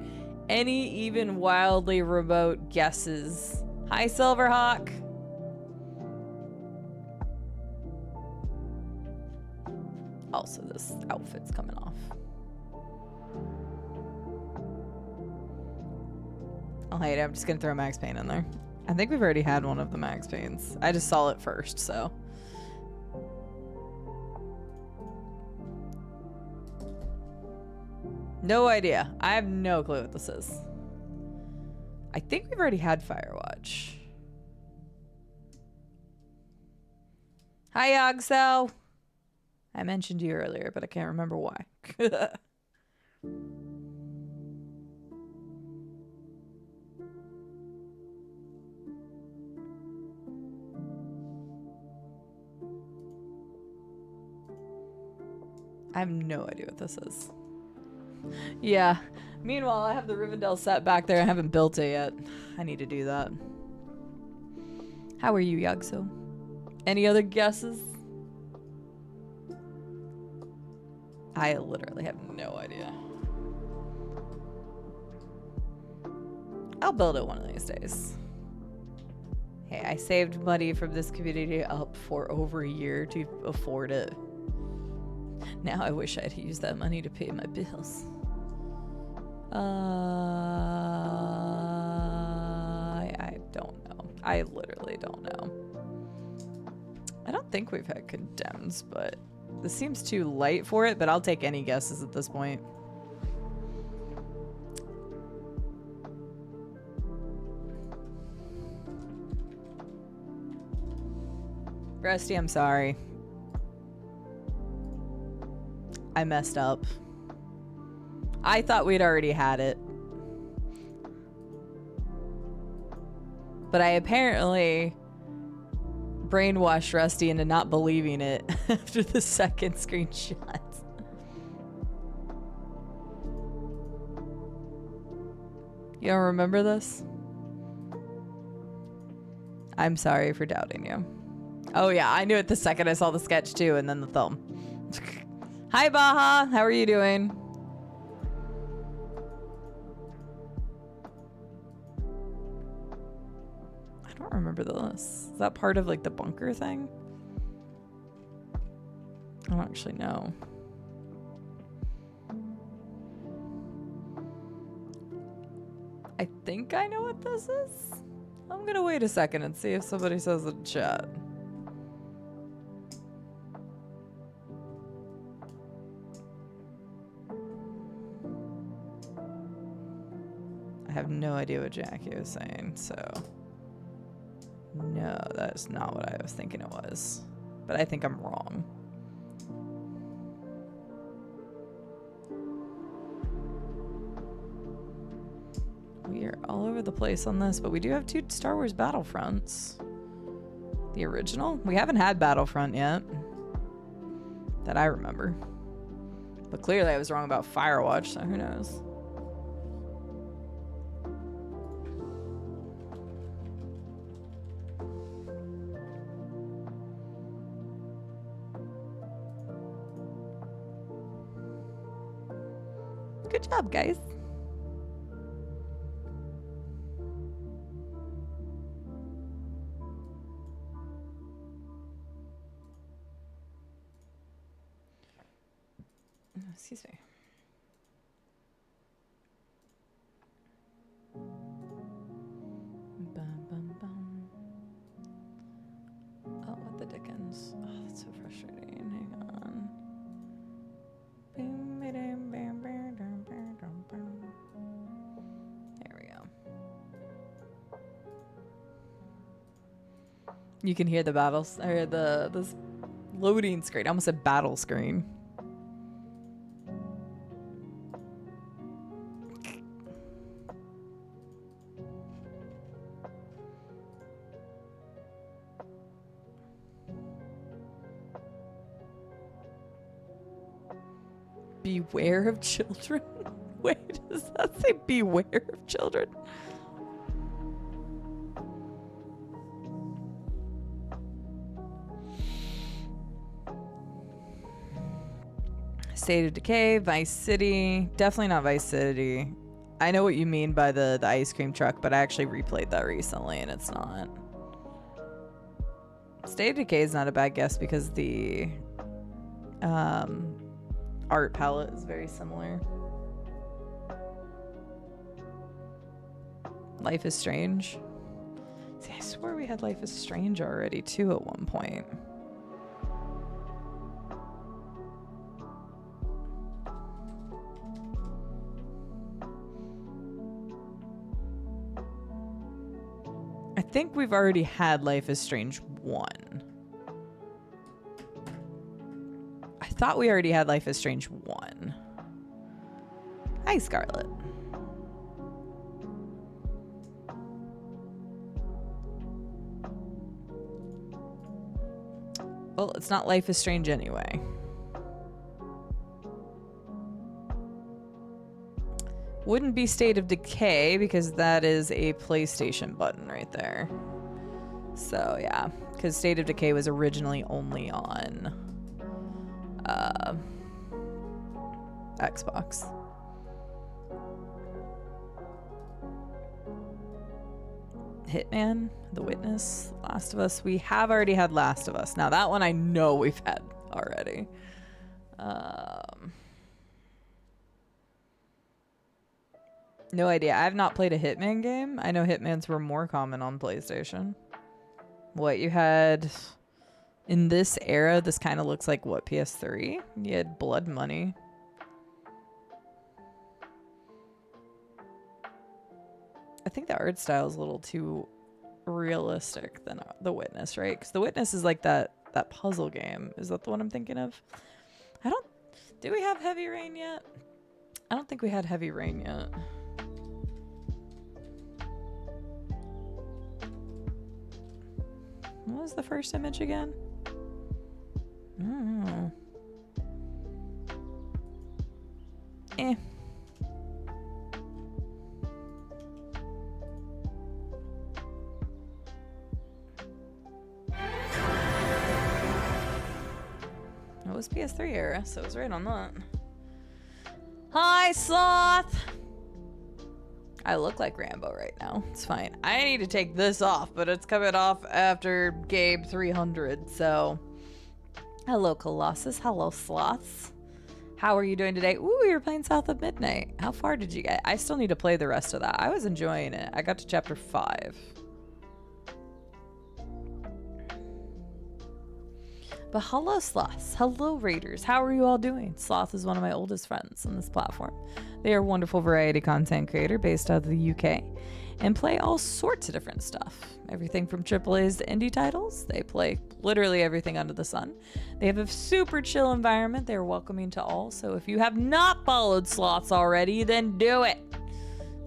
even wildly remote guesses? Hi, Silverhawk. Also, this outfit's coming off. I'll hate it. I'm just gonna throw Max Payne in there. I think we've already had one of the Max Paynes. I just saw it first, so No idea. I have no clue what this is. I think we've already had Firewatch. Hi, Yogso. I mentioned you earlier, but I can't remember why. I have no idea what this is. Yeah. Meanwhile, I have the Rivendell set back there. I haven't built it yet. I need to do that. How are you, Yogso? Any other guesses? I literally have no idea. I'll build it one of these days. Hey, I saved money from this community up for over a year to afford it. Now I wish I'd used that money to pay my bills. I don't know. I literally don't know. I don't think we've had condemns, but this seems too light for it, but I'll take any guesses at this point. Rusty, I'm sorry. I messed up. I thought we'd already had it. But I apparently brainwashed Rusty into not believing it after the second screenshot. You don't remember this? I'm sorry for doubting you. Oh yeah, I knew it the second I saw the sketch too, and then the film. Hi Baha, how are you doing? I don't remember this. Is that part of like the bunker thing? I don't actually know. I think I know what this is. I'm gonna wait a second and see if somebody says in chat. I have no idea what Jackie was saying, so no, that's not what I was thinking it was. But I think I'm wrong. We are all over the place on this, but we do have 2 Star Wars Battlefronts. The original? We haven't had Battlefront yet. That I remember. But clearly I was wrong about Firewatch, so who knows? Good job, guys. Excuse me. Bum, bum, bum. Oh, what the dickens? Oh, that's so frustrating. Hang on. There we go. You can hear the battles, or this loading screen. I almost said battle screen. Beware of children? Wait, does that say beware of children? State of Decay, Vice City. Definitely not Vice City. I know what you mean by the ice cream truck, but I actually replayed that recently and it's not. State of Decay is not a bad guess because the art palette is very similar. Life is Strange. See, I swear we had Life is Strange already too at one point. I think we've already had Life is Strange 1. I thought we already had Life is Strange 1. Hi, Scarlett. Well, it's not Life is Strange anyway. Wouldn't be State of Decay because that is a PlayStation button right there. So yeah, because State of Decay was originally only on Xbox. Hitman, The Witness, Last of Us. We have already had Last of Us. Now that one I know we've had already. No idea. I have not played a Hitman game. I know Hitmans were more common on PlayStation. What you had in this era, this kind of looks like what, PS3? You had Blood Money. I think the art style is a little too realistic than The Witness, right? Because The Witness is like that puzzle game. Is that the one I'm thinking of? Do we have Heavy Rain yet? I don't think we had Heavy Rain yet. What was the first image again? I don't know. Eh. It was PS3 era, so it was right on that. Hi, Sloth! I look like Rambo right now. It's fine. I need to take this off, but it's coming off after Gabe 300, so... Hello, Colossus. Hello, Sloths. How are you doing today? Ooh, we were playing South of Midnight. How far did you get? I still need to play the rest of that. I was enjoying it. I got to chapter 5. But hello, Sloths. Hello, Raiders. How are you all doing? Sloth is one of my oldest friends on this platform. They are a wonderful variety content creator based out of the UK and play all sorts of different stuff. Everything from AAAs to indie titles. They play literally everything under the sun. They have a super chill environment. They're welcoming to all. So if you have not followed Sloths already, then do it.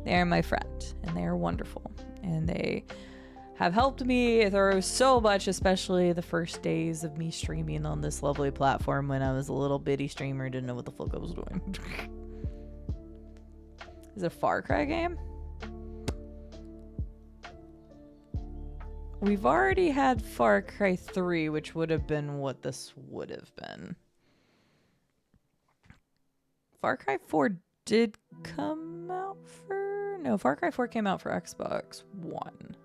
They are my friend and they are wonderful. And they have helped me through so much, especially the first days of me streaming on this lovely platform when I was a little bitty streamer, didn't know what the fuck I was doing. Is it a Far Cry game? We've already had Far Cry 3, which would have been what this would have been. Far Cry 4 did come out for... No, Far Cry 4 came out for Xbox One.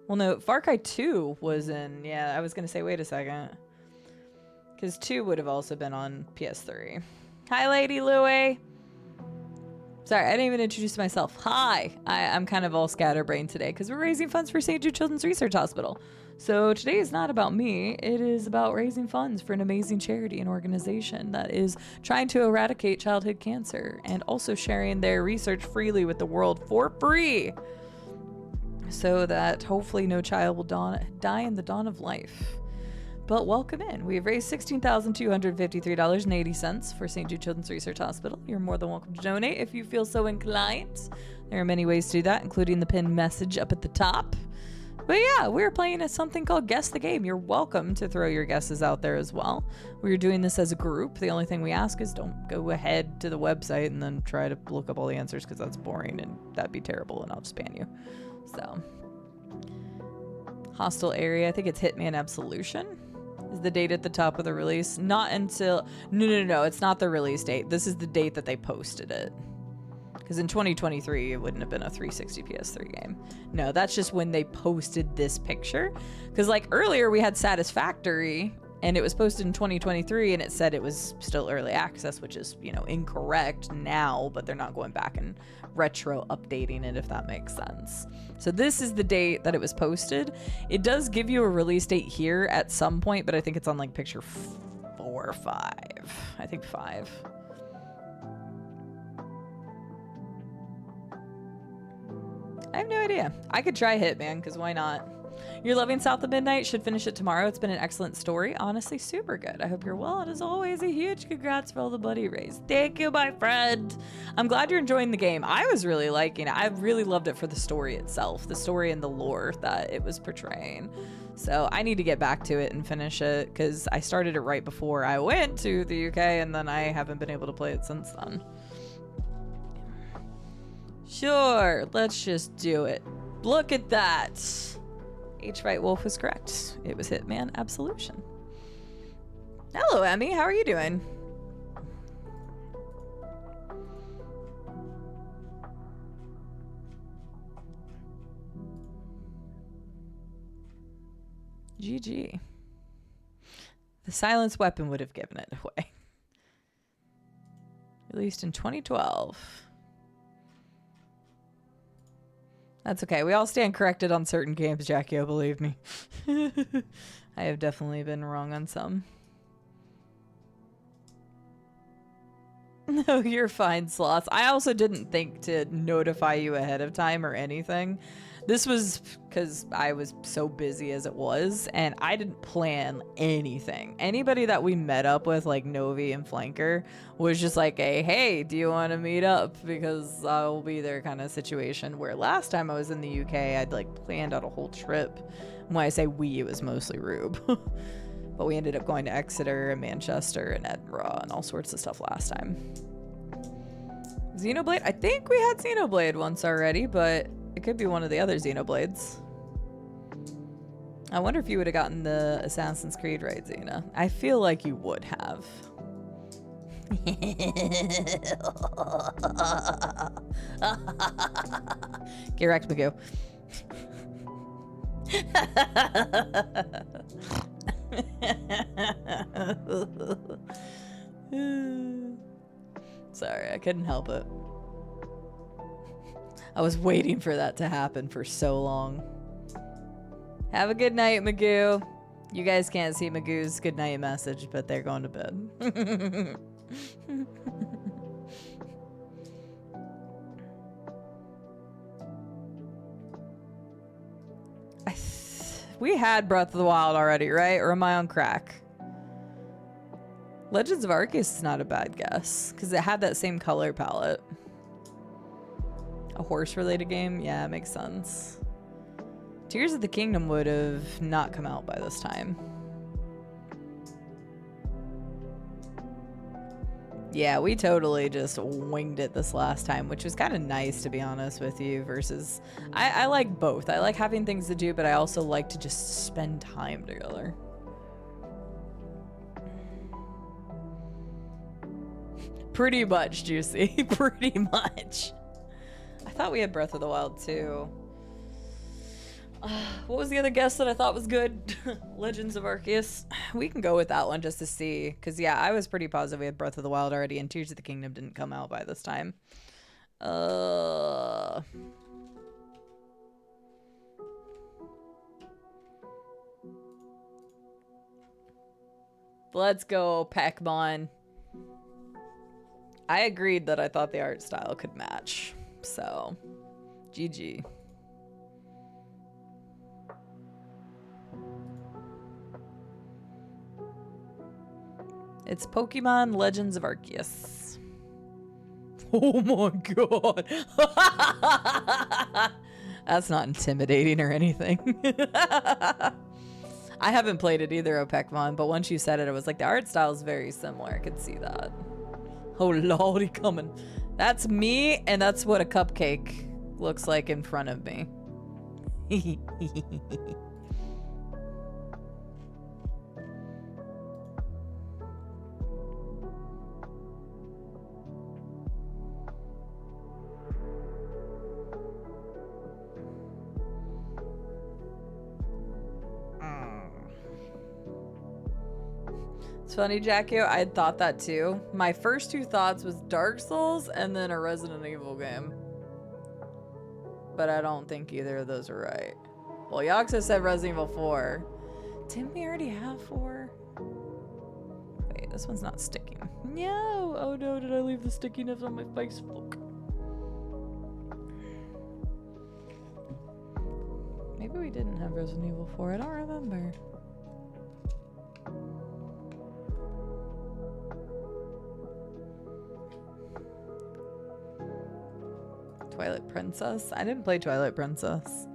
Well, no, Far Cry 2 was in... Yeah, I was going to say, wait a second. Because 2 would have also been on PS3. Hi, Lady Louie. Sorry, I didn't even introduce myself. Hi. I'm kind of all scatterbrained today because we're raising funds for St. Jude Children's Research Hospital. So today is not about me. It is about raising funds for an amazing charity and organization that is trying to eradicate childhood cancer and also sharing their research freely with the world for free, so that hopefully no child will die in the dawn of life. But welcome in. We have raised $16,253.80 for St. Jude Children's Research Hospital. You're more than welcome to donate if you feel so inclined. There are many ways to do that, including the pinned message up at the top. But yeah, we're playing something called Guess the Game. You're welcome to throw your guesses out there as well. We're doing this as a group. The only thing we ask is don't go ahead to the website and then try to look up all the answers because that's boring and that'd be terrible and I'll just ban you. So, hostile area. I think it's Hitman Absolution is the date at the top of the release. Not until... No. It's not the release date. This is the date that they posted it. Because in 2023, it wouldn't have been a 360 PS3 game. No, that's just when they posted this picture. Because like earlier, we had Satisfactory, and it was posted in 2023, and it said it was still early access, which is, you know, incorrect now, but they're not going back and retro updating it, if that makes sense. So this is the date that it was posted. It does give you a release date here at some point, but I think it's on like picture 4 or 5. I think 5. I have no idea. I could try Hitman, because why not? You're loving South of Midnight. Should finish it tomorrow. It's been an excellent story. Honestly, super good. I hope you're well. And as always, a huge congrats for all the buddy raise. Thank you, my friend. I'm glad you're enjoying the game. I was really liking it. I really loved it for the story itself, the story and the lore that it was portraying. So I need to get back to it and finish it because I started it right before I went to the UK and then I haven't been able to play it since then. Sure, let's just do it. Look at that. H. Wright Wolf was correct. It was Hitman Absolution. Hello, Emmy. How are you doing? GG. The silenced weapon would have given it away. Released in 2012. That's okay. We all stand corrected on certain games, Jackie, believe me. I have definitely been wrong on some. No, you're fine, Sloths. I also didn't think to notify you ahead of time or anything. This was because I was so busy as it was, and I didn't plan anything. Anybody that we met up with, like Novi and Flanker, was just like a, hey, do you want to meet up? Because I'll be there kind of situation, where last time I was in the UK, I'd like planned out a whole trip. When I say we, it was mostly Rube. But we ended up going to Exeter and Manchester and Edinburgh and all sorts of stuff last time. Xenoblade? I think we had Xenoblade once already, but it could be one of the other Xenoblades. I wonder if you would have gotten the Assassin's Creed right, Xena. I feel like you would have. Get wrecked, Magoo. Sorry, I couldn't help it. I was waiting for that to happen for so long. Have a good night, Magoo. You guys can't see Magoo's good night message, but they're going to bed. We had Breath of the Wild already, right? Or am I on crack? Legends of Arceus is not a bad guess, because it had that same color palette. A horse-related game? Yeah, it makes sense. Tears of the Kingdom would have not come out by this time. Yeah, we totally just winged it this last time, which was kind of nice, to be honest with you, versus... I like both. I like having things to do, but I also like to just spend time together. Pretty much, Juicy. Pretty much. I thought we had Breath of the Wild, too. What was the other guess that I thought was good? Legends of Arceus. We can go with that one just to see. Because, yeah, I was pretty positive we had Breath of the Wild already, and Tears of the Kingdom didn't come out by this time. Let's go, Pac-Man. I agreed that I thought the art style could match. So, GG. It's Pokemon Legends of Arceus. Oh my god. That's not intimidating or anything. I haven't played it either, Opekmon, but once you said it, I was like, the art style is very similar. I could see that. Oh lordy coming. That's me, and that's what a cupcake looks like in front of me. It's funny, Jackie, I had thought that too. My first two thoughts was Dark Souls and then a Resident Evil game. But I don't think either of those are right. Well, Yoxa said Resident Evil 4. Didn't we already have 4? Wait, this one's not sticking. No! Oh no, did I leave the stickiness on my Facebook? Maybe we didn't have Resident Evil 4. I don't remember. Twilight Princess? I didn't play Twilight Princess.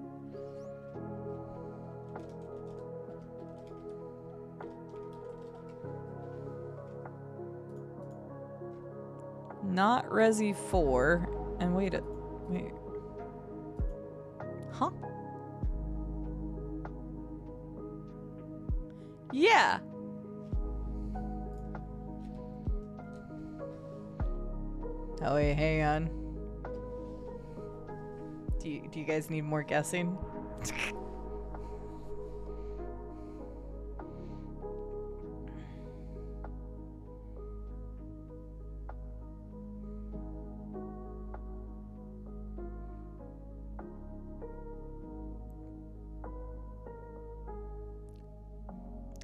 Not Resi 4. And wait. Huh? Yeah. Oh wait, hang on. Do you guys need more guessing?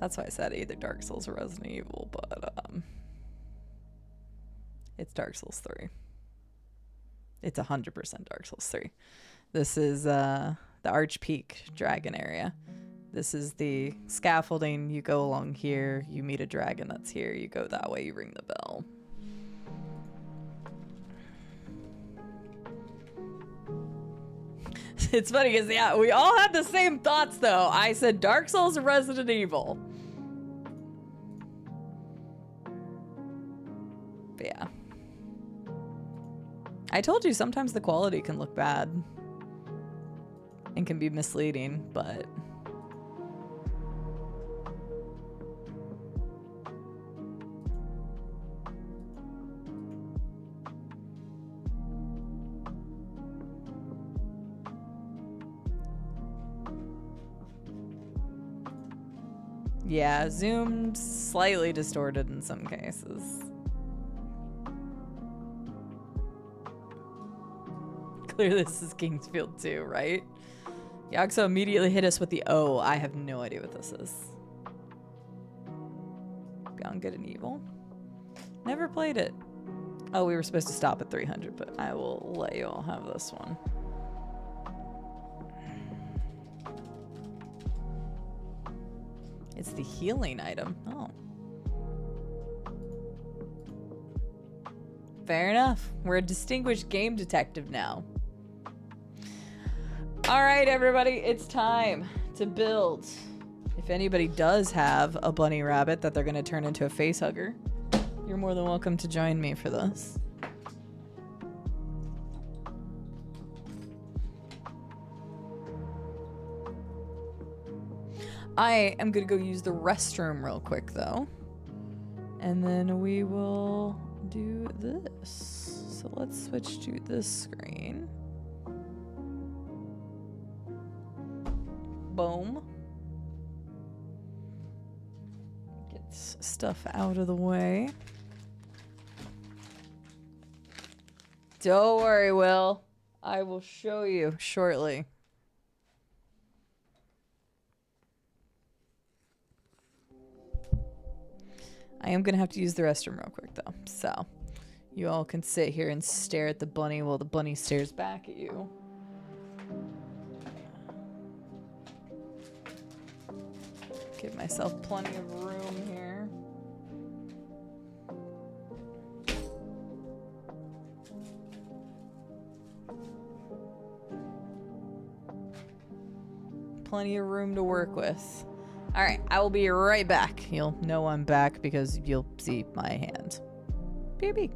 That's why I said either Dark Souls or Resident Evil, but it's Dark Souls 3. It's 100% Dark Souls 3. This is the Arch Peak dragon area. This is the scaffolding. You go along here, you meet a dragon that's here, you go that way, you ring the bell. It's funny because, yeah, we all had the same thoughts, though. I said Dark Souls and Resident Evil. But yeah. I told you sometimes the quality can look bad and can be misleading, but... yeah, zoomed, slightly distorted in some cases. Clearly this is Kingsfield 2, right? Yaxo immediately hit us with the O. I have no idea what this is. Beyond Good and Evil? Never played it. Oh, we were supposed to stop at 300, but I will let you all have this one. It's the healing item. Oh. Fair enough. We're a distinguished game detective now. All right, everybody, it's time to build. If anybody does have a bunny rabbit that they're going to turn into a facehugger, you're more than welcome to join me for this. I am going to go use the restroom real quick, though. And then we will do this. So let's switch to this screen. Boom. Get stuff out of the way. Don't worry, Will. I will show you shortly. I am going to have to use the restroom real quick, though. So, you all can sit here and stare at the bunny while the bunny stares back at you. Give myself plenty of room here. Plenty of room to work with. All right, I will be right back. You'll know I'm back because you'll see my hand. BB.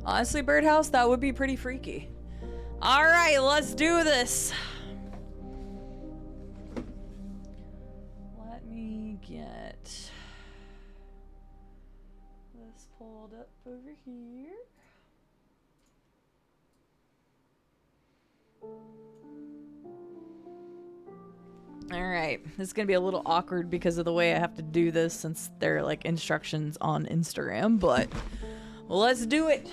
Honestly, birdhouse, that would be pretty freaky. All right, let's do this. Let me get this pulled up over here. All right, this is gonna be a little awkward because of the way I have to do this since they're like instructions on Instagram, but let's do it.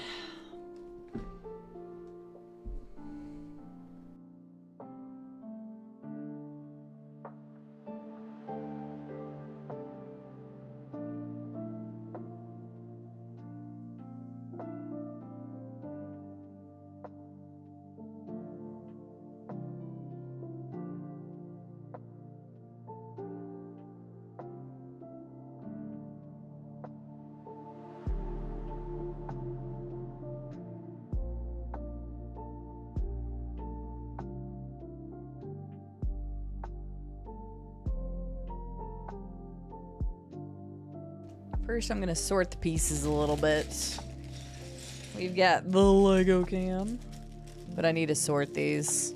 First, I'm gonna sort the pieces a little bit. We've got the Lego cam, but I need to sort these.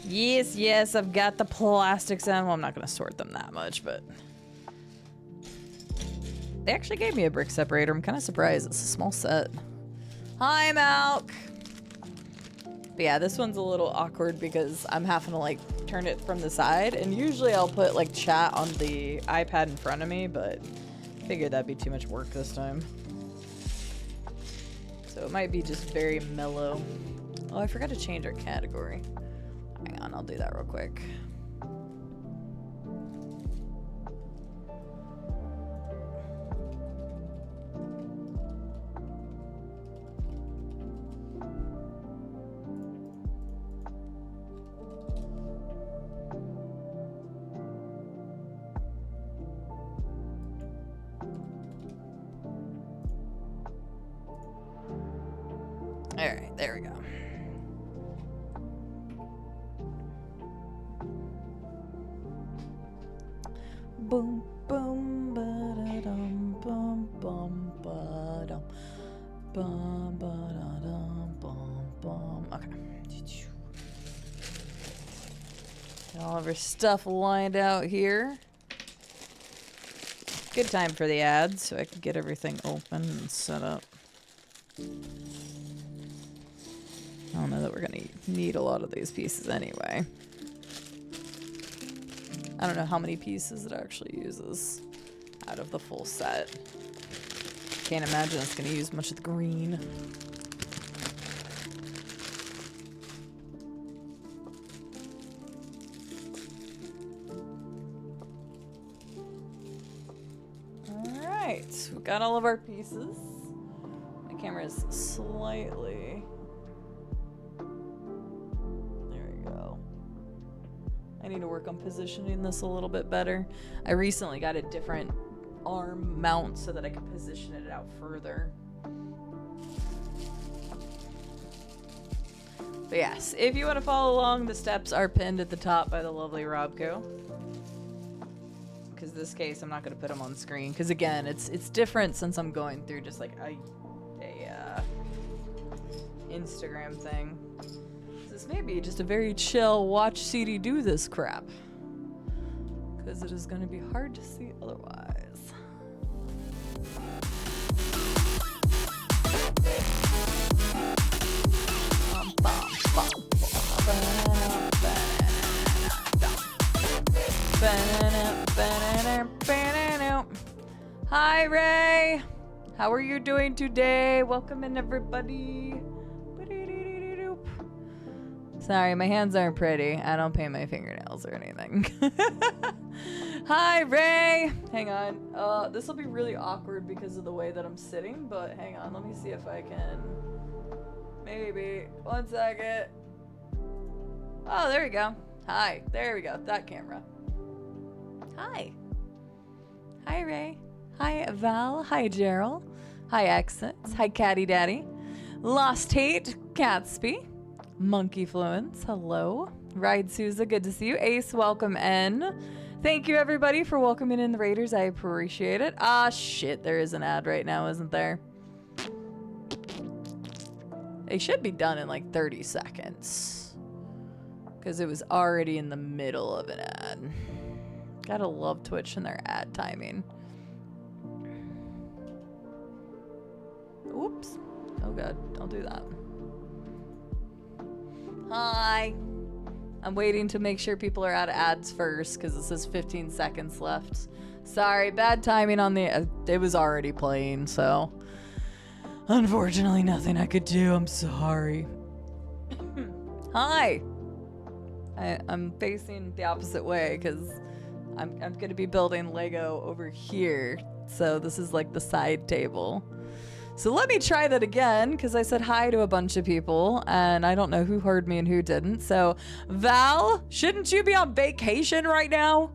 Yes, I've got the plastics on. Well, I'm not gonna sort them that much, but they actually gave me a brick separator. I'm kind of surprised. It's a small set. Hi, Malk. But yeah, this one's a little awkward because I'm having to like turn it from the side, and usually I'll put like chat on the iPad in front of me, but I figured that'd be too much work this time. So it might be just very mellow. Oh, I forgot to change our category. Hang on, I'll do that real quick. Alright, there we go. Boom, boom, ba-da-dum, bum, bum, ba-dum, bum, ba-da-dum, bum, bum. Okay. Got all of our stuff lined out here. Good time for the ads, so I can get everything open and set up. I don't know that we're gonna need a lot of these pieces anyway. I don't know how many pieces it actually uses out of the full set. Can't imagine it's gonna use much of the green. Alright, so we've got all of our pieces. My camera is slightly... I need to work on positioning this a little bit better. I recently got a different arm mount so that I could position it out further. But yes, if you want to follow along, the steps are pinned at the top by the lovely Robco. Because this case, I'm not going to put them on screen. Because again, it's different since I'm going through just like a Instagram thing. This may be just a very chill watch CD do this crap. Because it is going to be hard to see otherwise. Hi, Ray. How are you doing today? Welcome in, everybody. Sorry, my hands aren't pretty. I don't paint my fingernails or anything. Hi, Ray. Hang on. This will be really awkward because of the way that I'm sitting, but hang on. Let me see if I can. Maybe. 1 second. Oh, there we go. Hi. There we go. That camera. Hi. Hi, Ray. Hi, Val. Hi, Gerald. Hi, Exits. Hi, Catty Daddy. Lost Hate. Catsby. Monkey Fluence, hello. Ride Souza, good to see you. Ace, welcome in. Thank you, everybody, for welcoming in the Raiders. I appreciate it. Ah, shit, there is an ad right now, isn't there? They should be done in like 30 seconds. Because it was already in the middle of an ad. Gotta love Twitch and their ad timing. Oops. Oh god, don't do that. Hi. I'm waiting to make sure people are out of ads first because it says 15 seconds left. Sorry, bad timing on the... it was already playing, so... unfortunately, nothing I could do. I'm sorry. Hi. I'm facing the opposite way because I'm going to be building Lego over here. So this is like the side table. So let me try that again because I said hi to a bunch of people and I don't know who heard me and who didn't. So Val, shouldn't you be on vacation right now?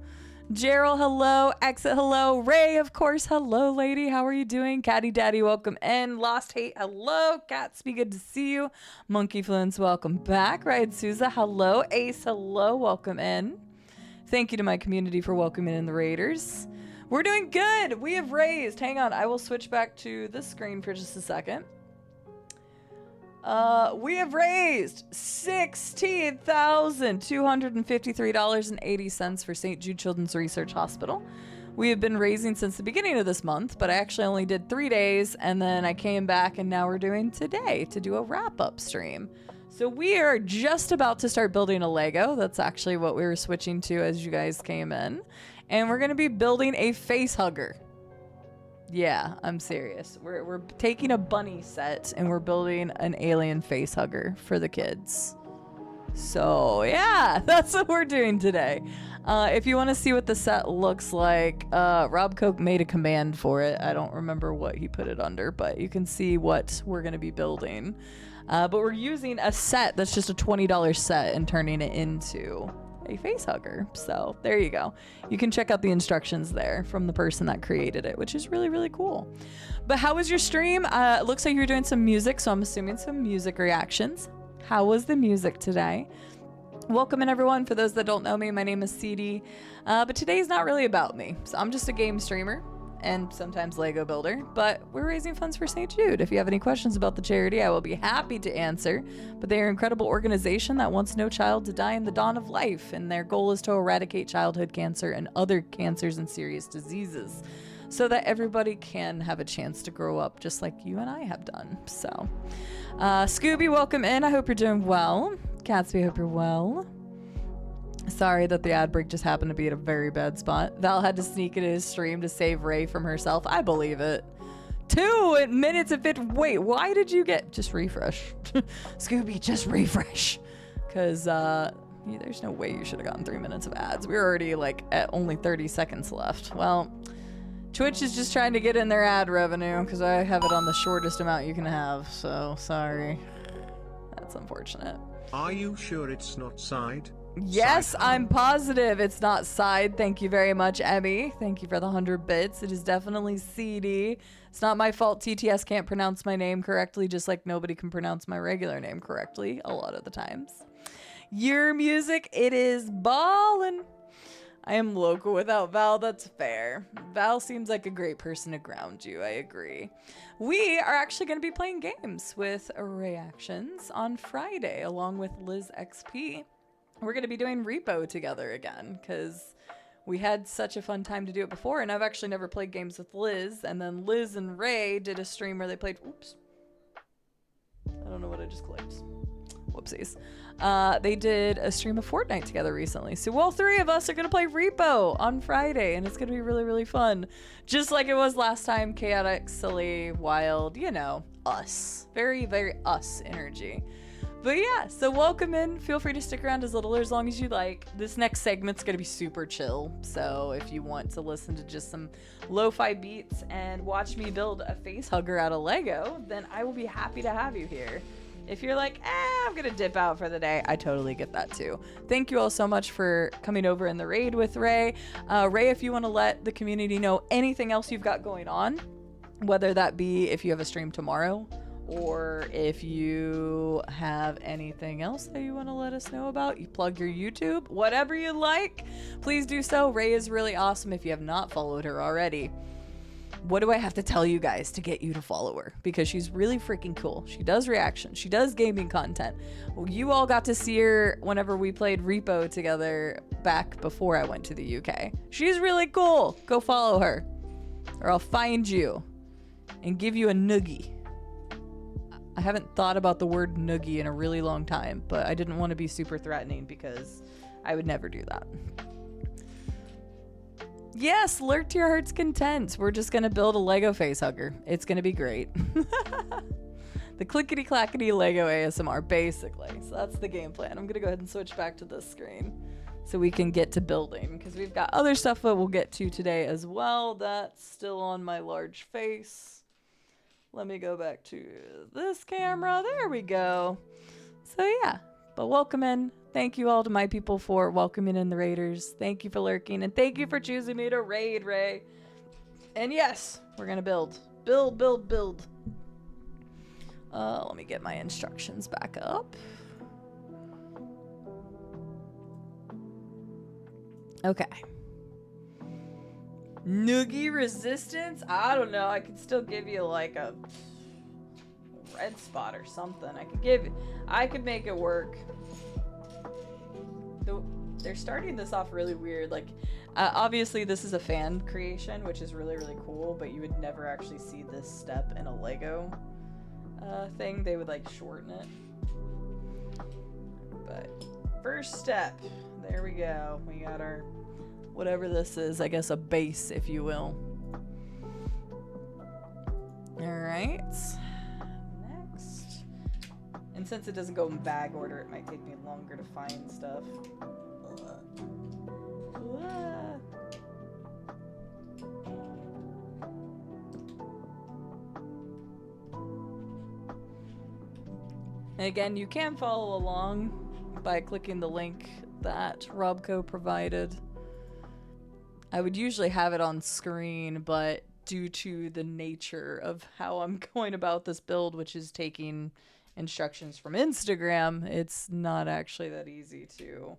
Gerald, hello. Exit, hello. Ray, of course, hello, lady. How are you doing? Catty Daddy, welcome in. Lost Hate, hello. Gatsby, good to see you. Monkey Fluence, welcome back. Ride Souza, hello. Ace, hello. Welcome in. Thank you to my community for welcoming in the Raiders. We're doing good. We have raised. Hang on. I will switch back to this screen for just a second. We have raised $16,253.80 for St. Jude Children's Research Hospital. We have been raising since the beginning of this month, but I actually only did 3 days, and then I came back, and now we're doing today to do a wrap-up stream. So we are just about to start building a Lego. That's actually what we were switching to as you guys came in. And we're going to be building a Facehugger. Yeah, I'm serious. We're taking a bunny set and we're building an alien Facehugger for the kids. So yeah, that's what we're doing today. If you want to see what the set looks like, Rob Koch made a command for it. I don't remember what he put it under, but you can see what we're going to be building. But we're using a set that's just a $20 set and turning it into a Facehugger. So there you go. You can check out the instructions there from the person that created it, which is really, really cool. But how was your stream? It looks like you're doing some music, so I'm assuming some music reactions. How was the music today? Welcome in, everyone. For those that don't know me, my name is CD, but today's not really about me. So I'm just a game streamer and sometimes Lego builder, but we're raising funds for St. Jude. If you have any questions about the charity, I will be happy to answer. But they are an incredible organization that wants no child to die in the dawn of life, and their goal is to eradicate childhood cancer and other cancers and serious diseases so that everybody can have a chance to grow up just like you and I have done. So, Scooby, welcome in. I hope you're doing well. Catsby, I hope you're well. Sorry that the ad break just happened to be at a very bad spot. Val had to sneak into his stream to save Ray from herself. I believe it. 2 minutes and 50. Wait, why did you get... Just refresh. Scooby, just refresh. Because there's no way you should have gotten 3 minutes of ads. We were already like at only 30 seconds left. Well, Twitch is just trying to get in their ad revenue because I have it on the shortest amount you can have. So, sorry. That's unfortunate. Are you sure it's not side? Yes, I'm positive it's not side. Thank you very much, Emmy. Thank you for the 100 bits. It is definitely CD. It's not my fault TTS can't pronounce my name correctly, just like nobody can pronounce my regular name correctly a lot of the times. Your music, it is ballin'. I am local without Val, that's fair. Val seems like a great person to ground you, I agree. We are actually going to be playing games with Reactions on Friday, along with Liz XP. We're going to be doing Repo together again, because we had such a fun time to do it before, and I've actually never played games with Liz, and then Liz and Ray did a stream where they played... Oops. I don't know what I just clicked. Whoopsies. They did a stream of Fortnite together recently. So all 3 of us are going to play Repo on Friday, and it's going to be really, really fun. Just like it was last time, chaotic, silly, wild, you know, us. Very, very us energy. But yeah, so welcome in. Feel free to stick around as little or as long as you like. This next segment's going to be super chill. So if you want to listen to just some lo-fi beats and watch me build a Facehugger out of Lego, then I will be happy to have you here. If you're like, I'm going to dip out for the day, I totally get that too. Thank you all so much for coming over in the raid with Ray. Ray, if you want to let the community know anything else you've got going on, whether that be if you have a stream tomorrow, or if you have anything else that you want to let us know about, you plug your YouTube, whatever you like, please do so. Ray is really awesome if you have not followed her already. What do I have to tell you guys to get you to follow her? Because she's really freaking cool. She does reactions. She does gaming content. Well, you all got to see her whenever we played Repo together back before I went to the UK. She's really cool. Go follow her. Or I'll find you and give you a noogie. I haven't thought about the word noogie in a really long time, but I didn't want to be super threatening because I would never do that. Yes, lurk to your heart's content. We're just going to build a Lego facehugger. It's going to be great. The clickety-clackety Lego ASMR, basically. So that's the game plan. I'm going to go ahead and switch back to this screen so we can get to building, because we've got other stuff that we'll get to today as well. That's still on my large face. Let me go back to this camera. There we go. So yeah, but welcome in. Thank you all to my people for welcoming in the raiders. Thank you for lurking, and thank you for choosing me to raid, Ray. And yes, we're gonna build. Build, build, build. Let me get my instructions back up. Okay. Noogie resistance? I don't know. I could still give you like a red spot or something. I could make it work. They're starting this off really weird. Like, obviously this is a fan creation, which is really, really cool, but you would never actually see this step in a Lego thing. They would like shorten it. But first step, there we go. We got our, whatever this is, I guess a base, if you will. All right. Next. And since it doesn't go in bag order, it might take me longer to find stuff. And again, you can follow along by clicking the link that Robco provided. I would usually have it on screen, but due to the nature of how I'm going about this build, which is taking instructions from Instagram, it's not actually that easy to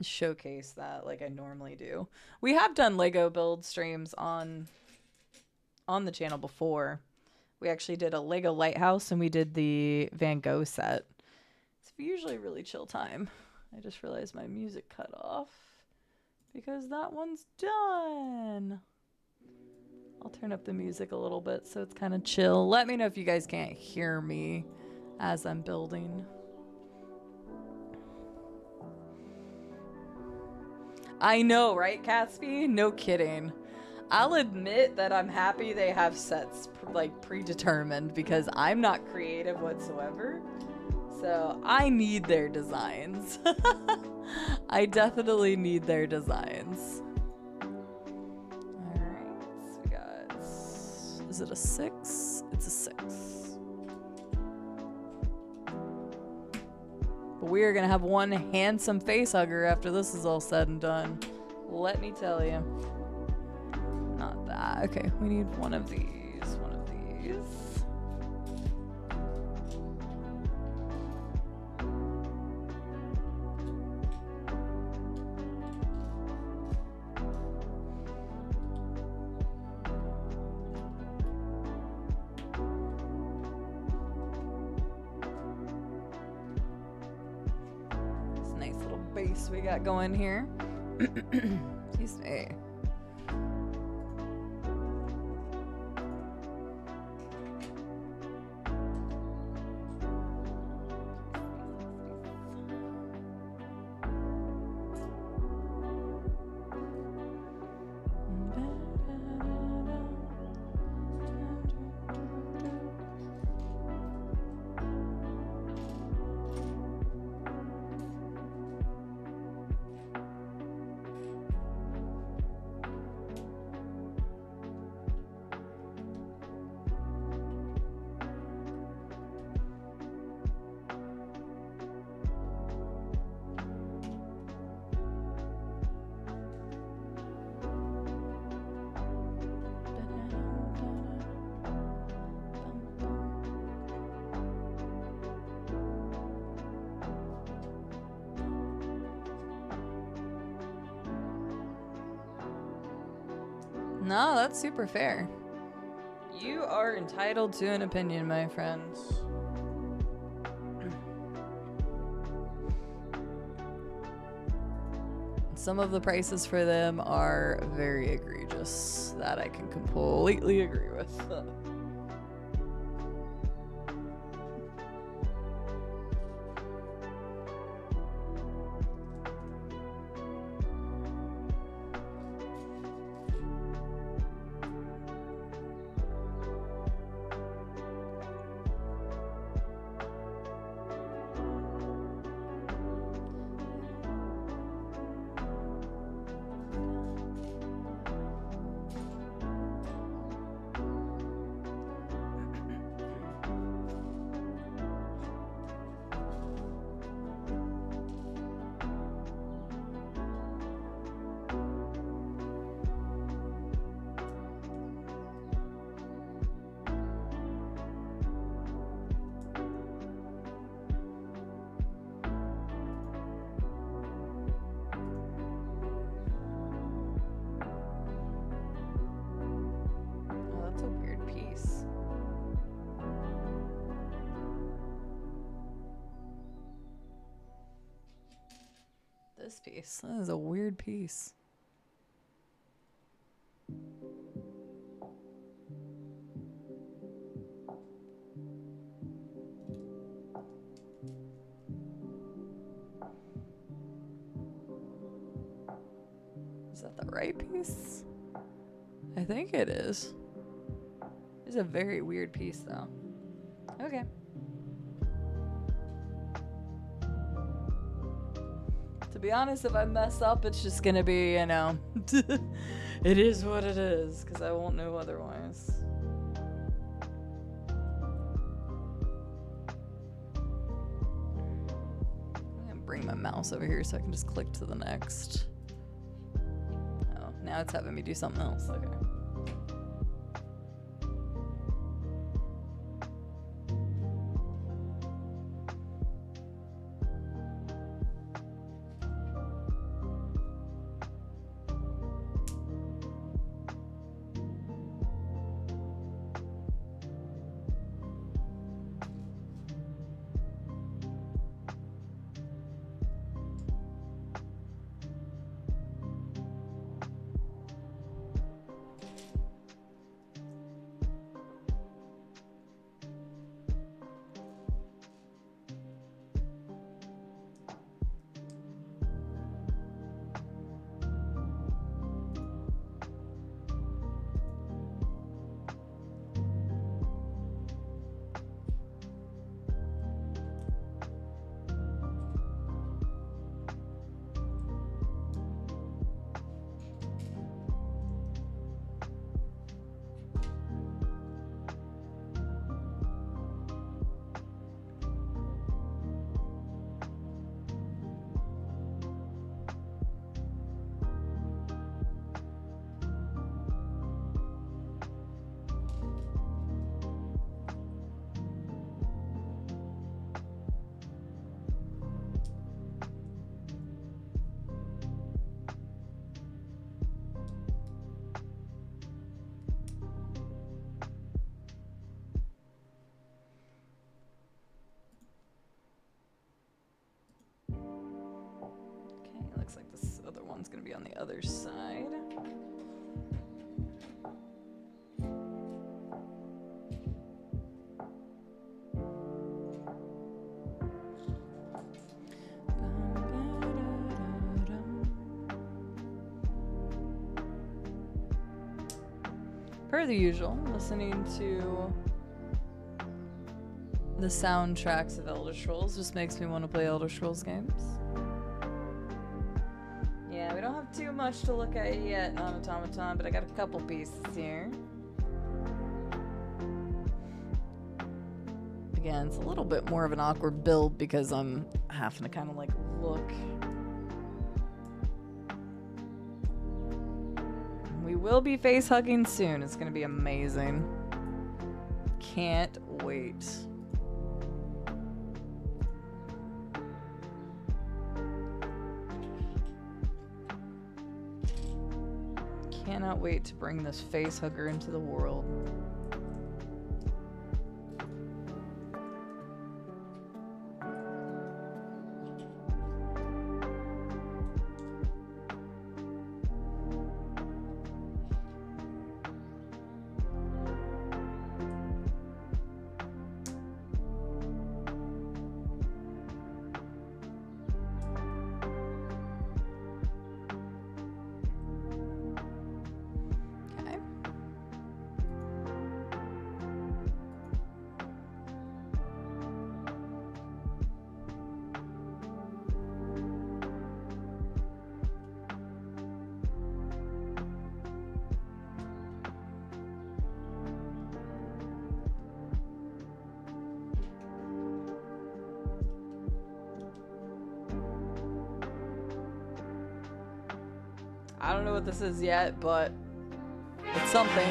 showcase that like I normally do. We have done Lego build streams on the channel before. We actually did a Lego lighthouse and we did the Van Gogh set. It's usually a really chill time. I just realized my music cut off because that one's done. I'll turn up the music a little bit so it's kind of chill. Let me know if you guys can't hear me as I'm building. I know, right, Catsby? No kidding. I'll admit that I'm happy they have sets like predetermined because I'm not creative whatsoever. So I need their designs. I definitely need their designs. Alright, so we got, is it a 6? It's a 6. But we are gonna have one handsome facehugger after this is all said and done. Let me tell you. Not that. Okay, we need one of these. One of these. This nice little base we got going here. Excuse me. No, that's super fair. You are entitled to an opinion, my friend. Some of the prices for them are very egregious. That I can completely agree with. This piece. That is a weird piece. Is that the right piece? I think it is. It's a very weird piece, though. Okay. To be honest, if I mess up, it's just gonna be, you know, it is what it is, because I won't know otherwise. I'm gonna bring my mouse over here so I can just click to the next. Oh, now it's having me do something else. Okay. Looks like this other one's gonna be on the other side. Per the usual, listening to the soundtracks of Elder Scrolls just makes me want to play Elder Scrolls games. Yeah, we don't have too much to look at yet on Automaton, but I got a couple pieces here. Again, it's a little bit more of an awkward build because I'm having to kind of like look. We will be face hugging soon. It's going to be amazing. Can't wait. Cannot wait to bring this Facehugger into the world. I don't know what this is yet, but it's something.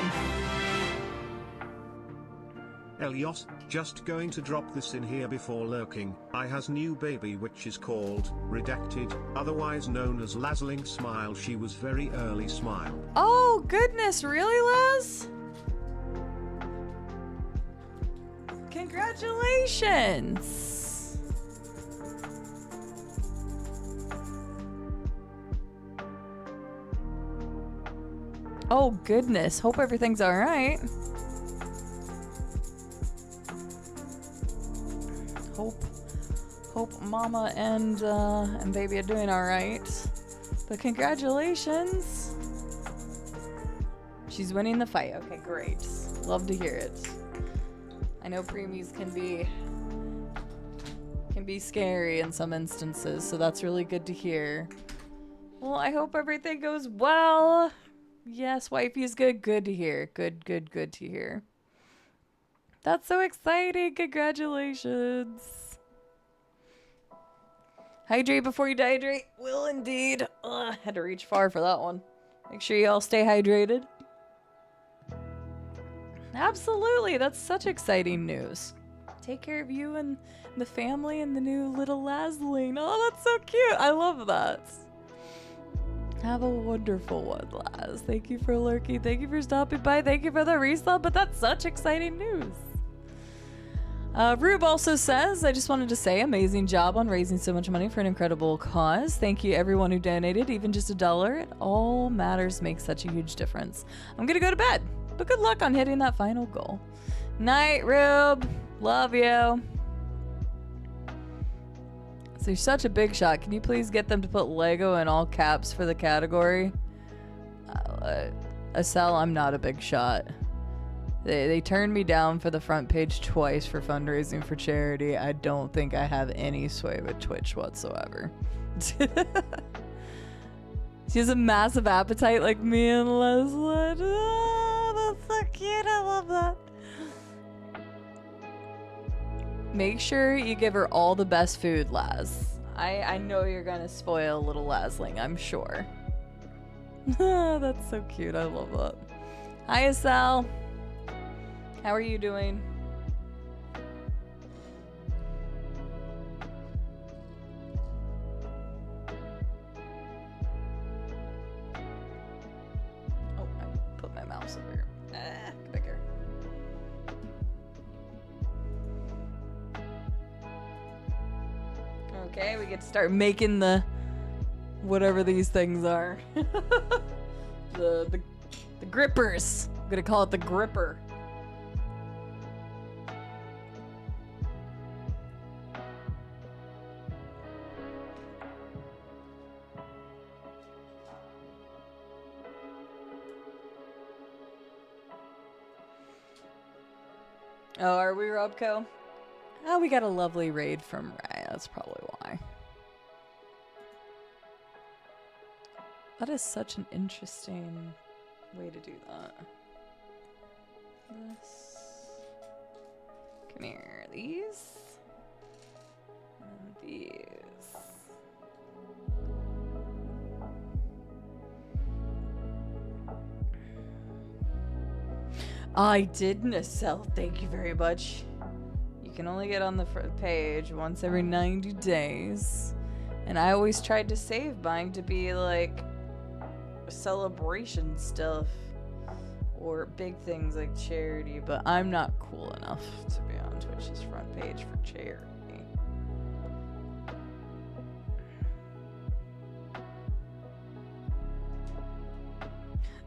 Elios, just going to drop this in here before lurking. I has new baby which is called Redacted, otherwise known as Lazling Smile. She was very early smile. Oh goodness, really, Laz? Congratulations! Oh goodness, hope everything's alright. Hope mama and baby are doing alright. But congratulations. She's winning the fight. Okay, great. Love to hear it. I know preemies can be scary in some instances, so that's really good to hear. Well, I hope everything goes well. Yes, wifey is good. Good to hear. Good to hear. That's so exciting. Congratulations. Hydrate before you dehydrate. Will indeed. Ugh, had to reach far for that one. Make sure you all stay hydrated. Absolutely. That's such exciting news. Take care of you and the family and the new little Lazling. Oh, that's so cute. I love that. Have a wonderful one, Laz. Thank you for lurking. Thank you for stopping by. Thank you for the resub, but that's such exciting news. Rube also says, I just wanted to say, amazing job on raising so much money for an incredible cause. Thank you everyone who donated, even just $1. It all matters, makes such a huge difference. I'm gonna go to bed, but good luck on hitting that final goal. Night, Rube. Love you. So you're such a big shot. Can you please get them to put Lego in all caps for the category? Asel, I'm not a big shot. They turned me down for the front page twice for fundraising for charity. I don't think I have any sway with Twitch whatsoever. She has a massive appetite like me and Leslie. Oh, that's so cute. I love that. Make sure you give her all the best food, Laz. I know you're gonna spoil little Lazling, I'm sure. That's so cute. I love that. Hi, Asal. How are you doing? Oh, I put my mouse over here. Get back here. Okay, we get to start making the whatever these things are. the grippers. I'm gonna call it the gripper. Oh, are we Robco? Oh, we got a lovely raid from Ray. That's probably why. That is such an interesting way to do that. This. Come here. These. And these. I didn't sell. Thank you very much. You can only get on the front page once every 90 days. And I always tried to save mine to be like celebration stuff or big things like charity, but I'm not cool enough to be on Twitch's front page for charity.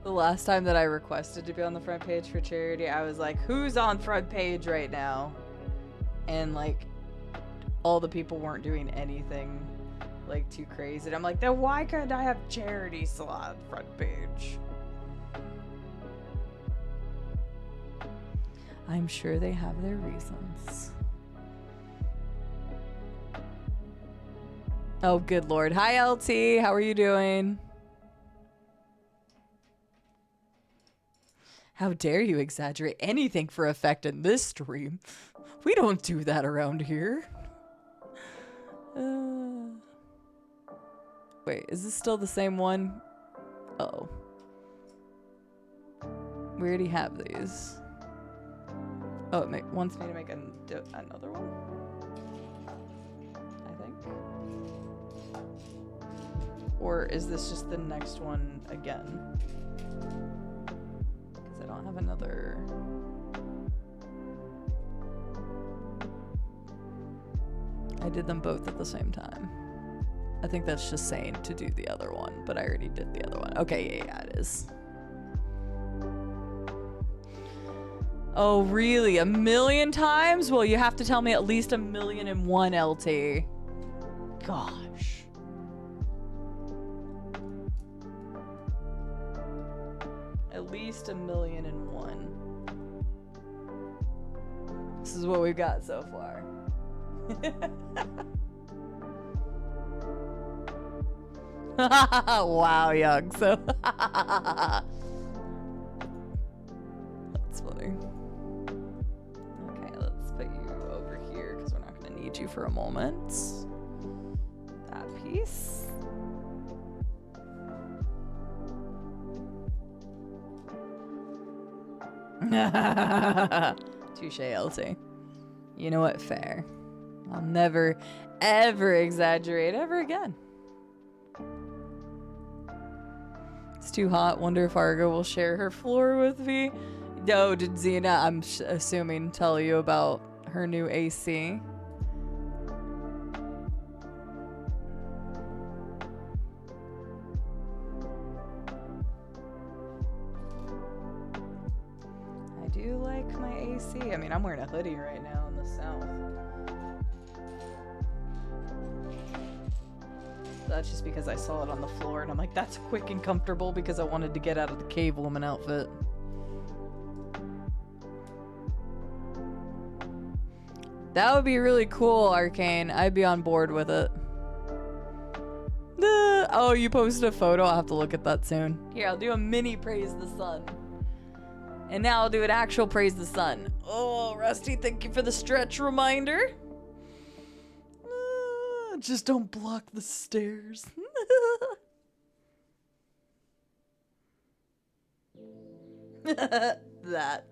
The last time that I requested to be on the front page for charity, I was like, who's on front page right now? And like, all the people weren't doing anything like too crazy. And I'm like, then why couldn't I have charity still on front page? I'm sure they have their reasons. Oh, good lord. Hi, LT. How are you doing? How dare you exaggerate anything for effect in this stream? We don't do that around here. Wait, is this still the same one? Uh-oh. We already have these. Oh, it wants me to make another one? I think. Or is this just the next one again? Because I don't have another... I did them both at the same time. I think that's just saying to do the other one, but I already did the other one. Okay, yeah, it is. Oh, really? 1,000,000 times? Well, you have to tell me at least 1,000,001, LT. Gosh. At least 1,000,001. This is what we've got so far. Wow, Young. So that's funny. Okay, let's put you over here because we're not going to need you for a moment. That piece. Touche, LT. You know what? Fair. I'll never, ever exaggerate ever again. It's too hot. Wonder if Argo will share her floor with me. No, did Xena, I'm assuming, tell you about her new AC? I do like my AC. I mean, I'm wearing a hoodie right now in the south. That's just because I saw it on the floor and I'm like, that's quick and comfortable because I wanted to get out of the cave woman outfit. That would be really cool, Arcane. I'd be on board with it. Oh, you posted a photo? I'll have to look at that soon. Here, I'll do a mini Praise the Sun. And now I'll do an actual Praise the Sun. Oh, Rusty, thank you for the stretch reminder. Just don't block the stairs. That.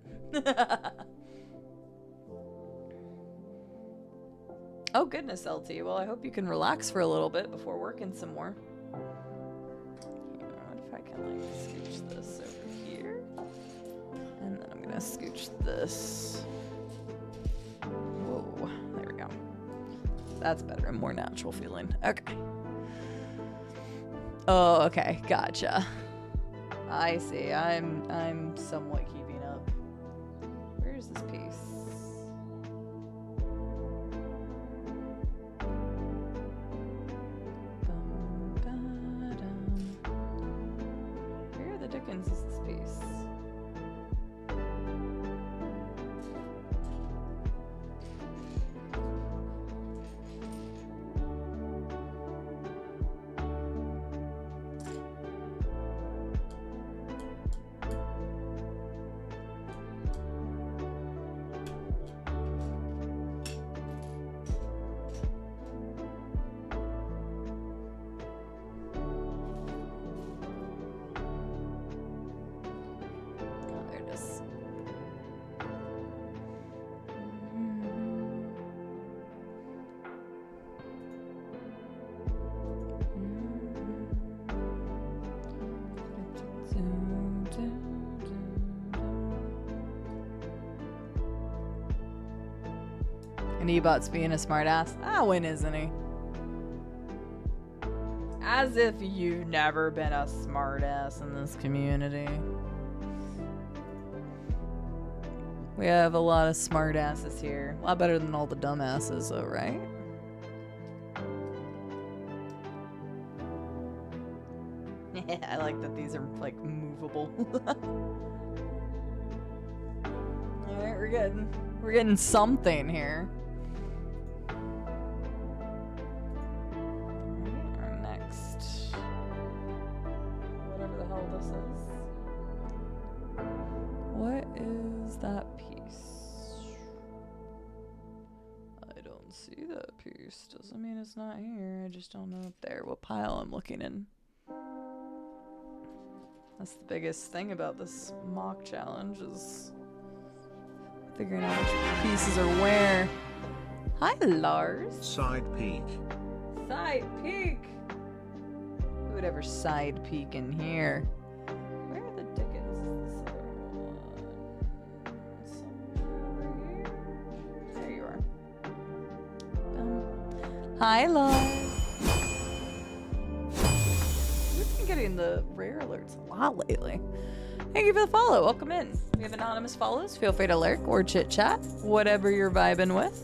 Oh goodness, LT. Well, I hope you can relax for a little bit before working some more. What if I can like scooch this over here? And then I'm gonna scooch this. Whoa, there we go. That's better and more natural feeling. Okay. Oh, okay. Gotcha. I see. I'm somewhat keeping up. Where's this piece? Where the dickens is this piece? And Ebot's being a smartass. Ah, when isn't he? As if you've never been a smartass in this community. We have a lot of smartasses here. A lot better than all the dumbasses, though, right? I like that these are, like, movable. Alright, we're getting something here. Our next, whatever the hell this is. What is that piece? I don't see that piece. Doesn't mean it's not here. I just don't know up there what pile I'm looking in. That's the biggest thing about this mock challenge is figuring out which pieces are where. Hi, Lars. Side peek. Side peek. Who would ever side peek in here? Where the dickens is this other one? Somewhere over here? There you are. Hi, Lars. We've been getting the rare alerts a lot lately. Thank you for the follow. Welcome in. We have anonymous follows. Feel free to lurk or chit chat, whatever you're vibing with.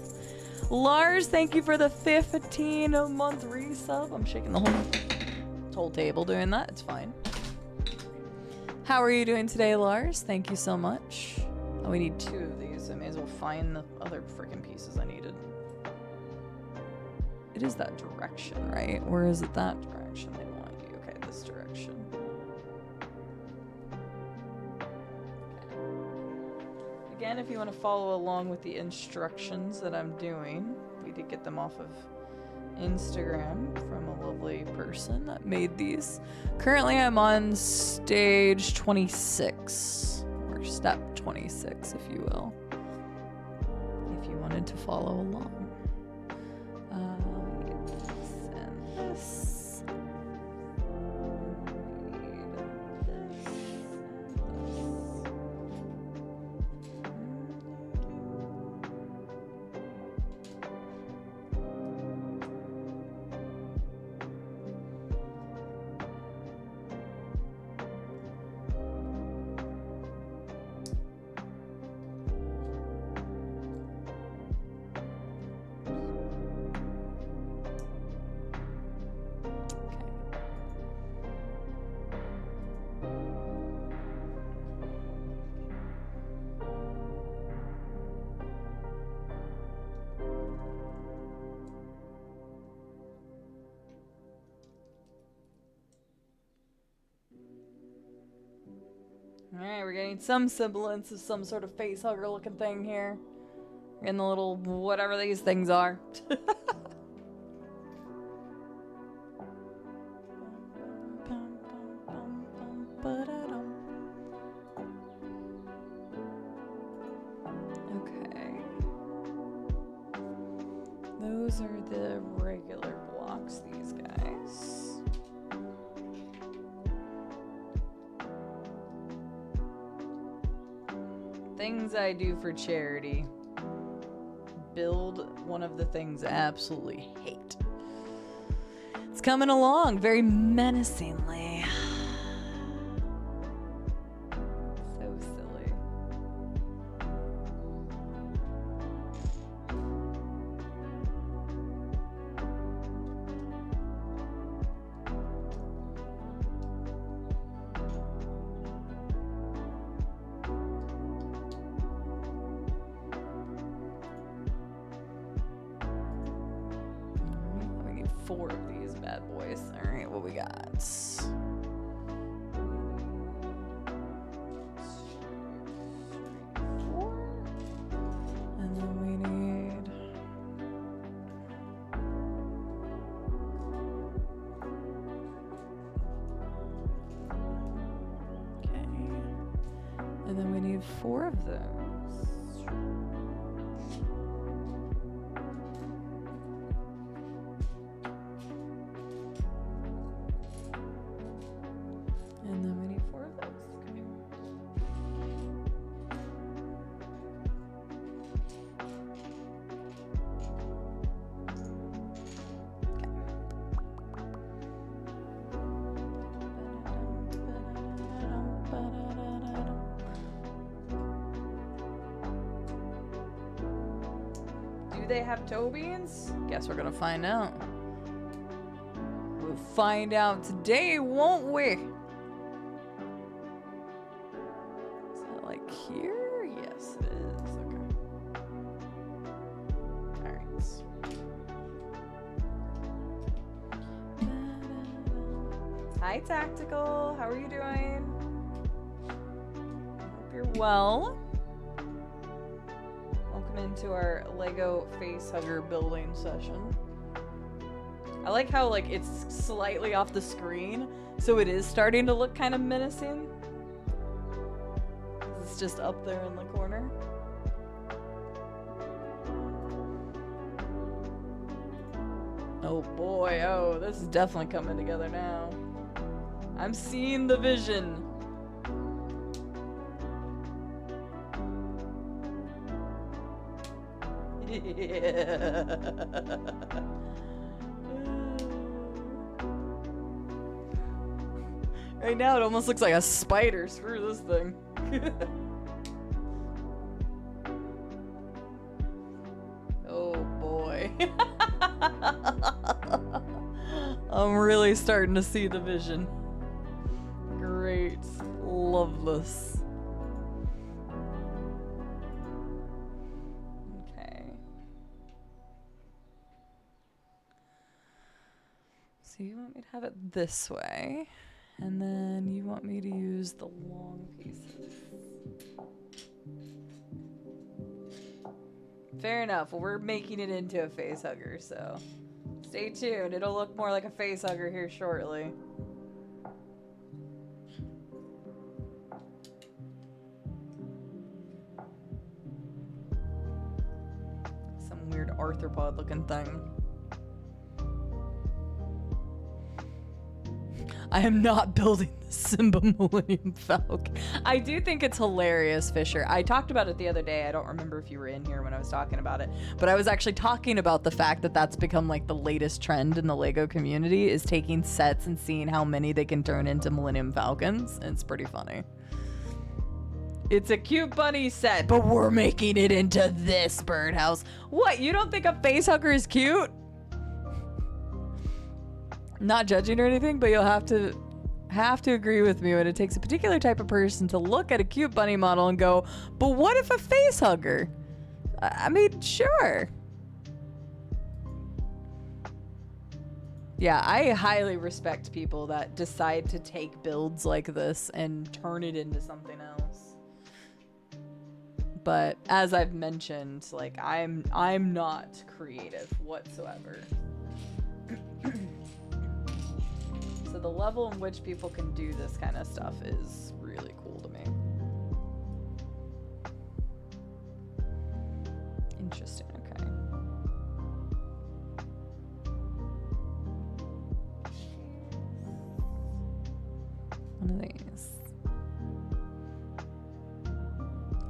Lars, thank you for the 15-month resub. I'm shaking the whole table doing that. It's fine. How are you doing today, Lars? Thank you so much. Oh, we need 2 of these. I may as well find the other freaking pieces I needed. It is that direction, right? Or is it that direction they want you? Okay, this direction. Again, if you want to follow along with the instructions that I'm doing, we did get them off of Instagram from a lovely person that made these. Currently, I'm on stage 26, or step 26, if you will, if you wanted to follow along. And this. Alright, we're getting some semblance of some sort of facehugger looking thing here. We're getting the little whatever these things are. Okay. Those are the regular blocks, these guys. Things I do for charity. Build one of the things I absolutely hate. It's coming along very menacingly. So silly. We need 4 of these bad boys. All right, what we got? And then we need okay. And then we need 4 of those. And then we need 4 of those. Okay. Do they have toe beans? Guess we're gonna find out. We'll find out today, won't we? Is that like here? Yes, it is. Okay. Alright. Hi, Tactical. How are you doing? Hope you're well. Welcome into our Lego Facehugger building session. I like how like it's slightly off the screen, so it is starting to look kind of menacing. It's just up there in the corner. Oh boy, oh, this is definitely coming together now. I'm seeing the vision. Yeah. Right now it almost looks like a spider. Screw this thing. Oh boy. I'm really starting to see the vision. Great. Love this. Okay. So you want me to have it this way, and then you want me to use the long pieces. Fair enough. Well, we're making it into a facehugger, so stay tuned. It'll look more like a facehugger here shortly. Some weird arthropod looking thing. I am not building the Simba Millennium Falcon. I do think it's hilarious, Fisher. I talked about it the other day. I don't remember if you were in here when I was talking about it, but I was actually talking about the fact that that's become like the latest trend in the Lego community, is taking sets and seeing how many they can turn into Millennium Falcons. And it's pretty funny. It's a cute bunny set, but we're making it into this birdhouse. What, you don't think a facehugger is cute? Not judging or anything, but you'll have to agree with me when it takes a particular type of person to look at a cute bunny model and go, but what if a facehugger? I mean, sure. Yeah, I highly respect people that decide to take builds like this and turn it into something else. But as I've mentioned, like I'm not creative whatsoever. So the level in which people can do this kind of stuff is really cool to me. Interesting, okay. One of these.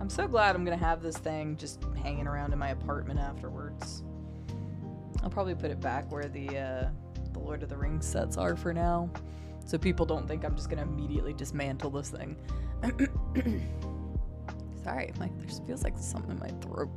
I'm so glad I'm gonna have this thing just hanging around in my apartment afterwards. I'll probably put it back where the Lord of the Rings sets are for now, so people don't think I'm just gonna immediately dismantle this thing. Sorry, there feels like something in my throat.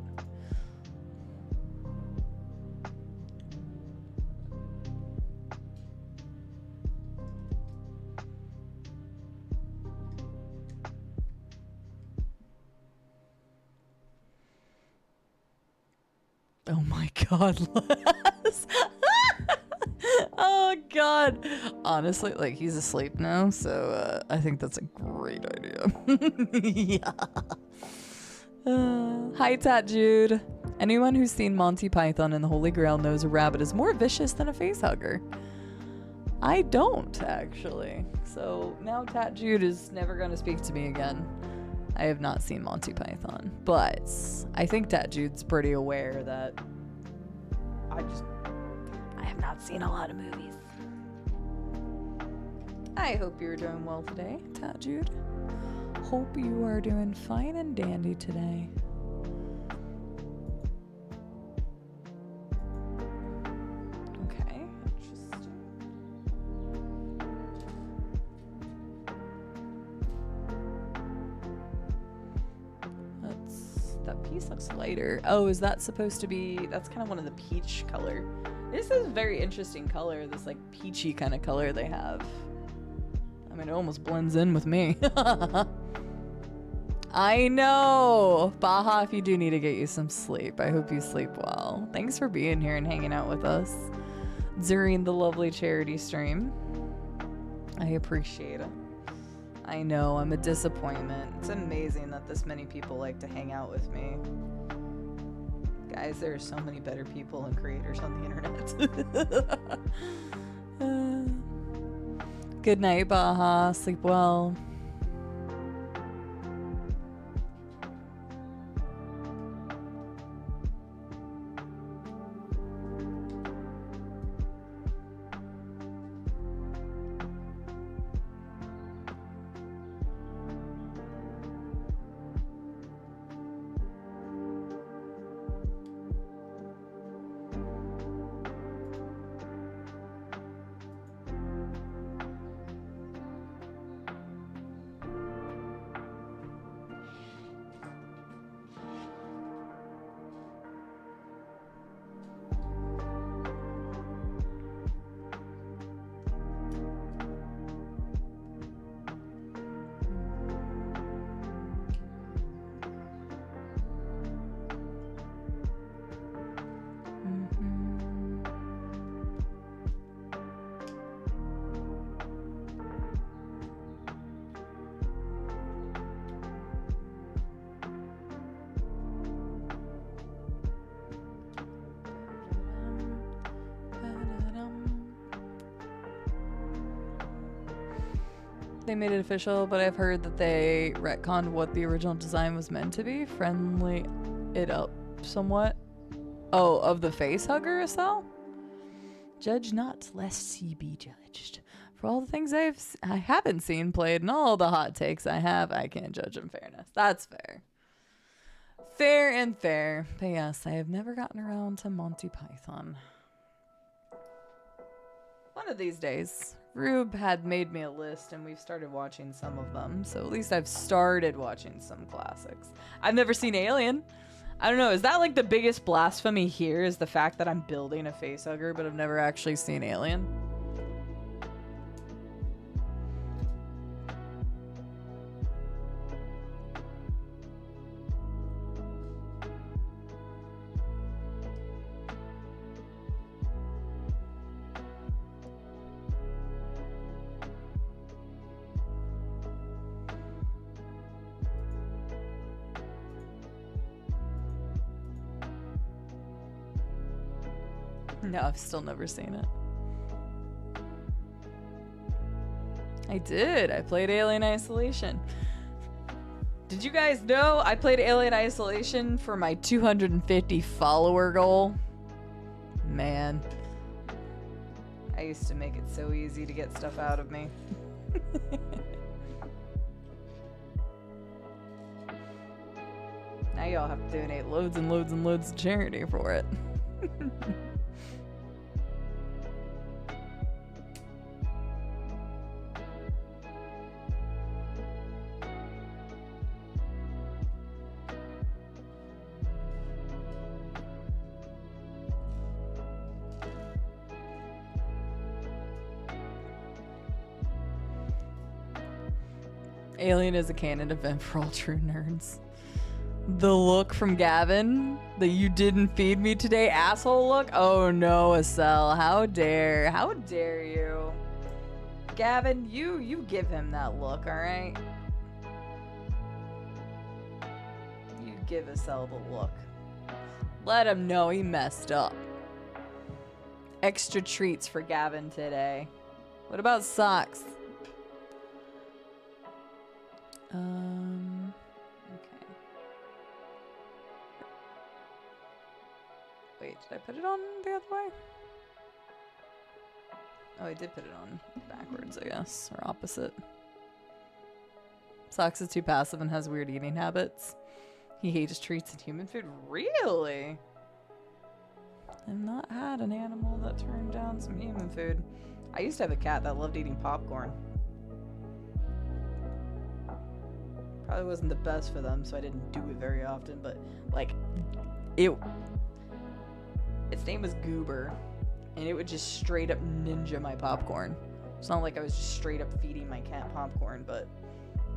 Oh my god, Les. Oh god. Honestly, like, he's asleep now, so I think that's a great idea. Yeah. Hi, Tat Jude. Anyone who's seen Monty Python and the Holy Grail knows a rabbit is more vicious than a facehugger. I don't, actually. So now Tat Jude is never going to speak to me again. I have not seen Monty Python, but I think Tat Jude's pretty aware that I have not seen a lot of movies. I hope you're doing well today, Tat Jude. Hope you are doing fine and dandy today. Okay, interesting. Let's That piece looks lighter. Oh, is that supposed to be... That's kind of one of the peach color. This is a very interesting color. This, like, peachy kind of color they have. I mean, it almost blends in with me. I know! Baja, if you do need to get you some sleep, I hope you sleep well. Thanks for being here and hanging out with us during the lovely charity stream. I appreciate it. I know, I'm a disappointment. It's amazing that this many people like to hang out with me. Guys, there are so many better people and creators on the internet. Good night, Baja. Sleep well. They made it official, but I've heard that they retconned what the original design was meant to be. Friendly it up somewhat. Oh, of the Facehugger cell? Judge not, lest ye be judged. For all the things I haven't seen played and all the hot takes I have, I can't judge in fairness. That's fair. Fair and fair. But yes, I have never gotten around to Monty Python. One of these days. Rube had made me a list and we've started watching some of them. So at least I've started watching some classics. I've never seen Alien. I don't know, is that like the biggest blasphemy here is the fact that I'm building a Facehugger but I've never actually seen Alien? No, I've still never seen it. I did. I played Alien Isolation. Did you guys know I played Alien Isolation for my 250 follower goal? Man. I used to make it so easy to get stuff out of me. Now y'all have to donate loads and loads and loads to charity for it. Alien is a canon event for all true nerds. The look from Gavin, the "you didn't feed me today" asshole look. Oh no, Estelle, how dare you? Gavin, you give him that look, all right? You give Estelle the look. Let him know he messed up. Extra treats for Gavin today. What about socks? Okay. Wait, did I put it on the other way? Oh, I did put it on backwards, I guess, or opposite. Socks is too passive and has weird eating habits. He hates treats and human food. Really? I've not had an animal that turned down some human food. I used to have a cat that loved eating popcorn. Probably wasn't the best for them, so I didn't do it very often, but like its name was Goober, and it would just straight up ninja my popcorn. It's not like I was just straight up feeding my cat popcorn, but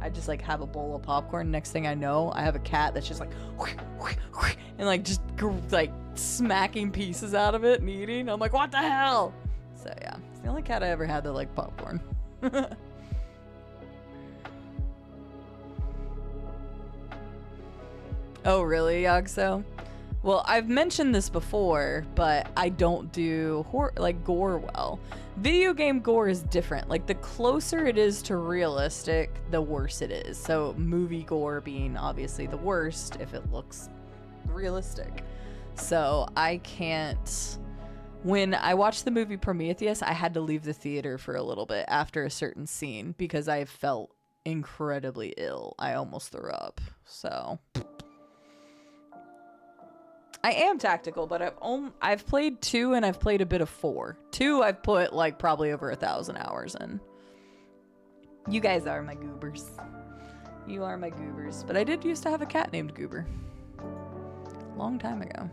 I just like have a bowl of popcorn. Next thing I know, I have a cat that's just like and like just like smacking pieces out of it and eating. I'm like, what the hell? So yeah, it's the only cat I ever had that liked popcorn. Oh really, Yogso? Well, I've mentioned this before, but I don't do gore well. Video game gore is different. Like, the closer it is to realistic, the worse it is. So movie gore being obviously the worst if it looks realistic. So I can't... When I watched the movie Prometheus, I had to leave the theater for a little bit after a certain scene because I felt incredibly ill. I almost threw up. So... I am tactical, but I've played 2 and I've played a bit of 4. 2 I've put like probably over 1,000 hours in. You guys are my goobers. You are my goobers. But I did used to have a cat named Goober. Long time ago.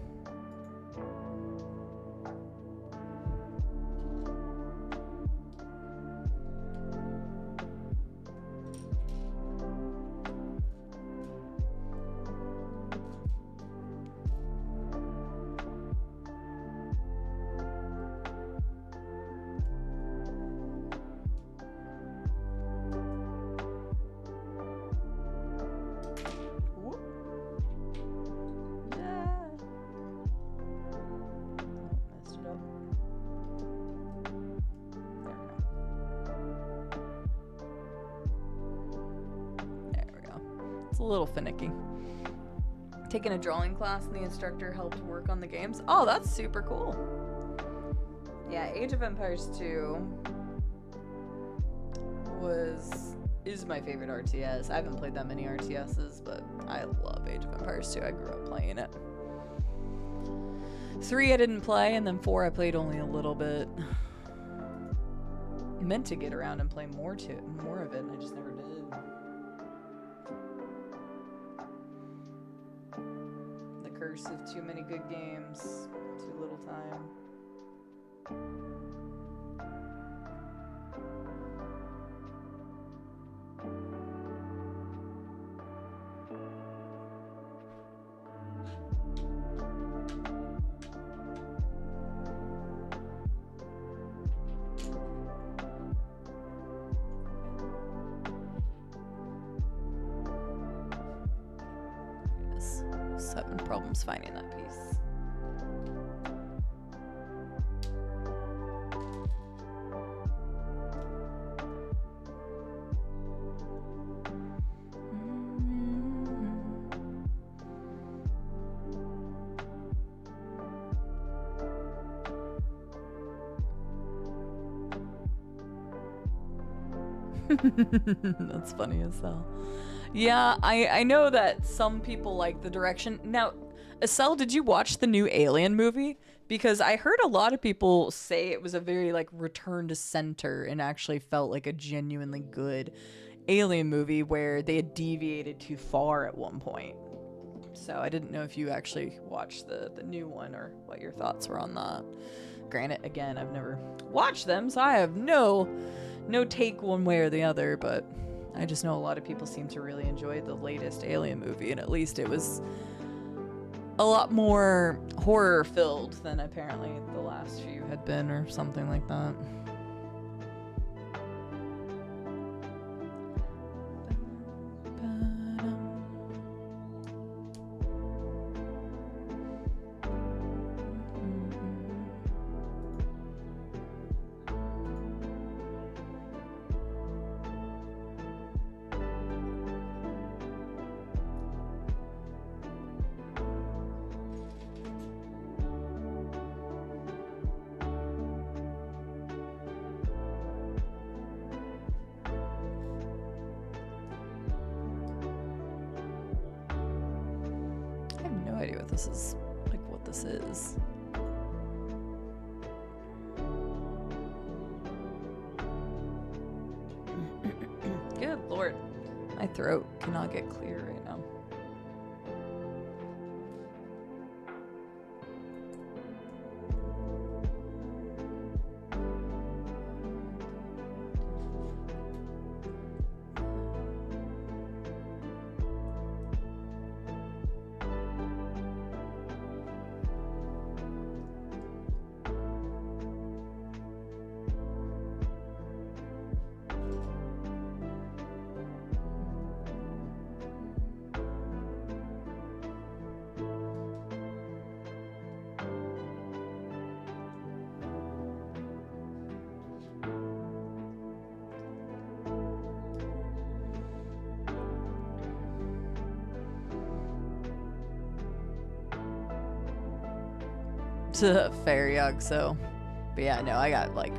A little finicky. Taking a drawing class and the instructor helped work on the games. Oh, that's super cool. Yeah, Age of Empires 2 is my favorite RTS. I haven't played that many RTSs, but I love Age of Empires 2. I grew up playing it. 3 I didn't play, and then 4 I played only a little bit. Meant to get around and play more of it, and I just never did. Curse of too many good games, too little time. Having problems finding that piece. That's funny as hell. Yeah, I know that some people like the direction. Now, Estelle, did you watch the new Alien movie? Because I heard a lot of people say it was a very, like, return to center and actually felt like a genuinely good Alien movie where they had deviated too far at one point. So I didn't know if you actually watched the new one or what your thoughts were on that. Granted, again, I've never watched them, so I have no take one way or the other, but I just know a lot of people seem to really enjoy the latest Alien movie, and at least it was a lot more horror-filled than apparently the last few had been, or something like that. This is like what this is. Good Lord. My throat cannot get clear right now. Fair, Yug, so. But yeah, no, I got like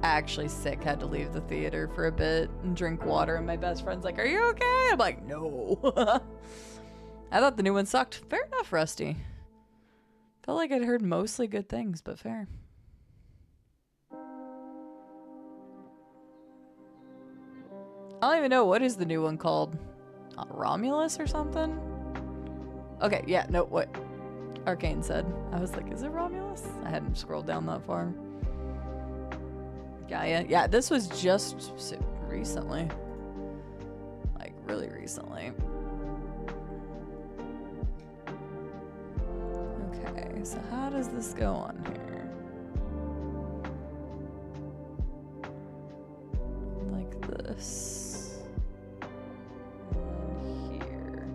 actually sick, had to leave the theater for a bit and drink water, and my best friend's like, "Are you okay?" I'm like, "No." I thought the new one sucked. Fair enough, Rusty. Felt like I'd heard mostly good things, but fair. I don't even know, what is the new one called? Romulus or something? Okay, yeah, no, what Arcane said. I was like, is it Romulus? I hadn't scrolled down that far. Yeah, this was just recently. Like, really recently. Okay, so how does this go on here? Like this. And then here.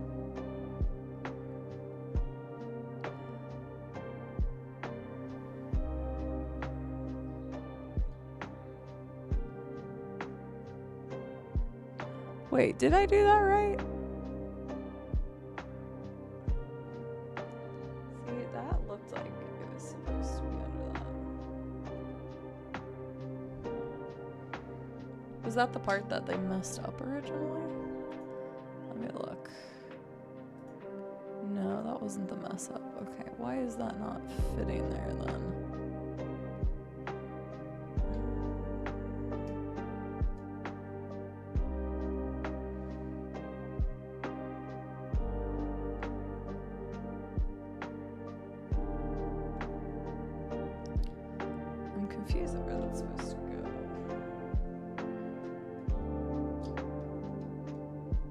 Wait, did I do that right? See, that looked like it was supposed to be under that. Was that the part that they messed up originally? Let me look. No, that wasn't the mess up. Okay, why is that not fitting there then? Confused at where that's supposed to go.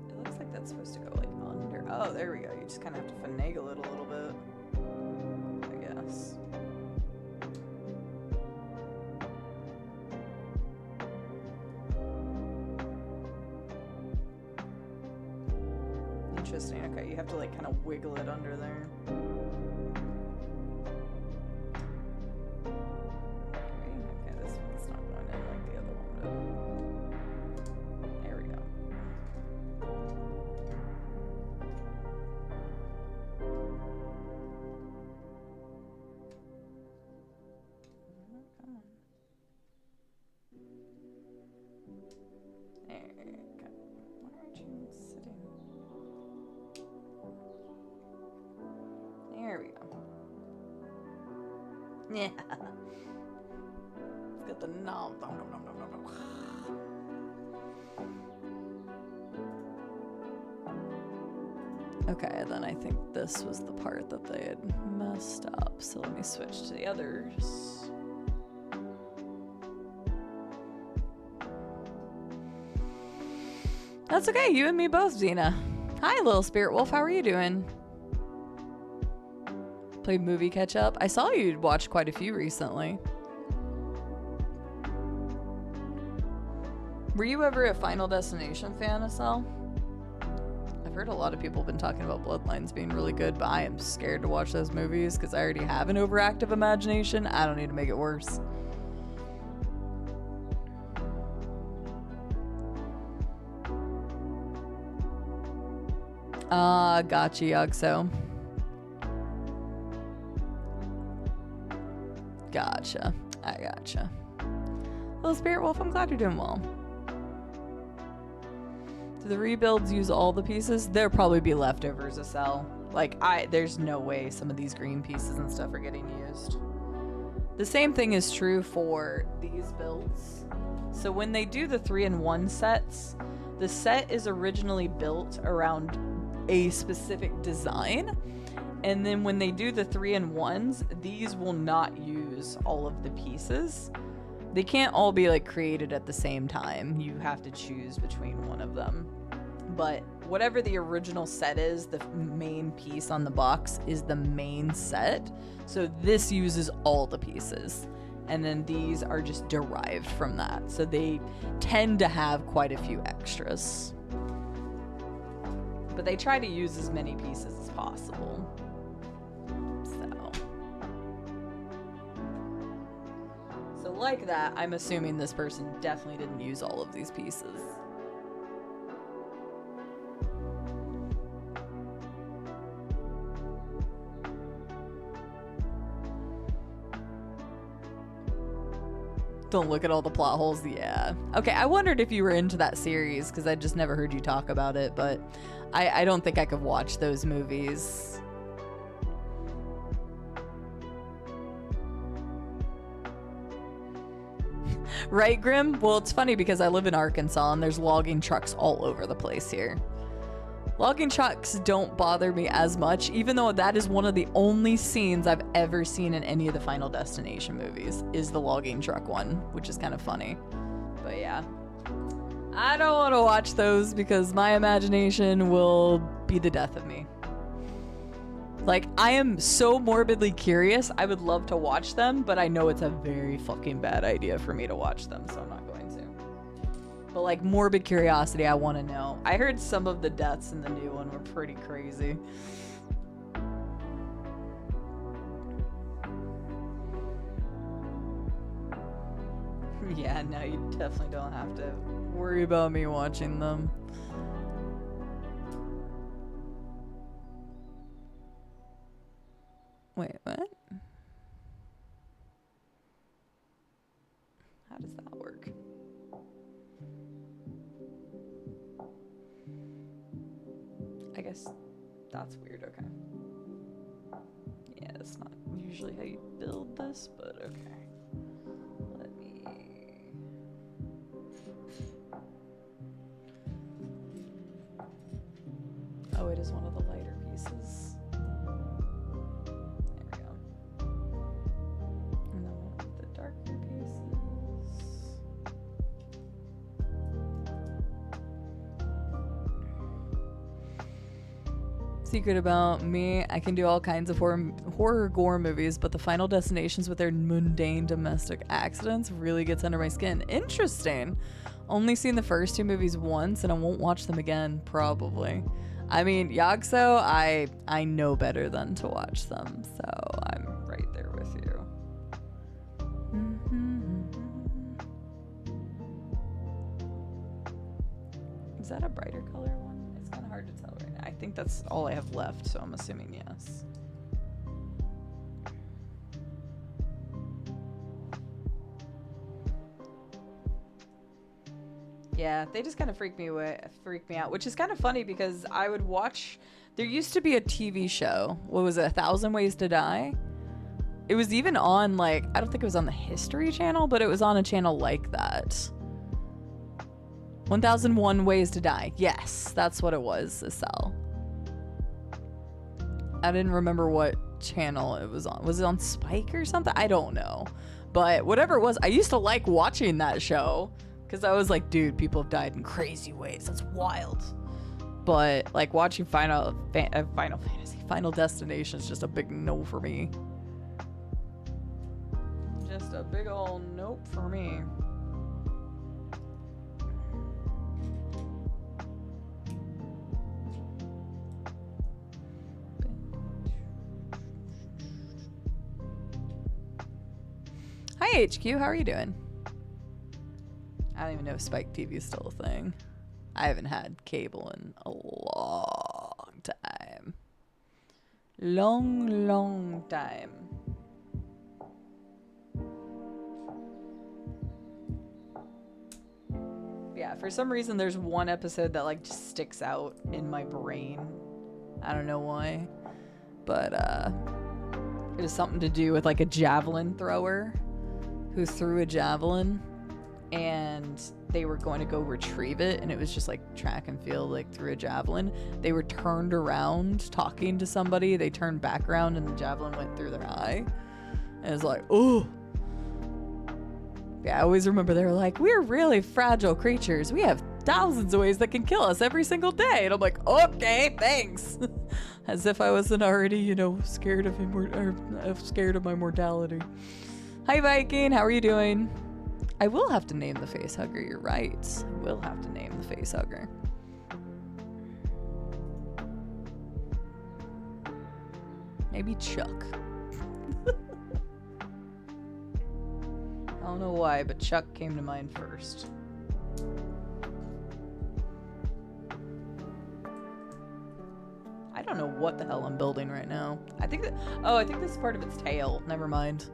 It looks like that's supposed to go like under. Oh, there we go. You just kind of have to finagle it a little bit, I guess. Interesting. Okay, you have to like kind of wiggle it under there. There we go. Yeah. It's got the nom. Okay, then I think this was the part that they had messed up. So let me switch to the others. That's okay, you and me both, Xena. Hi, little spirit wolf, how are you doing? Played movie catch up. I saw you watch quite a few recently. Were you ever a Final Destination fan, Estelle? I've heard a lot of people have been talking about Bloodlines being really good, but I am scared to watch those movies because I already have an overactive imagination. I don't need to make it worse. Gotcha, Yugso. Gotcha. I gotcha. Little Spirit Wolf, I'm glad you're doing well. Do the rebuilds use all the pieces? There'll probably be leftovers to sell. Like, there's no way some of these green pieces and stuff are getting used. The same thing is true for these builds. So when they do the 3-in-1 sets, The set is originally built around a specific design, and then when they do the 3-in-1s, these will not use all of the pieces. They can't all be like created at the same time. You have to choose between one of them. But whatever the original set is, the main piece on the box is the main set. So this uses all the pieces. And then these are just derived from that. So they tend to have quite a few extras. But they try to use as many pieces as possible. So like that, I'm assuming this person definitely didn't use all of these pieces. Don't look at all the plot holes. Yeah. Okay, I wondered if you were into that series because I just never heard you talk about it, but I don't think I could watch those movies. Right, Grim? Well, it's funny because I live in Arkansas and there's logging trucks all over the place here. Logging trucks don't bother me as much, even though that is one of the only scenes I've ever seen in any of the Final Destination movies, is the logging truck one, which is kind of funny. But yeah. I don't want to watch those because my imagination will be the death of me. Like, I am so morbidly curious, I would love to watch them, but I know it's a very fucking bad idea for me to watch them, so I'm not going to. But like, morbid curiosity, I want to know. I heard some of the deaths in the new one were pretty crazy. Yeah, no, you definitely don't have to worry about me watching them. Wait, what? How does that work? I guess that's weird, okay. Yeah, that's not usually how you build this, but okay. Let me... Oh, it is one of the lighter pieces. There we go. And then one of the darker pieces. Secret about me, I can do all kinds of horror gore movies, but the Final Destinations with their mundane domestic accidents really gets under my skin. Interesting. Only seen the first two movies once and I won't watch them again, probably. I mean, Yagso, I know better than to watch them, so I'm right there with you. Is that a brighter color one? It's kind of hard to tell right now. I think that's all I have left, so I'm assuming yes. Yeah, they just kind of freak me out, which is kind of funny because I would watch. There used to be a TV show. What was it? 1,000 Ways to Die. It was even on, like, I don't think it was on the History Channel, but it was on a channel like that. 1001 Ways to Die. Yes, that's what it was, Estelle. I didn't remember what channel it was on. Was it on Spike or something? I don't know. But whatever it was, I used to like watching that show because I was like, dude, people have died in crazy ways. That's wild. But like watching Final Fantasy, Final Destination is just a big no for me. Just a big ol' nope for me. Hi HQ, how are you doing? I don't even know if Spike TV is still a thing. I haven't had cable in a long time. Long time. Yeah, for some reason there's one episode that like just sticks out in my brain. I don't know why. But it was something to do with like a javelin thrower who threw a javelin, and they were going to go retrieve it, and it was just like track and field, like through a javelin. They were turned around talking to somebody. They turned back around, and the javelin went through their eye. And it was like, oh. Yeah, I always remember they were like, we're really fragile creatures. We have thousands of ways that can kill us every single day. And I'm like, okay, thanks. As if I wasn't already, you know, scared of my mortality. Hi, Viking. How are you doing? I will have to name the Facehugger. You're right. I will have to name the Facehugger. Maybe Chuck. I don't know why, but Chuck came to mind first. I don't know what the hell I'm building right now. I think that, oh, I think this is part of its tail. Never mind.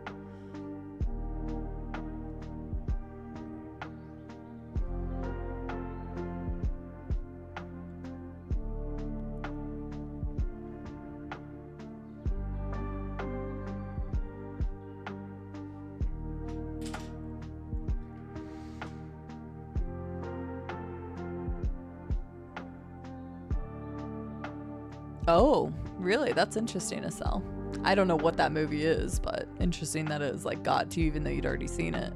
Oh, really? That's interesting to sell. I don't know what that movie is, but interesting that it was like got to you even though you'd already seen it.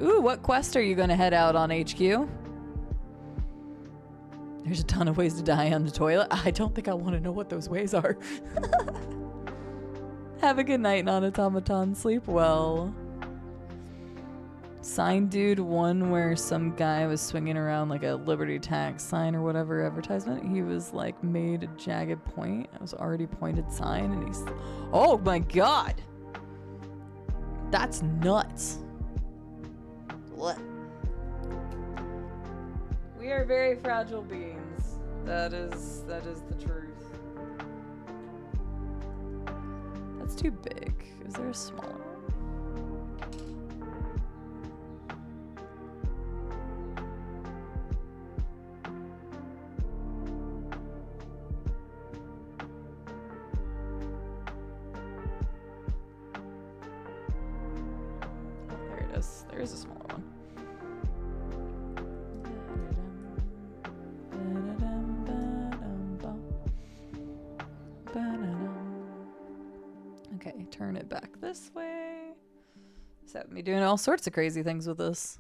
Ooh, what quest are you going to head out on, HQ? There's a ton of ways to die on the toilet. I don't think I want to know what those ways are. Have a good night, non-automaton. Sleep well. Sign dude, one where some guy was swinging around like a Liberty Tax sign or whatever advertisement. He was like made a jagged point. It was already pointed sign, and he's, oh my god, that's nuts. What? We are very fragile beings. That is the truth. That's too big. Is there a smaller one? There is a smaller one. Okay, turn it back this way. Set me doing all sorts of crazy things with this.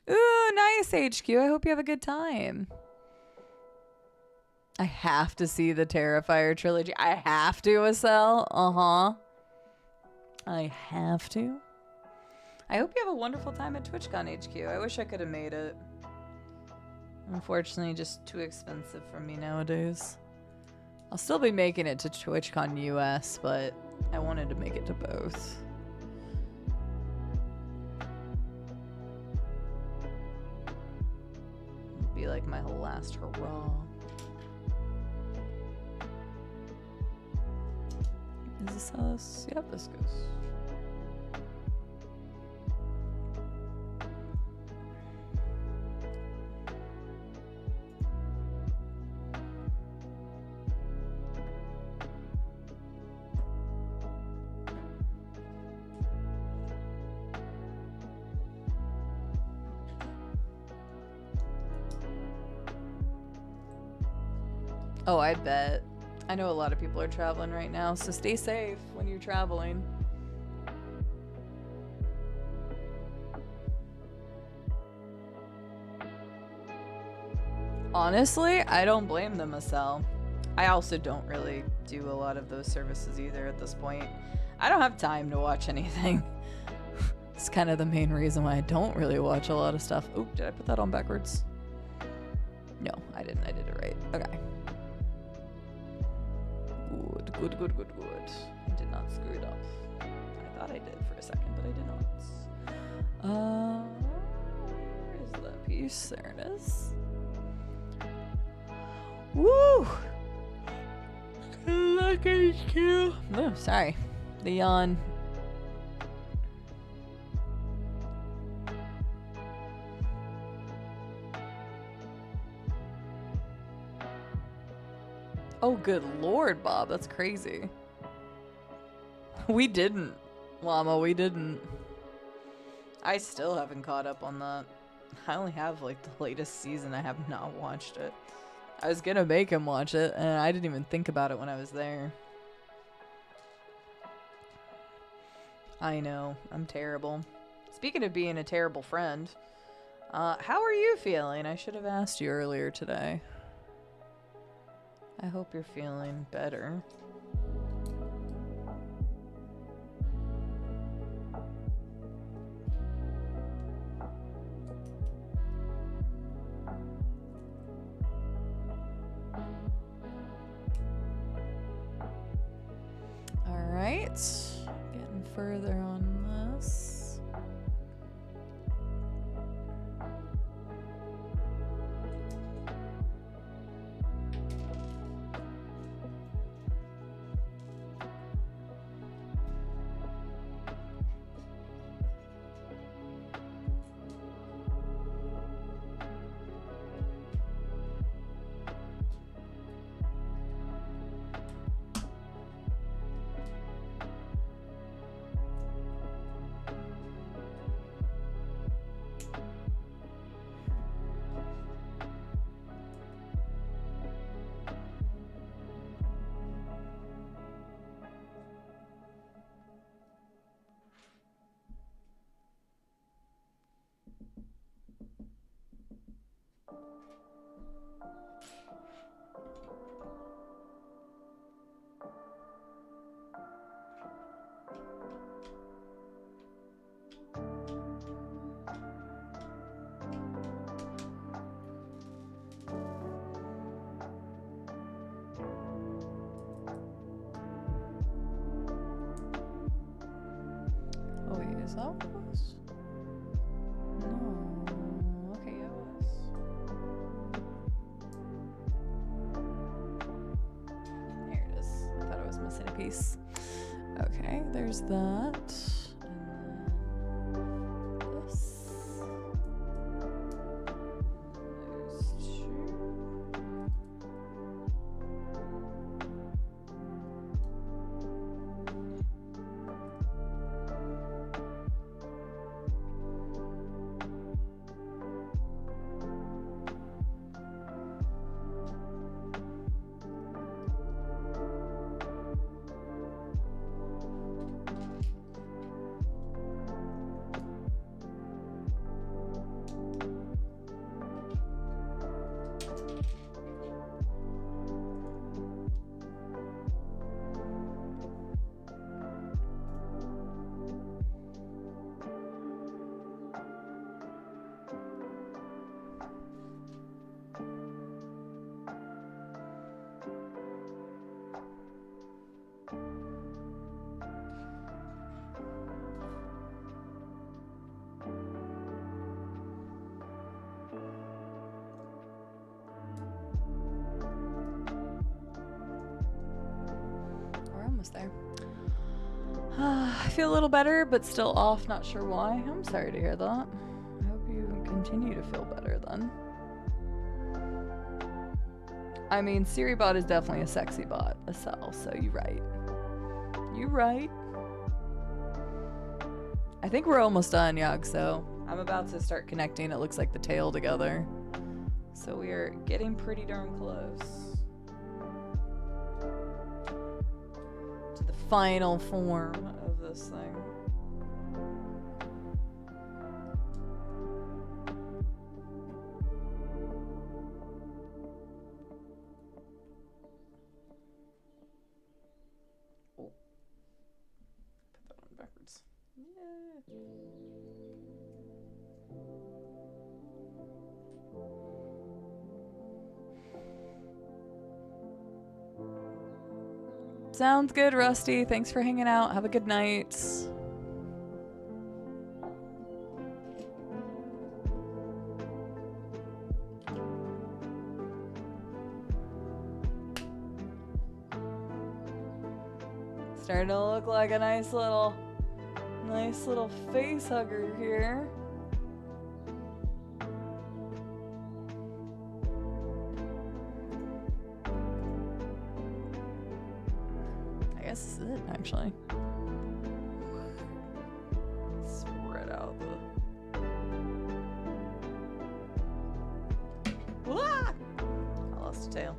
Ooh, nice, HQ. I hope you have a good time. I have to see the Terrifier trilogy. I have to, Asel. Uh-huh. I have to. I hope you have a wonderful time at TwitchCon HQ. I wish I could have made it. Unfortunately, just too expensive for me nowadays. I'll still be making it to TwitchCon US, but I wanted to make it to both. It'd be like my whole last hurrah. Is this how this? Yep, this goes. Oh, I bet. I know a lot of people are traveling right now, so stay safe when you're traveling. Honestly, I don't blame them, Asel. I also don't really do a lot of those services either at this point. I don't have time to watch anything. It's kind of the main reason why I don't really watch a lot of stuff. Oh, did I put that on backwards? No, I didn't. I did it right. Okay. Good, good, good, good. I did not screw it up. I thought I did for a second, but I did not. Where is that piece? There it is. Woo! Look, HQ. Oh, sorry. The yawn. Oh, good lord, Bob. That's crazy. We didn't. Llama, we didn't. I still haven't caught up on that. I only have like the latest season. I have not watched it. I was gonna make him watch it, and I didn't even think about it when I was there. I know, I'm terrible. Speaking of being a terrible friend, how are you feeling? I should have asked you earlier today. I hope you're feeling better. Alright, getting further on this. Oh wait, is that what it was? No. Okay, yeah, it was. There it is. I thought I was missing a piece. Okay, there's that. And then this. Those two. We're almost there. I feel a little better, but still off. Not sure why. I'm sorry to hear that. I hope you continue to feel better then. I mean, SiriBot is definitely a sexy bot, a cell, so you're right. You're right. I think we're almost done, Yog, so I'm about to start connecting, it looks like, the tail together. So we are getting pretty darn close to the final form of this thing. Oh. Put that on backwards. Yeah. Sounds good, Rusty. Thanks for hanging out. Have a good night. Starting to look like a nice little face hugger here. I guess this is it, actually. Spread out the tail.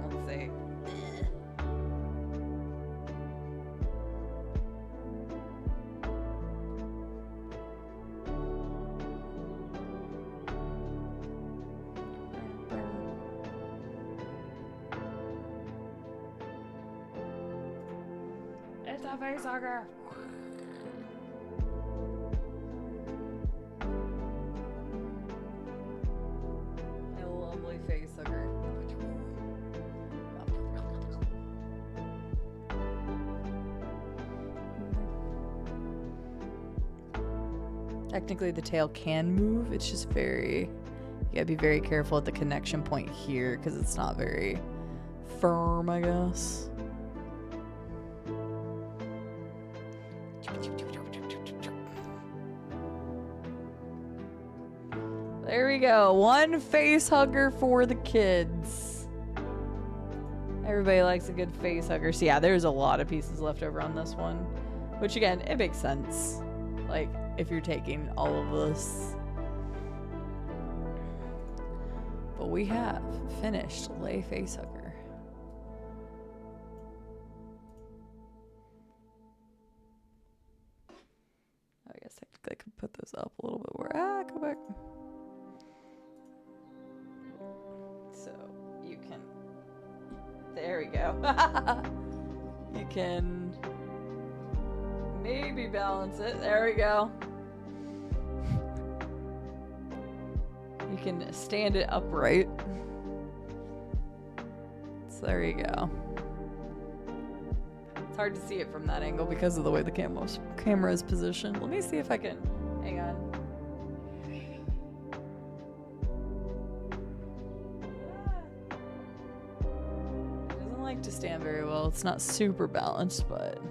Let's see. It's a facehugger. A lovely facehugger. Technically, the tail can move. It's just very. You gotta be very careful at the connection point here because it's not very firm, I guess. There we go. One face hugger for the kids. Everybody likes a good face hugger. So yeah, there's a lot of pieces left over on this one. Which again, it makes sense. Like, if you're taking all of this. But we have finished Lay Facehugger. I guess technically I could put those up a little bit more. Ah, go back. So you can. There we go. You can maybe balance it. There we go. You can stand it upright. So there you go. It's hard to see it from that angle because of the way the camera is positioned. Let me see if I can. Hang on. It doesn't like to stand very well. It's not super balanced, but.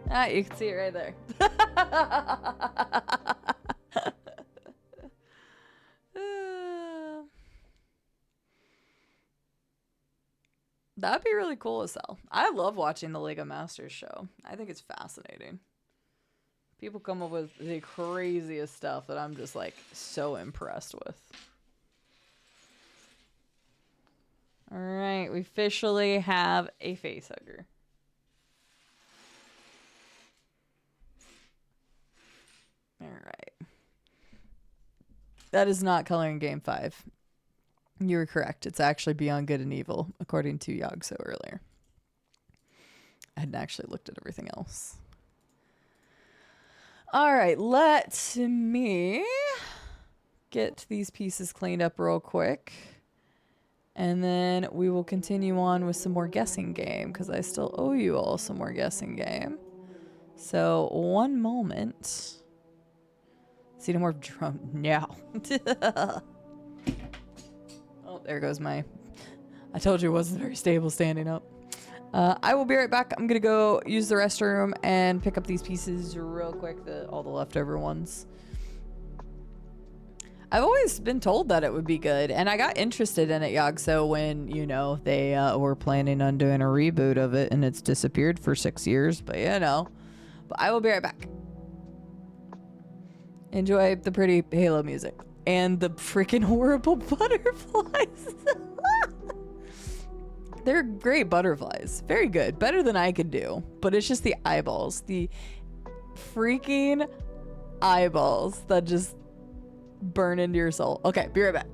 Ah, you can see it right there. That'd be really cool as hell. I love watching the Lego Masters show. I think it's fascinating. People come up with the craziest stuff that I'm just like so impressed with. All right, we officially have a facehugger. All right. That is not Coloring Game 5. You were correct. It's actually Beyond Good and Evil, according to Yogso earlier. I hadn't actually looked at everything else. All right, let me get these pieces cleaned up real quick. And then we will continue on with some more guessing game, because I still owe you all some more guessing game. So, one moment. Xenomorph drone now. Oh, there goes my. I told you it wasn't very stable standing up. I will be right back. I'm gonna go use the restroom and pick up these pieces real quick. All the leftover ones. I've always been told that it would be good, and I got interested in it, Yogso, when they were planning on doing a reboot of it, and it's disappeared for 6 years. But But I will be right back. Enjoy the pretty Halo music. And the freaking horrible butterflies. They're great butterflies. Very good. Better than I could do. But it's just the eyeballs. The freaking eyeballs that just burn into your soul. Okay, be right back.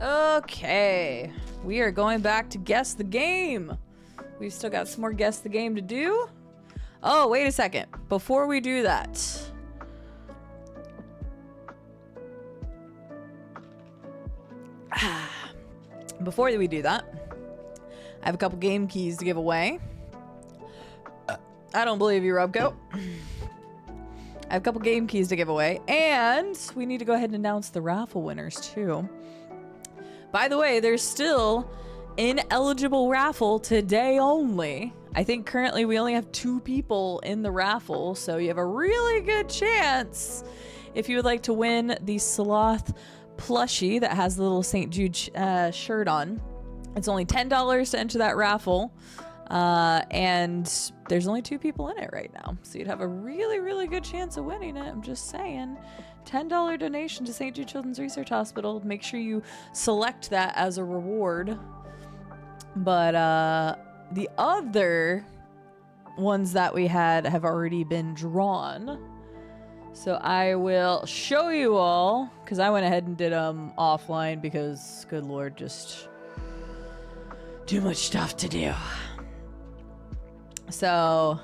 Okay, we are going back to guess the game. We've still got some more guess the game to do. Oh, wait a second. Before we do that, I have a couple game keys to give away. I don't believe you, Robco. I have a couple game keys to give away, and we need to go ahead and announce the raffle winners too. By the way, there's still an eligible raffle today only. I think currently we only have 2 people in the raffle, so you have a really good chance if you would like to win the sloth plushie that has the little St. Jude shirt on. It's only $10 to enter that raffle. And there's only 2 people in it right now. So you'd have a really, really good chance of winning it. I'm just saying. $10 donation to St. Jude Children's Research Hospital. Make sure you select that as a reward. But the other ones that we had have already been drawn. So I will show you all, because I went ahead and did them offline because, good Lord, just too much stuff to do. So,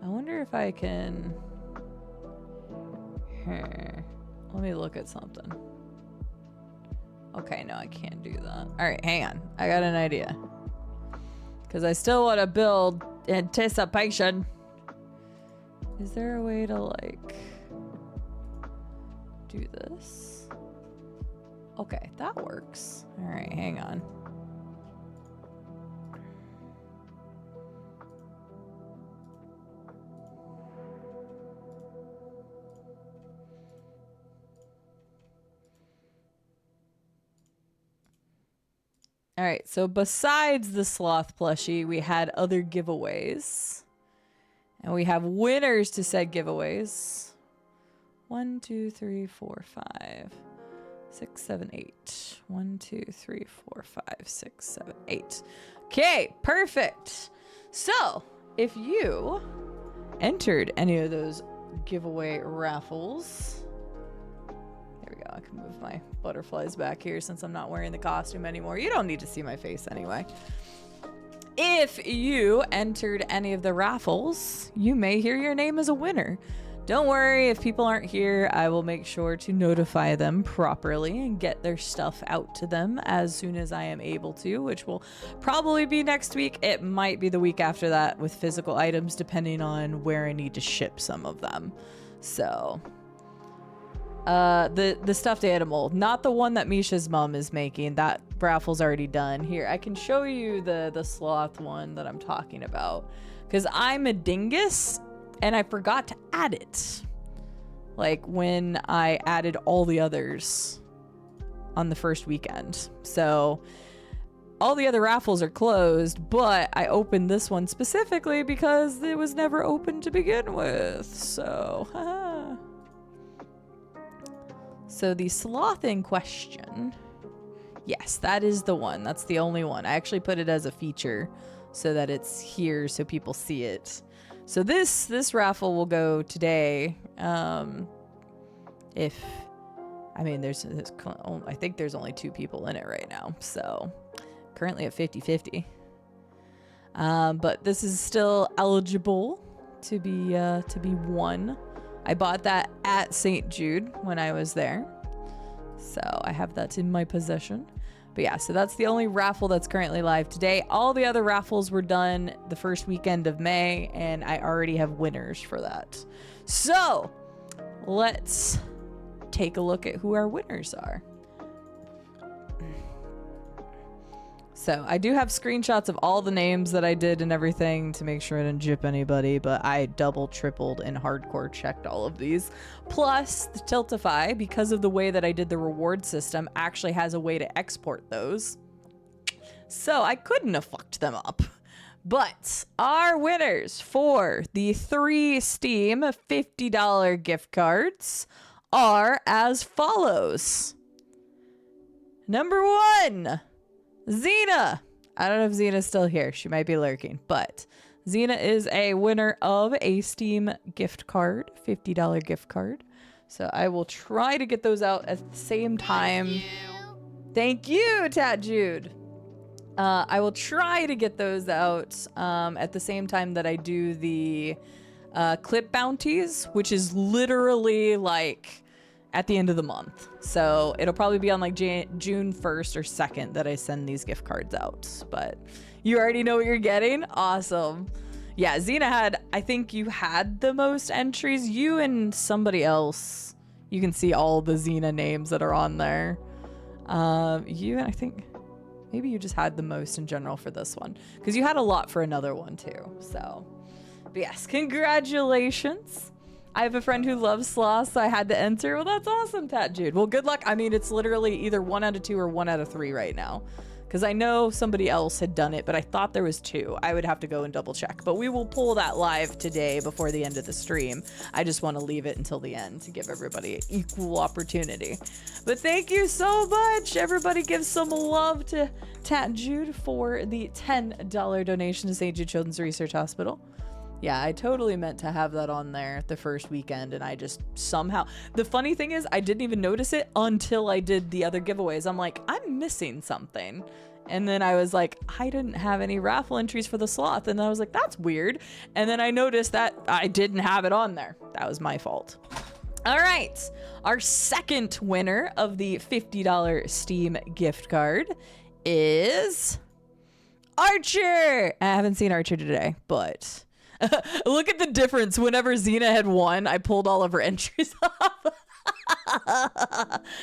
I wonder if I can... Let me look at something. Okay, no, I can't do that. Alright, hang on. I got an idea. Because I still want to build anticipation. Is there a way to, like, do this? Okay, that works. Alright, hang on. All right, so besides the sloth plushie, we had other giveaways. And we have winners to said giveaways. 1, 2, 3, 4, 5, 6, 7, 8. 1, 2, 3, 4, 5, 6, 7, 8. Okay, perfect. So, if you entered any of those giveaway raffles... There we go. I can move my butterflies back here since I'm not wearing the costume anymore. You don't need to see my face anyway. If you entered any of the raffles, you may hear your name as a winner. Don't worry, if people aren't here, I will make sure to notify them properly and get their stuff out to them as soon as I am able to, which will probably be next week. It might be the week after that with physical items, depending on where I need to ship some of them. So... the stuffed animal, not the one that Misha's mom is making. That raffle's already done. Here, I can show you the sloth one that I'm talking about, because I'm a dingus and I forgot to add it, like when I added all the others on the first weekend. So all the other raffles are closed, but I opened this one specifically because it was never open to begin with. So haha. So the sloth in question, yes, that is the one. That's the only one. I actually put it as a feature so that it's here so people see it. So this raffle will go today. I think there's only 2 people in it right now. So currently at 50-50. But this is still eligible to be won. I bought that at St. Jude when I was there. So I have that in my possession. But yeah, so that's the only raffle that's currently live today. All the other raffles were done the first weekend of May, and I already have winners for that. So let's take a look at who our winners are. So I do have screenshots of all the names that I did and everything to make sure I didn't jip anybody, but I double, tripled, and hardcore checked all of these. Plus, the Tiltify, because of the way that I did the reward system, actually has a way to export those. So I couldn't have fucked them up. But our winners for the 3 Steam $50 gift cards are as follows. Number 1... Xena. I don't know if Xena's still here. She might be lurking, but Xena is a winner of a Steam gift card, $50 gift card. So I will try to get those out at the same time Thank you, Tat Jude. I will try to get those out at the same time that I do the clip bounties, which is literally like at the end of the month. So it'll probably be on like June 1st or 2nd that I send these gift cards out. But you already know what you're getting? Awesome. Yeah, Xena had, I think you had the most entries. You and somebody else. You can see all the Xena names that are on there. You and I think maybe you just had the most in general for this one. Because you had a lot for another one too. So, but yes, congratulations. I have a friend who loves sloths, so I had to enter. Well, that's awesome, Tat Jude. Well, good luck. I mean, it's literally either 1 out of 2 or 1 out of 3 right now. Because I know somebody else had done it, but I thought there was 2. I would have to go and double check. But we will pull that live today before the end of the stream. I just want to leave it until the end to give everybody equal opportunity. But thank you so much. Everybody give some love to Tat Jude for the $10 donation to St. Jude Children's Research Hospital. Yeah, I totally meant to have that on there the first weekend, and I just somehow... The funny thing is, I didn't even notice it until I did the other giveaways. I'm like, I'm missing something. And then I was like, I didn't have any raffle entries for the sloth. And then I was like, that's weird. And then I noticed that I didn't have it on there. That was my fault. All right. Our second winner of the $50 Steam gift card is Archer. I haven't seen Archer today, but... Look at the difference. Whenever Xena had won, I pulled all of her entries off.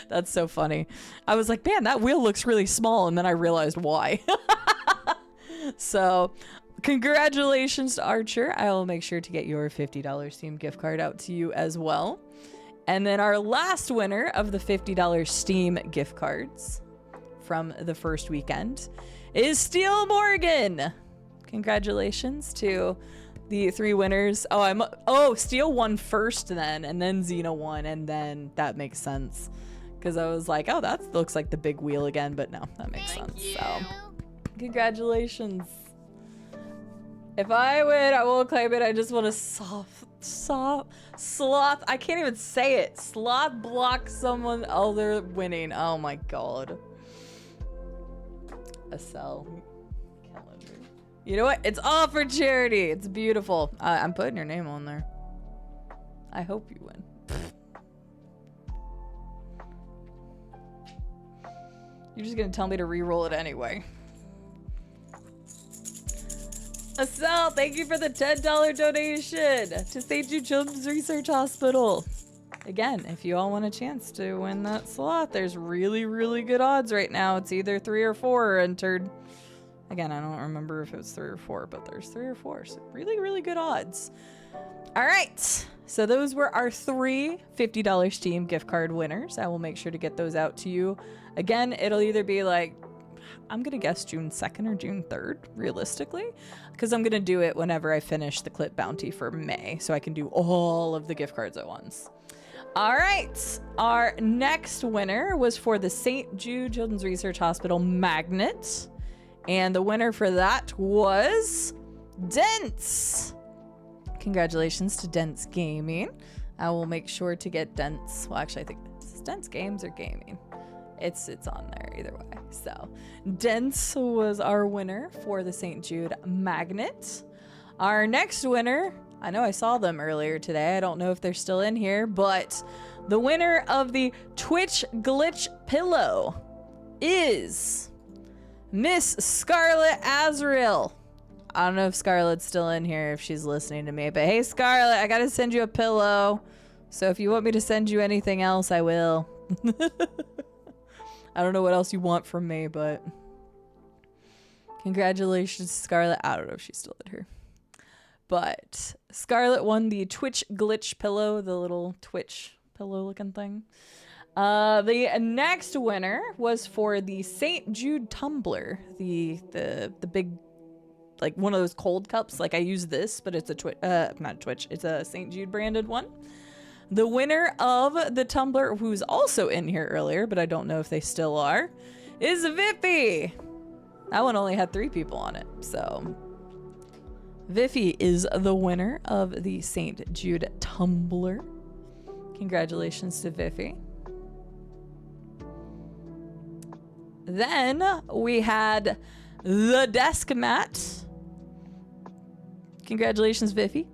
That's so funny. I was like, man, that wheel looks really small. And then I realized why. So congratulations to Archer. I will make sure to get your $50 Steam gift card out to you as well. And then our last winner of the $50 Steam gift cards from the first weekend is Steel Morgan. Congratulations to the 3 winners. Steel won first then, and then Xena won, and then that makes sense. Because I was like, oh, that looks like the big wheel again, but no, that makes sense. So, congratulations. If I win, I won't claim it. I just want to sloth. I can't even say it. Sloth block someone other winning. Oh my god. A cell. You know what? It's all for charity. It's beautiful. I'm putting your name on there. I hope you win. You're just gonna tell me to re-roll it anyway. Estelle, thank you for the $10 donation to St. Jude Children's Research Hospital. Again, if you all want a chance to win that slot, there's really, really good odds right now. It's either 3 or 4 entered. Again, I don't remember if it was 3 or 4, but there's 3 or 4. So really, really good odds. All right. So those were our 3 $50 Steam gift card winners. I will make sure to get those out to you. Again, it'll either be like, I'm going to guess June 2nd or June 3rd, realistically, because I'm going to do it whenever I finish the clip bounty for May, so I can do all of the gift cards at once. All right. Our next winner was for the St. Jude Children's Research Hospital magnet. And the winner for that was Dents. Congratulations to Dents Gaming. I will make sure to get Dents. Well, actually, I think it's Dents Games or Gaming. It's on there either way. So Dents was our winner for the St. Jude magnet. Our next winner, I know I saw them earlier today. I don't know if they're still in here, but the winner of the Twitch Glitch Pillow is Miss Scarlett Azrael. I don't know if Scarlett's still in here, if she's listening to me, but hey, Scarlett, I gotta send you a pillow. So if you want me to send you anything else, I will. I don't know what else you want from me, but congratulations, Scarlett. I don't know if she's still in here. But Scarlett won the Twitch Glitch Pillow, the little Twitch pillow looking thing. The next winner was for the St. Jude tumbler, the big, like one of those cold cups. Like I use this, but it's a not Twitch. It's a St. Jude branded one. The winner of the tumbler, who's also in here earlier, but I don't know if they still are, is Vippy. That one only had 3 people on it, so Viffy is the winner of the St. Jude tumbler. Congratulations to Viffy. Then we had the desk mat. Congratulations, Viffy.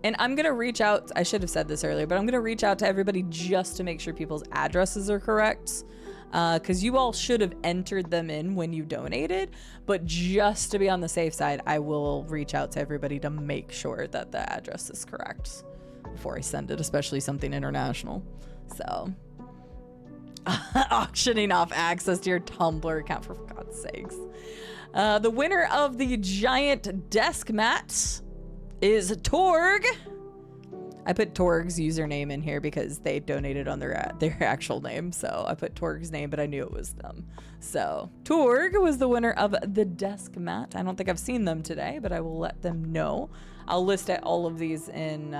And I'm going to reach out. I should have said this earlier, but I'm going to reach out to everybody just to make sure people's addresses are correct. Because you all should have entered them in when you donated. But just to be on the safe side, I will reach out to everybody to make sure that the address is correct before I send it, especially something international. So, auctioning off access to your Tumblr account, for God's sakes. The winner of the giant desk mat is Torg. I put Torg's username in here because they donated on their actual name. So I put Torg's name, but I knew it was them. So Torg was the winner of the desk mat. I don't think I've seen them today, but I will let them know. I'll list all of these in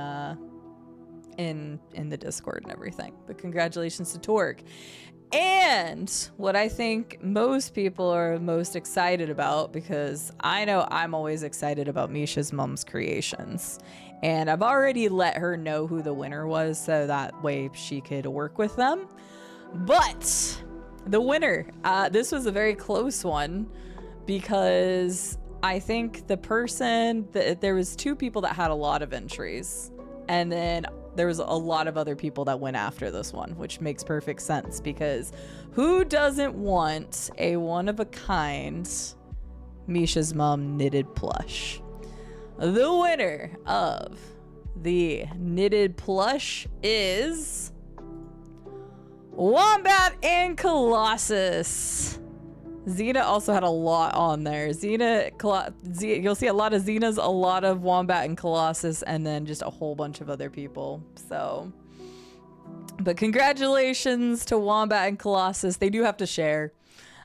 the Discord and everything. But congratulations to Torg. And what I think most people are most excited about, because I know I'm always excited about Misha's mom's creations. And I've already let her know who the winner was, so that way she could work with them. But the winner, this was a very close one, because I think the person, there was 2 people that had a lot of entries. And then there was a lot of other people that went after this one, which makes perfect sense, because who doesn't want a one-of-a-kind Misha's mom knitted plush? The winner of the knitted plush is Wombat and Colossus. Xena also had a lot on there. You'll see a lot of Xenas, a lot of Wombat and Colossus, and then just a whole bunch of other people. So, but congratulations to Wombat and Colossus. They do have to share,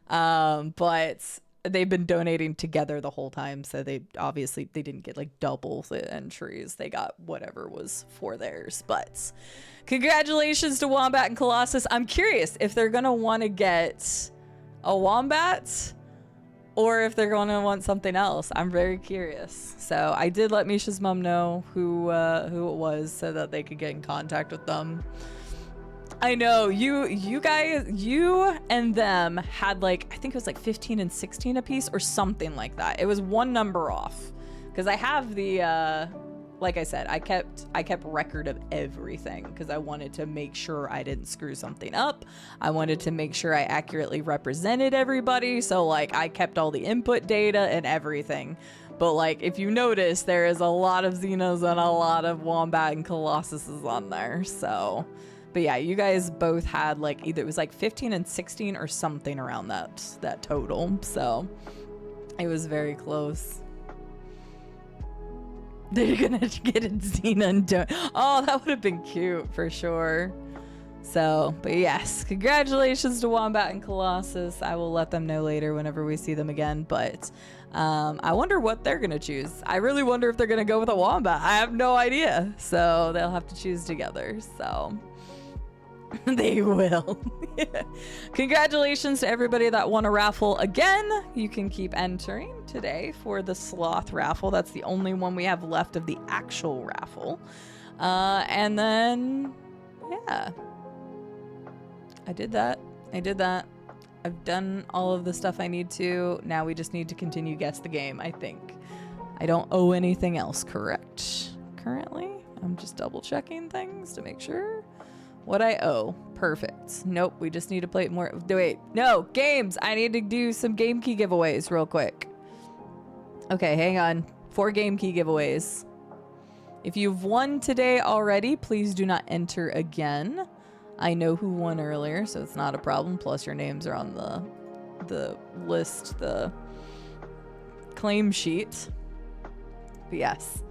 but they've been donating together the whole time. So they didn't get like double the entries. They got whatever was for theirs. But congratulations to Wombat and Colossus. I'm curious if they're gonna want to get a wombat or if they're going to want something else. I'm very curious. So I did let Misha's mom know who it was so that they could get in contact with them. I know you guys, you and them had like, I think it was like 15 and 16 apiece or something like that. It was one number off, because I have the like I said, I kept record of everything because I wanted to make sure I didn't screw something up. I wanted to make sure I accurately represented everybody. So like I kept all the input data and everything. But like if you notice, there is a lot of Xenos and a lot of Wombat and Colossuses on there. So, but yeah, you guys both had like either it was like 15 and 16 or something around that total. So it was very close. They're gonna get in Xena and don't. Oh, that would have been cute for sure. So, but yes, congratulations to Wombat and Colossus. I will let them know later whenever we see them again. But I wonder what they're gonna choose. I really wonder if they're gonna go with a Wombat. I have no idea. So they'll have to choose together. So they will. Congratulations to everybody that won a raffle again. You can keep entering today for the sloth raffle. That's the only one we have left of the actual raffle. And then, yeah. I did that. I've done all of the stuff I need to. Now we just need to continue Guess the Game, I think. I don't owe anything else, correct? Currently, I'm just double checking things to make sure. What I owe. Perfect. Nope, we just need to play more. Wait, no, games. I need to do some game key giveaways real quick. Okay, hang on. 4 game key giveaways. If you've won today already, please do not enter again. I know who won earlier, so it's not a problem. Plus your names are on the list, the claim sheet. But yes.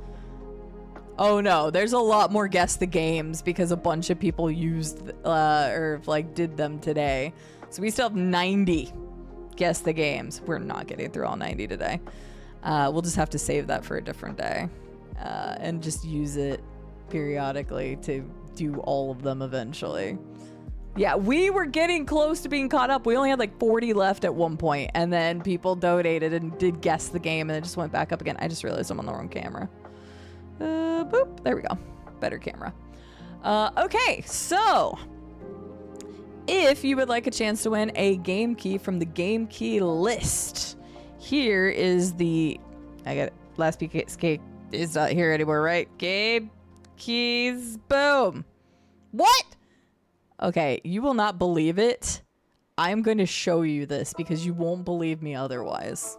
Oh no, there's a lot more Guess the Games because a bunch of people used or like did them today. So we still have 90 Guess the Games. We're not getting through all 90 today. We'll just have to save that for a different day and just use it periodically to do all of them eventually. Yeah, we were getting close to being caught up. We only had like 40 left at one point, and then people donated and did Guess the Game, and it just went back up again. I just realized I'm on the wrong camera. Boop, there we go. Better camera. Okay, so If you would like a chance to win a game key from the game key list, here is the, I got it, last PK is not here anymore, right? Game keys, boom. What? Okay, you will not believe it. I'm going to show you this because you won't believe me otherwise.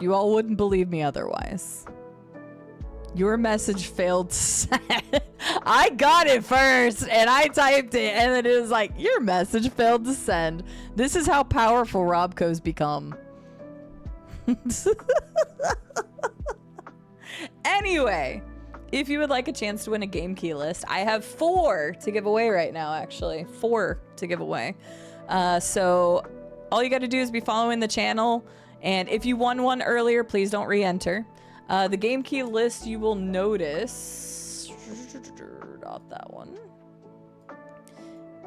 You all wouldn't believe me otherwise. Your message failed to send. I got it first and I typed it and then it was like, your message failed to send. This is how powerful Robco's become. Anyway, if you would like a chance to win a game key list, I have 4 to give away right now, actually. 4 to give away. So all you got to do is be following the channel. And if you won one earlier, please don't re-enter. The game key list, you will notice, not that one.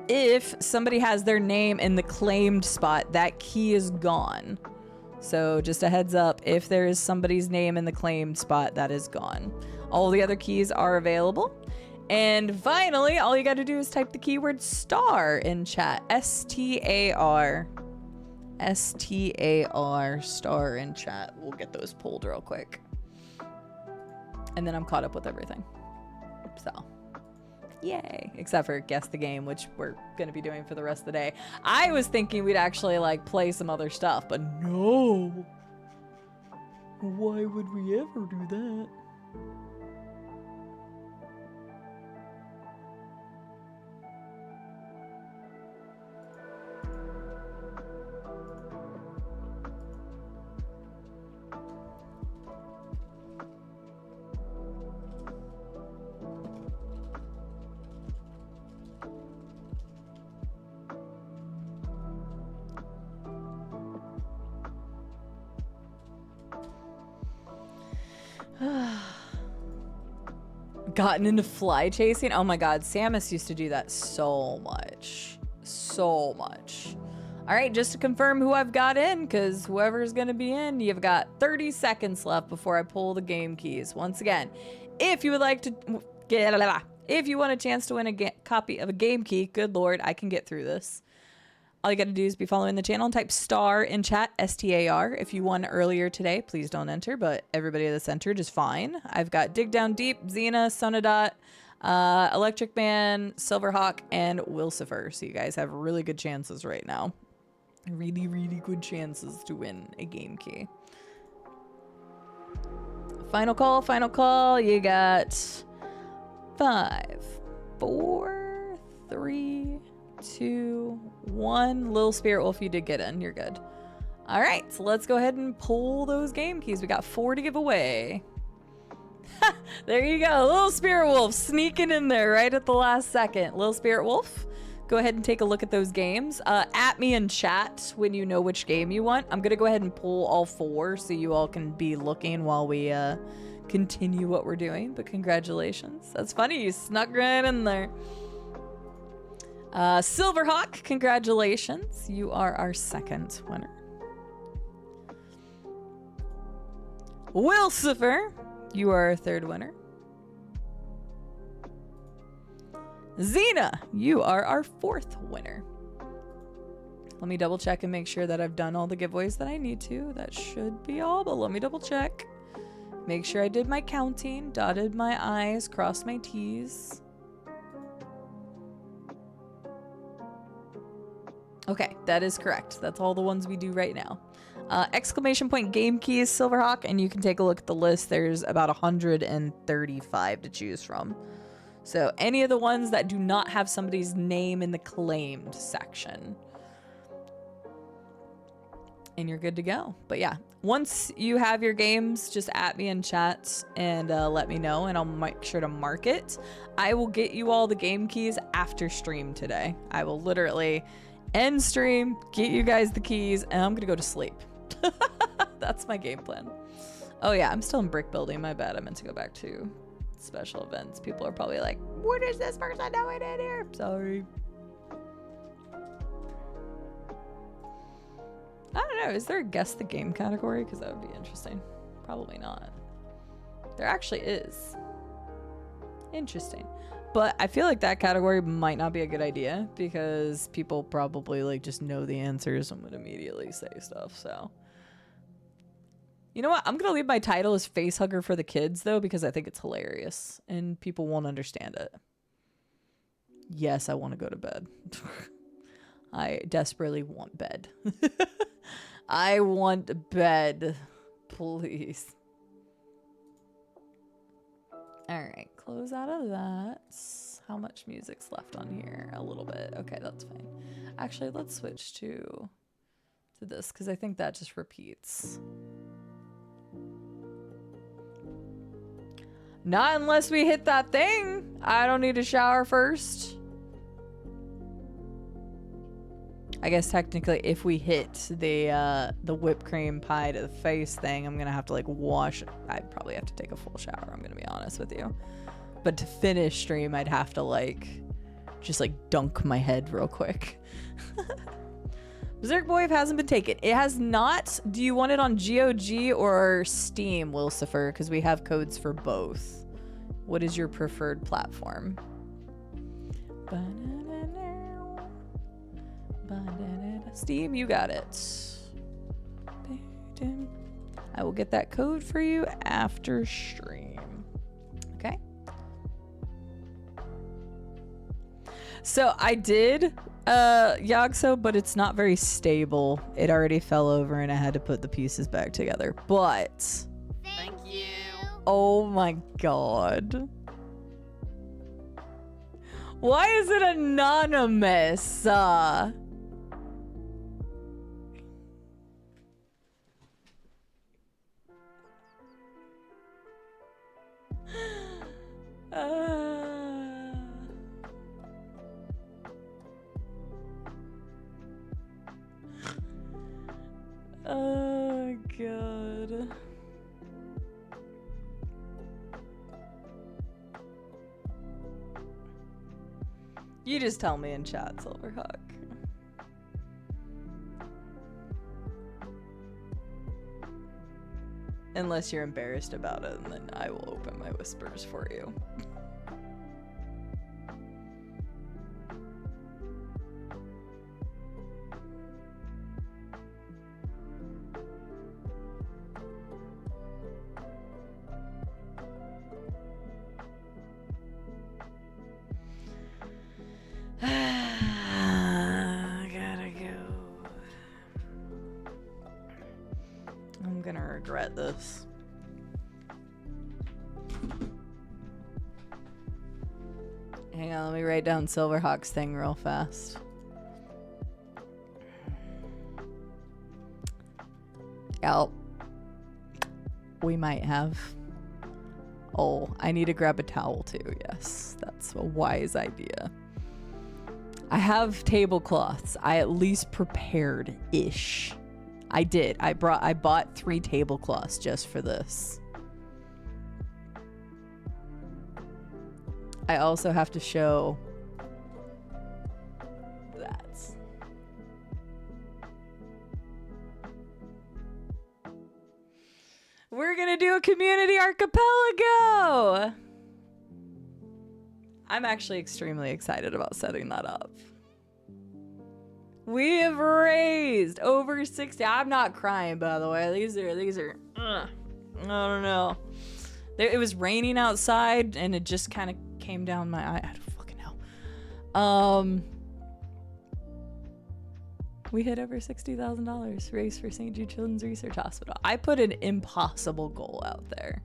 If somebody has their name in the claimed spot, that key is gone. So just a heads up, if there is somebody's name in the claimed spot, that is gone. All the other keys are available. And finally, all you got to do is type the keyword star in chat. S-T-A-R. S-T-A-R, star in chat. We'll get those pulled real quick. And then I'm caught up with everything. So, yay. Except for guess the game, which we're going to be doing for the rest of the day. I was thinking we'd actually like play some other stuff, but no. Why would we ever do that? Gotten into fly chasing? Oh my god, Samus used to do that so much. So much. Alright, just to confirm who I've got in, because whoever's going to be in, you've got 30 seconds left before I pull the game keys. Once again, if you would like to if you want a chance to win a copy of a game key, good lord, I can get through this. All you got to do is be following the channel and type star in chat, S-T-A-R. If you won earlier today, please don't enter, but everybody that's entered is fine. I've got Dig Down Deep, Xena, Sonodot, Electric Man, Silverhawk, and Wilcifer. So you guys have really good chances right now. Really, really good chances to win a game key. Final call, final call. You got 5, 4, 3, 2, 1. Little Spirit Wolf, you did get in. You're good. All right, so let's go ahead and pull those game keys. We got 4 to give away. There you go. Little Spirit Wolf sneaking in there right at the last second. Little Spirit Wolf, go ahead and take a look at those games. At me in chat when you know which game you want. I'm going to go ahead and pull all 4 so you all can be looking while we continue what we're doing. But congratulations. That's funny. You snuck right in there. Silverhawk, congratulations. You are our 2nd winner. Wilcifer, you are our 3rd winner. Xena, you are our 4th winner. Let me double check and make sure that I've done all the giveaways that I need to. That should be all, but let me double check. Make sure I did my counting, dotted my I's, crossed my T's. Okay, that is correct. That's all the ones we do right now. Exclamation point game keys, Silverhawk, and you can take a look at the list. There's about 135 to choose from. So any of the ones that do not have somebody's name in the claimed section. And you're good to go. But yeah, once you have your games, just at me in chat and let me know, and I'll make sure to mark it. I will get you all the game keys after stream today. I will literally end stream, get you guys the keys, and I'm gonna go to sleep. That's my game plan. Oh yeah, I'm still in brick building. My bad. I meant to go back to special events. People are probably like, what is this person doing in here? Sorry. I don't know. Is there a guess the game category? Because that would be interesting. Probably not. There actually is. Interesting. But I feel like that category might not be a good idea because people probably like just know the answers and would immediately say stuff. So, you know what? I'm going to leave my title as Facehugger for the kids though, because I think it's hilarious and people won't understand it. Yes, I want to go to bed. I desperately want bed. I want bed. Please. All right, close out of that. How much music's left on here? A little bit. Okay, that's fine. Actually, let's switch to this because I think that just repeats. Not unless we hit that thing. I don't need to shower first. I guess technically if we hit the whipped cream pie to the face thing, I'm gonna have to like wash. I'd probably have to take a full shower, I'm gonna be honest with you. But to finish stream, I'd have to like just like dunk my head real quick. Berserk Boy hasn't been taken. It has not. Do you want it on GOG or Steam, Wilsifer? Because we have codes for both. What is your preferred platform? Steam, you got it. I will get that code for you after stream. Okay. So I did Yogso, but it's not very stable. It already fell over and I had to put the pieces back together. But Thank you. oh my god. Why is it anonymous? Oh god. You just tell me in chat, Silverhawk. Unless you're embarrassed about it, and then I will open my whispers for you. Gotta go. I'm gonna regret this. Hang on, let me write down Silverhawk's thing real fast. Yep. We might have. Oh, I need to grab a towel too. Yes, that's a wise idea. I have tablecloths. I at least prepared-ish. I did. I bought 3 tablecloths just for this. I also have to show that. We're gonna do a community archipelago! I'm actually extremely excited about setting that up. We have raised over 60. I'm not crying, by the way. These are. I don't know. It was raining outside, and it just kind of came down my eye. I don't fucking know. We hit over $60,000 raised for St. Jude Children's Research Hospital. I put an impossible goal out there.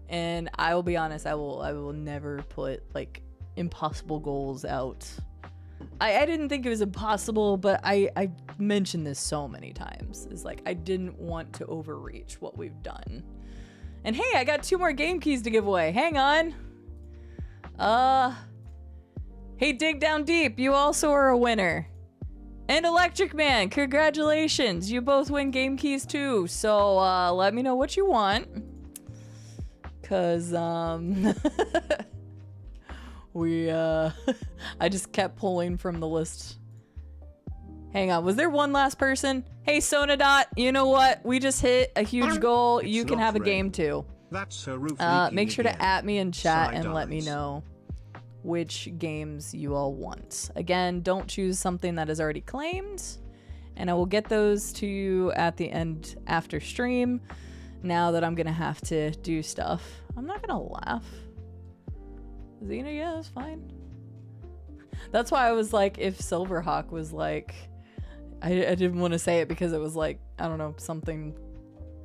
And I will be honest, I will never put like impossible goals out. I didn't think it was impossible, but I mentioned this so many times. It's like I didn't want to overreach what we've done. And hey, I got 2 more game keys to give away. Hang on. Hey, Dig Down Deep, you also are a winner. And Electric Man, congratulations. You both win game keys too. So let me know what you want. Cause we I just kept pulling from the list. Hang on, was there one last person? Hey Sonadot, you know what? We just hit a huge goal. You can have a game too. That's her roof Make sure again. to at me in chat Side and let me eyes. know which games you all want. Again, don't choose something that is already claimed, and I will get those to you at the end after stream. Now that I'm gonna have to do stuff, I'm not gonna laugh. Xena, yeah, that's fine. That's why I was like, if Silverhawk was like, I didn't want to say it because it was like, I don't know, something.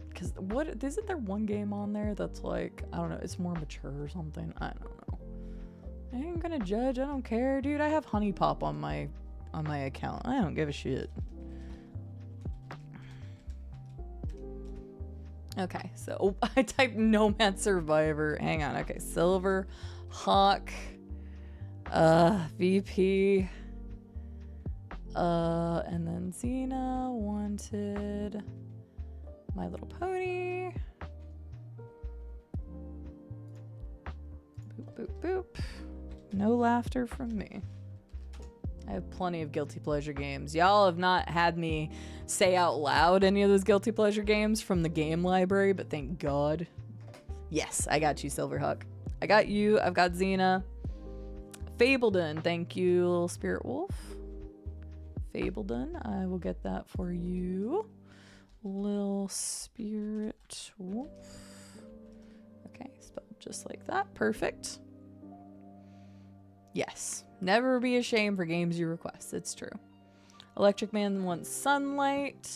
Because what, isn't there one game on there that's like, I don't know, it's more mature or something? I don't know. I ain't gonna judge. I don't care, dude. I have Honey Pop on my account. I don't give a shit. Okay, so I typed Nomad Survivor. Hang on. Okay, Silver Hawk, VP, and then Xena wanted My Little Pony. Boop, boop, boop. No laughter from me. I have plenty of guilty pleasure games. Y'all have not had me say out loud any of those guilty pleasure games from the game library, but thank God. Yes, I got you, Silverhawk. I got you. I've got Xena. Fabledon, thank you, Little Spirit Wolf. Fabledon, I will get that for you. Lil Spirit Wolf. Okay, spelled just like that. Perfect. Yes. Never be ashamed for games you request. It's true. Electric Man wants Sunlight.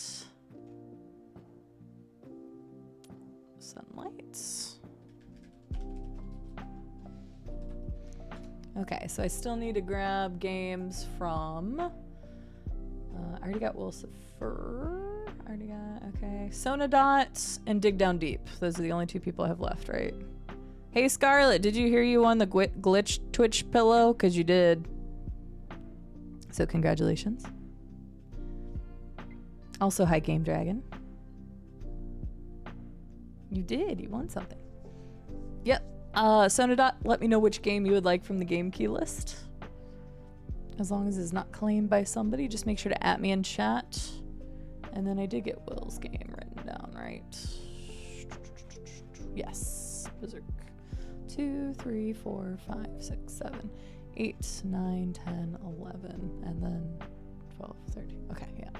Sunlight. Okay, so I still need to grab games from... I already got Wilsifer. I already got... Okay. Sonadot and Dig Down Deep. Those are the only two people I have left, right? Hey, Scarlett, did you hear you won the glitch Twitch pillow? Because you did. So congratulations. Also, hi, Game Dragon. You did. You won something. Yep. Sonadot, let me know which game you would like from the game key list. As long as it's not claimed by somebody, just make sure to at me in chat. And then I did get Will's game written down, right? Yes. Berserk. 2, 3, 4, 5, 6, 7, 8, 9, 10, 11, and then 12, 13. Okay, yeah.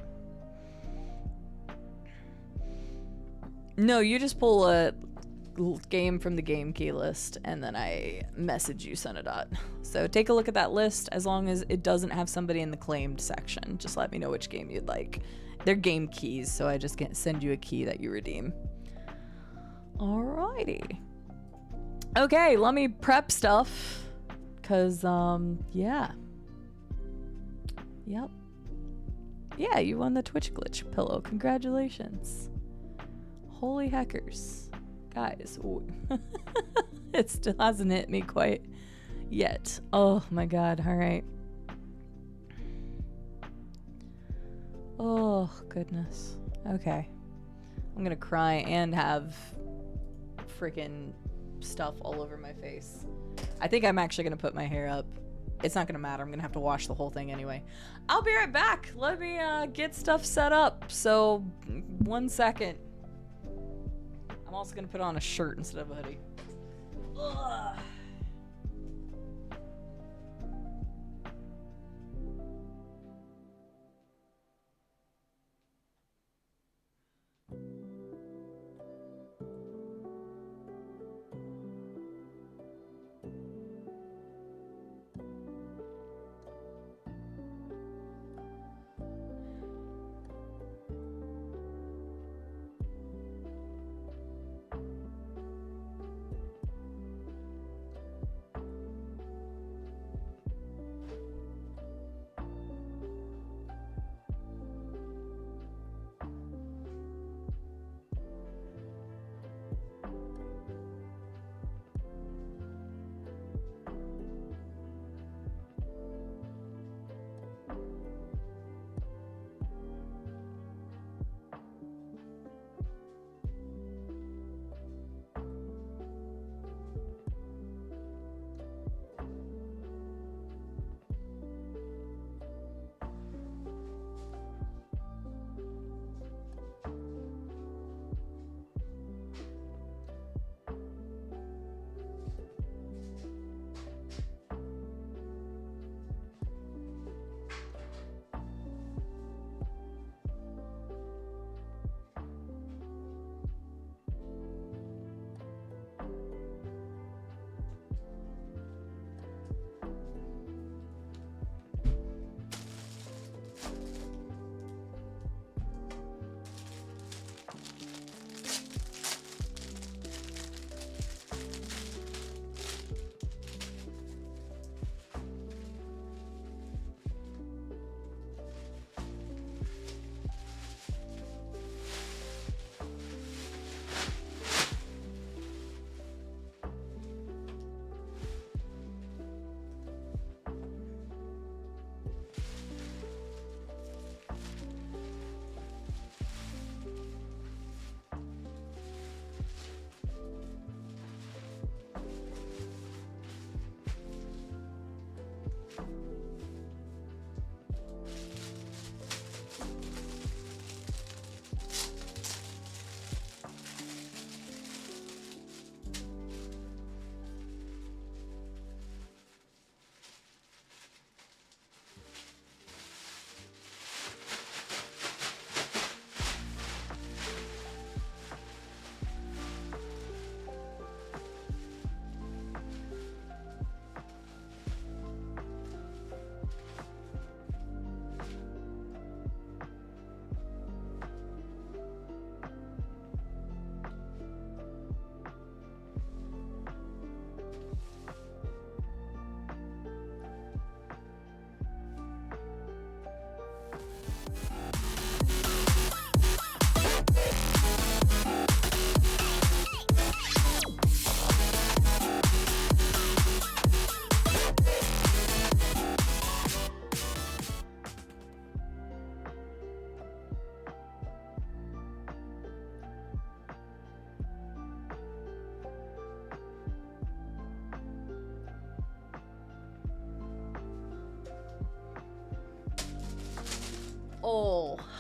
No, you just pull a game from the game key list, and then I message you, Sonadot. So take a look at that list. As long as it doesn't have somebody in the claimed section, just let me know which game you'd like. They're game keys, so I just send you a key that you redeem. Alrighty. Okay, let me prep stuff. Cause, yeah. Yep. Yeah, you won the Twitch glitch pillow. Congratulations. Holy heckers. Guys, it still hasn't hit me quite yet. Oh my God, alright. Oh, goodness. Okay. I'm gonna cry and have freaking stuff all over my face. I think I'm actually gonna put my hair up. It's not gonna matter. I'm gonna have to wash the whole thing anyway. I'll be right back. Let me get stuff set up. So 1 second. I'm also gonna put on a shirt instead of a hoodie. Ugh.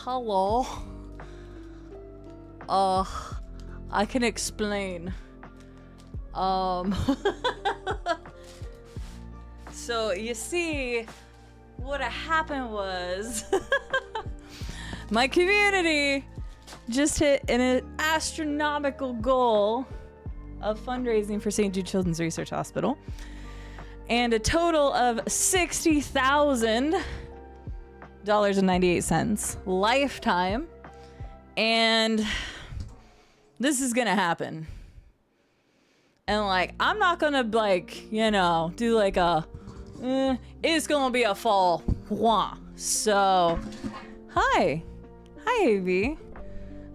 hello. I can explain. So you see, what happened was my community just hit an astronomical goal of fundraising for St. Jude Children's Research Hospital, and a total of $60,000.98 lifetime. And this is gonna happen. And like, I'm not gonna like, you know, do like a, it's gonna be a fall. Wah. So, hi, AV.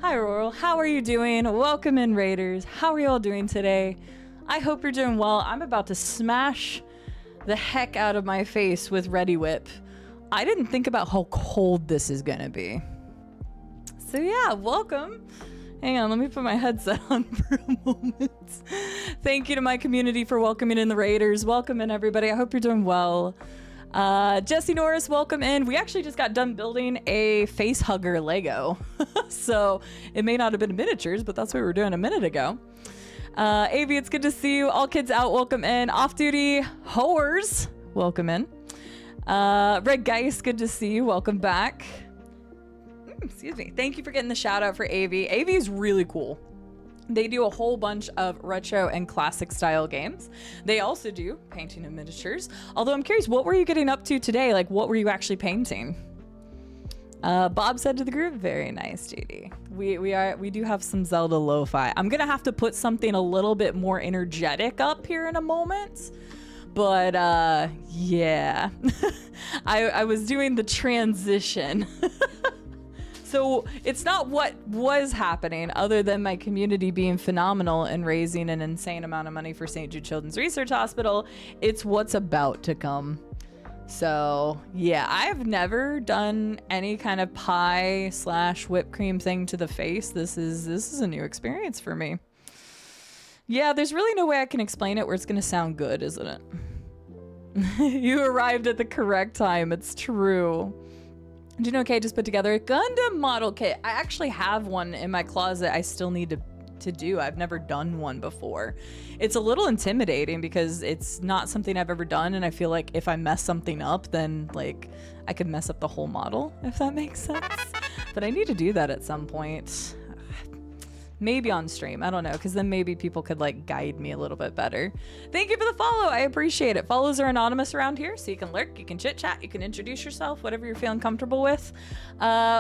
Hi, Rural. How are you doing? Welcome in, Raiders. How are you all doing today? I hope you're doing well. I'm about to smash the heck out of my face with Ready Whip. I didn't think about how cold this is gonna be. So yeah, welcome. Hang on, let me put my headset on for a moment. Thank you to my community for welcoming in the Raiders. Welcome in, everybody. I hope you're doing well. Jesse Norris, welcome in. We actually just got done building a Facehugger Lego. So it may not have been miniatures, but that's what we were doing a minute ago. AV, it's good to see you. All kids out, welcome in. Off-duty hoers, welcome in. Red Geist, good to see you. Welcome back. Excuse me. Thank you for getting the shout out for AV. AV is really cool. They do a whole bunch of retro and classic style games. They also do painting and miniatures. Although I'm curious, what were you getting up to today? Like, what were you actually painting? Bob said to the group, very nice, JD. We do have some Zelda lo-fi. I'm gonna have to put something a little bit more energetic up here in a moment. But yeah, I was doing the transition. So it's not what was happening other than my community being phenomenal and raising an insane amount of money for St. Jude Children's Research Hospital. It's what's about to come. So yeah, I've never done any kind of pie / whipped cream thing to the face. This is a new experience for me. Yeah, there's really no way I can explain it where it's gonna sound good, isn't it? You arrived at the correct time. It's true. Doing okay, just put together a Gundam model kit. I actually have one in my closet I still need to do. I've never done one before. It's a little intimidating because it's not something I've ever done, and I feel like if I mess something up, then like I could mess up the whole model, if that makes sense. But I need to do that at some point. Maybe on stream, I don't know, because then maybe people could like guide me a little bit better. Thank you for the follow, I appreciate it. Follows are anonymous around here, so you can lurk, you can chit chat, you can introduce yourself, whatever you're feeling comfortable with.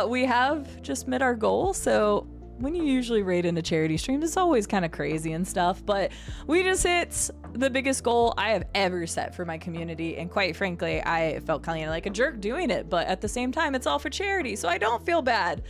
We have just met our goal, so when you usually raid into charity streams, it's always kind of crazy and stuff, but we just hit the biggest goal I have ever set for my community, and quite frankly, I felt kind of like a jerk doing it, but at the same time, it's all for charity, so I don't feel bad.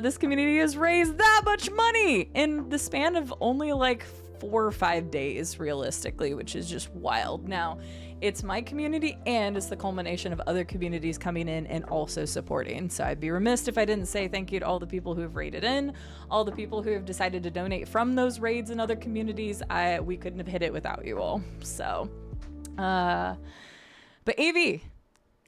This community has raised that much money in the span of only like 4 or 5 days, realistically, which is just wild. Now, it's my community and it's the culmination of other communities coming in and also supporting. So I'd be remiss if I didn't say thank you to all the people who have raided in, all the people who have decided to donate from those raids in other communities. We couldn't have hit it without you all. So, but AV,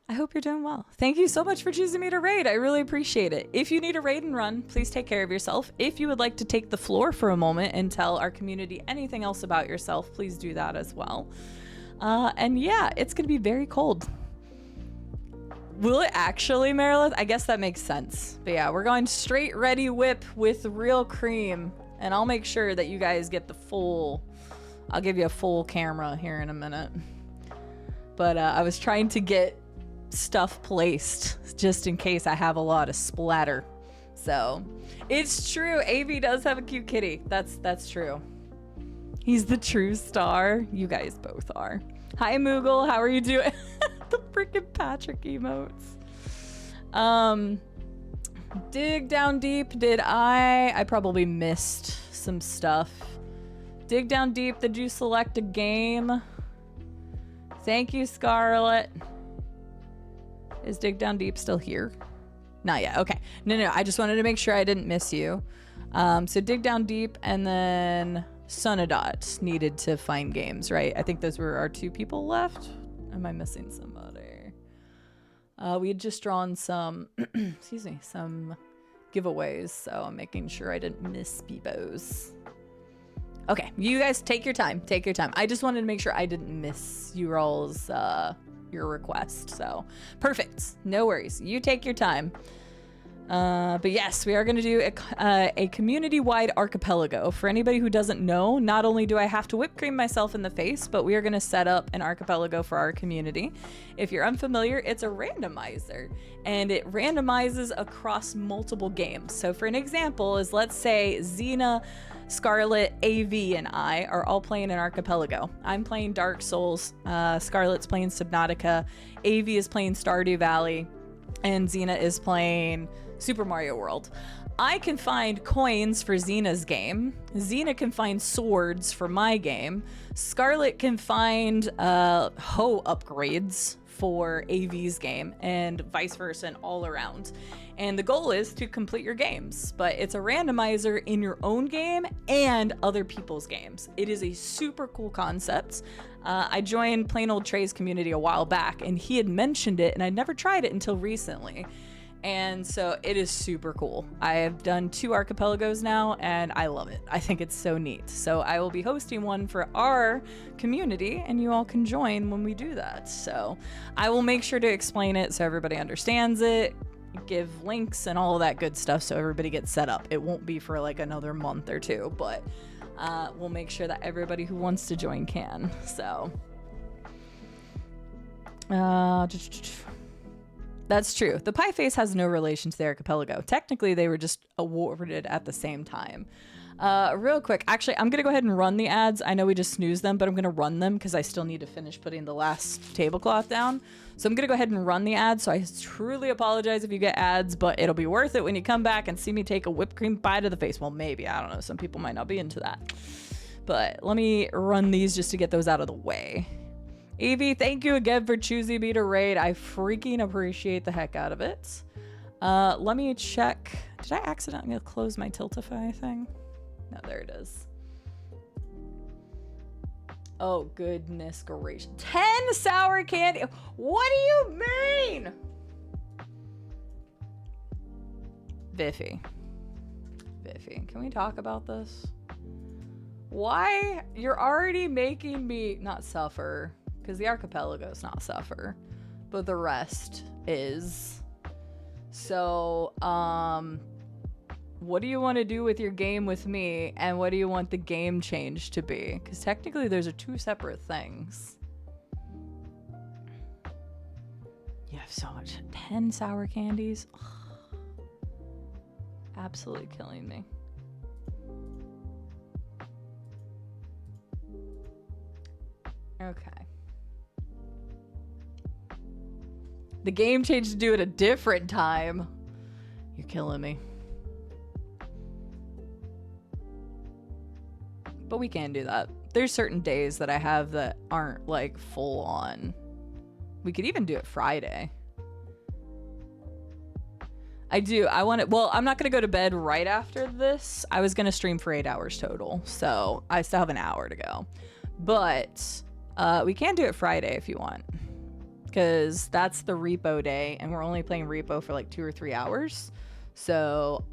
I hope you're doing well. Thank you so much for choosing me to raid. I really appreciate it. If you need a raid and run, please take care of yourself. If you would like to take the floor for a moment and tell our community anything else about yourself, please do that as well. And yeah, it's gonna be very cold. Will it actually, Merilith? I guess that makes sense. But yeah, we're going straight Ready Whip with real cream. And I'll make sure that you guys get the full, I'll give you a full camera here in a minute. But I was trying to get stuff placed just in case I have a lot of splatter. So it's true, AV does have a cute kitty. That's true. He's the true star. You guys both are. Hi Moogle, how are you doing? The freaking Patrick emotes. Dig down deep. Did I probably missed some stuff. Dig down deep. Did you select a game? Thank you, Scarlett. Is Dig Down Deep still here? Not yet. Okay. No. I just wanted to make sure I didn't miss you. So Dig Down Deep and then Sonadot needed to find games, right? I think those were our 2 people left. Am I missing somebody? We had just drawn some, excuse me, some giveaways, so I'm making sure I didn't miss Beebos. Okay, you guys take your time. Take your time. I just wanted to make sure I didn't miss your all's your request. So perfect. No worries. You take your time. But yes, we are going to do a community-wide archipelago. For anybody who doesn't know, not only do I have to whip cream myself in the face, but we are going to set up an archipelago for our community. If you're unfamiliar, it's a randomizer, and it randomizes across multiple games. So for an example is, let's say Xena, Scarlet, AV, and I are all playing an archipelago. I'm playing Dark Souls, Scarlet's playing Subnautica, AV is playing Stardew Valley, and Xena is playing Super Mario World. I can find coins for Xena's game. Xena can find swords for my game. Scarlet can find hoe upgrades for AV's game, and vice versa, and all around. And the goal is to complete your games, but it's a randomizer in your own game and other people's games. It is a super cool concept. I joined Plain Old Trey's community a while back, and he had mentioned it, and I'd never tried it until recently. And so it is super cool. I have done 2 archipelagos now, and I love it. I think it's so neat. So I will be hosting one for our community, and you all can join when we do that. So I will make sure to explain it so everybody understands it, give links and all of that good stuff so everybody gets set up. It won't be for like another month or 2, but we'll make sure that everybody who wants to join can. So that's true. The pie face has no relation to the archipelago. Technically, they were just awarded at the same time. Real quick, actually, I'm going to go ahead and run the ads. I know we just snoozed them, but I'm going to run them because I still need to finish putting the last tablecloth down. So I'm going to go ahead and run the ads. So I truly apologize if you get ads, but it'll be worth it when you come back and see me take a whipped cream pie to the face. Well, maybe. I don't know. Some people might not be into that. But let me run these just to get those out of the way. Evie, thank you again for choosing me to raid. I freaking appreciate the heck out of it. Let me check. Did I accidentally close my Tiltify thing? No, there it is. Oh, goodness gracious. 10 sour candy. What do you mean? Viffy, can we talk about this? Why? You're already making me not suffer. Because the archipelago's not suffer, but the rest is. So, what do you want to do with your game with me, and what do you want the game change to be? Because technically those are 2 separate things. You have so much. 10 sour candies? Ugh. Absolutely killing me. Okay. The game changed to do it a different time. You're killing me. But we can do that. There's certain days that I have that aren't like full on. We could even do it Friday. I do. I want to. Well, I'm not going to go to bed right after this. I was going to stream for 8 hours total. So I still have an hour to go. But we can do it Friday if you want. Because that's the repo day, and we're only playing repo for like 2 or 3 hours. So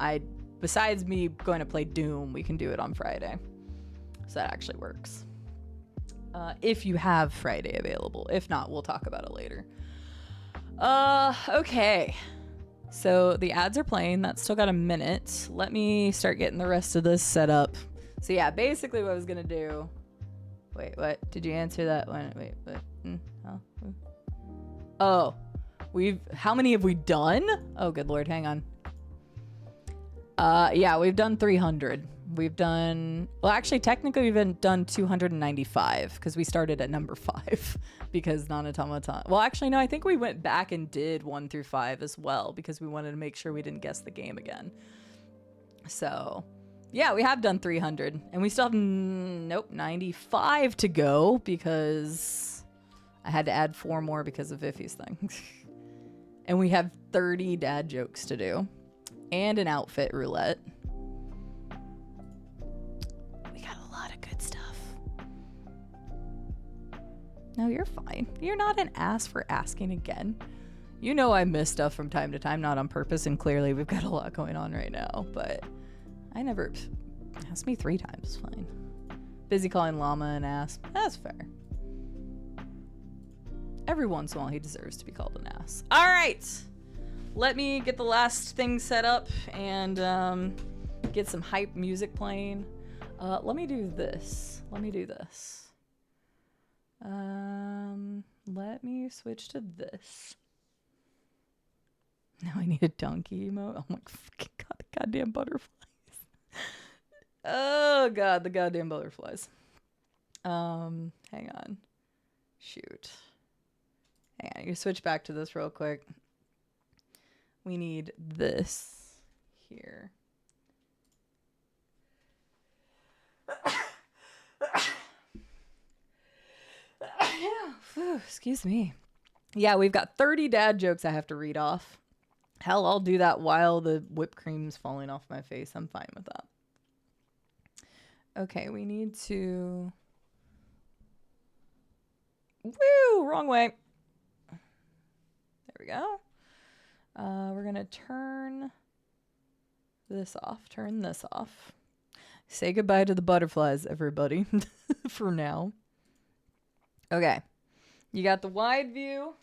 besides me going to play Doom, we can do it on Friday. So that actually works. If you have Friday available. If not, we'll talk about it later. Okay. So the ads are playing. That's still got a minute. Let me start getting the rest of this set up. So yeah, basically what I was going to do. Wait, what? Did you answer that one? Wait, what? Oh, how many have we done? Oh, good Lord, hang on. Yeah, we've done 300. We've done, well, actually, technically we've done 295 because we started at number 5 because non-automaton. Well, actually, no, I think we went back and did 1 through 5 as well because we wanted to make sure we didn't guess the game again. So yeah, we have done 300 and we still have, 95 to go because I had to add 4 more because of Viffy's thing. And we have 30 dad jokes to do. And an outfit roulette. We got a lot of good stuff. No, you're fine. You're not an ass for asking again. You know I miss stuff from time to time, not on purpose, and clearly we've got a lot going on right now, but I never... Ask me 3 times, fine. Busy calling llama an ass. That's fair. Every once in a while he deserves to be called an ass. Alright! Let me get the last thing set up and get some hype music playing. Let me do this. Let me switch to this. Now I need a donkey emote. Oh my fucking god, the goddamn butterflies. Oh god, the goddamn butterflies. Hang on. Shoot. Hang on, you switch back to this real quick. We need this here. Excuse me. Yeah, we've got 30 dad jokes I have to read off. Hell, I'll do that while the whipped cream's falling off my face. I'm fine with that. Okay, we need to... Woo! Wrong way. There we go. We're going to turn this off. Turn this off. Say goodbye to the butterflies, everybody. For now. Okay. You got the wide view.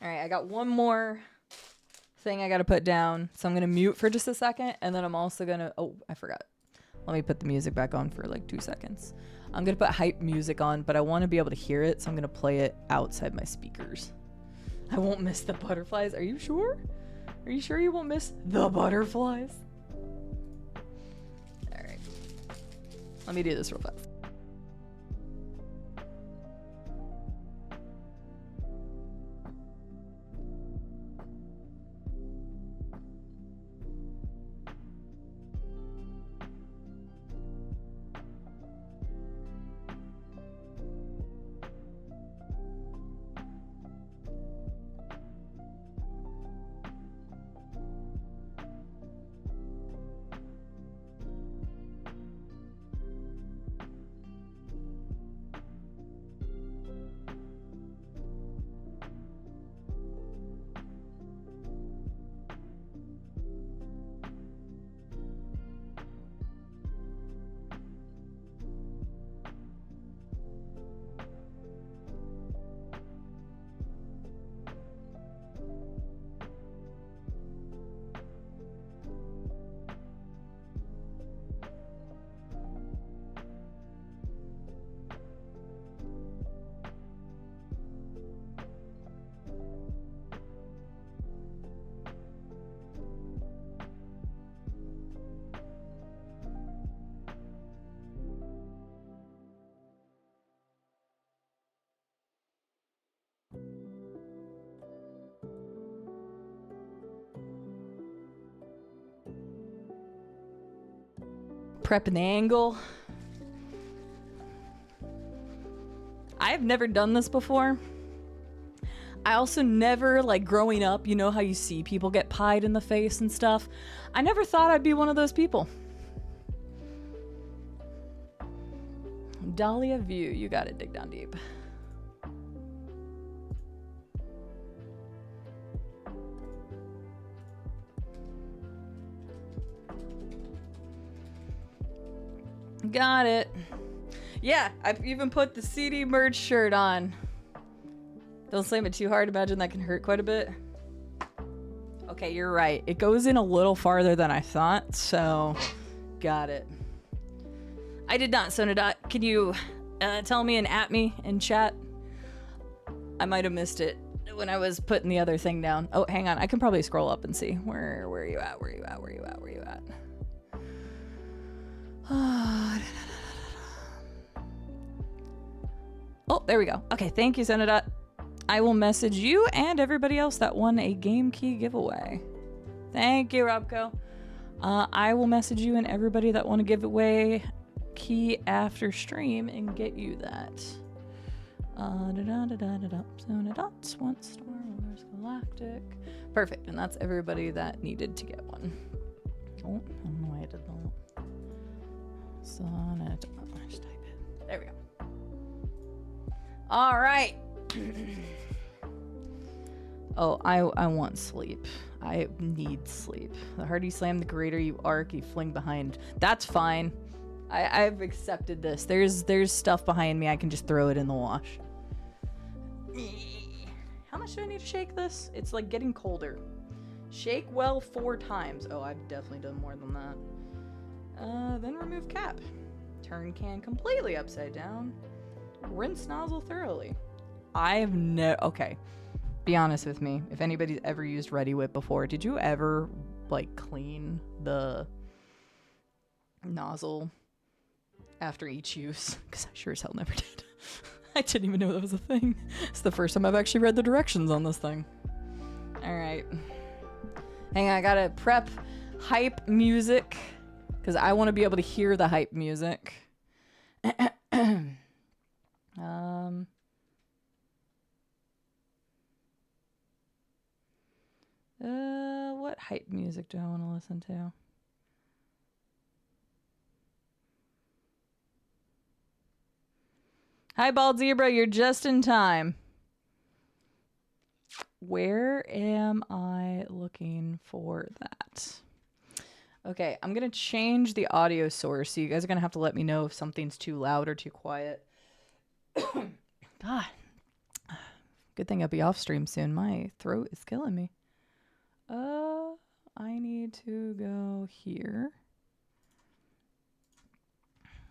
Alright, I got one more thing I gotta put down. So I'm gonna mute for just a second, and then I'm also gonna... Oh, I forgot. Let me put the music back on for like 2 seconds. I'm gonna put hype music on, but I want to be able to hear it, so I'm gonna play it outside my speakers. I won't miss the butterflies. Are you sure? Are you sure you won't miss the butterflies? Alright. Let me do this real fast. Prepping the angle. I've never done this before. I also never, like growing up, you know how you see people get pied in the face and stuff? I never thought I'd be one of those people. Dahlia view, you gotta dig down deep. Got it. Yeah, I've even put the CD merch shirt on. Don't slam it too hard. Imagine that can hurt quite a bit. Okay, you're right. It goes in a little farther than I thought, so got it. I did not, Sonodot. Can you tell me and at me in chat? I might have missed it when I was putting the other thing down. Oh, hang on. I can probably scroll up and see. Where are you at? Where are you at? Where are you at? Where are you at? Oh, there we go. Okay, thank you, Sonodot. I will message you and everybody else that won a game key giveaway. Thank you, Robco. I will message you and everybody that won a giveaway key after stream and get you that. Sonodots want Star Wars Galactic. Perfect, and that's everybody that needed to get one. Oh, I don't know why I did that. Sonnet. Oh, just type it. There we go. All right. Oh, I want sleep. I need sleep. The harder you slam, the greater you arc, you fling behind. That's fine. I've accepted this. There's stuff behind me. I can just throw it in the wash. How much do I need to shake this? It's like getting colder. Shake well 4 times. Oh, I've definitely done more than that. Then remove cap. Turn can completely upside down. Rinse nozzle thoroughly. Okay. Be honest with me. If anybody's ever used Ready Whip before, did you ever like clean the nozzle after each use? Because I sure as hell never did. I didn't even know that was a thing. It's the first time I've actually read the directions on this thing. All right. Hang on, I gotta prep hype music because I want to be able to hear the hype music. What hype music do I want to listen to? Hi, Bald Zebra, you're just in time. Where am I looking for that? Okay, I'm going to change the audio source, so you guys are going to have to let me know if something's too loud or too quiet. God. Good thing I'll be off stream soon. My throat is killing me. I need to go here.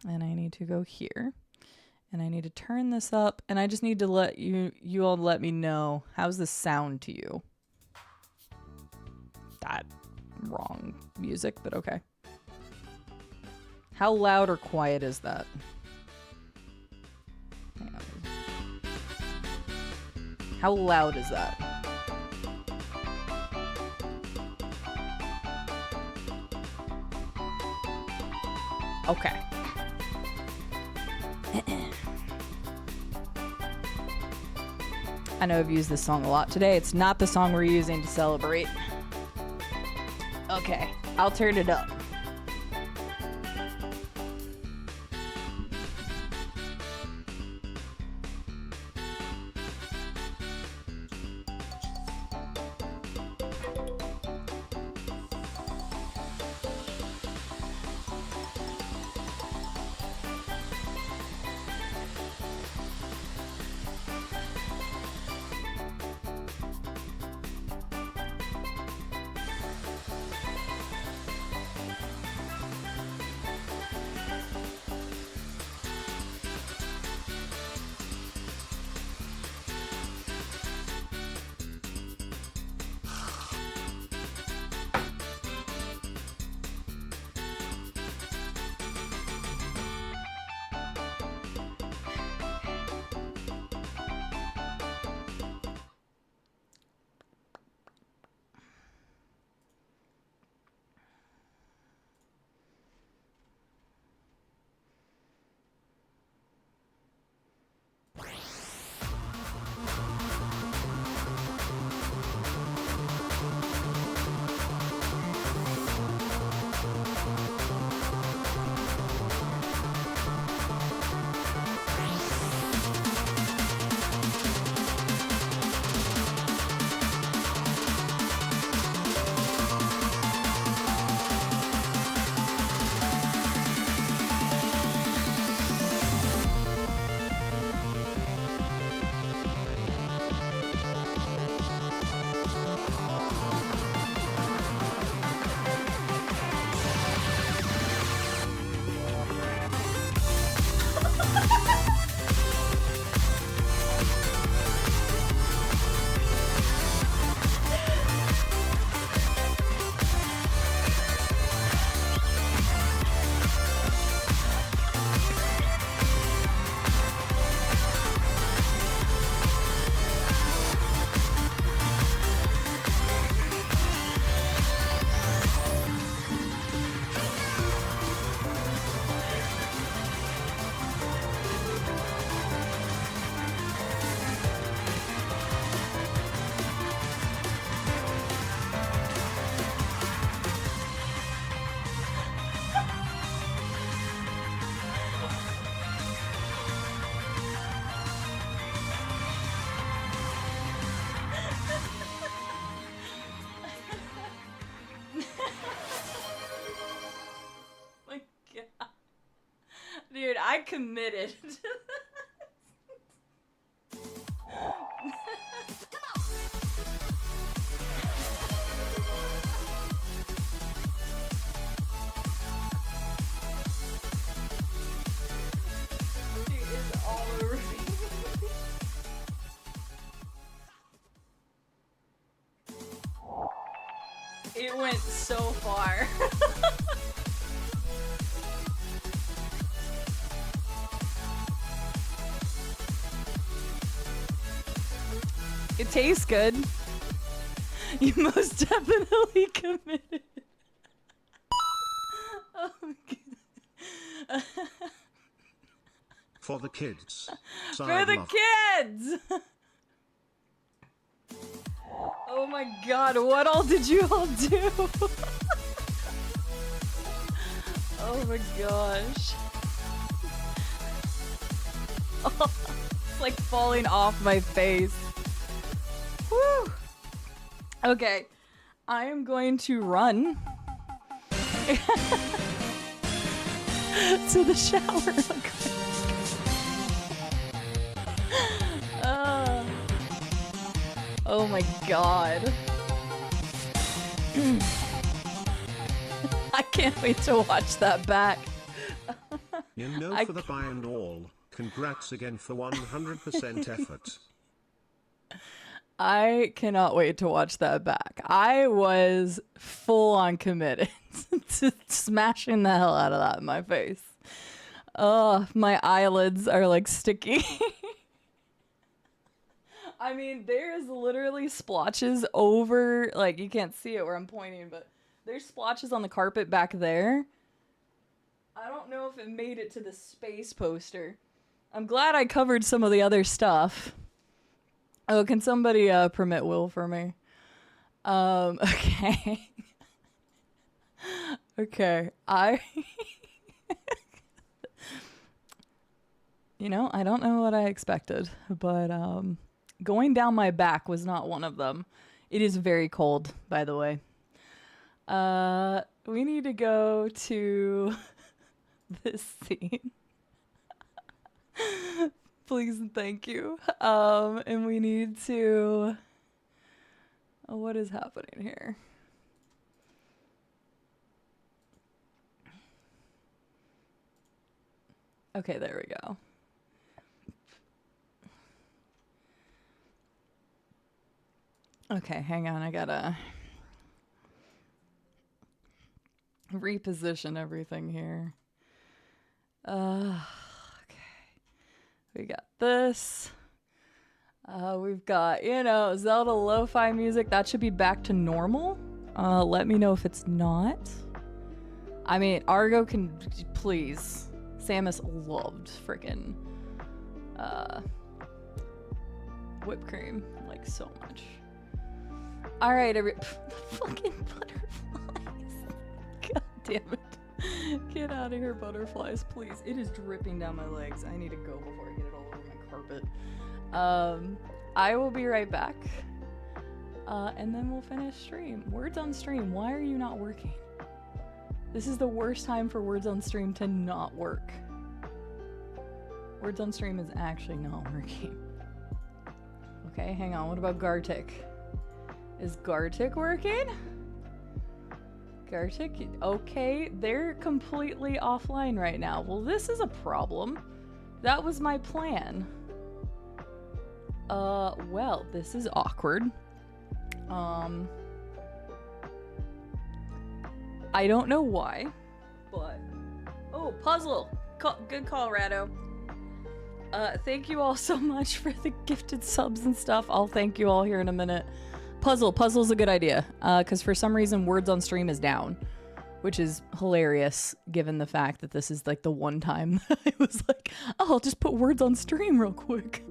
And I need to go here. And I need to turn this up. And I just need to let you all let me know. How's this sound to you? That wrong music, but okay. How loud or quiet is that? Hang on. How loud is that? Okay. I know I've used this song a lot today. It's not the song we're using to celebrate. Okay, I'll turn it up. Dude, I committed. Dude, it's all over me. It went so far. It tastes good. You most definitely committed. Oh my god. For the kids. For the kids! Oh my god, what all did you all do? Oh my gosh. Oh, it's like falling off my face. Whew. Okay, I am going to run to the shower real quick. Oh my god. I can't wait to watch that back. You know, for the buy and all, congrats again for 100% effort. I cannot wait to watch that back. I was full on committed to smashing the hell out of that in my face. My eyelids are like sticky. I mean, there's literally splotches over, like, you can't see it where I'm pointing, but there's splotches on the carpet back there. I don't know if it made it to the space poster. I'm glad I covered some of the other stuff. Oh, can somebody permit Will for me? Okay. Okay, you know, I don't know what I expected, but, going down my back was not one of them. It is very cold, by the way. We need to go to this scene. Please and thank you. And we need to... Oh, what is happening here? Okay, there we go. Okay, hang on. I gotta reposition everything here. Okay. We got this. We've got, you know, Zelda lo-fi music. That should be back to normal. Let me know if it's not. I mean, Argo can... Please. Samus loved freaking whipped cream. Like, so much. Alright, fucking butterflies. God damn it. Get out of here, butterflies, please. It is dripping down my legs. I need to go before I get it all over my carpet. I will be right back. And then we'll finish stream. Words on stream, why are you not working? This is the worst time for Words on stream to not work. Words on stream is actually not working. Okay, hang on. What about Gartic? Is Gartic working? Gartic? Okay, they're completely offline right now. Well, this is a problem. That was my plan. Well, this is awkward. I don't know why, but... Oh, Puzzle! Good call, Rado. Thank you all so much for the gifted subs and stuff. I'll thank you all here in a minute. Puzzle's a good idea, because for some reason Words on stream is down, which is hilarious given the fact that this is like the one time I was like, oh, I'll just put Words on stream real quick.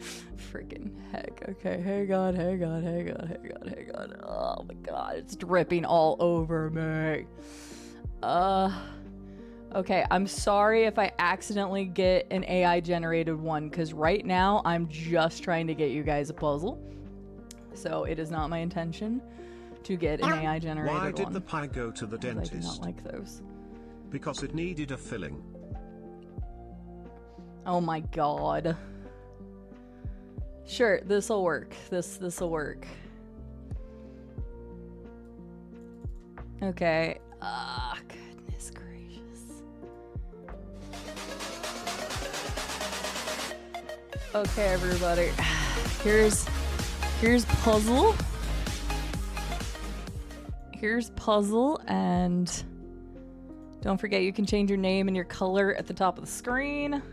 Freaking heck. Okay, hang on. Oh my god, it's dripping all over me. Okay, I'm sorry if I accidentally get an AI generated one, because right now I'm just trying to get you guys a puzzle. So it is not my intention to get an AI generated one. Why did the pie go to the dentist? I do not like those. Because it needed a filling. Oh my god. Sure, this'll work. This'll work. Okay. Ah, goodness gracious. Okay, everybody. Here's puzzle. Here's puzzle, and don't forget you can change your name and your color at the top of the screen.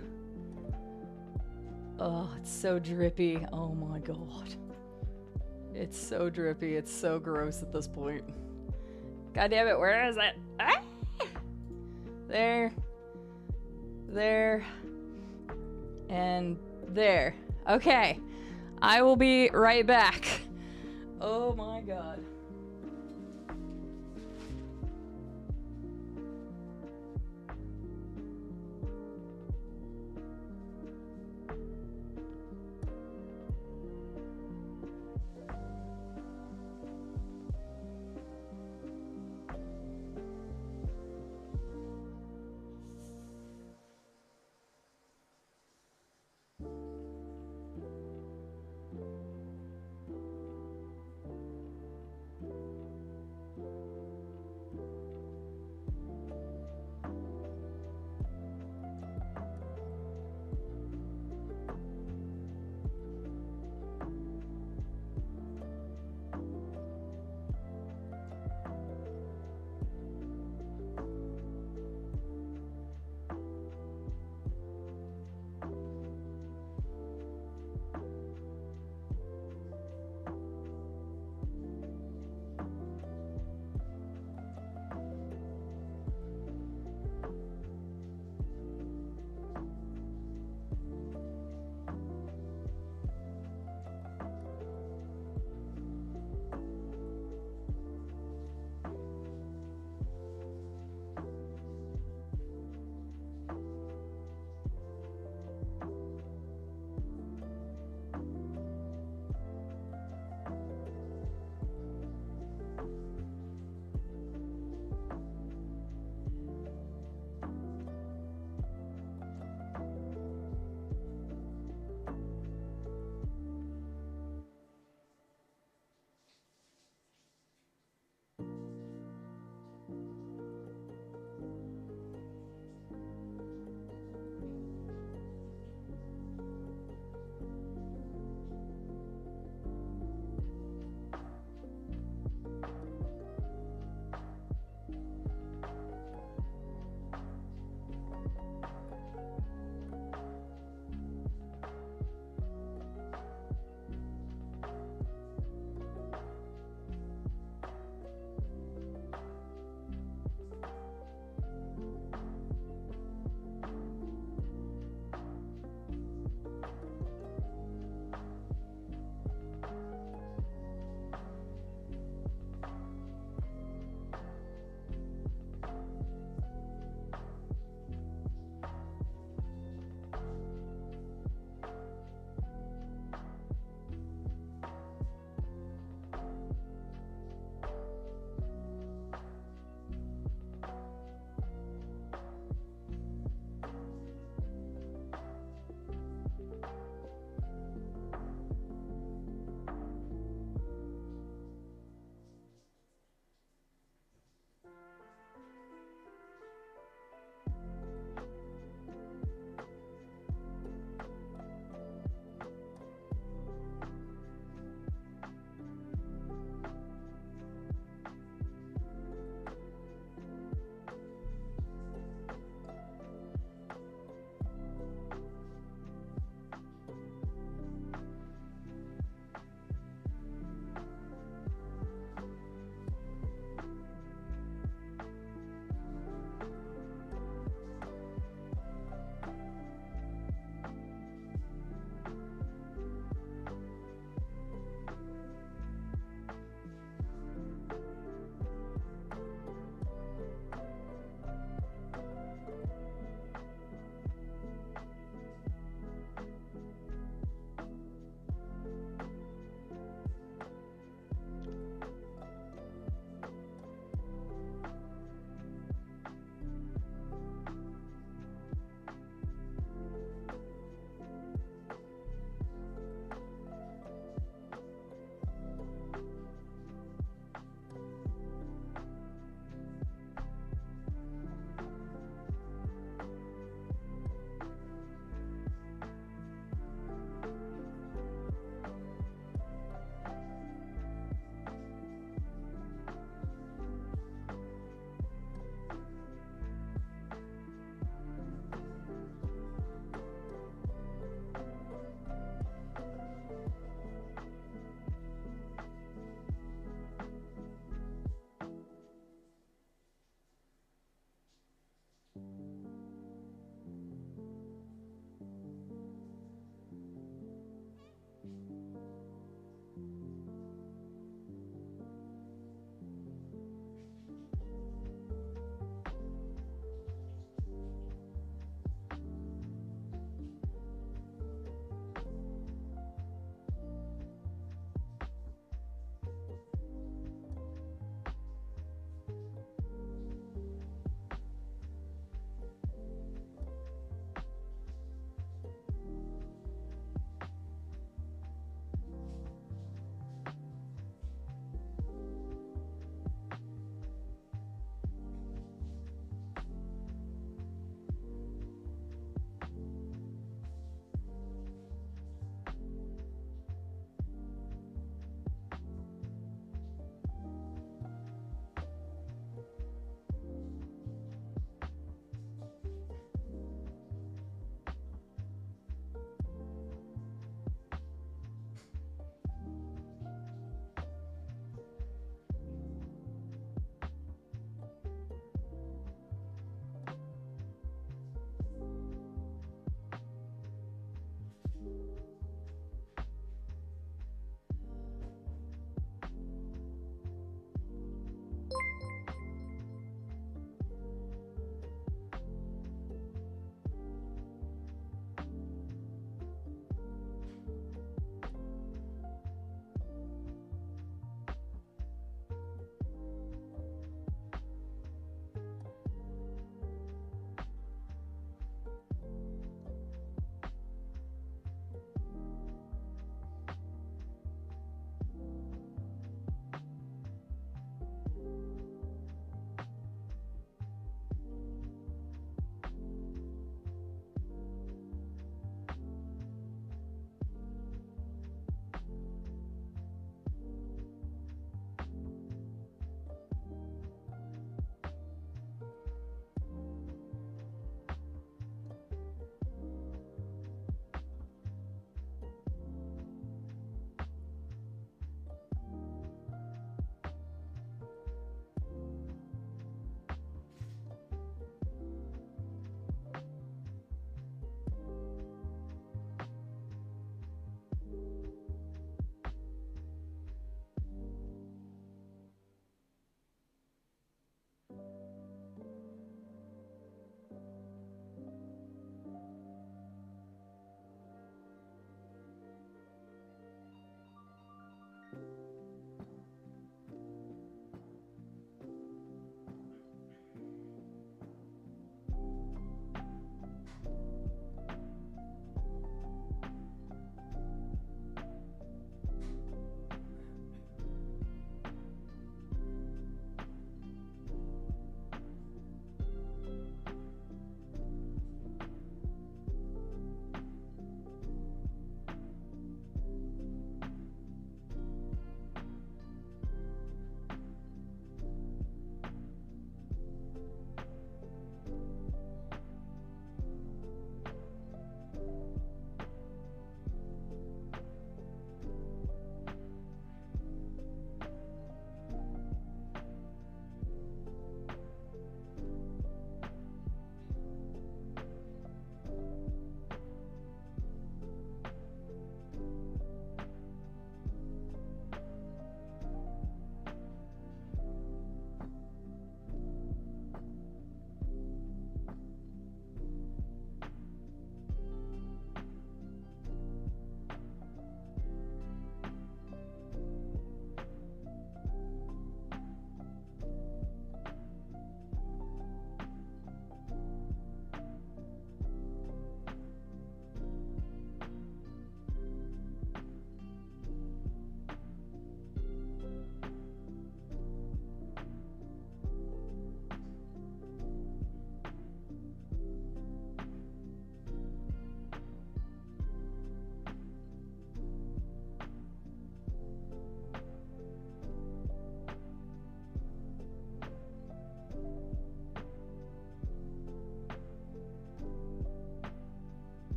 Oh, it's so drippy. Oh my god. It's so drippy. It's so gross at this point. God damn it, where is it? Ah! There. There. And there. Okay. I will be right back. Oh my god.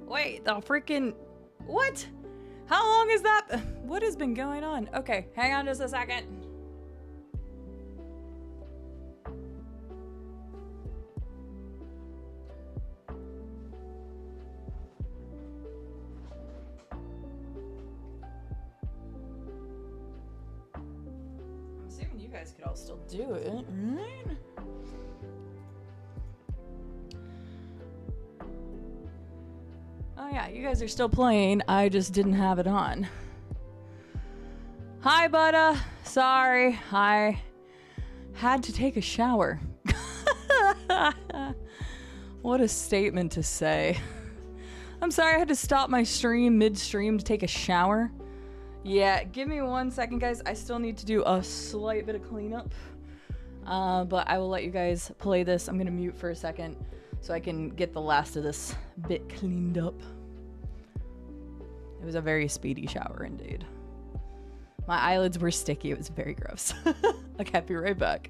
Wait, the freaking... What? How long is that? What has been going on? Okay, hang on just a second. I'm assuming you guys could all still do it, right? Oh yeah, you guys are still playing. I just didn't have it on. Hi, Butta. Sorry, I had to take a shower. What a statement to say. I'm sorry I had to stop my stream mid-stream to take a shower. Yeah, give me 1 second, guys. I still need to do a slight bit of cleanup. But I will let you guys play this. I'm gonna mute for a second so I can get the last of this bit cleaned up. It was a very speedy shower indeed. My eyelids were sticky. It was very gross. Okay, I'll be right back.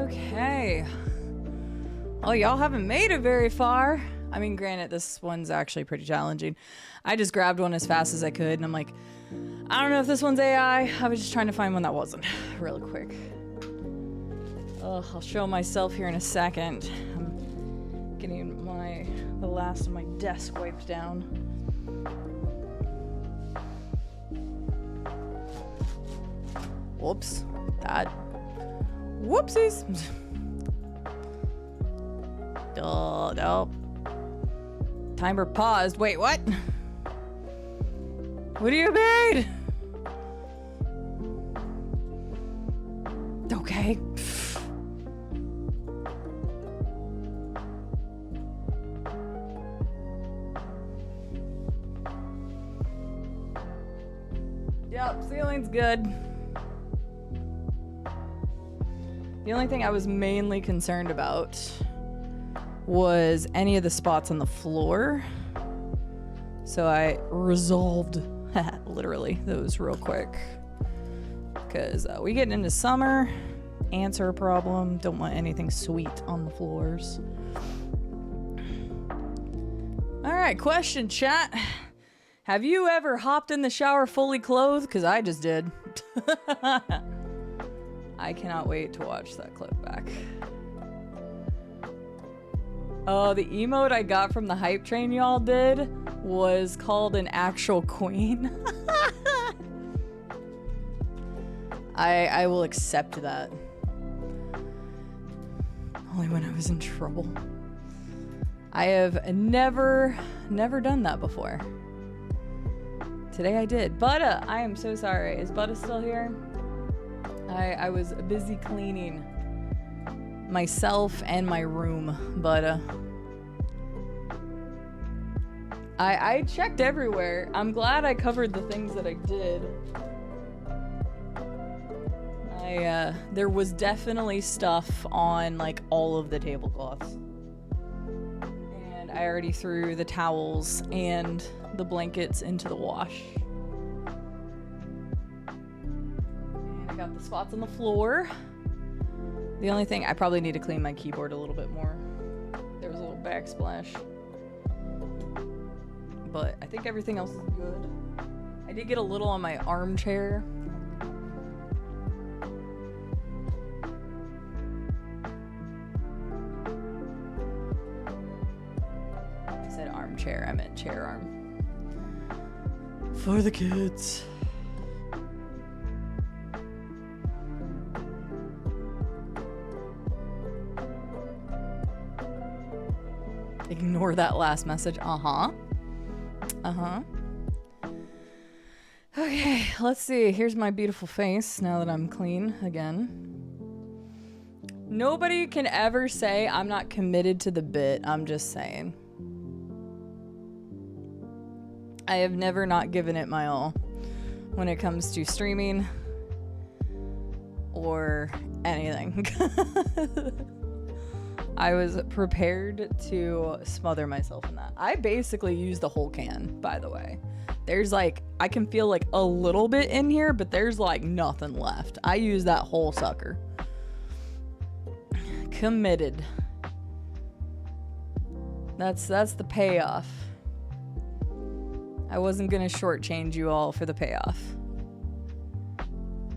Okay. Oh, y'all haven't made it very far. I mean, granted, this one's actually pretty challenging. I just grabbed one as fast as I could, and I'm like, I don't know if this one's AI. I was just trying to find one that wasn't. Real quick. I'll show myself here in a second. I'm getting the last of my desk wiped down. Whoops. Whoopsies. Oh, no. Timer paused. Wait, what? What do you mean? Okay. Yep, ceiling's good. The only thing I was mainly concerned about was any of the spots on the floor. So I resolved literally those real quick. Because we getting into summer. Ants are a problem. Don't want anything sweet on the floors. Alright, question chat. Have you ever hopped in the shower fully clothed? Because I just did. I cannot wait to watch that clip back. Oh, the emote I got from the hype train y'all did was called an actual queen. I will accept that. Only when I was in trouble. I have never done that before. Today I did. Butta, I am so sorry. Is Butta still here? I was busy cleaning myself and my room, but I checked everywhere. I'm glad I covered the things that I did. There was definitely stuff on like all of the tablecloths. And I already threw the towels and the blankets into the wash. And I got the spots on the floor. The only thing, I probably need to clean my keyboard a little bit more. There was a little backsplash. But I think everything else is good. I did get a little on my armchair. I said armchair, I meant chair arm. For the kids. Ignore that last message. Uh-huh. Okay, let's see. Here's my beautiful face now that I'm clean again. Nobody can ever say I'm not committed to the bit. I'm just saying. I have never not given it my all when it comes to streaming or anything. I was prepared to smother myself in that. I basically used the whole can, by the way. There's like, I can feel like a little bit in here, but there's like nothing left. I used that whole sucker. Committed. That's the payoff. I wasn't gonna shortchange you all for the payoff.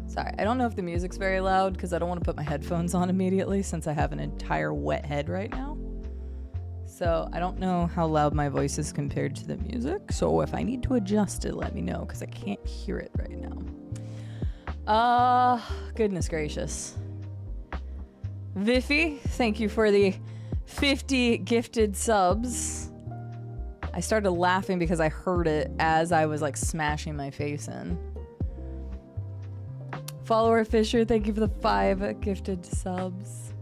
Sorry, I don't know if the music's very loud because I don't want to put my headphones on immediately since I have an entire wet head right now. So I don't know how loud my voice is compared to the music. So if I need to adjust it, let me know because I can't hear it right now. Goodness gracious. Viffy, thank you for the 50 gifted subs. I started laughing because I heard it as I was like smashing my face in. Follower Fisher, thank you for the 5 gifted subs.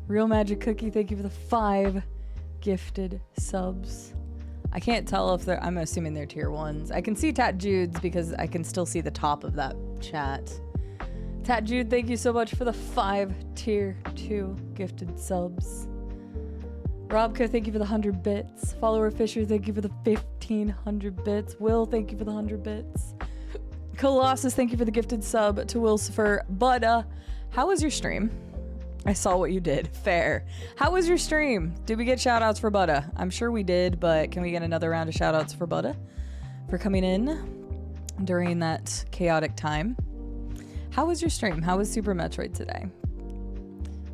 Real Magic Cookie, thank you for the 5 gifted subs. I can't tell if they're, I'm assuming they're tier 1s. I can see Tat Jude's because I can still see the top of that chat. Tat Jude, thank you so much for the 5 tier 2 gifted subs. Robka, thank you for the 100 bits. Follower Fisher, thank you for the 1500 bits. Will, thank you for the 100 bits. Colossus, thank you for the gifted sub to Wilsifer. But how was your stream? I saw what you did. Fair. How was your stream? Did we get shout outs for Butta? I'm sure we did, but can we get another round of shout outs for Butta for coming in during that chaotic time? How was your stream? How was Super Metroid today?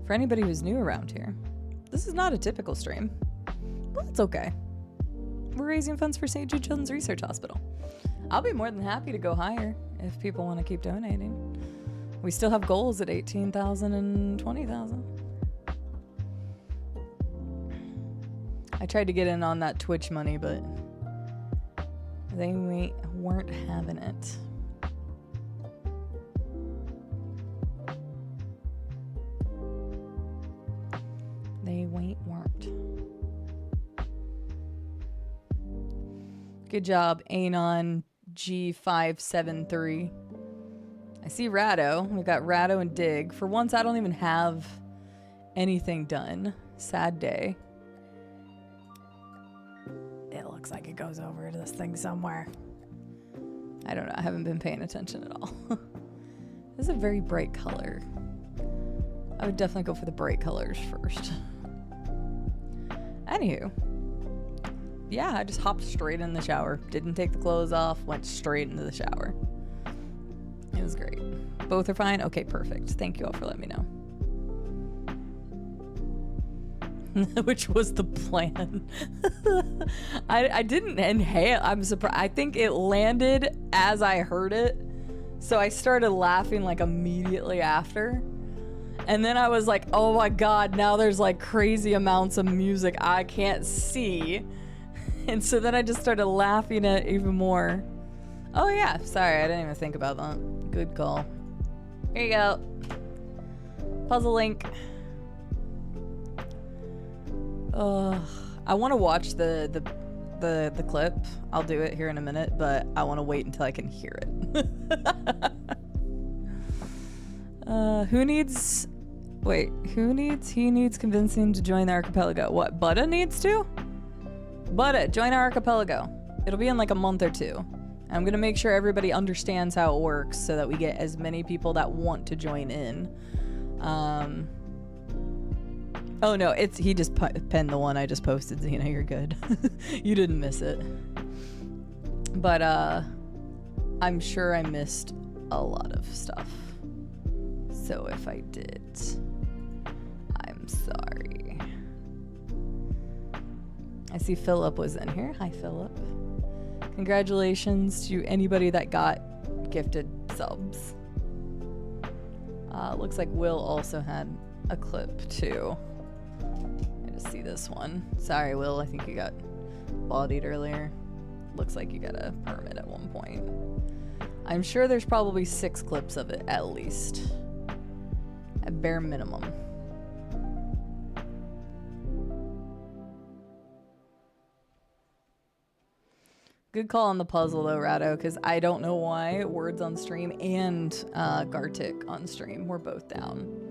For anybody who's new around here, this is not a typical stream. Well, it's okay. We're raising funds for St. Jude Children's Research Hospital. I'll be more than happy to go higher if people want to keep donating. We still have goals at 18,000 and 20,000. I tried to get in on that Twitch money, but they weren't having it. They weren't. Good job, Anon G573. I see Rado. We've got Rado and Dig. For once, I don't even have anything done. Sad day. It looks like it goes over to this thing somewhere. I don't know. I haven't been paying attention at all. This is a very bright color. I would definitely go for the bright colors first. Anywho. Yeah, I just hopped straight in the shower. Didn't take the clothes off. Went straight into the shower. It was great. Both are fine? Okay, perfect. Thank you all for letting me know. Which was the plan. I didn't inhale. I'm surprised. I think it landed as I heard it. So I started laughing like immediately after. And then I was like, oh my God, now there's like crazy amounts of music I can't see. And so then I just started laughing at even more. Oh yeah, sorry, I didn't even think about that. Good call. Here you go. Puzzle link. I want to watch the clip. I'll do it here in a minute, but I want to wait until I can hear it. Who needs... Wait, who needs... He needs convincing to join the archipelago. What, Butta needs to? Butta, join our archipelago. It'll be in like a month or two. I'm gonna make sure everybody understands how it works so that we get as many people that want to join in. Oh no, he just penned the one I just posted, Xena, you're good. You didn't miss it. But I'm sure I missed a lot of stuff. So if I did, I'm sorry. I see Philip was in here. Hi, Philip. Congratulations to anybody that got gifted subs. Looks like Will also had a clip too. I just see this one. Sorry, Will. I think you got bodied earlier. Looks like you got a permit at one point. I'm sure there's probably 6 clips of it at least. At bare minimum. Good call on the puzzle though, Rado, because I don't know why Words on stream and Gartic on stream were both down.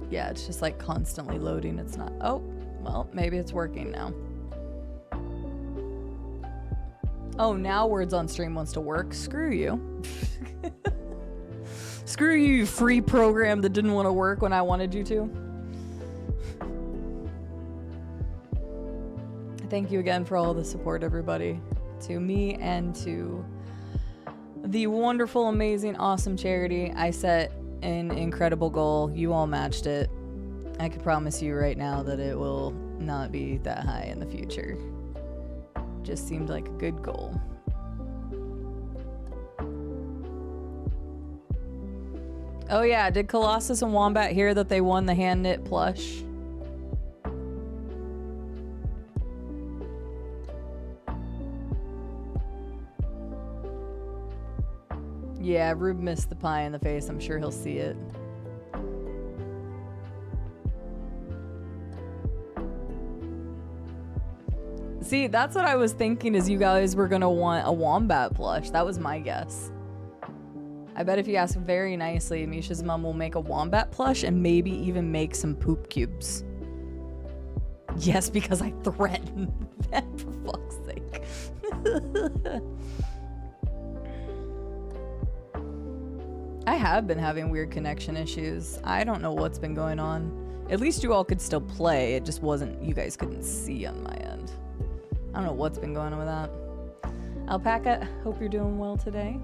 Yeah, it's just like constantly loading. It's not. Oh, well, maybe it's working now. Oh, now Words on stream wants to work. Screw you. Screw you, you free program that didn't want to work when I wanted you to. Thank you again for all the support, everybody. To me and to the wonderful, amazing, awesome charity. I set an incredible goal. You all matched it. I can promise you right now that it will not be that high in the future. Just seemed like a good goal. Oh yeah, did Colossus and Wombat hear that they won the hand knit plush? Yeah, Rube missed the pie in the face. I'm sure he'll see it. See, that's what I was thinking, is you guys were gonna want a Wombat plush. That was my guess. I bet if you ask very nicely, Misha's mom will make a Wombat plush and maybe even make some poop cubes. Yes, because I threatened them, for fuck's sake. I have been having weird connection issues. I don't know what's been going on. At least you all could still play. It just wasn't, you guys couldn't see on my end. I don't know what's been going on with that. Alpaca, hope you're doing well today.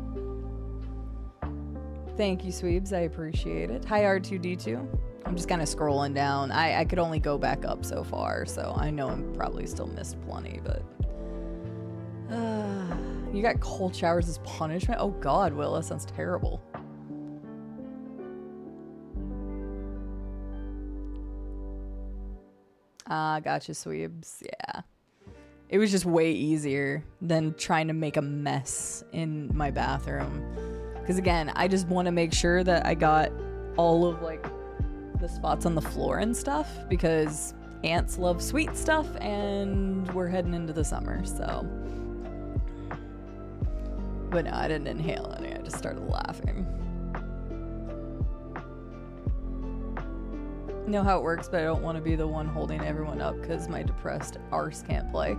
Thank you, Sweebs. I appreciate it. Hi, R2D2. I'm just kind of scrolling down. I could only go back up so far, so I know I'm probably still missed plenty, but... you got cold showers as punishment? Oh god, Will, that sounds terrible. Gotcha, Sweebs. Yeah. It was just way easier than trying to make a mess in my bathroom. Because again, I just want to make sure that I got all of like the spots on the floor and stuff, because ants love sweet stuff and we're heading into the summer, so. But no, I didn't inhale any, I just started laughing. Know how it works, but I don't want to be the one holding everyone up because my depressed arse can't play.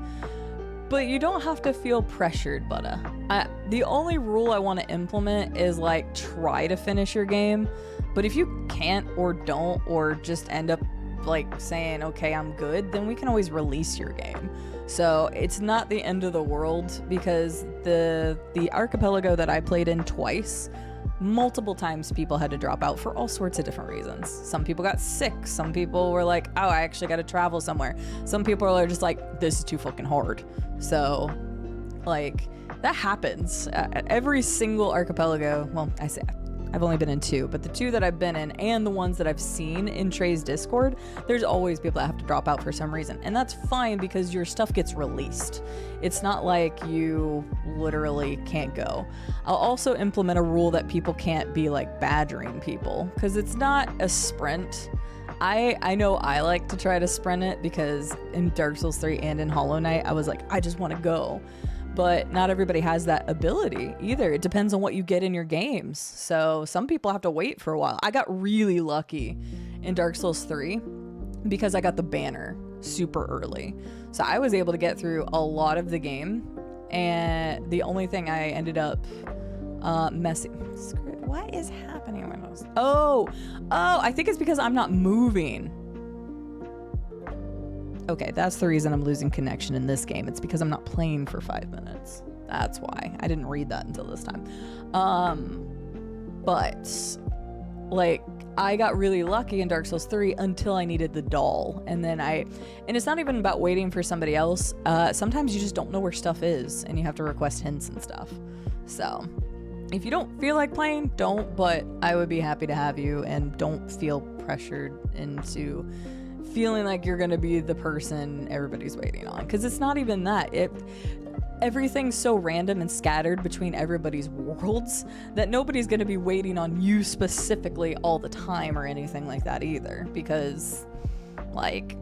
But you don't have to feel pressured, Butta. The only rule I want to implement is like try to finish your game. But if you can't or don't, or just end up like saying, okay, I'm good, then we can always release your game. So it's not the end of the world, because the archipelago that I played in twice, multiple times people had to drop out for all sorts of different reasons. Some people got sick. Some people were like, oh, I actually got to travel somewhere. Some people are just like, this is too fucking hard. So like that happens at every single archipelago. Well, I say I've only been in 2, but the 2 that I've been in and the ones that I've seen in Trey's Discord, there's always people that have to drop out for some reason. And that's fine, because your stuff gets released. It's not like you literally can't go. I'll also implement a rule that people can't be like badgering people, because it's not a sprint. I know I like to try to sprint it, because in Dark Souls 3 and in Hollow Knight, I was like, I just want to go. But not everybody has that ability either. It depends on what you get in your games. So some people have to wait for a while. I got really lucky in Dark Souls 3 because I got the banner super early. So I was able to get through a lot of the game. And the only thing I ended up messing... What is happening with those? Oh, I think it's because I'm not moving. Okay, that's the reason I'm losing connection in this game. It's because I'm not playing for 5 minutes. That's why. I didn't read that until this time. But, like, I got really lucky in Dark Souls 3 until I needed the doll. And then and it's not even about waiting for somebody else. Sometimes you just don't know where stuff is, and you have to request hints and stuff. So, if you don't feel like playing, don't, but I would be happy to have you, and don't feel pressured into feeling like you're gonna be the person everybody's waiting on, because it's not even that. Everything's so random and scattered between everybody's worlds that nobody's gonna be waiting on you specifically all the time or anything like that either, because like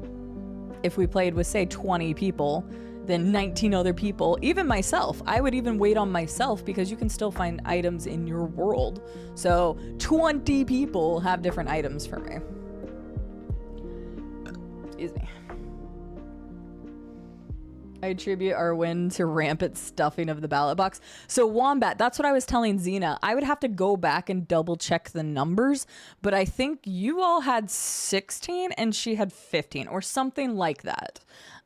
if we played with say 20 people, then 19 other people, even myself, I would even wait on myself, because you can still find items in your world. So 20 people have different items for me. Excuse me. I attribute our win to rampant stuffing of the ballot box. So Wombat, that's what I was telling Xena. I would have to go back and double check the numbers, but I think you all had 16 and she had 15 or something like that.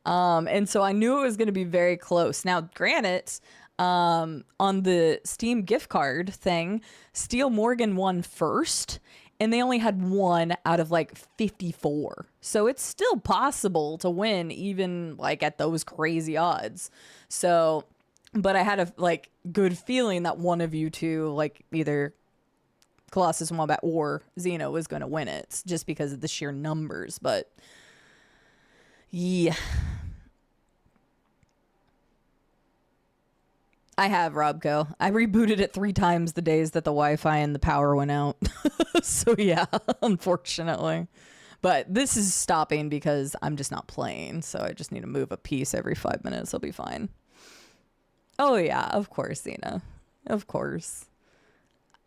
And so I knew it was going to be very close. Now, granted, on the Steam gift card thing, Steel Morgan won first, and they only had 1 out of like 54. So it's still possible to win, even like at those crazy odds. So, but I had a like good feeling that one of you two, like either Colossus and Wombat or Xeno, was going to win it, just because of the sheer numbers. But yeah. I have, Robco. I rebooted it 3 times the days that the Wi-Fi and the power went out. So yeah, unfortunately. But this is stopping because I'm just not playing. So I just need to move a piece every 5 minutes. I'll be fine. Oh yeah, of course, Xena. Of course.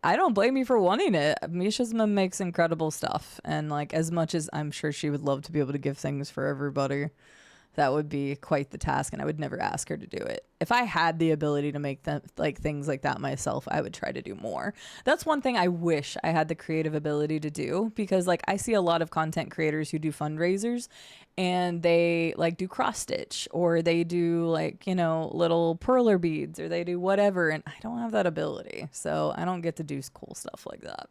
I don't blame you for wanting it. Misha's mom makes incredible stuff, and like as much as I'm sure she would love to be able to give things for everybody, that would be quite the task, and I would never ask her to do it. If I had the ability to make them like things like that myself, I would try to do more. That's one thing I wish I had the creative ability to do, because like I see a lot of content creators who do fundraisers and they like do cross stitch, or they do like, you know, little perler beads, or they do whatever, and I don't have that ability, so I don't get to do cool stuff like that.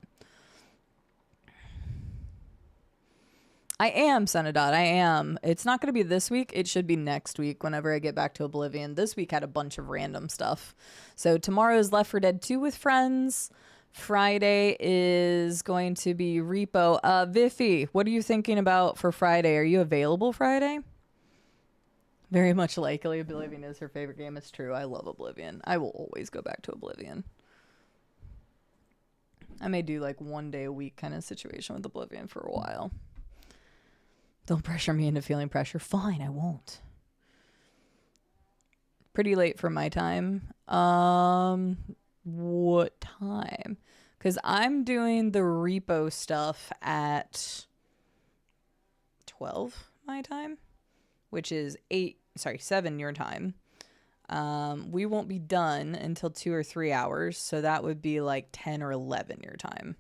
I am, Senadot. I am. It's not going to be this week. It should be next week whenever I get back to Oblivion. This week had a bunch of random stuff. So tomorrow's Left 4 Dead 2 with friends. Friday is going to be Repo. Viffy, what are you thinking about for Friday? Are you available Friday? Very much likely Oblivion is her favorite game. It's true. I love Oblivion. I will always go back to Oblivion. I may do like 1 day a week kind of situation with Oblivion for a while. Don't pressure me into feeling pressure. Fine, I won't. Pretty late for my time. What time? Because I'm doing the repo stuff at 12 my time, which is 7 your time. We won't be done until 2 or 3 hours, so that would be like 10 or 11 your time.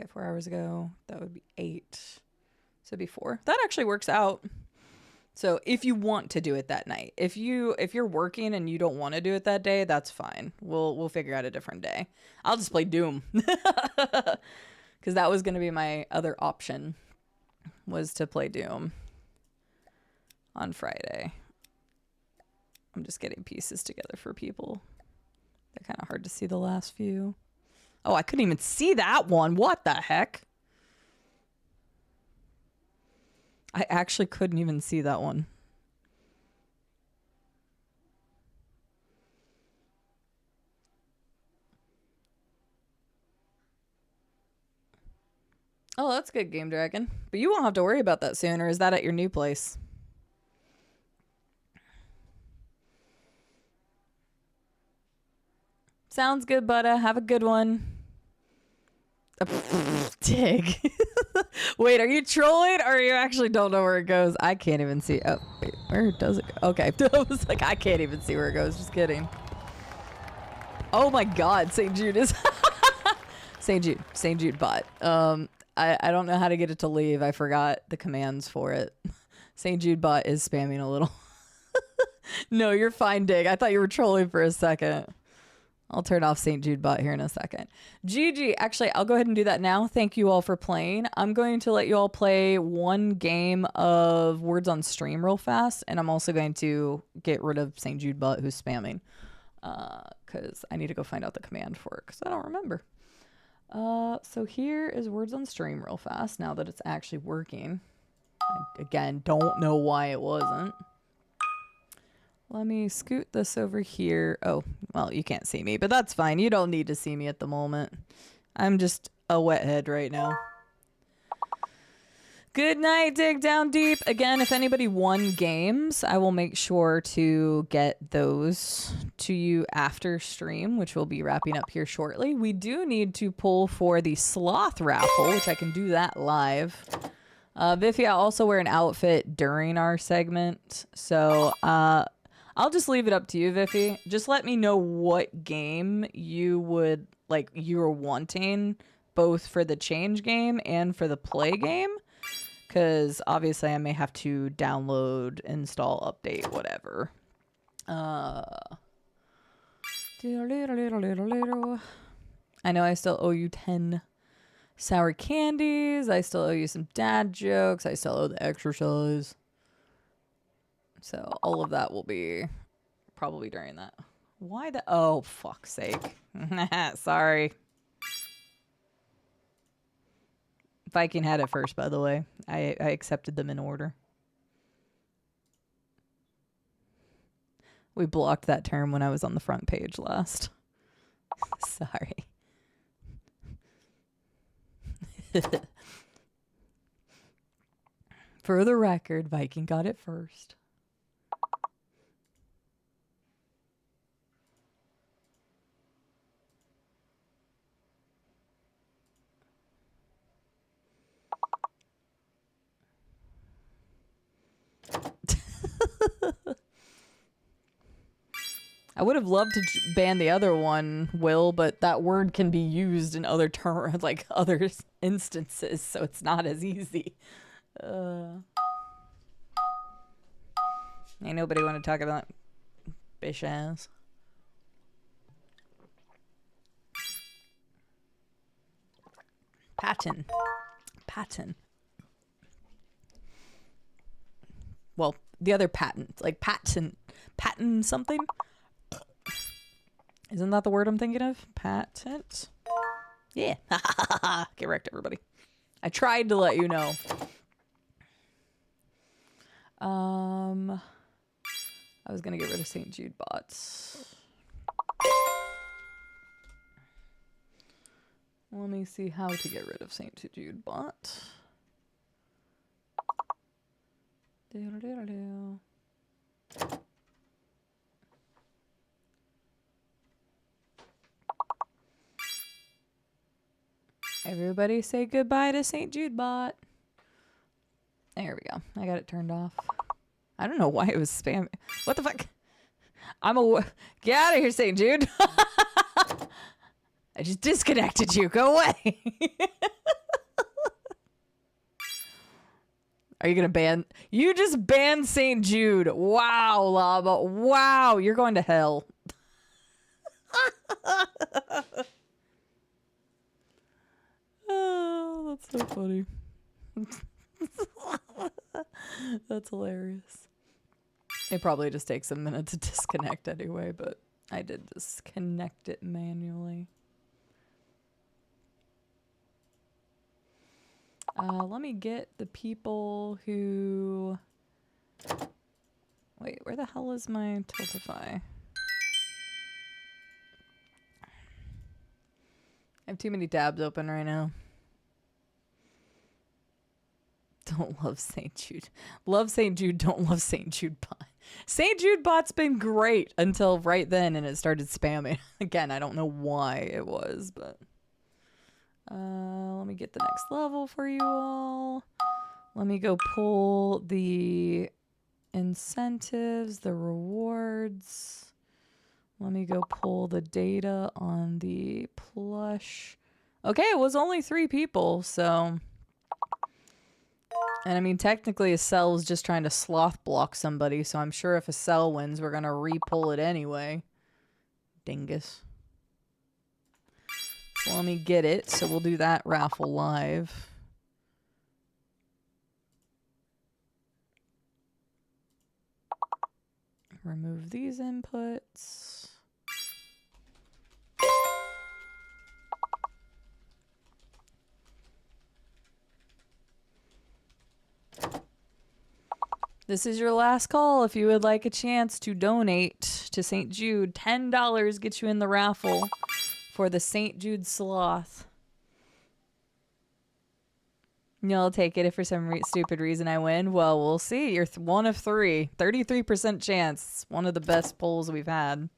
Okay, 4 hours ago, that would be 8. So it'd be 4. That actually works out. So if you want to do it that night, if you're working and you don't want to do it that day, that's fine. We'll figure out a different day. I'll just play Doom. Because that was going to be my other option, was to play Doom on Friday. I'm just getting pieces together for people. They're kind of hard to see the last few. Oh, I couldn't even see that one. What the heck? I actually couldn't even see that one. Oh, that's good, Game Dragon. But you won't have to worry about that soon, or is that at your new place? Sounds good, Butta. Have a good one. Dig. Wait, are you trolling or you actually don't know where it goes? I can't even see. Oh, wait, where does it go? Okay. I was like, I can't even see where it goes. Just kidding. Oh my God, St. Jude is St. Jude bot. I don't know how to get it to leave. I forgot the commands for it. St. Jude bot is spamming a little. No, you're fine, Dig. I thought you were trolling for a second. I'll turn off St. Jude bot here in a second. GG, actually, I'll go ahead and do that now. Thank you all for playing. I'm going to let you all play one game of Words on Stream real fast, and I'm also going to get rid of St. Jude bot who's spamming, because I need to go find out the command for it, because I don't remember. So here is Words on Stream real fast, now that it's actually working. I, again, don't know why it wasn't. Let me scoot this over here. Oh, well, you can't see me, but that's fine. You don't need to see me at the moment. I'm just a wet head right now. Good night, Dig Down Deep. Again, if anybody won games, I will make sure to get those to you after stream, which will be wrapping up here shortly. We do need to pull for the Sloth raffle, which I can do that live. Viffy, I'll also wear an outfit during our segment, so I'll just leave it up to you, Viffy. Just let me know what game you would, like, you're wanting, both for the change game and for the play game. Because obviously I may have to download, install, update, whatever. I know I still owe you 10 sour candies. I still owe you some dad jokes. I still owe the exercise. So all of that will be probably during that. Why the... Oh, fuck's sake. Sorry. Viking had it first, by the way. I accepted them in order. We blocked that term when I was on the front page last. Sorry. For the record, Viking got it first. I would have loved to ban the other one, Will, but that word can be used in other like other instances, so it's not as easy. Ain't nobody want to talk about bitch ass. Patton. Well, the other patent, like patent something. Isn't that the word I'm thinking of? Patent? Yeah. Get wrecked, everybody. I tried to let you know. I was gonna get rid of St. Jude bots. Let me see how to get rid of St. Jude bot. Everybody say goodbye to St. Jude bot. There we go. I got it turned off. I don't know why it was spam. What the fuck? Get out of here, St. Jude. I just disconnected you. Go away. Are you going to ban? You just banned St. Jude. Wow, Lava. Wow. You're going to hell. Oh, that's so funny. That's hilarious. It probably just takes a minute to disconnect anyway, but I did disconnect it manually. Let me get the people who... Wait, where the hell is my Tiltify? I have too many tabs open right now. Don't love St. Jude. Love St. Jude, don't love St. Jude bot. St. Jude bot's been great until right then and it started spamming. Again, I don't know why it was, but... let me get the next level for you all. Let me go pull the incentives, the rewards. Let me go pull the data on the plush. Okay, it was only 3 people, so... And I mean, technically a cell is just trying to sloth block somebody, so I'm sure if a cell wins, we're gonna re-pull it anyway. Dingus. So let me get it, so we'll do that raffle live. Remove these inputs. This is your last call if you would like a chance to donate to St. Jude. $10 gets you in the raffle for the St. Jude Sloth. You'll take it if for some stupid reason I win. Well, we'll see. You're one of 3. 33% chance. One of the best polls we've had.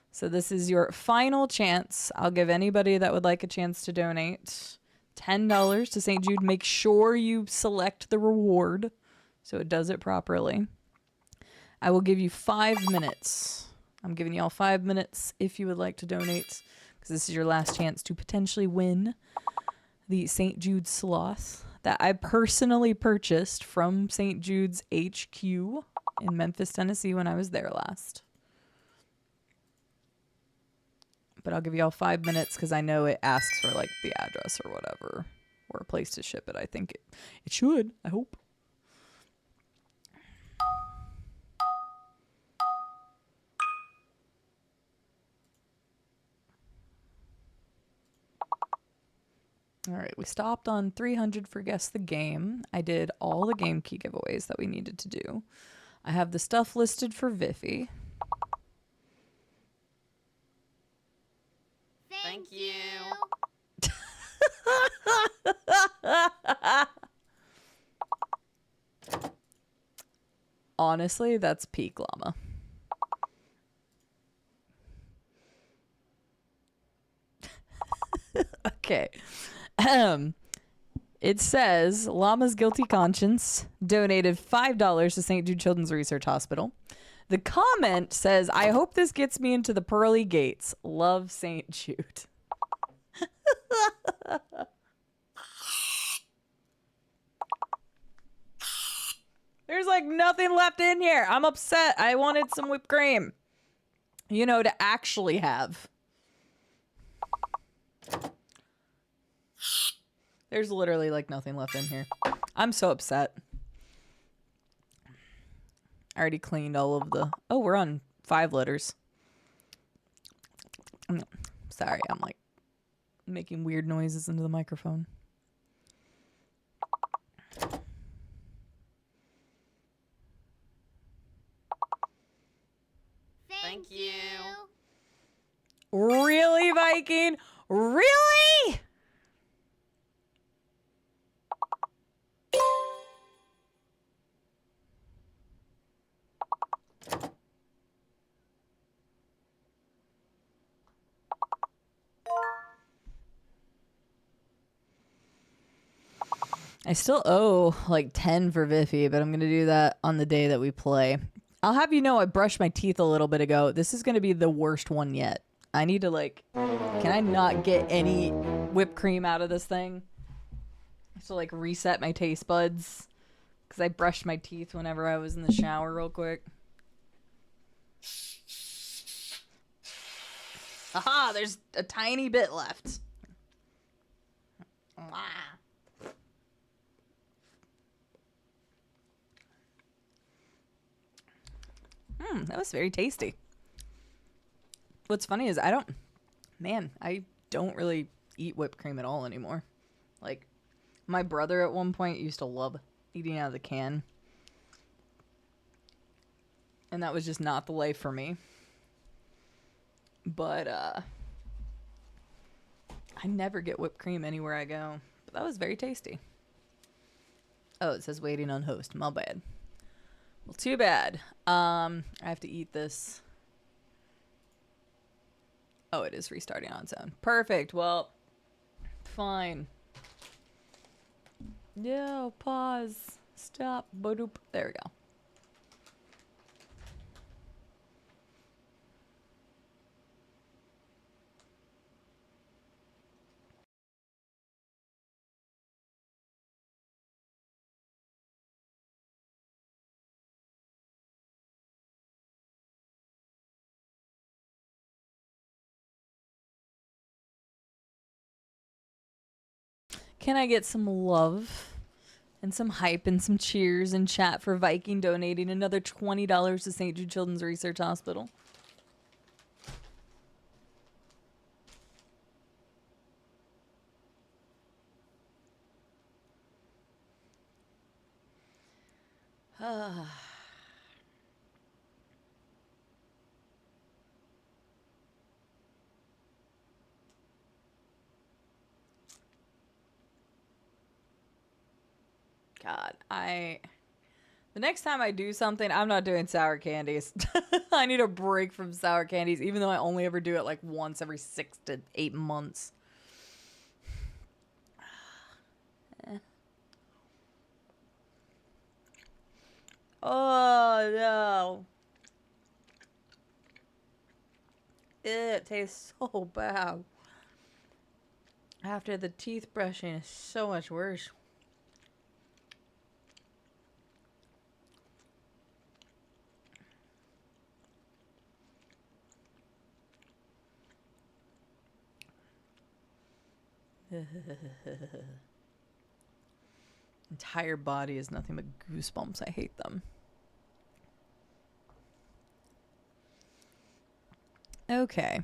So this is your final chance. I'll give anybody that would like a chance to donate $10 to St. Jude. Make sure you select the reward so it does it properly. I will give you 5 minutes. I'm giving y'all 5 minutes if you would like to donate, because this is your last chance to potentially win the St. Jude Sloth that I personally purchased from St. Jude's HQ in Memphis, Tennessee when I was there last. But I'll give y'all 5 minutes because I know it asks for like the address or whatever, or a place to ship it. I think it should. I hope. All right, we stopped on 300 for Guess the Game. I did all the game key giveaways that we needed to do. I have the stuff listed for Viffy. Thank you. Honestly, that's peak llama. Okay. It says Llama's Guilty Conscience donated $5 to St. Jude Children's Research Hospital. The comment says, I hope this gets me into the pearly gates. Love, St. Jude. There's like nothing left in here. I'm upset. I wanted some whipped cream. You know, to actually have. There's literally like nothing left in here. I'm so upset. I already cleaned all of the... Oh, we're on 5 letters. Sorry, I'm like making weird noises into the microphone. Thank you. Really, Viking? Really? I still owe like 10 for Viffy, but I'm going to do that on the day that we play. I'll have you know I brushed my teeth a little bit ago. This is going to be the worst one yet. I need to like... Can I not get any whipped cream out of this thing? I have to like reset my taste buds. Because I brushed my teeth whenever I was in the shower real quick. Aha! There's a tiny bit left. Wow. That was very tasty. What's funny is I don't really eat whipped cream at all anymore. Like, my brother at one point used to love eating out of the can. And that was just not the life for me. But, I never get whipped cream anywhere I go. But that was very tasty. Oh, it says waiting on host. My bad. Well, too bad. I have to eat this. Oh, it is restarting on its own. Perfect. Well, fine. Yeah, pause. Stop. Bodoop. There we go. Can I get some love and some hype and some cheers in chat for Viking donating another $20 to St. Jude Children's Research Hospital? God, the next time I do something, I'm not doing sour candies. I need a break from sour candies, even though I only ever do it like once every 6 to 8 months. Oh, no. It tastes so bad. After the teeth brushing is so much worse. Entire body is nothing but goosebumps. I hate them. Okay.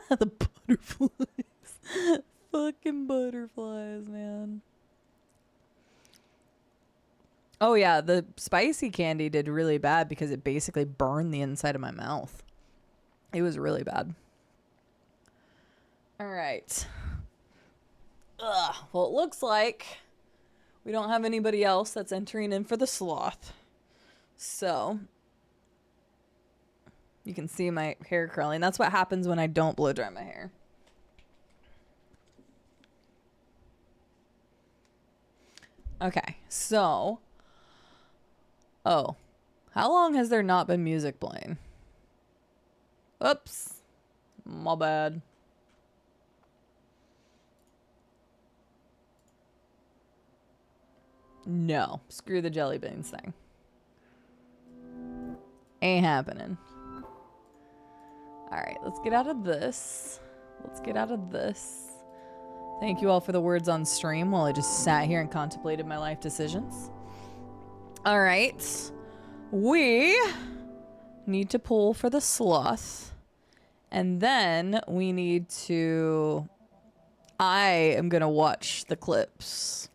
The butterflies. Fucking butterflies, man. Oh yeah, the spicy candy did really bad because it basically burned the inside of my mouth. It was really bad. All right. Ugh. Well, it looks like we don't have anybody else that's entering in for the sloth. So you can see my hair curling. That's what happens when I don't blow dry my hair. Okay, so... Oh. How long has there not been music playing? Oops. My bad. No. Screw the jelly beans thing. Ain't happening. Alright, let's get out of this. Let's get out of this. Thank you all for the words on stream while I just sat here and contemplated my life decisions. Alright. We need to pull for the sloth. And then we need to... I am going to watch the clips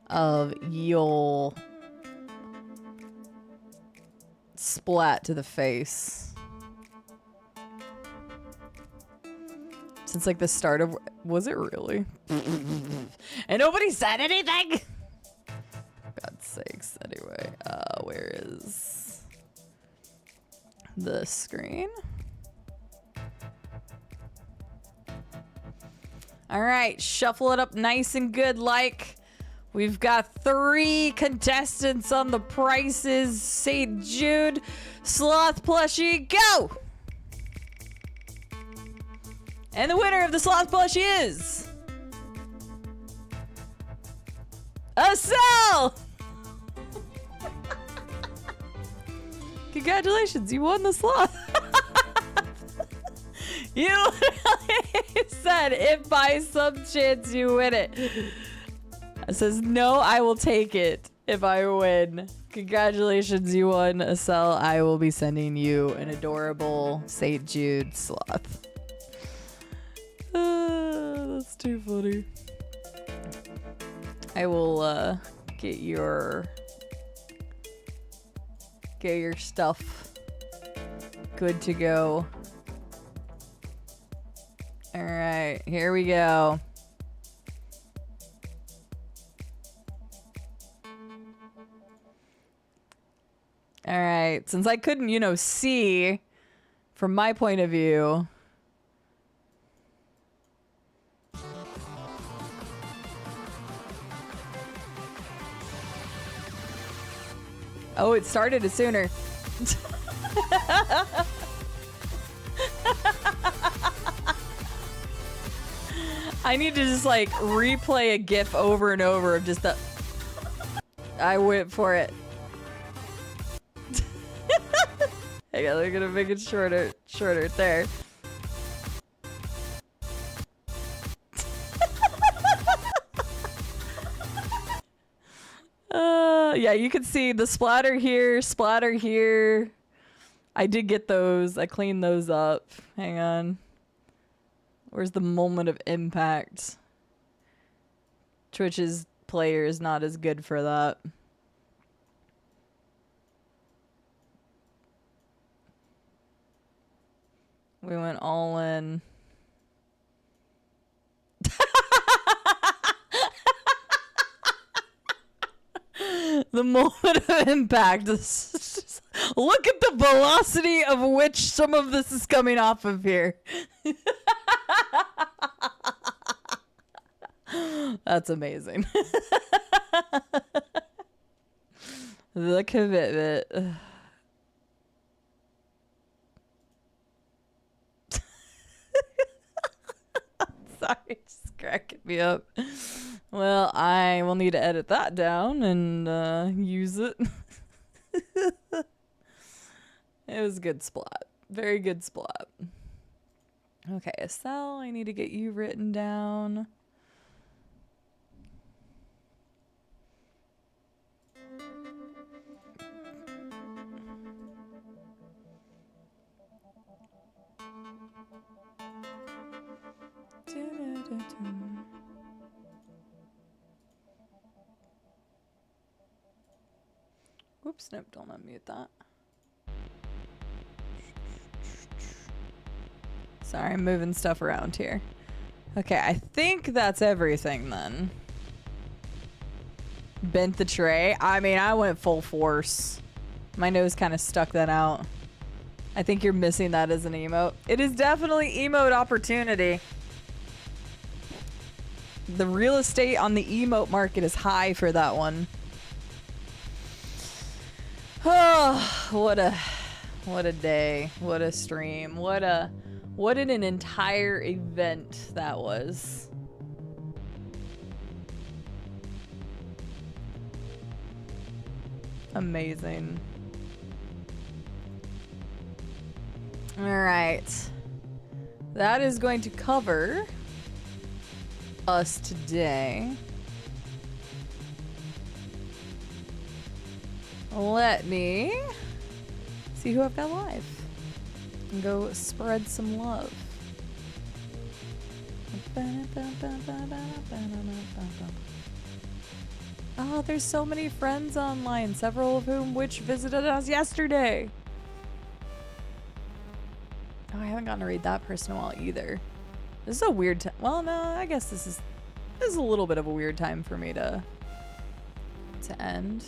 of you'll splat to the face. Since like the start of... Was it really? And nobody said anything? God's sakes. Anyway, where is the screen? All right, shuffle it up nice and good like. We've got 3 contestants on the prices. St. Jude, Sloth plushie, go! And the winner of the Sloth plushie is... Asel! Congratulations, you won the sloth. You literally said, if by some chance you win it. It says, no, I will take it if I win. Congratulations, you won, Asel. I will be sending you an adorable St. Jude sloth. That's too funny. I will get your stuff good to go. All right, here we go. All right, since I couldn't, see from my point of view. Oh, it started sooner. I need to just like replay a GIF over and over of just the... I went for it. Hang on, they're gonna make it shorter there. Yeah, you can see the splatter here. I did get those. I cleaned those up. Hang on. Where's the moment of impact? Twitch's player is not as good for that. We went all in. The moment of impact. Look at the velocity of which some of this is coming off of here. That's amazing. The commitment. Sorry, just cracking me up. Well, I will need to edit that down and use it. It was a good splat. Very good splat. Okay, Estelle, I need to get you written down. Whoops, nope, don't unmute that. Sorry, I'm moving stuff around here. Okay, I think that's everything then. Bent the tray. I mean, I went full force. My nose kind of stuck that out. I think you're missing that as an emote. It is definitely emote opportunity. The real estate on the emote market is high for that one. Oh, what a day. What a stream. What an entire event that was. Amazing. All right. That is going to cover us today. Let me see who I've got live and go spread some love. Oh, there's so many friends online, several of whom which visited us yesterday. Oh, I haven't gotten to read that person in a while either. This is a weird time. Well, no, I guess this is a little bit of a weird time for me to end.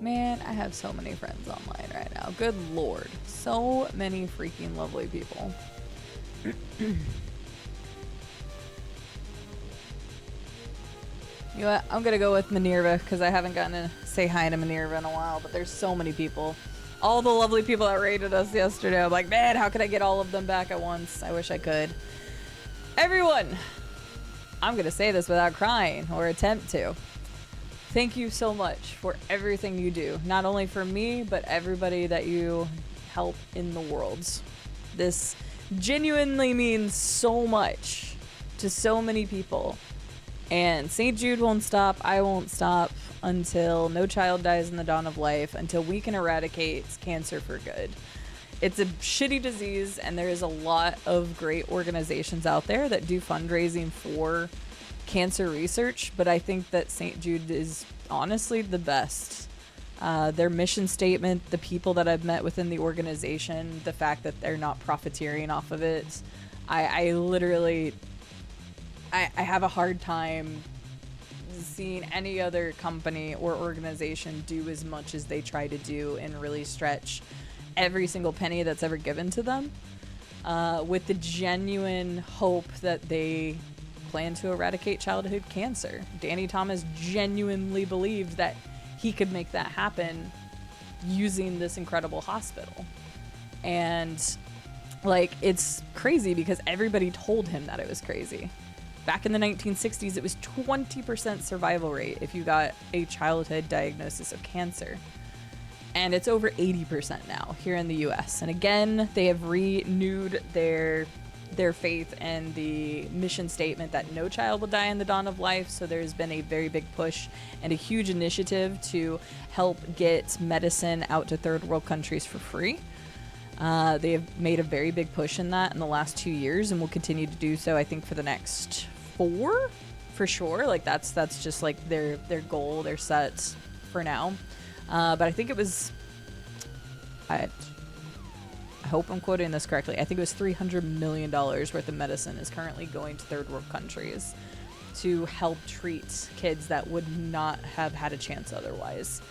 Man, I have so many friends online right now. Good lord. So many freaking lovely people. You know what? I'm gonna go with Minerva because I haven't gotten to say hi to Minerva in a while, but there's so many people. All the lovely people that rated us yesterday. I'm like, man, how could I get all of them back at once? I wish I could. Everyone, I'm gonna say this without crying or attempt to. Thank you so much for everything you do. Not only for me, but everybody that you help in the world. This genuinely means so much to so many people. And St. Jude won't stop. I won't stop until no child dies in the dawn of life, until we can eradicate cancer for good. It's a shitty disease, and there is a lot of great organizations out there that do fundraising for cancer research, but I think that St. Jude is honestly the best. Their mission statement, the people that I've met within the organization, the fact that they're not profiteering off of it, I literally have a hard time seeing any other company or organization do as much as they try to do and really stretch every single penny that's ever given to them, with the genuine hope that they plan to eradicate childhood cancer. Danny Thomas genuinely believed that he could make that happen using this incredible hospital. And like, it's crazy because everybody told him that it was crazy. Back in the 1960s, it was 20% survival rate if you got a childhood diagnosis of cancer. And it's over 80% now here in the US. And again, they have renewed their faith and the mission statement that no child will die in the dawn of life. So there's been a very big push and a huge initiative to help get medicine out to third world countries for free. They have made a very big push in that in the last 2 years and will continue to do so, I think, for the next 4 for sure. Like that's just like their goal, their set for now. But I think it was, I hope I'm quoting this correctly. I think it was $300 million worth of medicine is currently going to third world countries to help treat kids that would not have had a chance otherwise.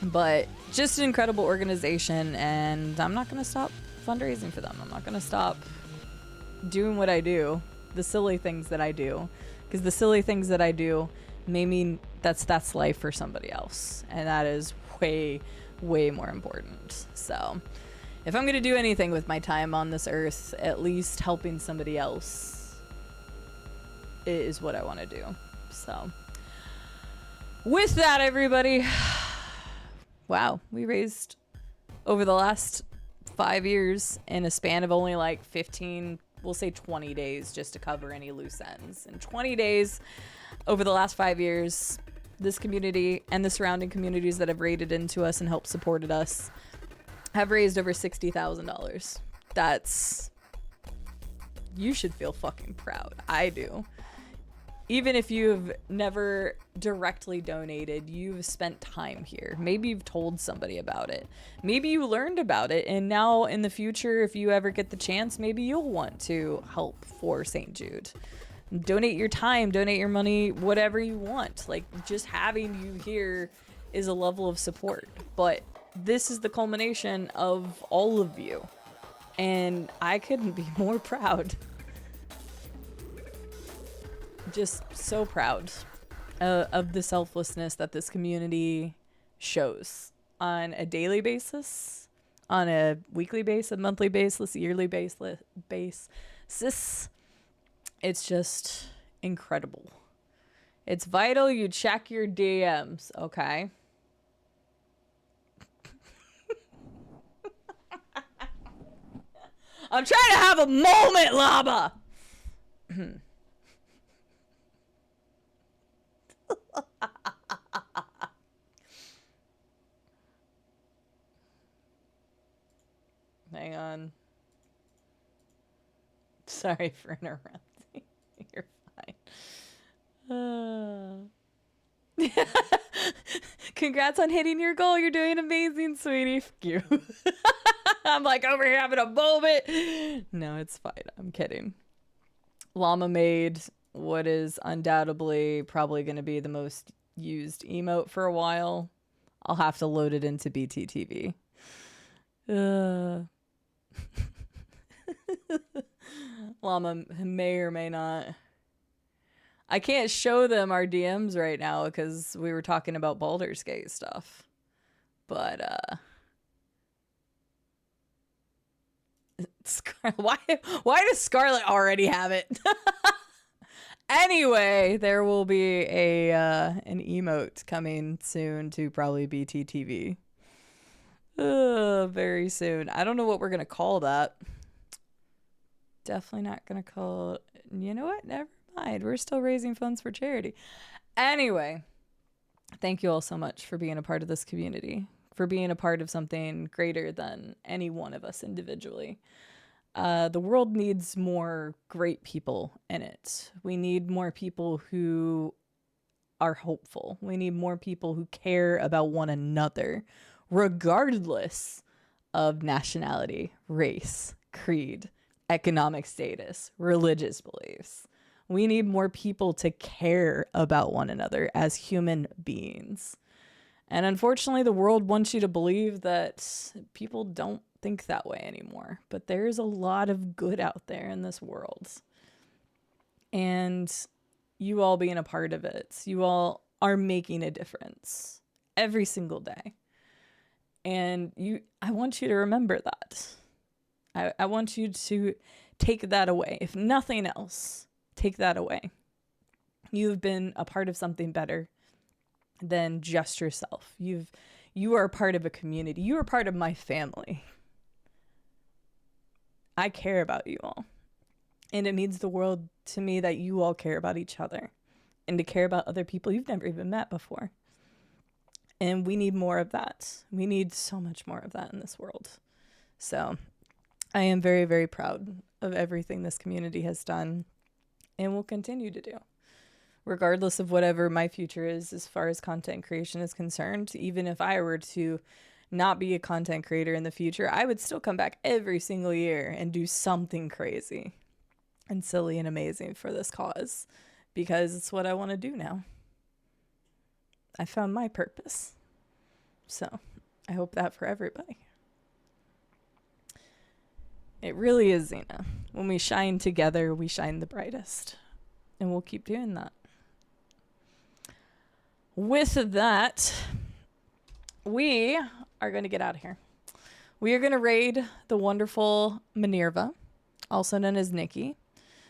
But just an incredible organization, and I'm not going to stop fundraising for them. I'm not going to stop doing what I do, the silly things that I do, because the silly things that I do may mean that's life for somebody else, and that is way, way more important. So if I'm going to do anything with my time on this earth, at least helping somebody else is what I want to do. So with that, everybody, wow, we raised over the last 5 years in a span of only like 15, we'll say 20 days, just to cover any loose ends. In 20 days over the last 5 years, this community and the surrounding communities that have raided into us and helped supported us have raised over $60,000. That's, you should feel fucking proud. I do. Even if you've never directly donated, you've spent time here. Maybe you've told somebody about it. Maybe you learned about it, and now in the future, if you ever get the chance, maybe you'll want to help for St. Jude. Donate your time, donate your money, whatever you want. Like, just having you here is a level of support. But this is the culmination of all of you. And I couldn't be more proud. Just so proud of the selflessness that this community shows on a daily basis, on a weekly basis, a monthly basis, yearly basis. It's just incredible. It's vital you check your DMs, okay? I'm trying to have a moment, Lava! Hang on. Sorry for interrupting. You're fine. Congrats on hitting your goal. You're doing amazing, sweetie. Fuck you. I'm like over here having a moment. No, it's fine. I'm kidding. Llama made what is undoubtedly probably going to be the most used emote for a while. I'll have to load it into BTTV. Llama may or may not. I can't show them our DMs right now because we were talking about Baldur's Gate stuff. But why does Scarlet already have it? Anyway, there will be an emote coming soon to probably BTTV. Very soon. I don't know what we're gonna call that. Definitely not gonna call it. You know what? Never mind. We're still raising funds for charity. Anyway, thank you all so much for being a part of this community, for being a part of something greater than any one of us individually. The world needs more great people in it. We need more people who are hopeful. We need more people who care about one another, regardless of nationality, race, creed, economic status, religious beliefs. We need more people to care about one another as human beings. And unfortunately, the world wants you to believe that people don't think that way anymore. But there's a lot of good out there in this world. And you all being a part of it, you all are making a difference every single day. And I want you to remember that. I want you to take that away. If nothing else, take that away. You've been a part of something better than just yourself. You are a part of a community. You are part of my family. I care about you all. And it means the world to me that you all care about each other and to care about other people you've never even met before. And we need more of that. We need so much more of that in this world. So I am very, very proud of everything this community has done and will continue to do. Regardless of whatever my future is as far as content creation is concerned, even if I were to not be a content creator in the future, I would still come back every single year and do something crazy and silly and amazing for this cause because it's what I want to do now. I found my purpose. So I hope that for everybody. It really is, Xena. When we shine together, we shine the brightest. And we'll keep doing that. With that, we are going to get out of here. We are going to raid the wonderful Minerva, also known as Nikki.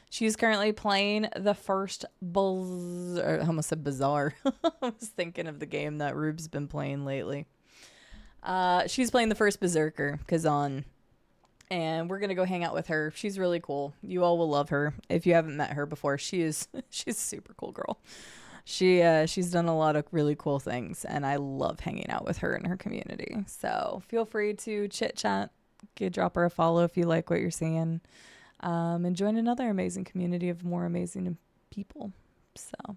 She's currently playing the first I almost said Bazaar. I was thinking of the game that Rube's been playing lately. She's playing the first Berserker, Kazan. And we're going to go hang out with her. She's really cool. You all will love her. If you haven't met her before, she's a super cool girl. She's done a lot of really cool things, and I love hanging out with her and her community. So feel free to chit chat, drop her a follow if you like what you're seeing, and join another amazing community of more amazing people. So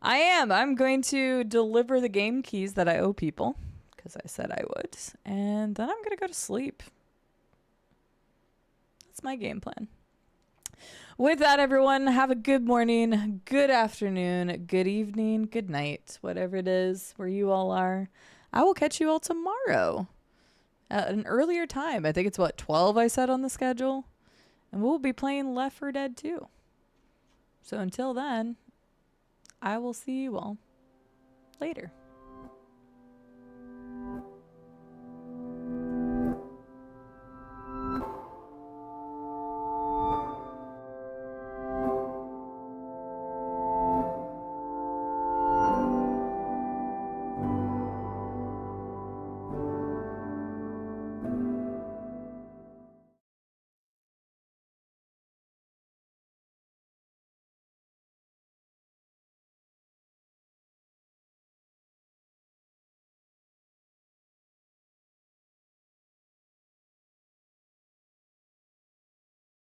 I'm going to deliver the game keys that I owe people because I said I would, and then I'm going to go to sleep. That's my game plan. With that, everyone, have a good morning, good afternoon, good evening, good night, whatever it is where you all are. I will catch you all tomorrow. at an earlier time. I think it's what, 12 I said on the schedule. And we'll be playing Left 4 Dead 2. So until then, I will see you all later.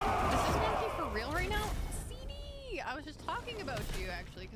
Is this monkey for real right now? CD! I was just talking about you, actually.